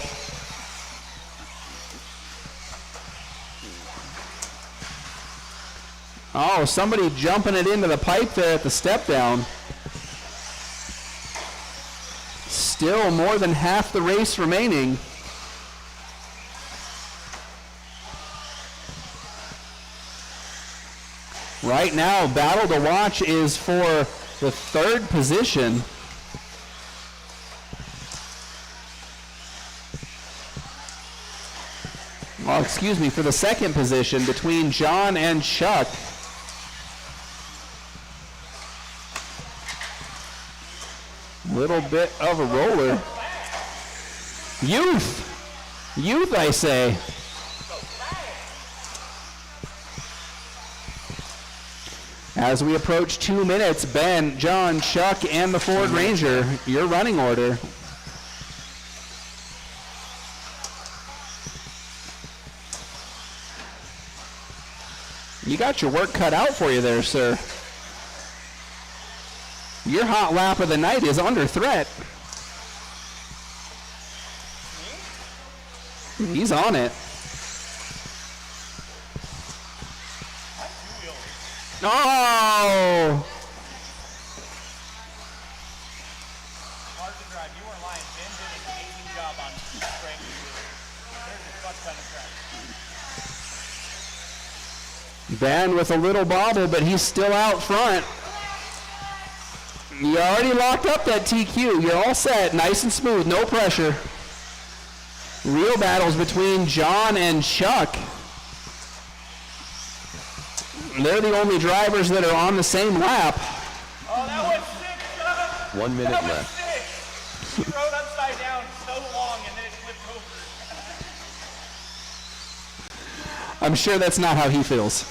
F: Oh, somebody jumping it into the pipe there at the step down. Still more than half the race remaining. Right now, battle to watch is for the 3rd position. Well, excuse me, for the 2nd position between John and Chuck. Little bit of a roller. Youth! Youth, I say. As we approach 2 minutes, Ben, John, Chuck, and the Ford Ranger, your running order. You got your work cut out for you there, sir. Your hot lap of the night is under threat. He's on it. Oh!
I: Hard to drive. You weren't lying. Ben did an amazing job on spraying the wheel. There's a fuck ton of track.
F: Ben with a little bobble, but he's still out front. You already locked up that TQ. You're all set. Nice and smooth. No pressure. Real battles between John and Chuck. They're the only drivers that are on the same lap.
I: Oh, that was sick, Chuck.
C: 1 minute
I: That was
C: left.
I: sick. He rode upside down so long and then it flipped over.
F: I'm sure that's not how he feels.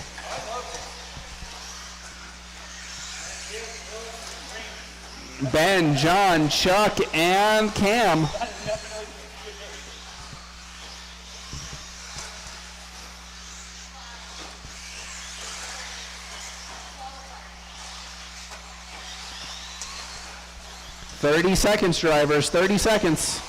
F: Ben, John, Chuck, and Cam. "30 seconds, drivers, 30 seconds."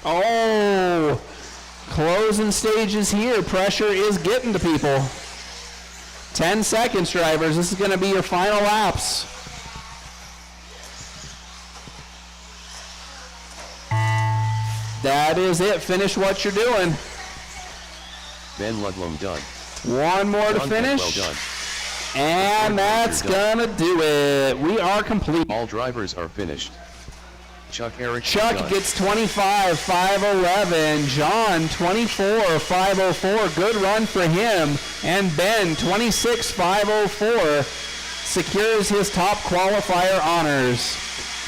F: Oh, closing stages here. Pressure is getting to people. 10 seconds, drivers. This is going to be your final laps. That is it. Finish what you're doing.
C: Ben Ludlam done.
F: One more to
C: John
F: finish.
C: Well done.
F: And that's going to do it. We are complete.
C: All drivers are finished. Chuck
F: Chuck gets 25, 511. John, 24, 504. Good run for him. And Ben, 26, 504, secures his top qualifier honors.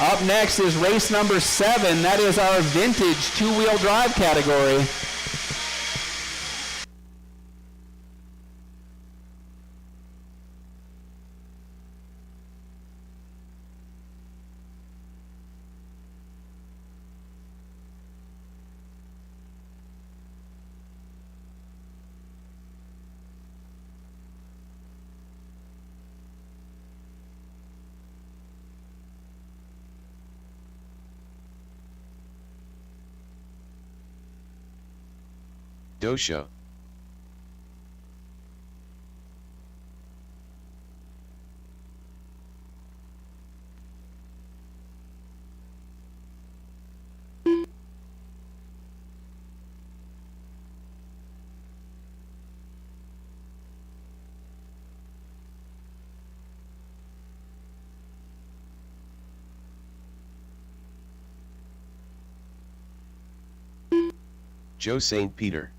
F: Up next is race number 7. That is our vintage two-wheel drive category.
C: Dosha. Joe St. Peter.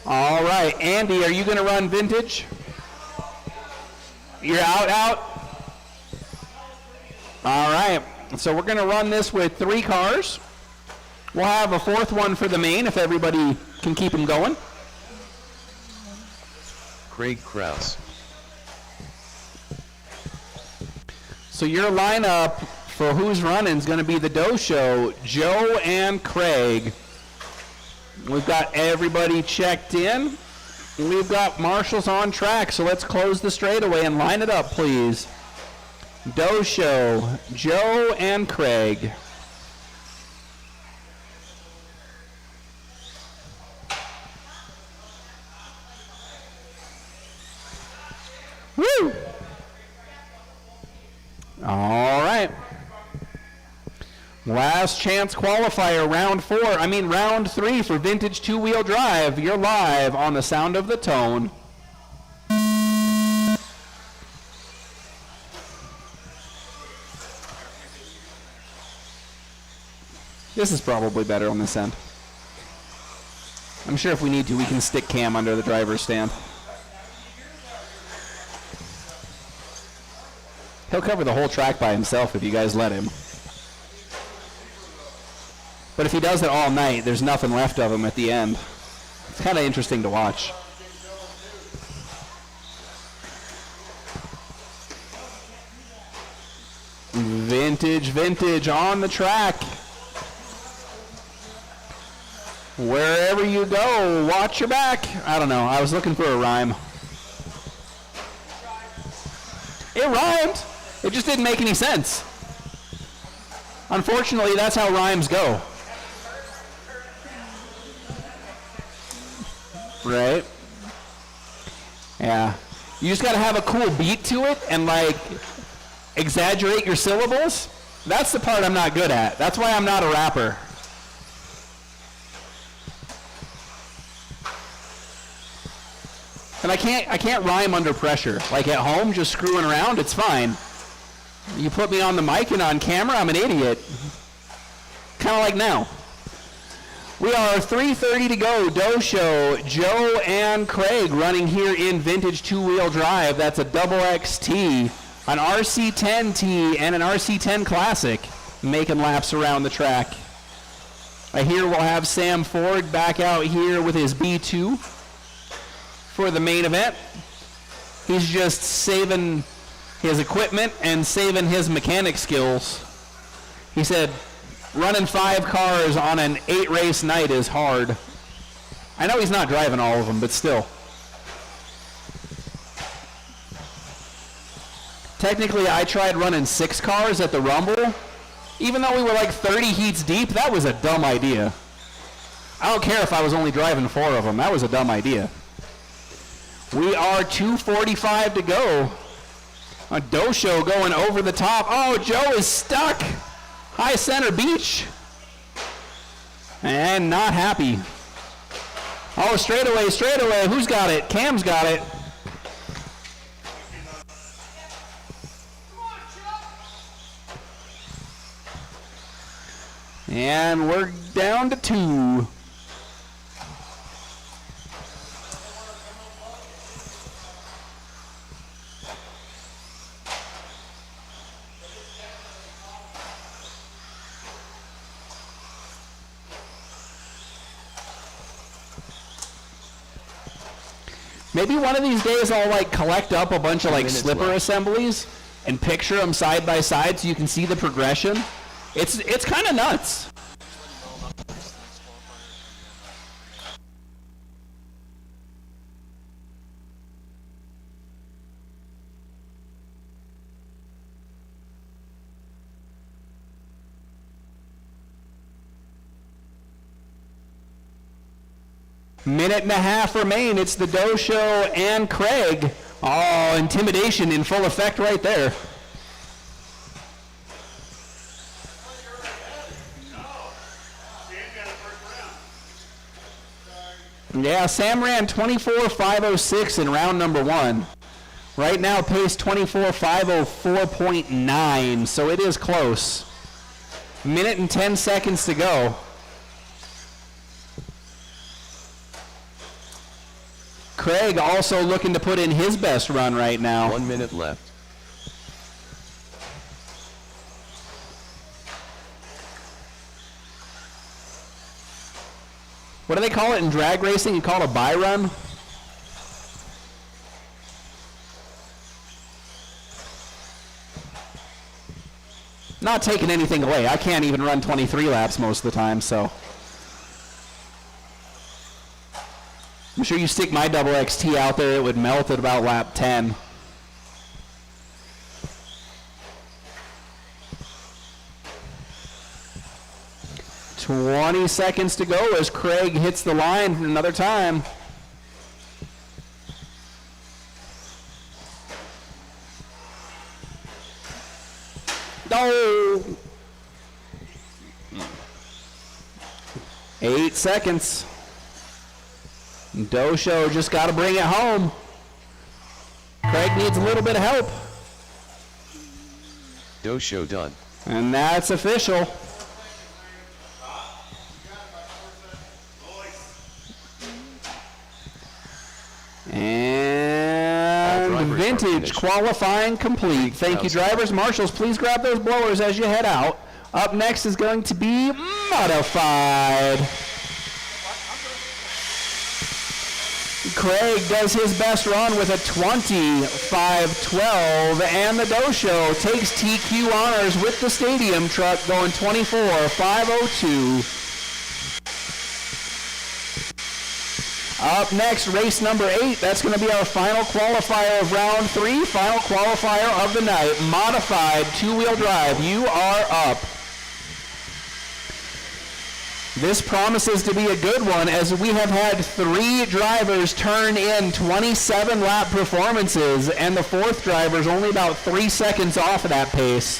F: All right, Andy, are you going to run vintage? You're out? All right, so we're going to run this with 3 cars. We'll have a 4th one for the main if everybody can keep them going.
C: Craig Krause.
F: So your lineup for who's running is going to be the Doe Show, Joe and Craig. We've got everybody checked in. We've got marshals on track, so let's close the straightaway and line it up, please. Doe Show, Joe and Craig. Woo! All right. Last chance qualifier, round 3 for vintage two-wheel drive. You're live on the Sound of the Tone. This is probably better on this end. I'm sure if we need to, we can stick Cam under the driver's stand. He'll cover the whole track by himself if you guys let him. But if he does it all night, there's nothing left of him at the end. It's kind of interesting to watch. Vintage on the track. Wherever you go, watch your back. I don't know. I was looking for a rhyme. It rhymed. It just didn't make any sense. Unfortunately, that's how rhymes go. Right? Yeah. You just got to have a cool beat to it and, like, exaggerate your syllables. That's the part I'm not good at. That's why I'm not a rapper. And I can't rhyme under pressure. Like at home, just screwing around, it's fine. You put me on the mic and on camera, I'm an idiot. Kind of like now. We are 3:30 to go. Doe Show, Joe and Craig running here in vintage two-wheel drive. That's a double XT, an RC10T, and an RC10 Classic making laps around the track. Here we'll have Sam Ford back out here with his B2 for the main event. He's just saving his equipment and saving his mechanic skills. He said, running 5 cars on an 8-race night is hard. I know he's not driving all of them, but still. Technically, I tried running 6 cars at the Rumble. Even though we were like 30 heats deep, that was a dumb idea. I don't care if I was only driving 4 of them. That was a dumb idea. We are 2:45 to go. A Doe Show going over the top. Oh, Joe is stuck. High center beach. And not happy. Oh, straightaway, straightaway. Who's got it? Cam's got it. And we're down to 2. Maybe one of these days I'll like collect up a bunch of like slipper assemblies and picture them side by side so you can see the progression. It's kind of nuts. Minute and a half remain. It's the Doe Show and Craig. Oh, intimidation in full effect right there. Yeah, Sam ran 24.506 in round number 1. Right now, pace 24.504.9, so it is close. Minute and 10 seconds to go. Craig also looking to put in his best run right now.
C: 1 minute left.
F: What do they call it in drag racing? You call it a bye run? Not taking anything away. I can't even run 23 laps most of the time, so. I'm sure you stick my double XT out there, it would melt at about lap 10. "20 seconds to go as Craig hits the line another time. No! 8 seconds. Doe Show just got to bring it home. Craig needs a little bit of help.
C: Doe Show done. And
F: that's official. And vintage qualifying complete. Thank you, drivers. Marshals, please grab those blowers as you head out. Up next is going to be modified. Craig does his best run with a 25.12, and the Doe Show takes TQ honors with the stadium truck going 24.502. Up next, race number 8. That's going to be our final qualifier of round 3, final qualifier of the night. Modified two-wheel drive. You are up. This promises to be a good one, as we have had 3 drivers turn in 27-lap performances, and the 4th driver is only about 3 seconds off of that pace.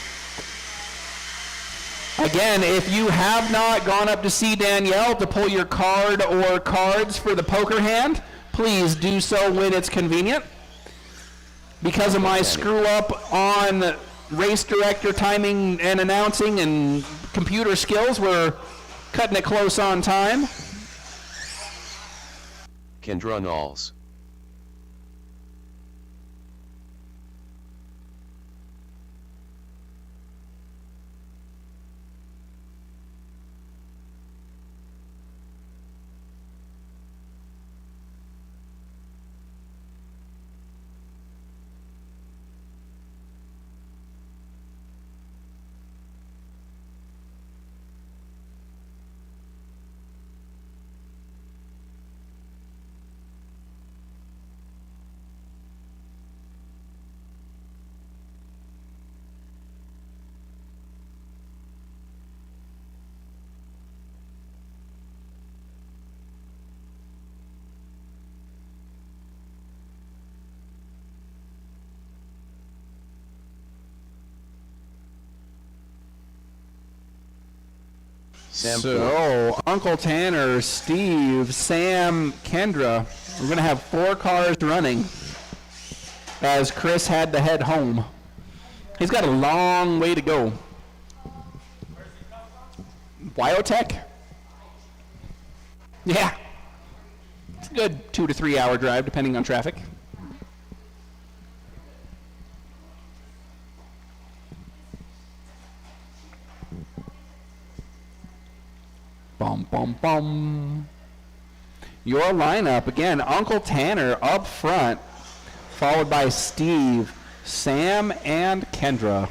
F: Again, if you have not gone up to see Danielle to pull your card or cards for the poker hand, please do so when it's convenient. Because of my screw-up on race director timing and announcing and computer skills, we're cutting it close on time.
C: Kendra Knowles. Sam.
F: So, Uncle Tanner, Steve, Sam, Kendra. We're going to have 4 cars running as Chris had to head home. He's got a long way to go. Biotech? Yeah. It's a good 2 to 3 hour drive depending on traffic. Bum, bum, bum. Your lineup, again, Uncle Tanner up front, followed by Steve, Sam, and Kendra.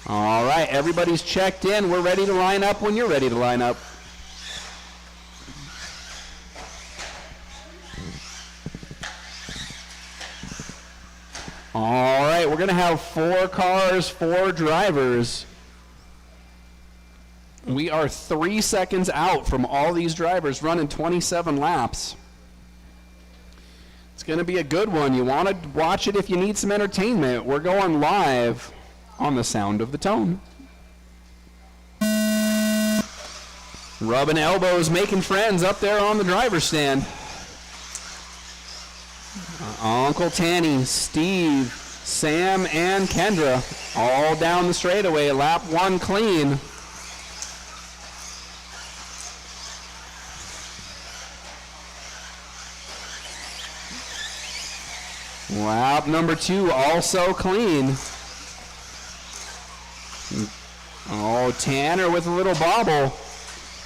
F: All right, everybody's checked in. We're ready to line up when you're ready to line up. All right, we're going to have 4 cars, 4 drivers. We are 3 seconds out from all these drivers running 27 laps. It's going to be a good one. You want to watch it if you need some entertainment. We're going live on the Sound of the Tone. Rubbing elbows, making friends up there on the driver's stand. Uncle Tanny, Steve, Sam, and Kendra all down the straightaway. Lap 1 clean. Lap number 2 also clean. Oh, Tanner with a little bobble.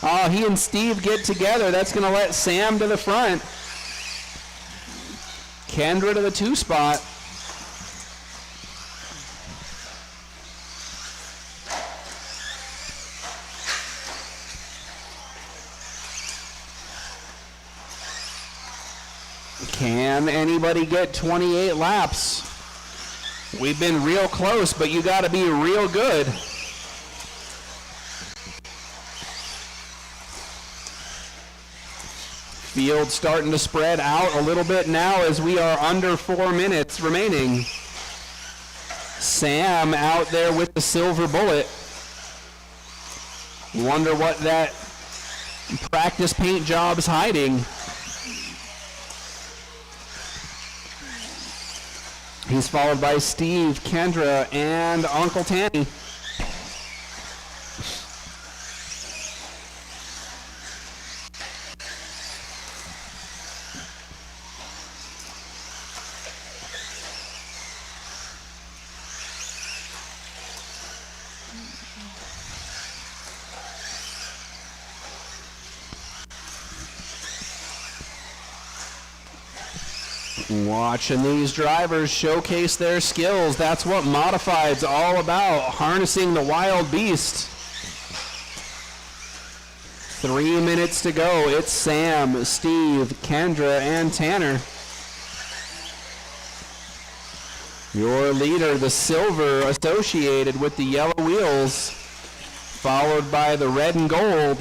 F: Oh, he and Steve get together. That's going to let Sam to the front. Kendra to the 2 spot. Can anybody get 28 laps? We've been real close, but you got to be real good. Field starting to spread out a little bit now as we are under 4 minutes remaining. Sam out there with the silver bullet. Wonder what that practice paint job's hiding. He's followed by Steve, Kendra, and Uncle Tanny. Watching these drivers showcase their skills. That's what Modified's all about, harnessing the wild beast. 3 minutes to go. It's Sam, Steve, Kendra, and Tanner. Your leader, the silver associated with the yellow wheels, followed by the red and gold.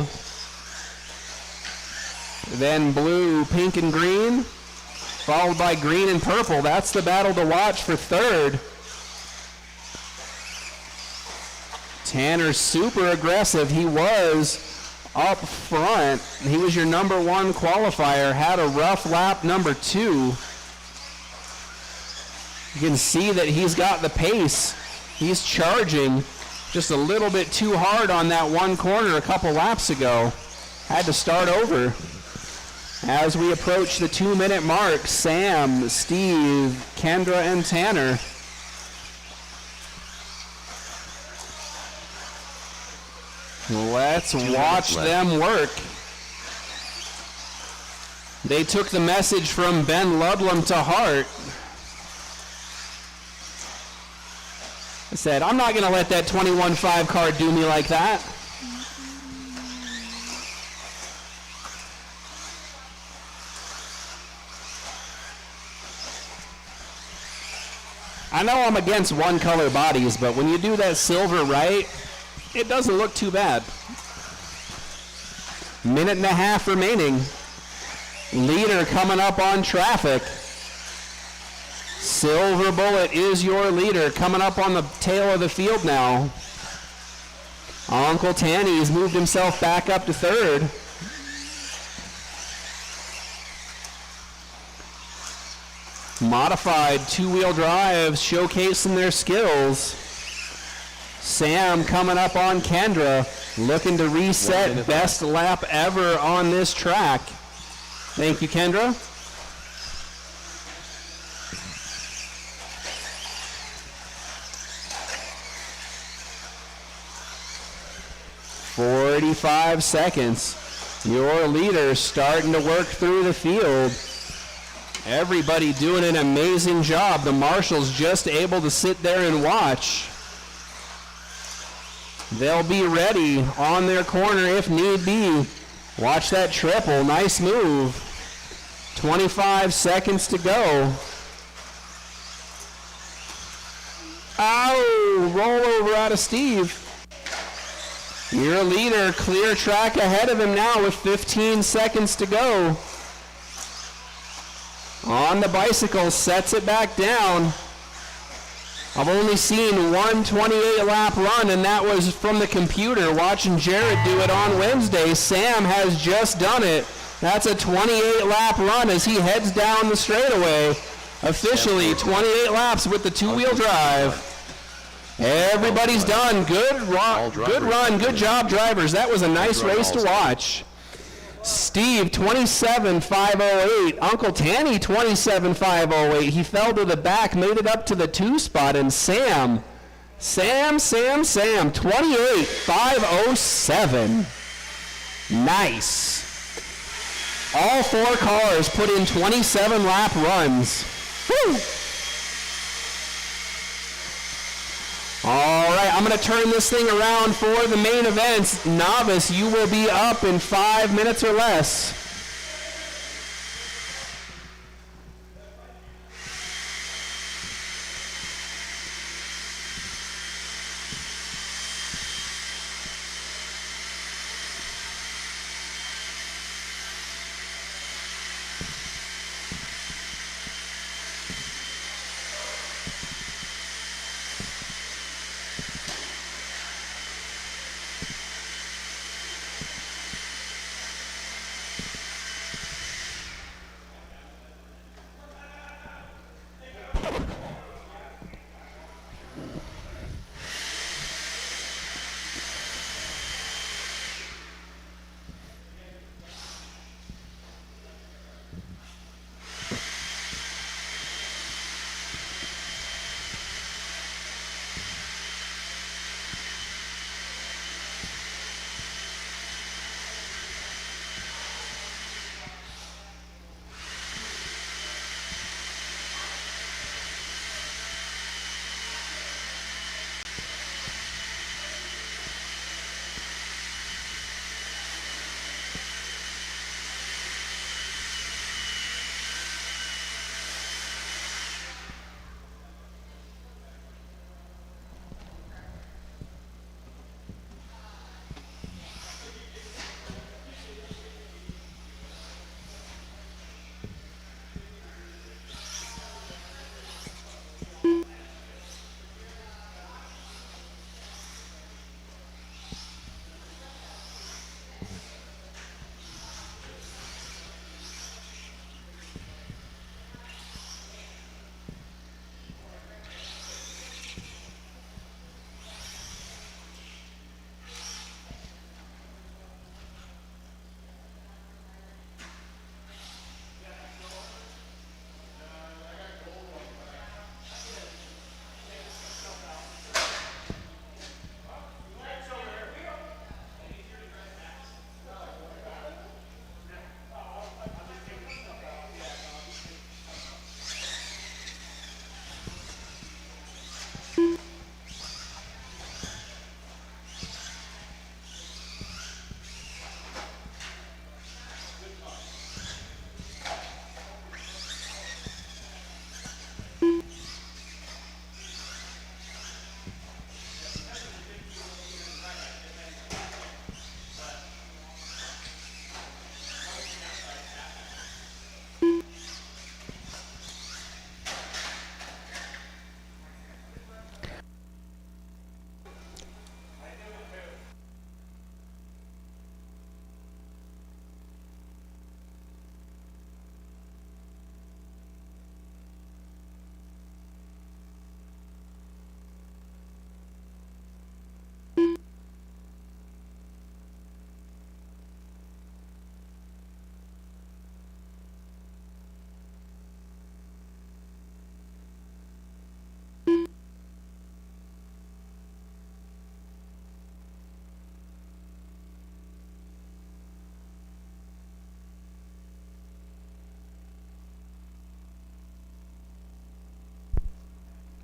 F: Then blue, pink, and green, followed by green and purple. That's the battle to watch for third. Tanner's super aggressive. He was up front. He was your number 1 qualifier, had a rough lap number 2. You can see that he's got the pace. He's charging just a little bit too hard on that one corner a couple laps ago. Had to start over. As we approach the 2-minute mark, Sam, Steve, Kendra, and Tanner. Let's watch them work. They took the message from Ben Ludlam to heart. I said, I'm not going to let that 21.5 car do me like that. I know I'm against one-color bodies, but when you do that silver right, it doesn't look too bad. 1.5 minutes remaining. Leader coming up on traffic. Silver Bullet is your leader, coming up on the tail of the field now. Uncle Tanny's moved himself back up to 3rd. Modified 2-wheel drives showcasing their skills. Sam coming up on Kendra, looking to reset best lap ever on this track. Thank you, Kendra. "45 seconds. Your leader starting to work through the field. Everybody doing an amazing job. The marshals just able to sit there and watch. They'll be ready on their corner if need be. Watch that triple. Nice move. 25 seconds to go. Ow! Rollover out of Steve. Your leader, clear track ahead of him now with 15 seconds to go. On the bicycle, sets it back down. I've only seen one 28-lap run, and that was from the computer, watching Jared do it on Wednesday. Sam has just done it. That's a 28-lap run as he heads down the straightaway. Officially, 28 laps with the 2-wheel drive. Everybody's done. Good run, good job, drivers. That was a nice race to watch. Steve, 27.508. Uncle Tanny, 27.508. He fell to the back, made it up to the 2 spot. And Sam, 28.507. Nice. All 4 cars put in 27-lap runs. Woo! All right, I'm going to turn this thing around for the main events. Novice, you will be up in 5 minutes or less.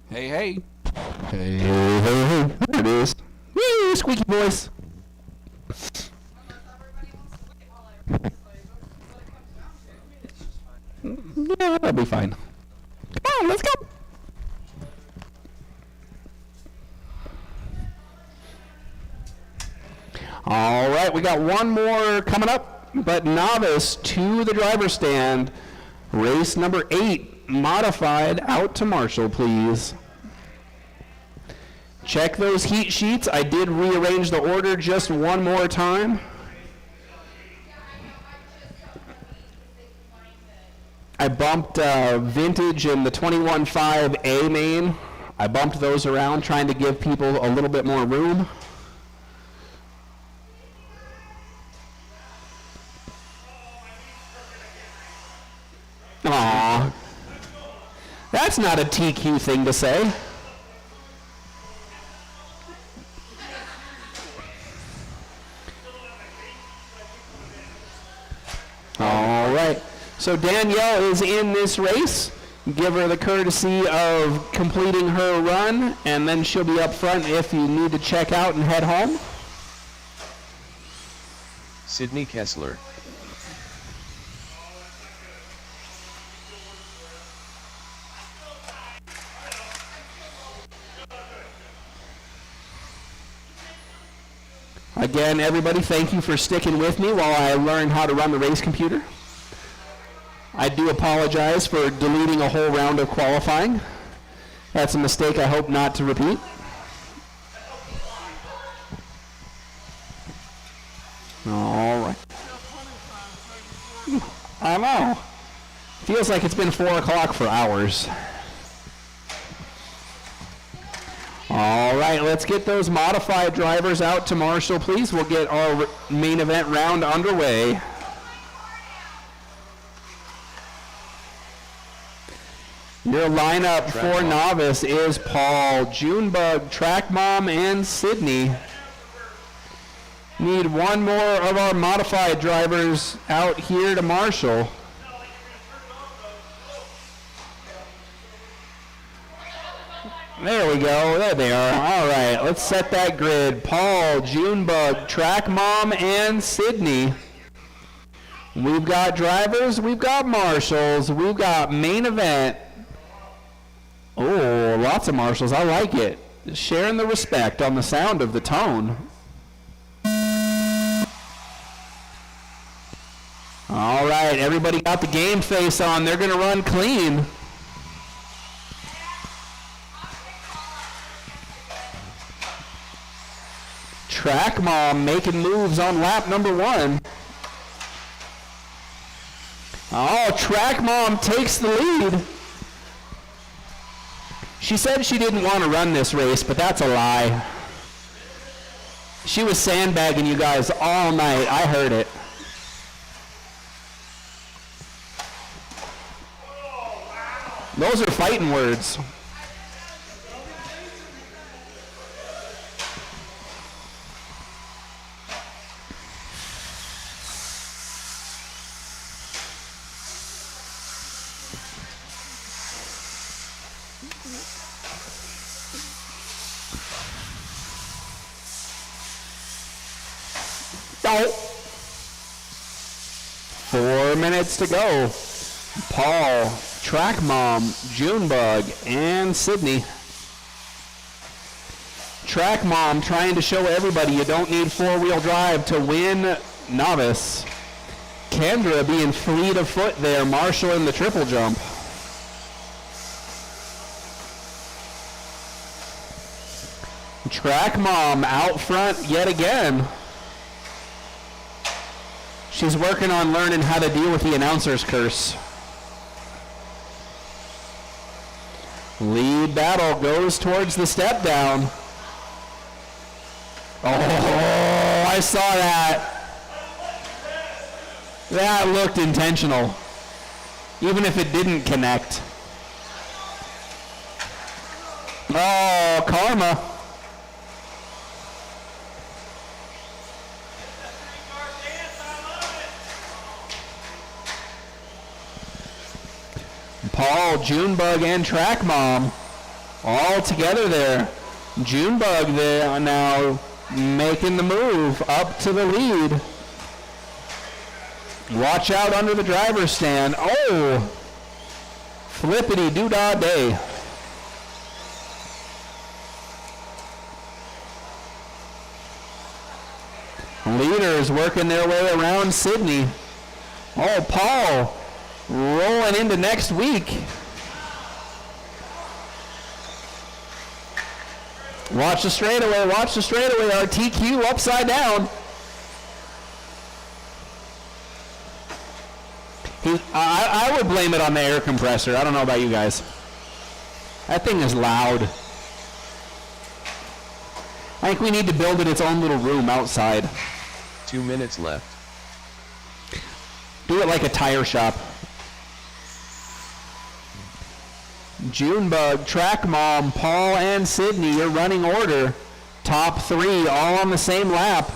A: Hey, hey. Hey, hey, hey. There it is. Woo, squeaky voice. Yeah, that'll be fine. Come on, let's go. All right, we got one more coming up, but novice to the driver's stand. Race number 8, modified, out to Marshall, please. Check those heat sheets. I did rearrange the order just one more time. I bumped Vintage and the 21.5 A main. I bumped those around, trying to give people a little bit more room. Aww. That's not a TQ thing to say. All right. So Danielle is in this race. Give her the courtesy of completing her run, and then she'll be up front if you need to check out and head home.
C: Sydney Kessler.
A: Again, everybody, thank you for sticking with me while I learn how to run the race computer. I do apologize for deleting a whole round of qualifying. That's a mistake I hope not to repeat. All right. I know. Feels like it's been 4 o'clock for hours. All right, let's get those modified drivers out to Marshall, please. We'll get our main event round underway. Your lineup for novice is Paul, Junebug, Track Mom, and Sydney. Need one more of our modified drivers out here to Marshall. There we go. There they are. All right, let's set that grid. Paul, Junebug, Track Mom, and Sydney. We've got drivers. We've got marshals. We've got main event. Oh, lots of marshals. I like it. Sharing the respect on the sound of the tone. All right, everybody got the game face on. They're going to run clean. Track Mom making moves on lap number 1. Oh, Track Mom takes the lead. She said she didn't want to run this race, but that's a lie. She was sandbagging you guys all night. I heard it. Those are fighting words. Oh. 4 minutes to go. Paul, Track Mom, Junebug, and Sydney. Track Mom trying to show everybody you don't need four-wheel drive to win novice. Kendra being fleet of foot there, marshalling the triple jump. Track Mom out front yet again. She's working on learning how to deal with the announcer's curse. Lead battle goes towards the step down. Oh, I saw that. That looked intentional, even if it didn't connect. Oh, karma. Paul, Junebug, and Track Mom
F: all together there. Junebug there now making the move up to the lead. Watch out under the driver's stand. Oh, flippity doo-dah day. Leaders working their way around Sydney. Oh, Paul rolling into next week. Watch the straightaway, watch the straightaway. Our TQ upside down. I would blame it on the air compressor. I don't know about you guys. That thing is loud. I think we need to build it its own little room outside.
C: 2 minutes left.
F: Do it like a tire shop. Junebug, Track Mom, Paul, and Sydney, your running order. Top 3 all on the same lap.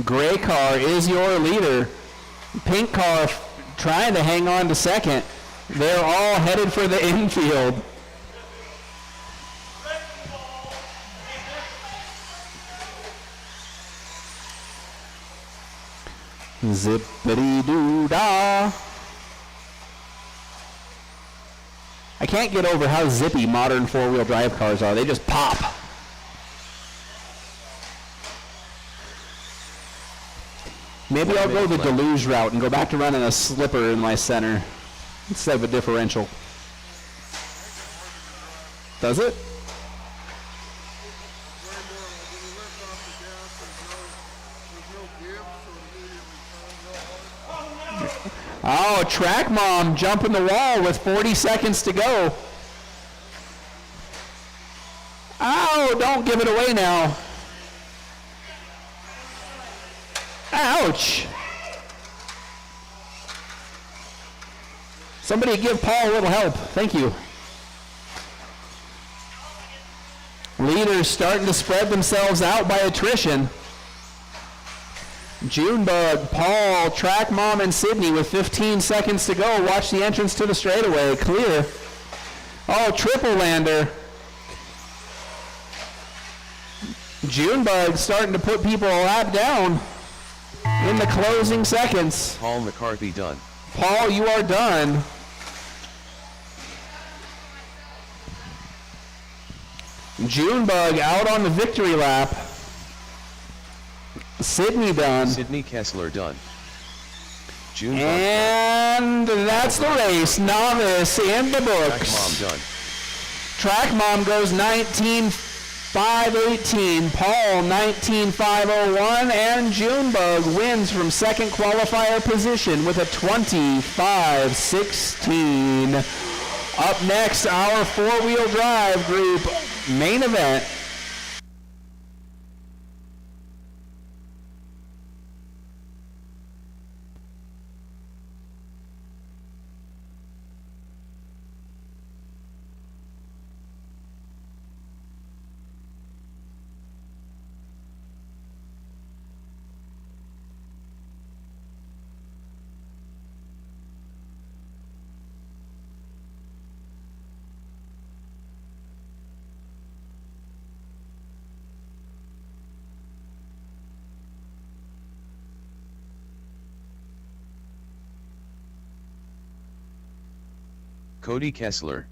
F: Gray car is your leader. Pink car trying to hang on to second. They're all headed for the infield. Zippity-doo-dah. I can't get over how zippy modern four-wheel drive cars are. They just pop. Maybe I'll go the deluge route and go back to running a slipper in my center instead of a differential. Does it? Oh, Track Mom jumping the wall with 40 seconds to go. Oh, don't give it away now. Ouch. Somebody give Paul a little help. Thank you. Leaders starting to spread themselves out by attrition. Junebug, Paul, Track Mom, and Sydney with 15 seconds to go. Watch the entrance to the straightaway. Clear. Oh, triple lander. Junebug starting to put people a lap down in the closing seconds.
C: Paul McCarthy done.
F: Paul, you are done. Junebug out on the victory lap. Sydney done.
C: Sydney Kessler done. Junebug
F: and that's the race. Novice in the books.
C: Track Mom done.
F: Track Mom goes 19.518. Paul 19.501. And Junebug wins from second qualifier position with a 20.516. Up next, our four-wheel drive group main event.
C: Cody Kessler.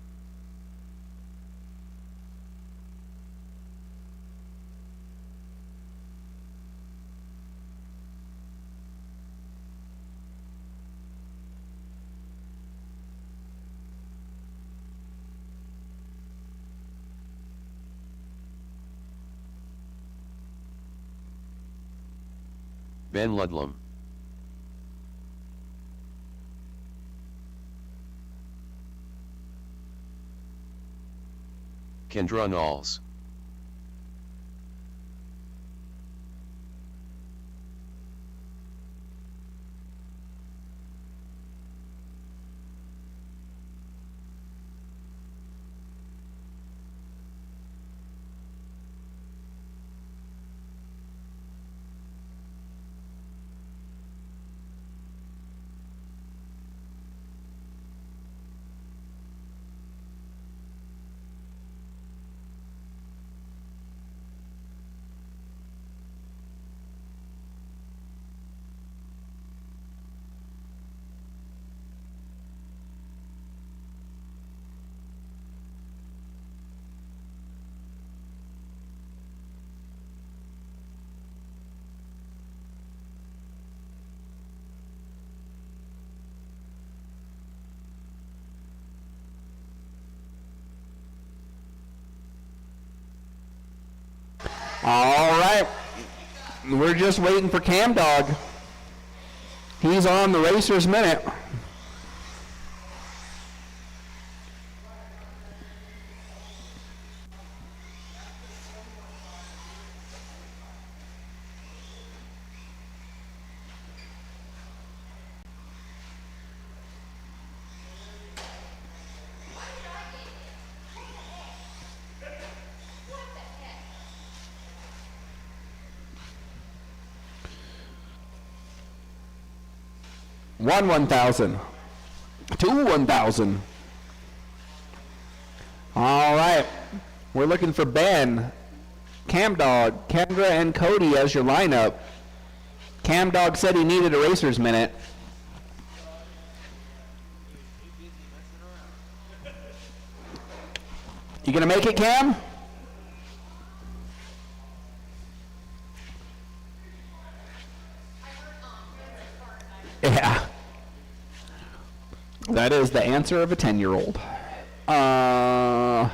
C: Ben Ludlam. Kendra Knowles.
F: All right. We're just waiting for Cam Dog. He's on the Racer's Minute. One 1,000. Two 1,000. All right. We're looking for Ben, Cam Dog, Kendra, and Cody as your lineup. Cam Dog said he needed a Racer's Minute. You gonna make it, Cam? Yeah. That is the answer of a 10-year-old. No?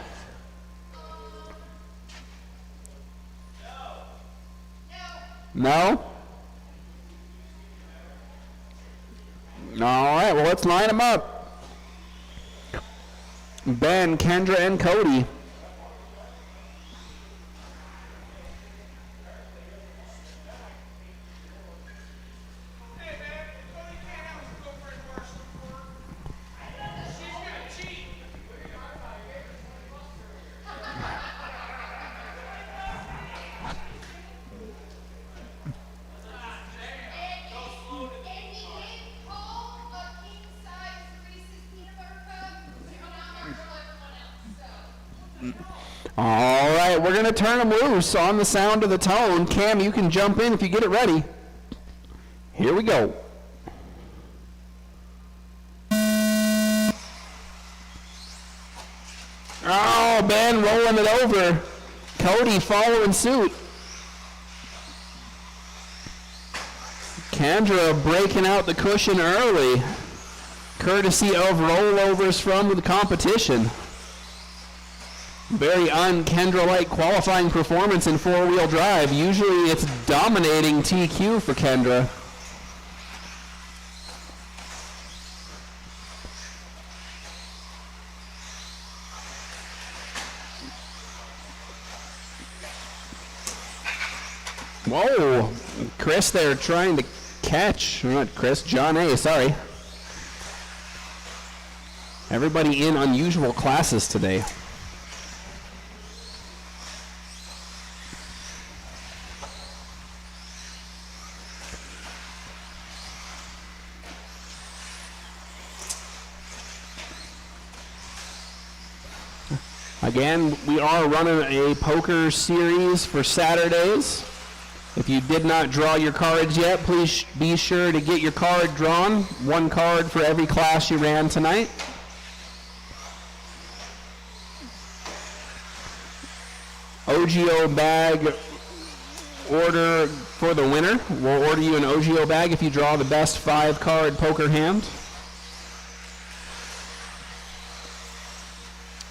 F: All right, well, let's line them up. Ben, Kendra, and Cody. All right, we're going to turn them loose on the sound of the tone. Cam, you can jump in if you get it ready. Here we go. Oh, Ben rolling it over. Cody following suit. Kendra breaking out the cushion early, courtesy of rollovers from the competition. Very un-Kendra-like qualifying performance in four-wheel drive. Usually it's dominating TQ for Kendra. Whoa, Chris there trying to catch, not Chris, John A, sorry. Everybody in unusual classes today. Again, we are running a poker series for Saturdays. If you did not draw your cards yet, please be sure to get your card drawn. One card for every class you ran tonight. OGO bag order for the winner. We'll order you an OGO bag if you draw the best 5-card poker hand.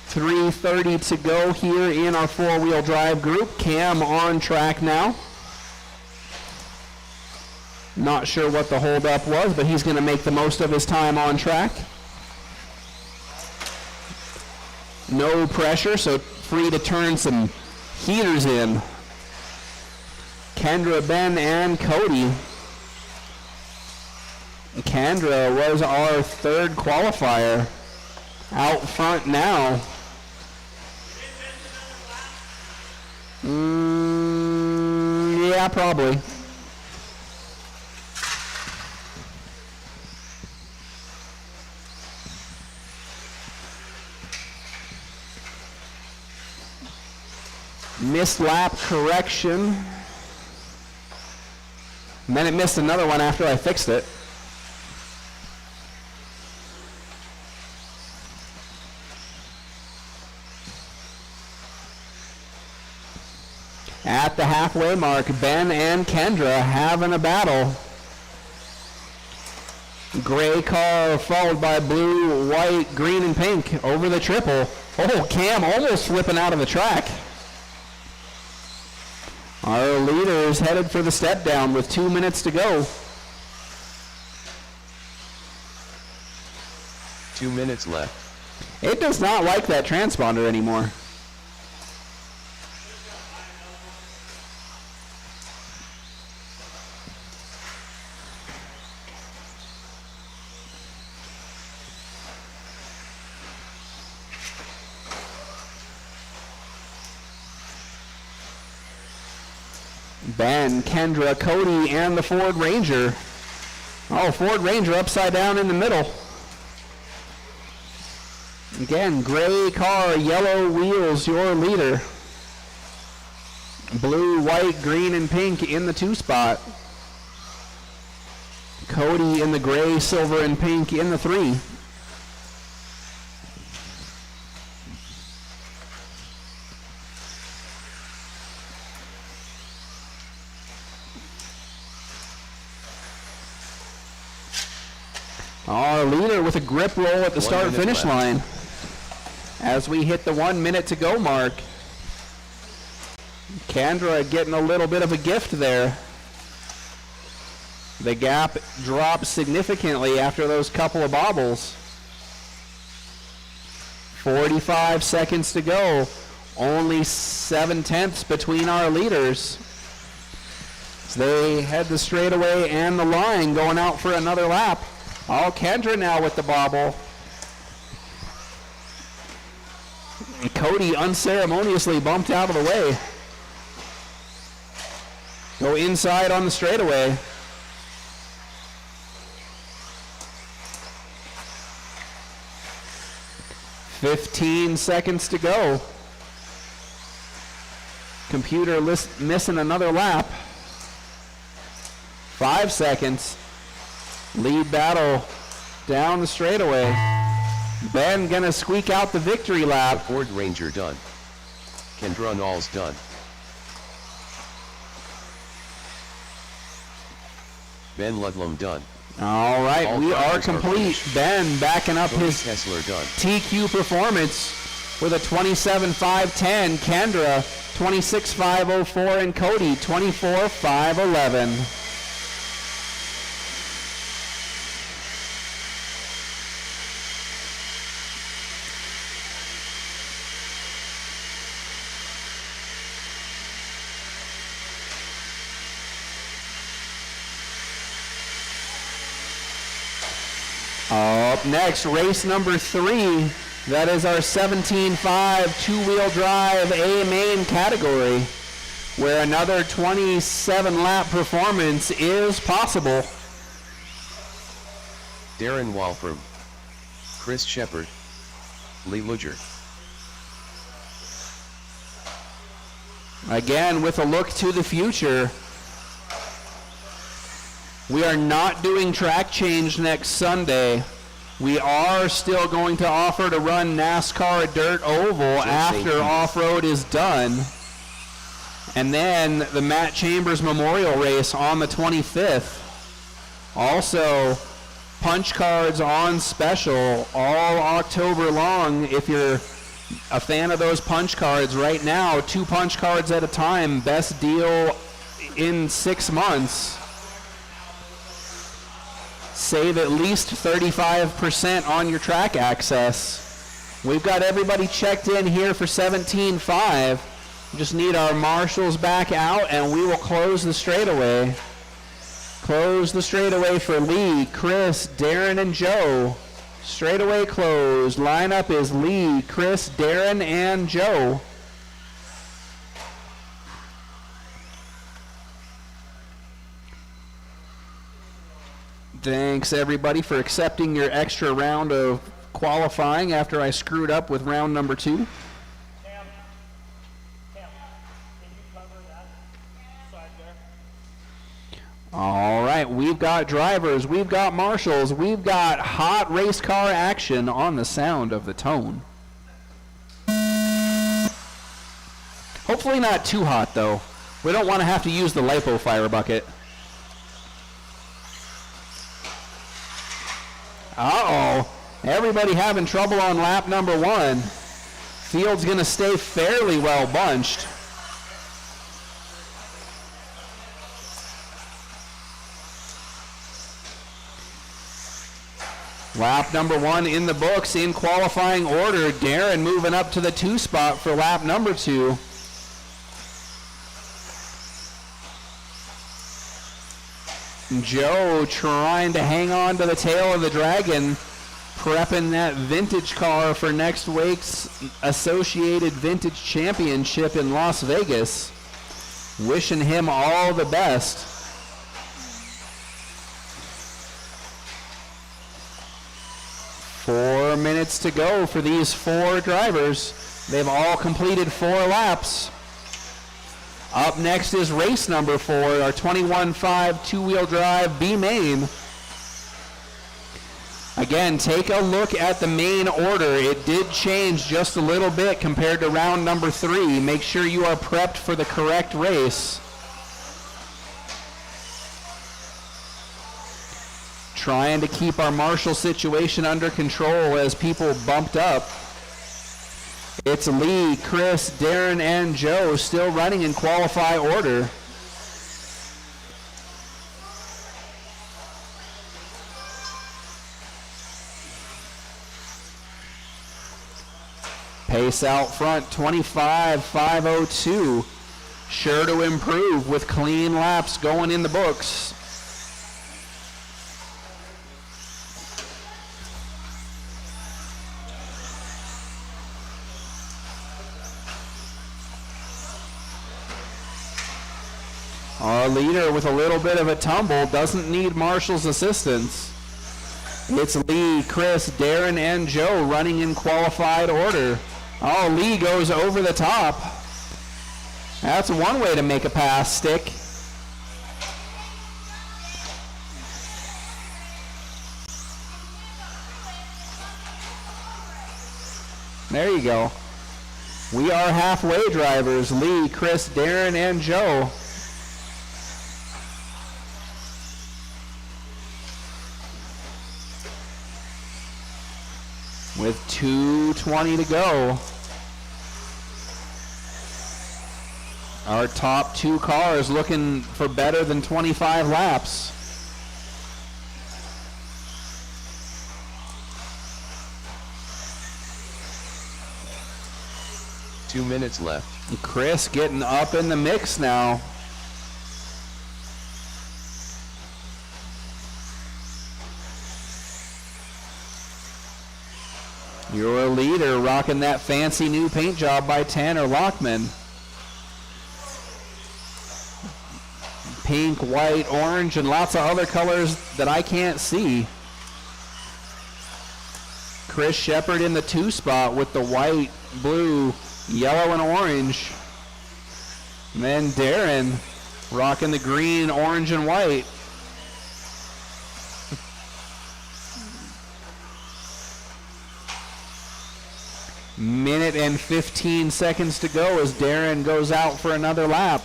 F: 3:30 to go here in our four-wheel drive group. Cam on track now. Not sure what the holdup was, but he's going to make the most of his time on track. No pressure, so free to turn some heaters in. Kendra, Ben, and Cody. Kendra was our third qualifier. Out front now. Yeah, probably. Missed lap correction. And then it missed another one after I fixed it. At the halfway mark, Ben and Kendra having a battle. Gray car followed by blue, white, green, and pink over the triple. Oh, Cam almost flipping out of the track. Our leader is headed for the step down with 2 minutes to go.
C: 2 minutes left.
F: It does not like that transponder anymore. Ben, Kendra, Cody, and the Ford Ranger. Oh, Ford Ranger upside down in the middle. Again, gray car, yellow wheels, your leader. Blue, white, green, and pink in the 2 spot. Cody in the gray, silver, and pink in the 3. Our leader with a grip roll at the start-finish line as we hit the 1 minute to go mark. Kendra getting a little bit of a gift there. The gap dropped significantly after those couple of bobbles. 45 seconds to go. Only 7/10 between our leaders. So they head the straightaway and the line going out for another lap. Oh, Kendra now with the bobble. Cody unceremoniously bumped out of the way. Go inside on the straightaway. "15 seconds to go. Computer missing another lap. 5 seconds. Lead battle down the straightaway. Ben gonna squeak out the victory lap.
C: Ford Ranger done. Kendra Knowles done. Ben Ludlam done.
F: All right,
C: All
F: we are
C: drivers
F: complete. Ben backing up
C: Cody
F: his
C: Kessler done.
F: TQ performance with a 27.510. Kendra 26.504 and Cody 24.511. Up next, race number 3. That is our 17.5 two-wheel drive A main category, where another 27-lap performance is possible.
C: Darren Walfram. Chris Shepard. Lee Luger.
F: Again, with a look to the future, we are not doing track change next Sunday. We are still going to offer to run NASCAR Dirt Oval after off-road is done. And then the Matt Chambers Memorial Race on the 25th. Also, punch cards on special all October long. If you're a fan of those punch cards right now, 2 punch cards at a time, best deal in 6 months. Save at least 35% on your track access. We've got everybody checked in here for 17.5. Just need our marshals back out and we will close the straightaway. Close the straightaway for Lee, Chris, Darren, and Joe. Straightaway closed. Lineup is Lee, Chris, Darren, and Joe. Thanks everybody for accepting your extra round of qualifying after I screwed up with round number 2.
I: Cam, can you cover that side there?
F: All right, we've got drivers, we've got marshals, we've got hot race car action on the sound of the tone. Hopefully not too hot though. We don't want to have to use the lipo fire bucket. Uh-oh, everybody having trouble on lap number 1. Field's gonna stay fairly well bunched. Lap number 1 in the books in qualifying order. Darren moving up to the 2 spot for lap number 2. Joe trying to hang on to the tail of the dragon, prepping that vintage car for next week's Associated Vintage Championship in Las Vegas. Wishing him all the best. Four minutes to go for these 4 drivers. They've all completed 4 laps. Up next is race number 4, our 21.5 two-wheel drive B main. Again, take a look at the main order. It did change just a little bit compared to round number 3. Make sure you are prepped for the correct race. Trying to keep our marshal situation under control as people bumped up. It's Lee, Chris, Darren, and Joe still running in qualify order. Pace out front, 25.502. Sure to improve with clean laps going in the books. Our leader with a little bit of a tumble doesn't need Marshall's assistance. It's Lee, Chris, Darren, and Joe running in qualified order. Oh, Lee goes over the top. That's one way to make a pass stick. There you go. We are halfway drivers. Lee, Chris, Darren, and Joe. With 2:20 to go. Our top 2 cars looking for better than 25 laps.
C: Two minutes left.
F: Chris getting up in the mix now. Your leader rocking that fancy new paint job by Tanner Lockman. Pink, white, orange, and lots of other colors that I can't see. Chris Shepard in the 2 spot with the white, blue, yellow, and orange. And then Darren rocking the green, orange, and white. Minute and 15 seconds to go as Darren goes out for another lap.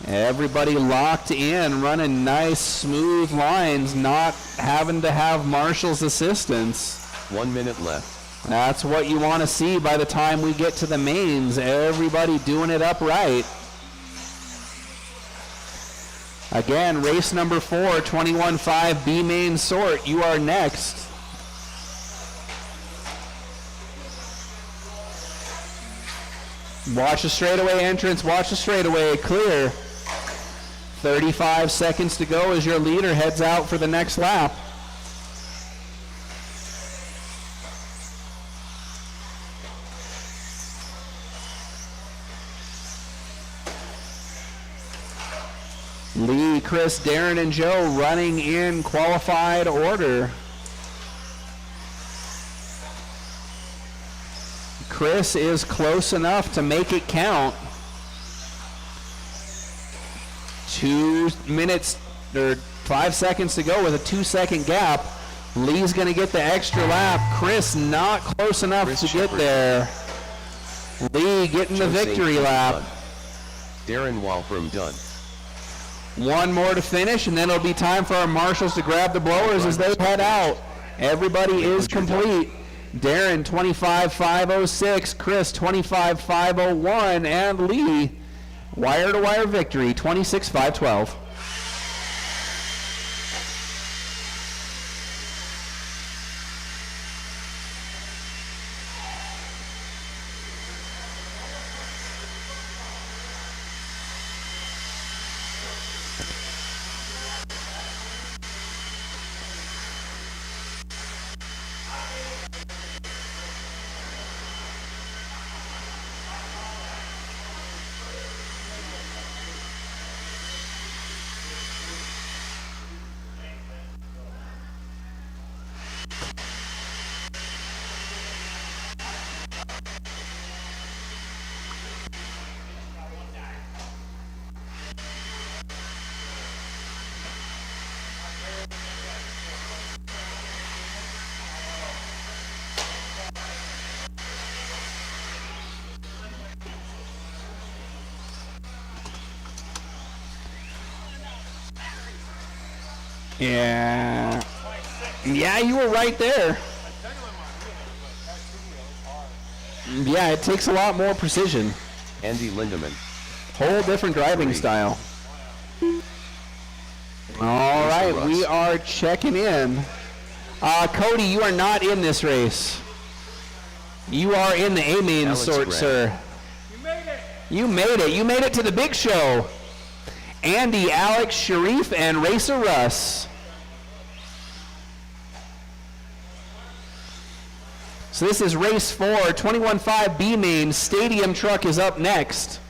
F: Everybody locked in, running nice, smooth lines, not having to have Marshall's assistance.
C: 1 minute left.
F: That's what you want to see by the time we get to the mains. Everybody doing it upright. Again, race number 4, 21.5 B main sort. You are next. Watch the straightaway entrance. Watch the straightaway. Clear. 35 seconds to go as your leader heads out for the next lap. Lee, Chris, Darren, and Joe running in qualified order. Chris is close enough to make it count. 2 minutes or 5 seconds to go with a 2-second gap. Lee's going to get the extra lap. Chris not close enough
C: Chris
F: to
C: Shepard.
F: get there. Lee getting the victory lap.
C: Darren Walfram done.
F: One more to finish, and then it'll be time for our marshals to grab the blowers as they head out. Everybody is complete. Darren, 25.506. Chris, 25.501. And Lee, wire-to-wire victory, 26.512. Yeah. Yeah, you were right there. Yeah, it takes a lot more precision.
C: Andy Lindemann.
F: Whole different driving style. All right, we are checking in. Cody, you are not in this race. You are in the A-main sort, sir.
I: You made it.
F: You made it. You made it to the big show. Andy, Alex, Sharif, and Racer Russ. So this is race 4, 21.5 B main. Stadium truck is up next.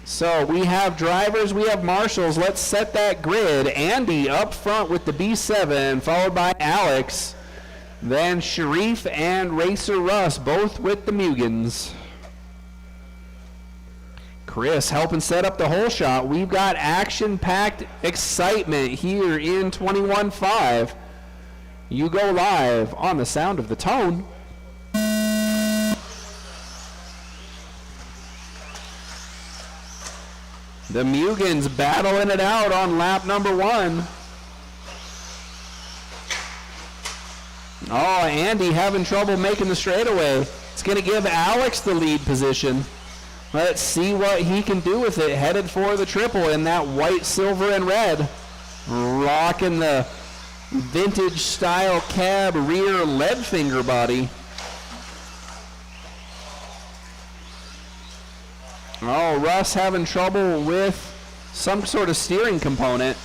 F: So we have drivers, we have marshals. Let's set that grid. Andy up front with the B7, followed by Alex. Then Sharif and Racer Russ, both with the Mugans. Chris helping set up the whole shot. We've got action-packed excitement here in 21.5. You go live on the sound of the tone. The Mugans battling it out on lap number 1. Oh, Andy having trouble making the straightaway. It's going to give Alex the lead position. Let's see what he can do with it. Headed for the triple in that white, silver, and red. Rocking the vintage style cab rear lead finger body. Oh, Russ having trouble with some sort of steering component.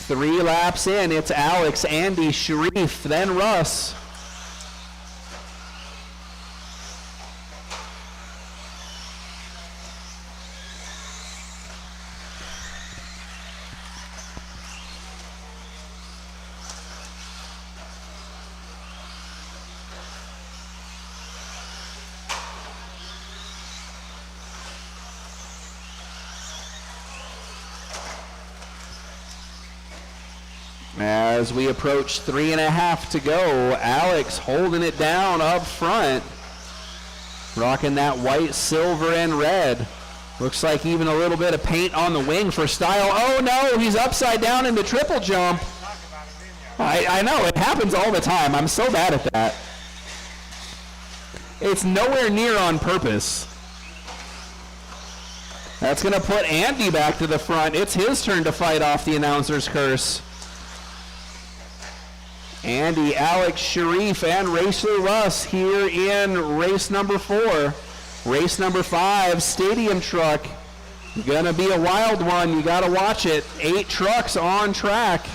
F: 3 laps in, it's Alex, Andy, Sharif, then Russ. As we approach 3.5 to go, Alex holding it down up front. Rocking that white, silver, and red. Looks like even a little bit of paint on the wing for style. Oh no, he's upside down in the triple jump. I know, it happens all the time. I'm so bad at that. It's nowhere near on purpose. That's going to put Andy back to the front. It's his turn to fight off the announcer's curse. Andy, Alex, Sharif, and Racer Russ here in race number 4. Race number 5, Stadium Truck. Gonna be a wild one. You gotta watch it. 8 trucks on track.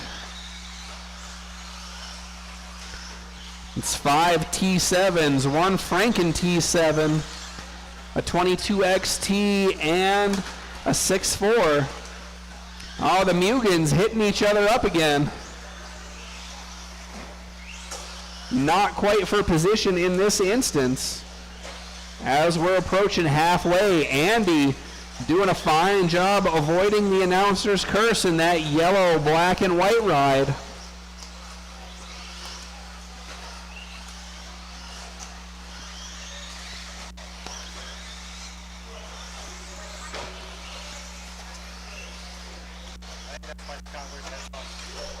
F: It's 5 T7s, 1 Franken T7, a 22XT, and a 6.4. Oh, the Mugans hitting each other up again. Not quite for position in this instance. As we're approaching halfway, Andy doing a fine job avoiding the announcer's curse in that yellow, black, and white ride.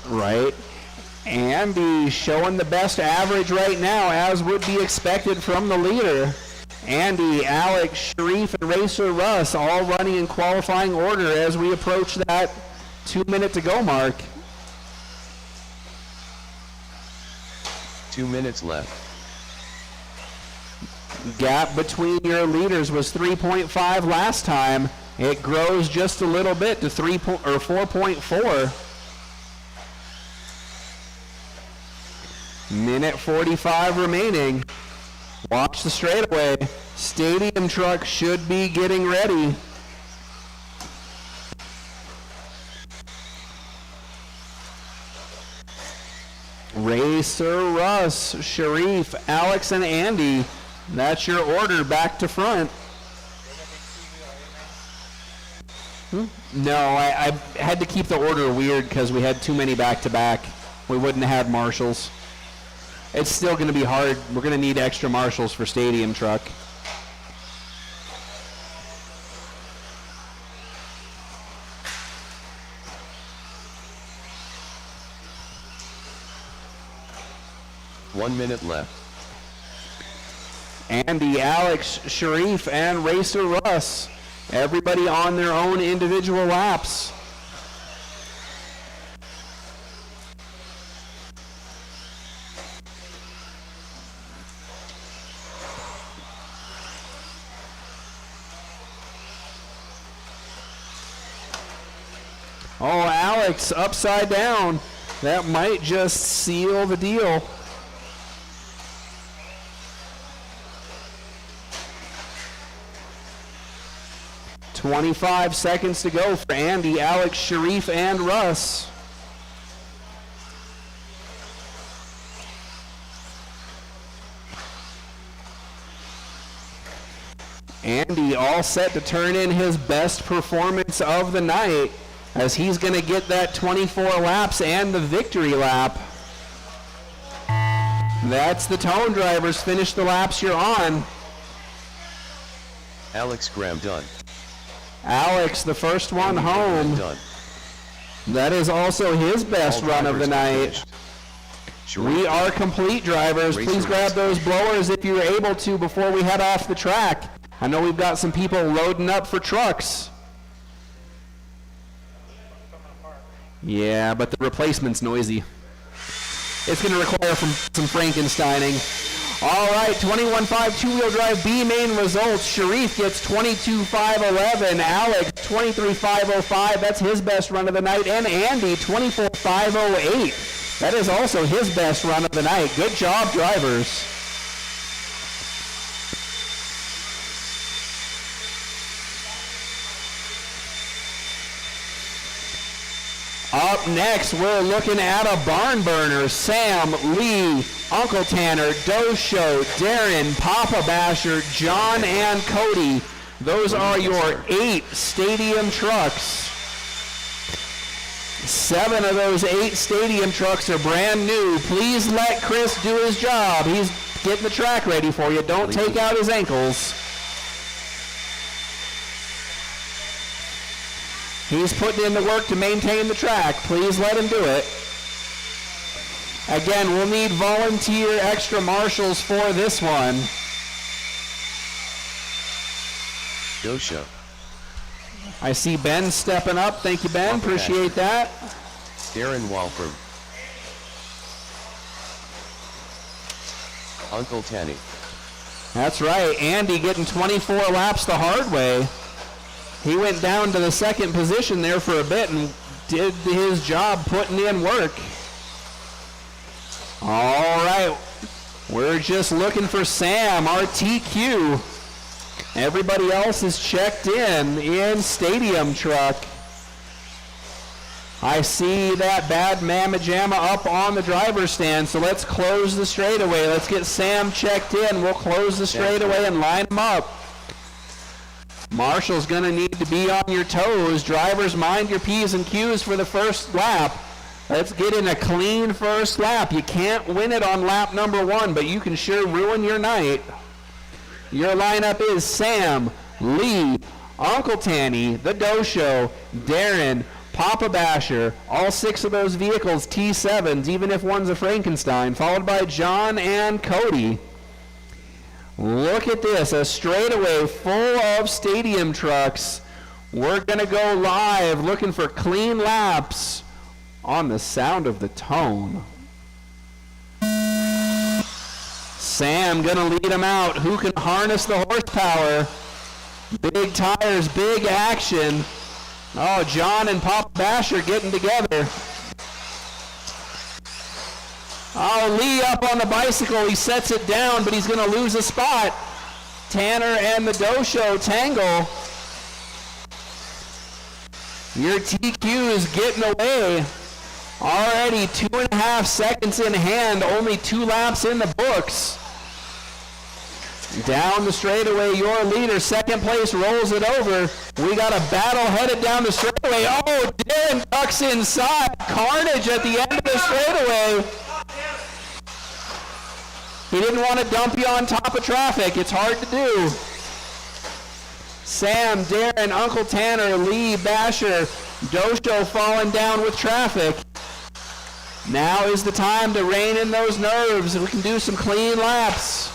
F: Right. Andy showing the best average right now, as would be expected from the leader. Andy, Alex, Sharif, and Racer Russ all running in qualifying order as we approach that 2-minute to go mark.
C: 2 minutes left.
F: Gap between your leaders was 3.5 last time. It grows just a little bit to 4.4. Minute 45 remaining. Watch the straightaway. Stadium Truck should be getting ready. Racer Russ, Sharif, Alex, and Andy. That's your order back to front. No, I had to keep the order weird because we had too many back-to-back. We wouldn't have had marshals. It's still going to be hard. We're going to need extra marshals for Stadium Truck.
C: 1 minute left.
F: Andy, Alex, Sharif, and Racer Russ. Everybody on their own individual laps. Oh, Alex, upside down. That might just seal the deal. "25 seconds to go for Andy, Alex, Sharif, and Russ. Andy all set to turn in his best performance of the night, as he's going to get that 24 laps and the victory lap. That's the Tone drivers. Finish the laps you're on.
C: Alex Graham done.
F: Alex, the first one home.
C: Done.
F: That is also his best
C: All
F: run of the
C: drivers
F: night.
C: finished.
F: We are complete, drivers.
C: Racer
F: Please grab those blowers if you're able to before we head off the track. I know we've got some people loading up for trucks. Yeah, but the replacement's noisy. It's going to require some Frankensteining. All right, 21.5 two-wheel drive B main results. Sharif gets 22.511. Alex, 23.505. That's his best run of the night. And Andy, 24.508. That is also his best run of the night. Good job, drivers. Up next, we're looking at a barn burner. Sam, Lee, Uncle Tanner, Dosho, Darren, Papa Basher, John, and Cody. Those are your 8 stadium trucks. 7 of those 8 stadium trucks are brand new. Please let Chris do his job. He's getting the track ready for you. Don't take out his ankles. He's putting in the work to maintain the track. Please let him do it. Again, we'll need volunteer extra marshals for this one.
C: Dosho.
F: I see Ben stepping up. Thank you, Ben. Appreciate that.
C: Darren Walford. Uncle Tanny.
F: That's right. Andy getting 24 laps the hard way. He went down to the second position there for a bit and did his job putting in work. All right. We're just looking for Sam, our TQ. Everybody else is checked in stadium truck. I see that bad mamma jamma up on the driver's stand, so let's close the straightaway. Let's get Sam checked in. We'll close the straightaway and line him up. Marshall's going to need to be on your toes. Drivers, mind your P's and Q's for the first lap. Let's get in a clean first lap. You can't win it on lap number 1, but you can sure ruin your night. Your lineup is Sam, Lee, Uncle Tanny, the Dosho, Darren, Papa Basher, all 6 of those vehicles T7s, even if one's a Frankenstein, followed by John and Cody. Look at this, a straightaway full of stadium trucks. We're going to go live looking for clean laps on the sound of the Tone. Sam going to lead them out. Who can harness the horsepower? Big tires, big action. Oh, John and Papa Basher getting together. Oh, Lee up on the bicycle. He sets it down, but he's going to lose a spot. Tanner and the Dosho tangle. Your TQ is getting away. Already 2.5 seconds in hand, only 2 laps in the books. Down the straightaway, your leader, second place, rolls it over. We got a battle headed down the straightaway. Oh, Darren ducks inside. Carnage at the end of the straightaway. He didn't want to dump you on top of traffic. It's hard to do. Sam, Darren, Uncle Tanner, Lee, Basher, Dosho falling down with traffic. Now is the time to rein in those nerves. We can do some clean laps.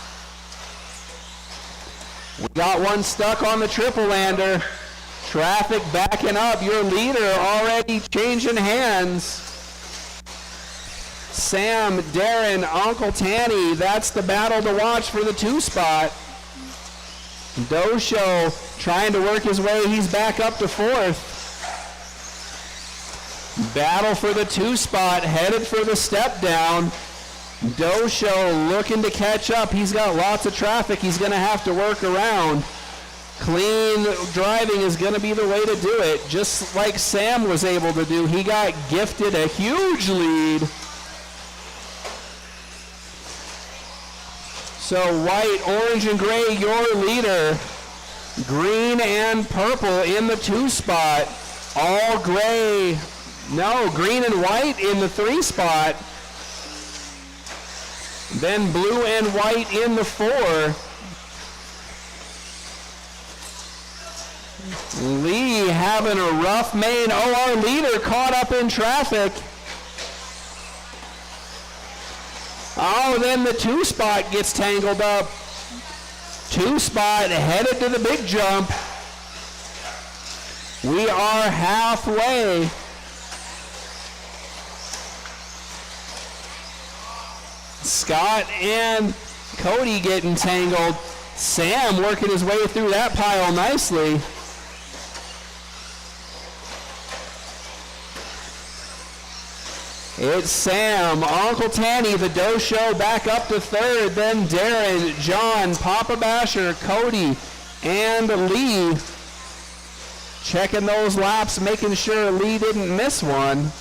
F: We got one stuck on the triple lander. Traffic backing up. Your leader already changing hands. Sam, Darren, Uncle Tanny. That's the battle to watch for the 2 spot. Dosho trying to work his way. He's back up to 4th. Battle for the 2 spot, headed for the step down. Dosho looking to catch up. He's got lots of traffic he's going to have to work around. Clean driving is going to be the way to do it, just like Sam was able to do. He got gifted a huge lead. So white, orange, and gray, your leader. Green and purple in the 2 spot. All gray. No, green and white in the 3 spot. Then blue and white in the 4. Lee having a rough main. Oh, our leader caught up in traffic. Oh, then the 2 spot gets tangled up. 2 spot headed to the big jump. We are halfway. Scott and Cody getting tangled. Sam working his way through that pile nicely. It's Sam, Uncle Tanny, the Dosho back up to 3rd, then Darren, John, Papa Basher, Cody, and Lee. Checking those laps, making sure Lee didn't miss one.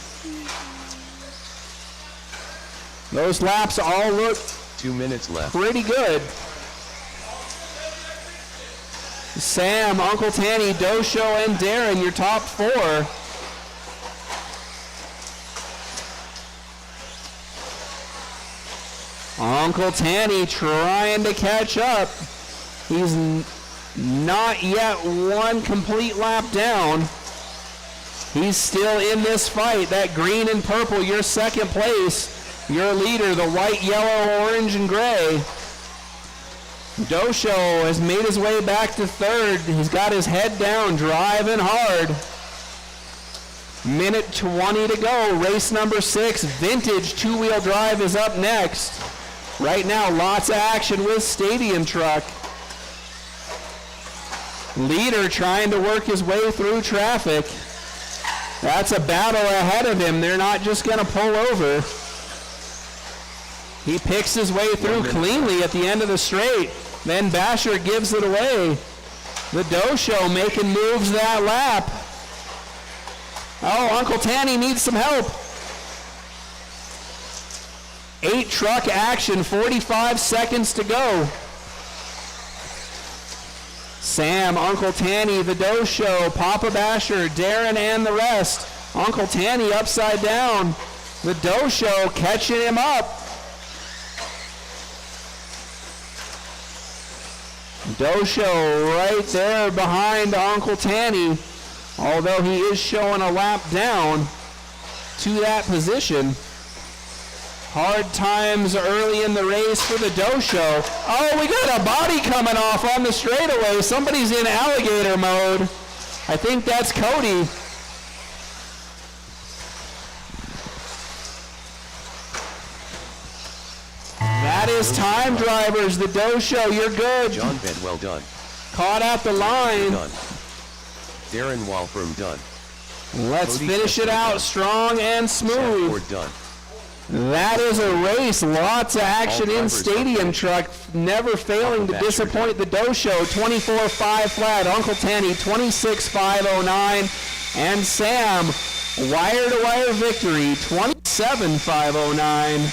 F: Those laps all look
C: 2 minutes left.
F: Pretty good. Sam, Uncle Tanny, Dosho, and Darren, your top 4. Uncle Tanny trying to catch up. He's not yet one complete lap down. He's still in this fight. That green and purple, your 2nd place. Your leader, the white, yellow, orange, and gray. Dosho has made his way back to 3rd. He's got his head down, driving hard. Minute 20 to go. Race number 6, vintage 2-wheel drive is up next. Right now, lots of action with Stadium Truck. Leader trying to work his way through traffic. That's a battle ahead of him. They're not just going to pull over. He picks his way through cleanly at the end of the straight. Then Basher gives it away. The Dosho making moves that lap. Oh, Uncle Tanny needs some help. 8 truck action, 45 seconds to go. Sam, Uncle Tanny, the Dosho, Papa Basher, Darren, and the rest. Uncle Tanny upside down. The Dosho catching him up. Dosho right there behind Uncle Tanny, although he is showing a lap down to that position. Hard times early in the race for the Dosho. Oh, we got a body coming off on the straightaway. Somebody's in alligator mode. I think that's Cody. That is time drivers, the Dosho, you're good.
C: John Bent, well done.
F: Caught at the line.
C: Done. Darren Walfram, done.
F: Let's
C: Cody
F: finish it out strong and smooth.
C: Ford, done.
F: That is a race. Lots of action in
C: drivers
F: Stadium Truck. Never failing to disappoint the Dosho. 24.5 flat. Uncle Tanny, 26.509. And Sam, wire-to-wire victory, 27.509.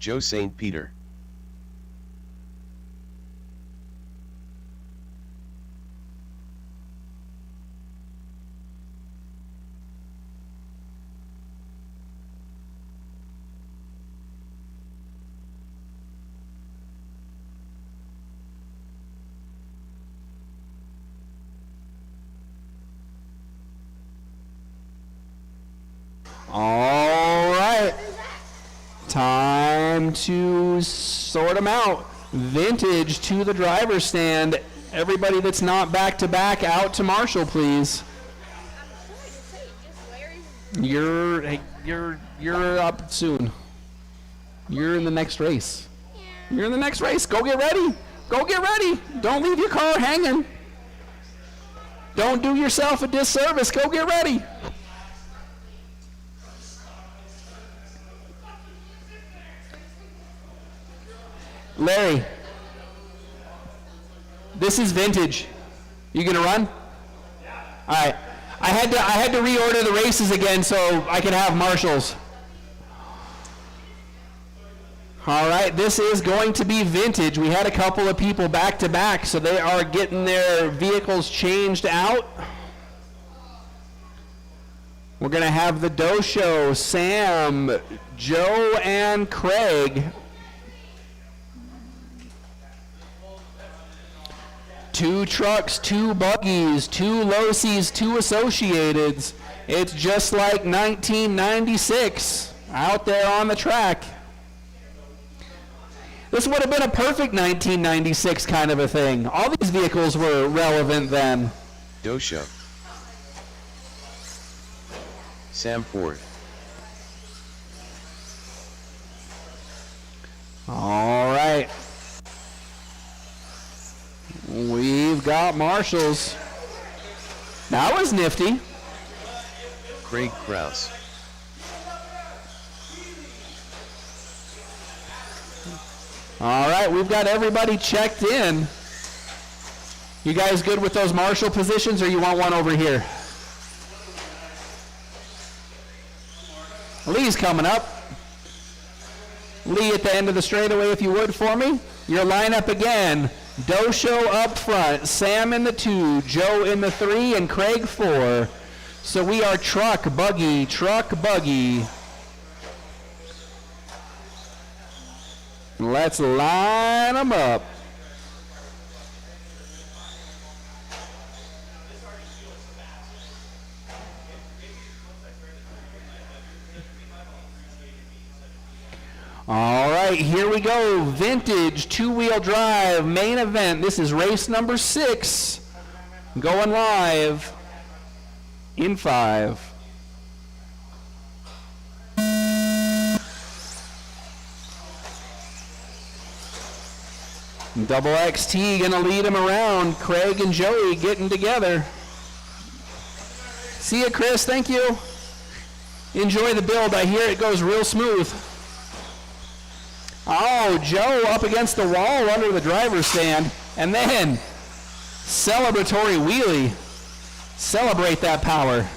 C: Joe St. Peter.
F: All right. Time to sort them out. Vintage to the driver's stand. Everybody that's not back-to-back out to Marshall, please. You're up soon. You're in the next race. You're in the next race. Go get ready. Go get ready. Don't leave your car hanging. Don't do yourself a disservice. Go get ready. Larry, this is vintage. You gonna run? Yeah. All right. I had to reorder the races again so I could have Marshalls. All right, this is going to be vintage. We had a couple of people back to back, so they are getting their vehicles changed out. We're gonna have the Doe Show, Sam, Joe, and Craig. 2 trucks, 2 buggies, 2 Losies, 2 Associateds. It's just like 1996 out there on the track. This would have been a perfect 1996 kind of a thing. All these vehicles were relevant then.
C: Dosha. Sam Ford.
F: All right. We've got Marshalls. That was nifty.
C: Craig Krause.
F: All right, we've got everybody checked in. You guys good with those Marshall positions, or you want one over here? Lee's coming up. Lee at the end of the straightaway, if you would, for me. Your lineup again. Doe Show up front, Sam in the 2, Joe in the 3, and Craig 4. So we are truck, buggy, truck, buggy. Let's line them up. All right, here we go. Vintage two-wheel drive main event. This is race number 6. Going live in 5. Double XT gonna lead him around. Craig and Joey getting together. See ya, Chris. Thank you. Enjoy the build. I hear it goes real smooth. Oh, Joe up against the wall under the driver's stand. And then celebratory wheelie. Celebrate that power.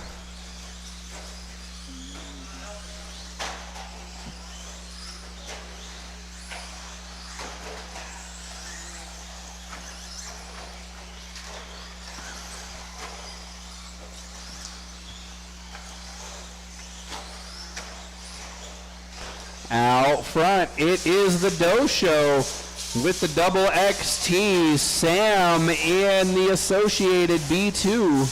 F: Out front, it is the Doe Show with the double XT. Sam in the Associated B2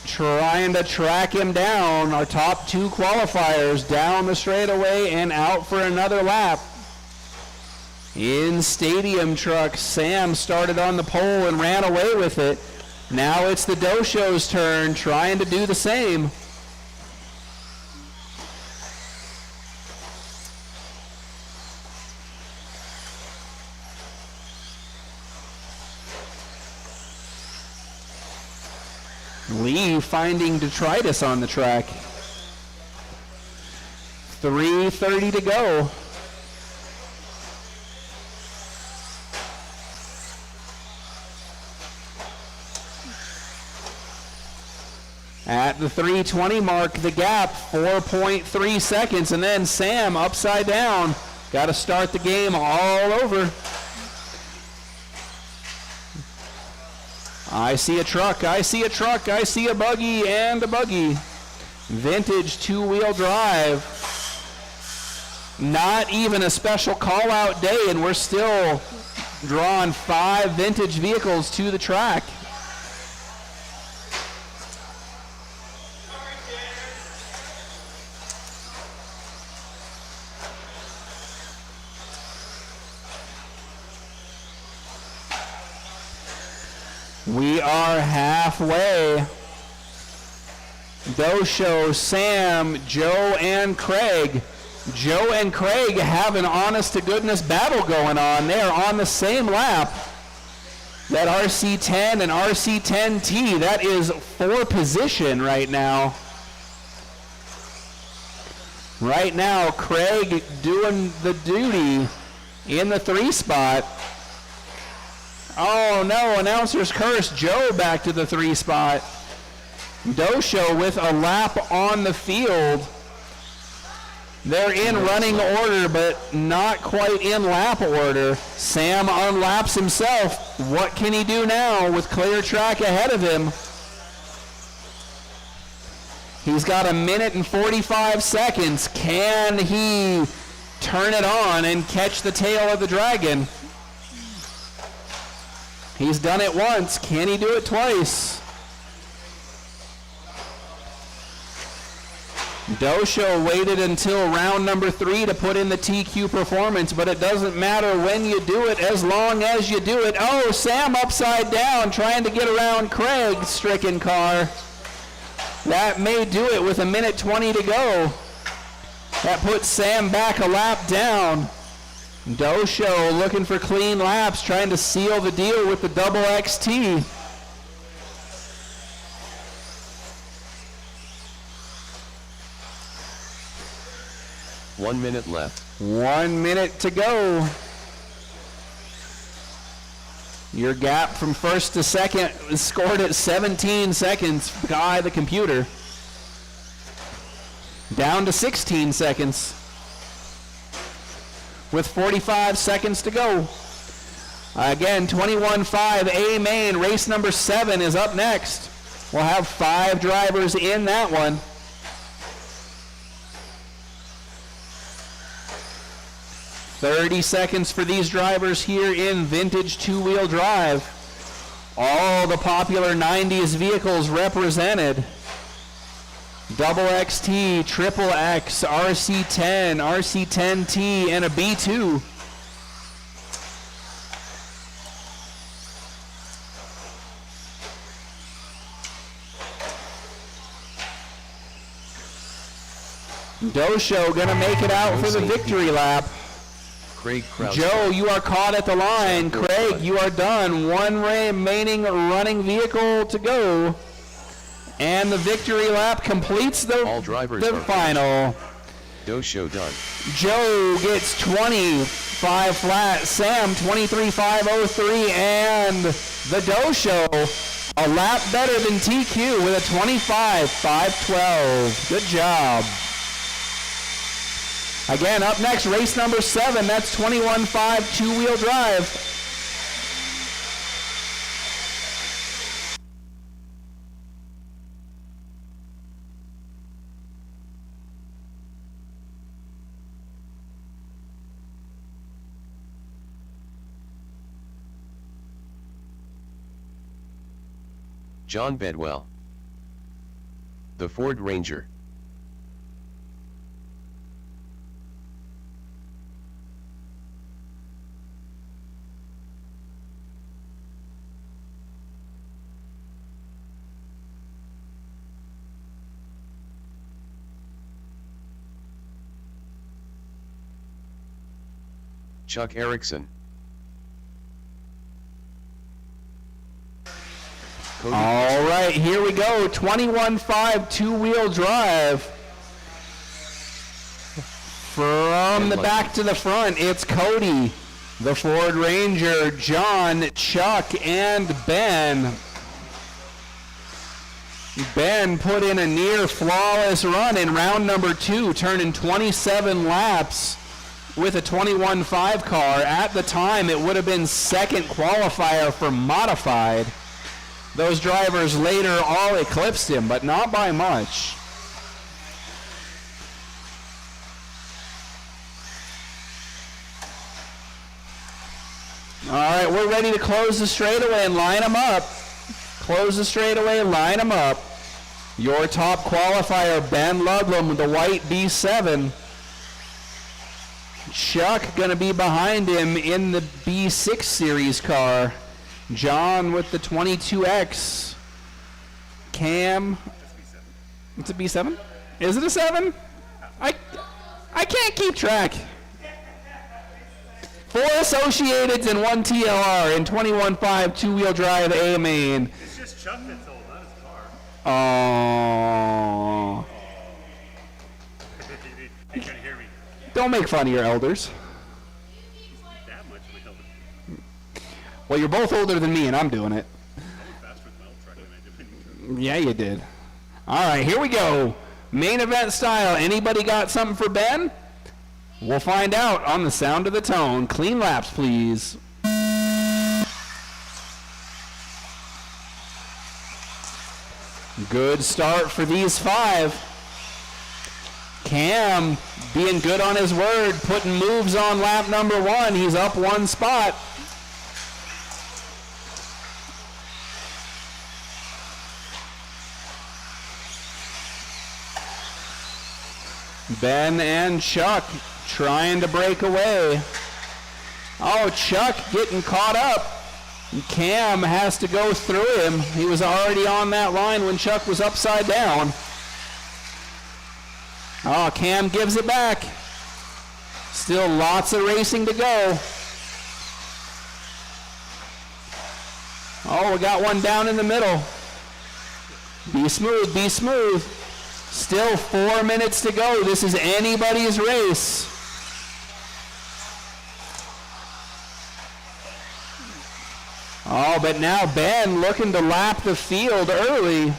F: trying to track him down. Our top 2 qualifiers down the straightaway and out for another lap. In Stadium Truck, Sam started on the pole and ran away with it. Now it's the Doe Show's turn, trying to do the same. Lee finding detritus on the track. 3:30 to go. At the 3:20 mark, the gap, 4.3 seconds, and then Sam upside down Got to start the game all over. I see a truck, I see a truck, I see a buggy and a buggy. Vintage two-wheel drive. Not even a special call-out day, and we're still drawing 5 vintage vehicles to the track. We are halfway. Dosho, Sam, Joe, and Craig. Joe and Craig have an honest-to-goodness battle going on. They're on the same lap. That RC10 and RC10T, that is for position right now. Right now, Craig doing the duty in the 3 spot. Oh no, announcer's curse. Joe back to the 3 spot. Dosho with a lap on the field. They're in running order, but not quite in lap order. Sam unlaps himself. What can he do now with clear track ahead of him? He's got 1 minute and 45 seconds. Can he turn it on and catch the tail of the dragon? He's done it once. Can he do it twice? Dosho waited until round number 3 to put in the TQ performance, but it doesn't matter when you do it as long as you do it. Oh, Sam upside down trying to get around Craig's stricken car. That may do it with 1 minute 20 to go. That puts Sam back a lap down. Dosho looking for clean laps, trying to seal the deal with the double XT.
C: One minute left.
F: 1 minute to go. Your gap from first to second is scored at 17 seconds by the computer. Down to 16 seconds. With 45 seconds to go. Again, 21.5 A main, race number 7 is up next. We'll have 5 drivers in that one. $30 seconds for these drivers here in vintage two-wheel drive. All the popular 90s vehicles represented. Double XT, Triple X, RC10, RC10T, and a B2. Dosho gonna make it out for the victory lap.
C: Craig Krause.
F: Joe, you are caught at the line. Craig, you are done. 1 remaining running vehicle to go. And the victory lap completes the final.
C: Dosho done.
F: Joe gets 25 flat. Sam 23.503, and the Dosho a lap better than TQ with a 25.512. Good job. Again, up next, race number 7. That's 21.5 two-wheel drive.
C: John Bedwell. The Ford Ranger. Chuck Erickson.
F: All right, here we go. 21.5 two-wheel drive. From the back to the front, it's Cody, the Ford Ranger, John, Chuck, and Ben. Ben put in a near flawless run in round number 2, turning 27 laps with a 21.5 car. At the time, it would have been second qualifier for modified. Those drivers later all eclipsed him, but not by much. All right, we're ready to close the straightaway and line them up. Close the straightaway, line them up. Your top qualifier, Ben Ludlam with the white B7. Chuck going to be behind him in the B6 series car. John with the 22X. Cam. It's a B7? Is it a 7? I can't keep track. 4 Associateds and 1 TLR in 21.5 two-wheel drive A main.
I: It's just Chuck that's old, not his car.
F: Oh.
I: You're gonna hear me.
F: Don't make fun of your elders.
I: That much of a helmet.
F: Well, you're both older than me, and I'm doing it.
I: I was faster with my old truck than I did.
F: Yeah, you did. All right, here we go. Main event style. Anybody got something for Ben? We'll find out on the sound of the tone. Clean laps, please. Good start for these 5. Cam being good on his word, putting moves on lap number 1. He's up 1 spot. Ben and Chuck trying to break away. Oh, Chuck getting caught up. Cam has to go through him. He was already on that line when Chuck was upside down. Oh, Cam gives it back. Still lots of racing to go. Oh, we got one down in the middle. Be smooth, be smooth. Still 4 minutes to go. This is anybody's race. Oh, but now Ben looking to lap the field early.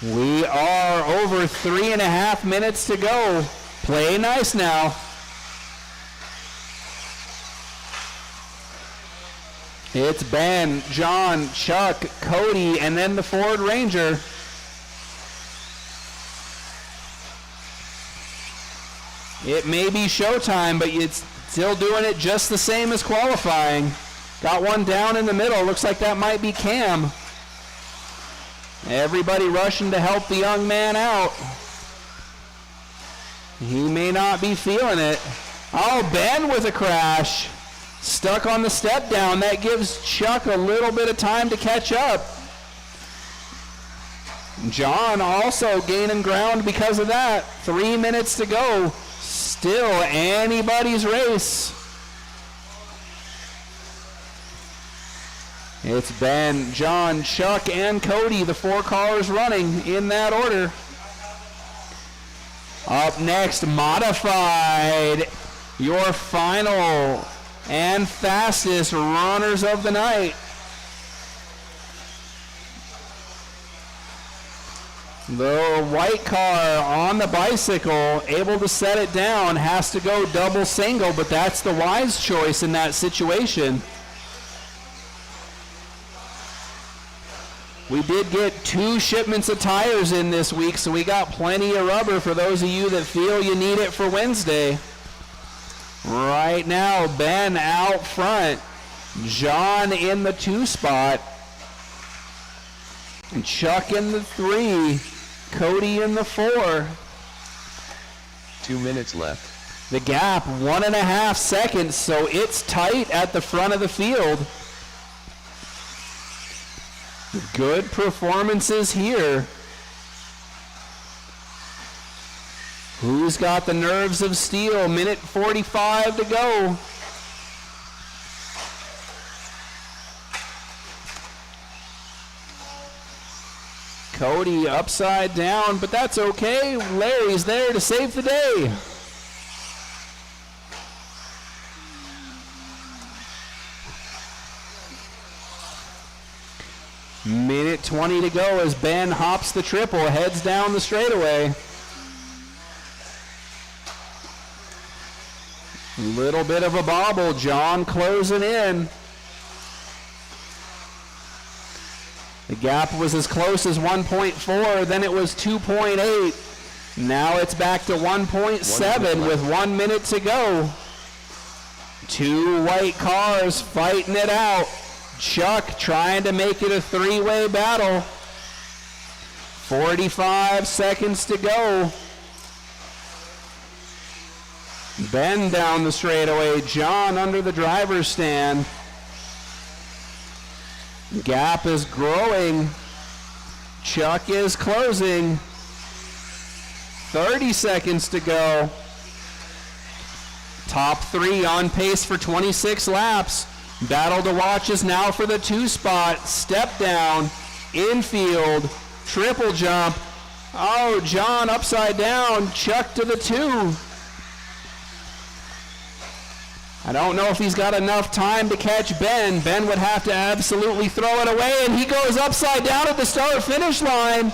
F: We are over 3.5 minutes to go. Play nice now. It's Ben, John, Chuck, Cody, and then the Ford Ranger. It may be showtime, but it's still doing it just the same as qualifying. Got one down in the middle. Looks like that might be Cam. Everybody rushing to help the young man out. He may not be feeling it. Oh, Ben with a crash. Stuck on the step down. That gives Chuck a little bit of time to catch up. John also gaining ground because of that. 3 minutes to go. Still anybody's race. It's Ben, John, Chuck, and Cody, the 4 cars running in that order. Up next, modified. Your final and fastest runners of the night. The white car on the bicycle, able to set it down, has to go double single, but that's the wise choice in that situation. We did get 2 shipments of tires in this week, so we got plenty of rubber for those of you that feel you need it for Wednesday. Right now, Ben out front. John in the 2 spot. And Chuck in the 3. Cody in the 4.
C: 2 minutes left.
F: The gap, 1.5 seconds, so it's tight at the front of the field. Good performances here. Who's got the nerves of steel? Minute 45 to go. Cody upside down, but that's okay. Larry's there to save the day. Minute 20 to go as Ben hops the triple, heads down the straightaway. Little bit of a bobble, John closing in. The gap was as close as 1.4, then it was 2.8. Now it's back to 1.7 with 1 minute to go. Two white cars fighting it out. Chuck trying to make it a three-way battle. 45 seconds to go. Ben down the straightaway, John under the driver's stand. Gap is growing. Chuck is closing. 30 seconds to go. Top three on pace for 26 laps. Battle to watch is now for the 2 spot. Step down, infield, triple jump. Oh, John upside down, Chuck to the 2. I don't know if he's got enough time to catch Ben. Ben would have to absolutely throw it away, and he goes upside down at the start-finish line.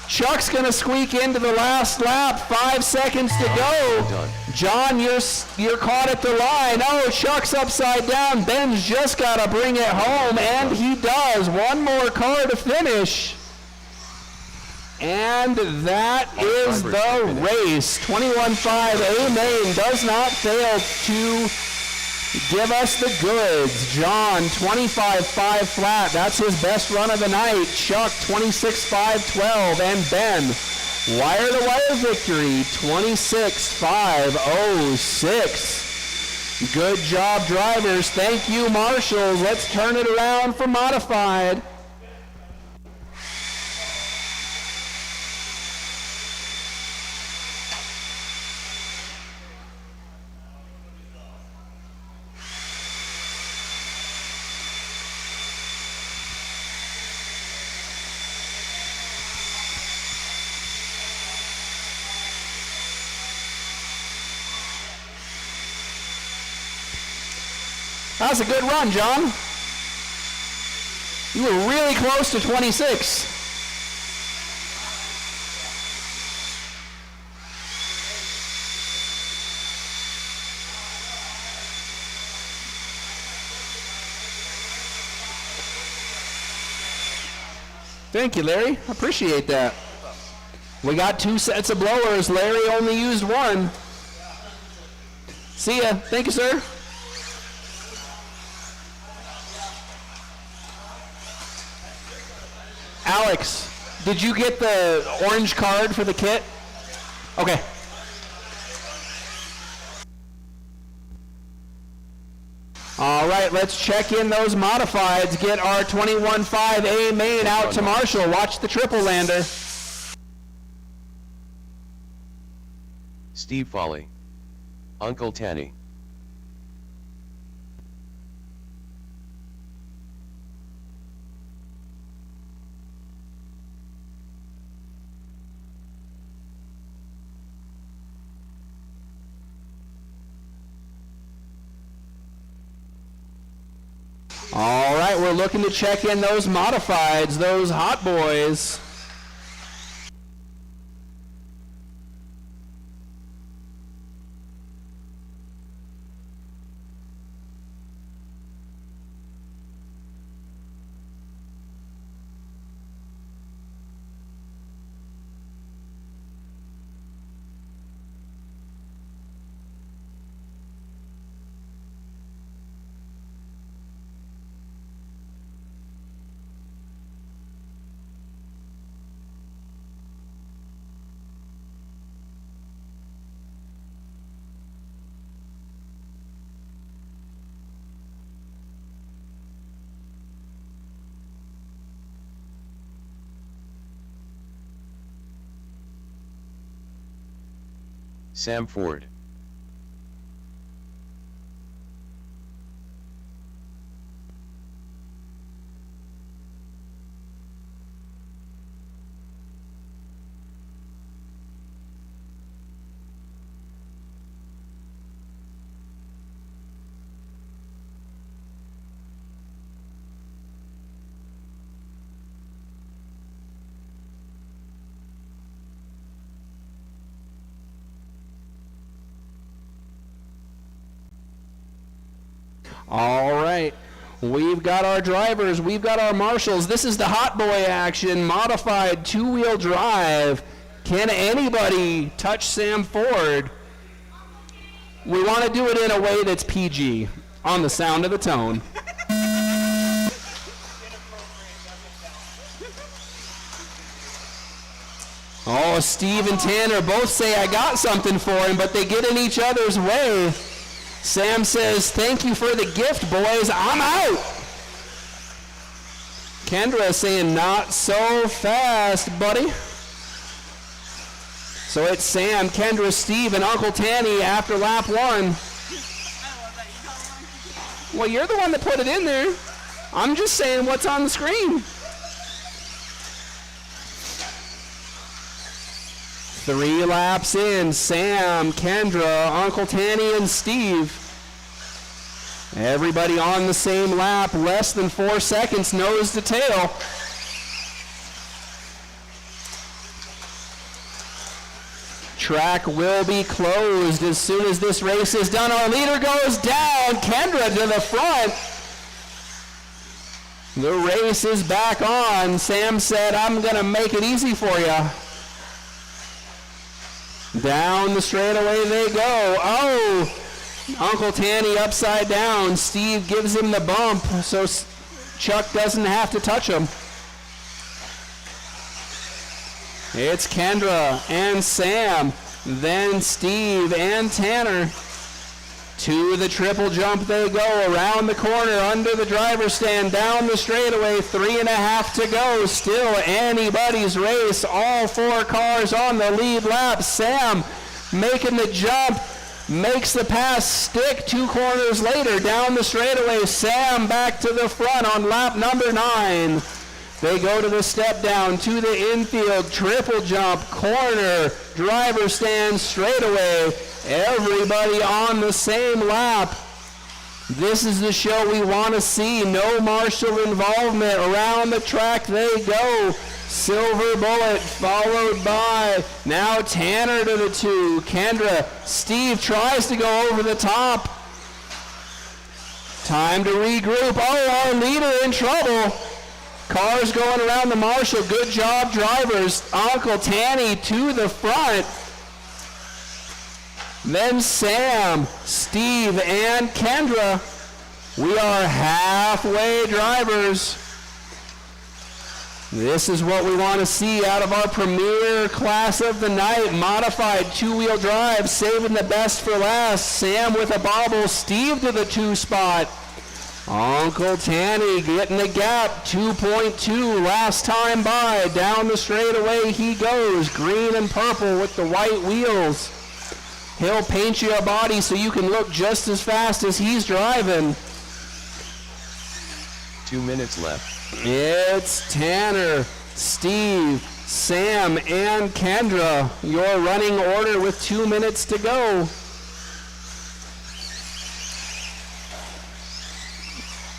F: Chuck's going to squeak into the last lap. 5 seconds to go. John, you're caught at the line. Oh, Chuck's upside down. Ben's just got to bring it home, and he does. One more car to finish. And that is the race. 21.5 A main does not fail to give us the goods. John, 25.5 flat. That's his best run of the night. Chuck, 26.5.12. And Ben, wire-to-wire victory, 26.506. Good job, drivers. Thank you, marshals. Let's turn it around for modified. That was a good run, John. You were really close to 26. Thank you, Larry. I appreciate that. We got 2 sets of blowers. Larry only used 1. See ya. Thank you, sir. Alex, did you get the orange card for the kit? Okay. All right, let's check in those modifieds. Get our 21.5 A main out to Marshall. Watch the triple lander.
C: Steve Foley. Uncle Tanny.
F: All right, we're looking to check in those modifieds, those hot boys.
C: Sam Ford.
F: All right. We've got our drivers. We've got our marshals. This is the hot boy action, modified two-wheel drive. Can anybody touch Sam Ford? We want to do it in a way that's PG, on the sound of the tone. Oh, Steve and Tanner both say I got something for him, but they get in each other's way. Sam says, thank you for the gift, boys. I'm out. Kendra is saying, not so fast, buddy. So it's Sam, Kendra, Steve, and Uncle Tanny after lap 1. Well, you're the one that put it in there. I'm just saying what's on the screen. 3 laps in, Sam, Kendra, Uncle Tanny, and Steve. Everybody on the same lap, less than 4 seconds, nose to tail. Track will be closed as soon as this race is done. Our leader goes down, Kendra to the front. The race is back on. Sam said, I'm going to make it easy for you. Down the straightaway they go. Oh, Uncle Tanny upside down. Steve gives him the bump so Chuck doesn't have to touch him. It's Kendra and Sam, then Steve and Tanner. To the triple jump they go, around the corner, under the driver's stand, down the straightaway, 3.5 to go. Still anybody's race, all 4 cars on the lead lap. Sam making the jump, makes the pass stick 2 corners later, down the straightaway. Sam back to the front on lap number 9. They go to the step down, to the infield, triple jump, corner, driver stand, straightaway. Everybody on the same lap. This is the show we want to see. No marshal involvement. Around the track they go. Silver Bullet followed by now Tanner to the 2. Kendra. Steve tries to go over the top. Time to regroup. Oh, our leader in trouble. Cars going around the marshal. Good job, drivers. Uncle Tanny to the front. Then Sam, Steve, and Kendra. We are halfway drivers. This is what we want to see out of our premier class of the night. Modified two-wheel drive, saving the best for last. Sam with a bobble, Steve to the 2 spot. Uncle Tanny getting the gap, 2.2 last time by. Down the straightaway he goes, green and purple with the white wheels. He'll paint you a body so you can look just as fast as he's driving.
C: 2 minutes left.
F: It's Tanner, Steve, Sam, and Kendra. Your running order with 2 minutes to go.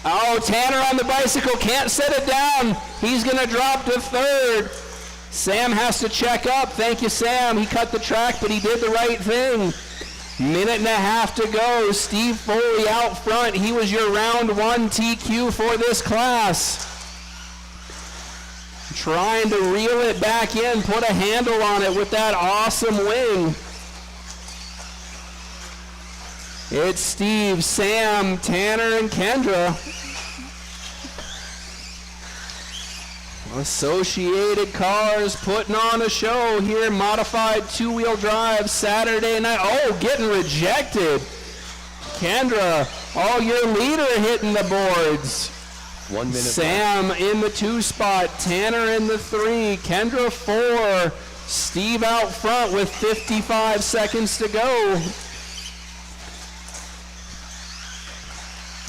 F: Oh, Tanner on the bicycle, can't set it down. He's going to drop to 3rd. Sam has to check up. Thank you, Sam. He cut the track, but he did the right thing. 1.5 minutes to go. Steve Foley out front. He was your round 1 TQ for this class. Trying to reel it back in, put a handle on it with that awesome wing. It's Steve, Sam, Tanner, and Kendra. Associated Cars putting on a show here. Modified two-wheel drive Saturday night. Oh, getting rejected. Kendra, oh, your leader hitting the boards.
C: 1 minute
F: Sam
C: left.
F: in the 2 spot. Tanner in the 3. Kendra 4. Steve out front with 55 seconds to go.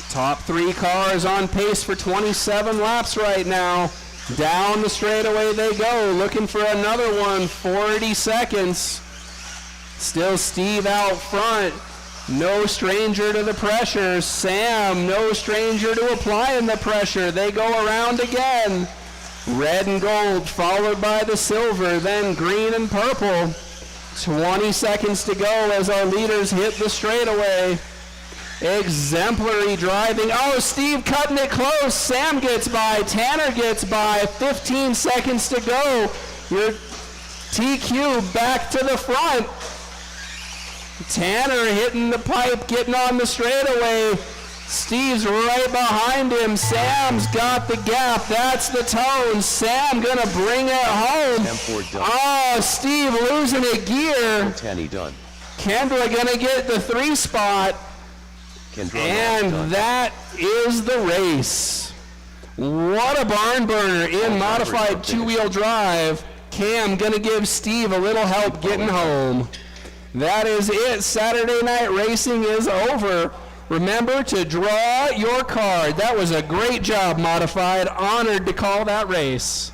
F: Top 3 cars on pace for 27 laps right now. Down the straightaway they go, looking for another one, 40 seconds. Still Steve out front, no stranger to the pressure. Sam, no stranger to applying the pressure. They go around again. Red and gold, followed by the silver, then green and purple. 20 seconds to go as our leaders hit the straightaway. Exemplary driving. Oh, Steve cutting it close. Sam gets by. Tanner gets by. 15 seconds to go. Your TQ back to the front. Tanner hitting the pipe, getting on the straightaway. Steve's right behind him. Sam's got the gap. That's the tone. Sam gonna bring it home.
C: M4 done.
F: Oh, Steve losing a gear.
C: Tanny done.
F: Kendra gonna get the 3 spot. And that is the race. What a barn burner in modified 2-wheel drive. Cam gonna give Steve a little help getting home. That is it. Saturday night racing is over. Remember to draw your card. That was a great job, Modified. Honored to call that race.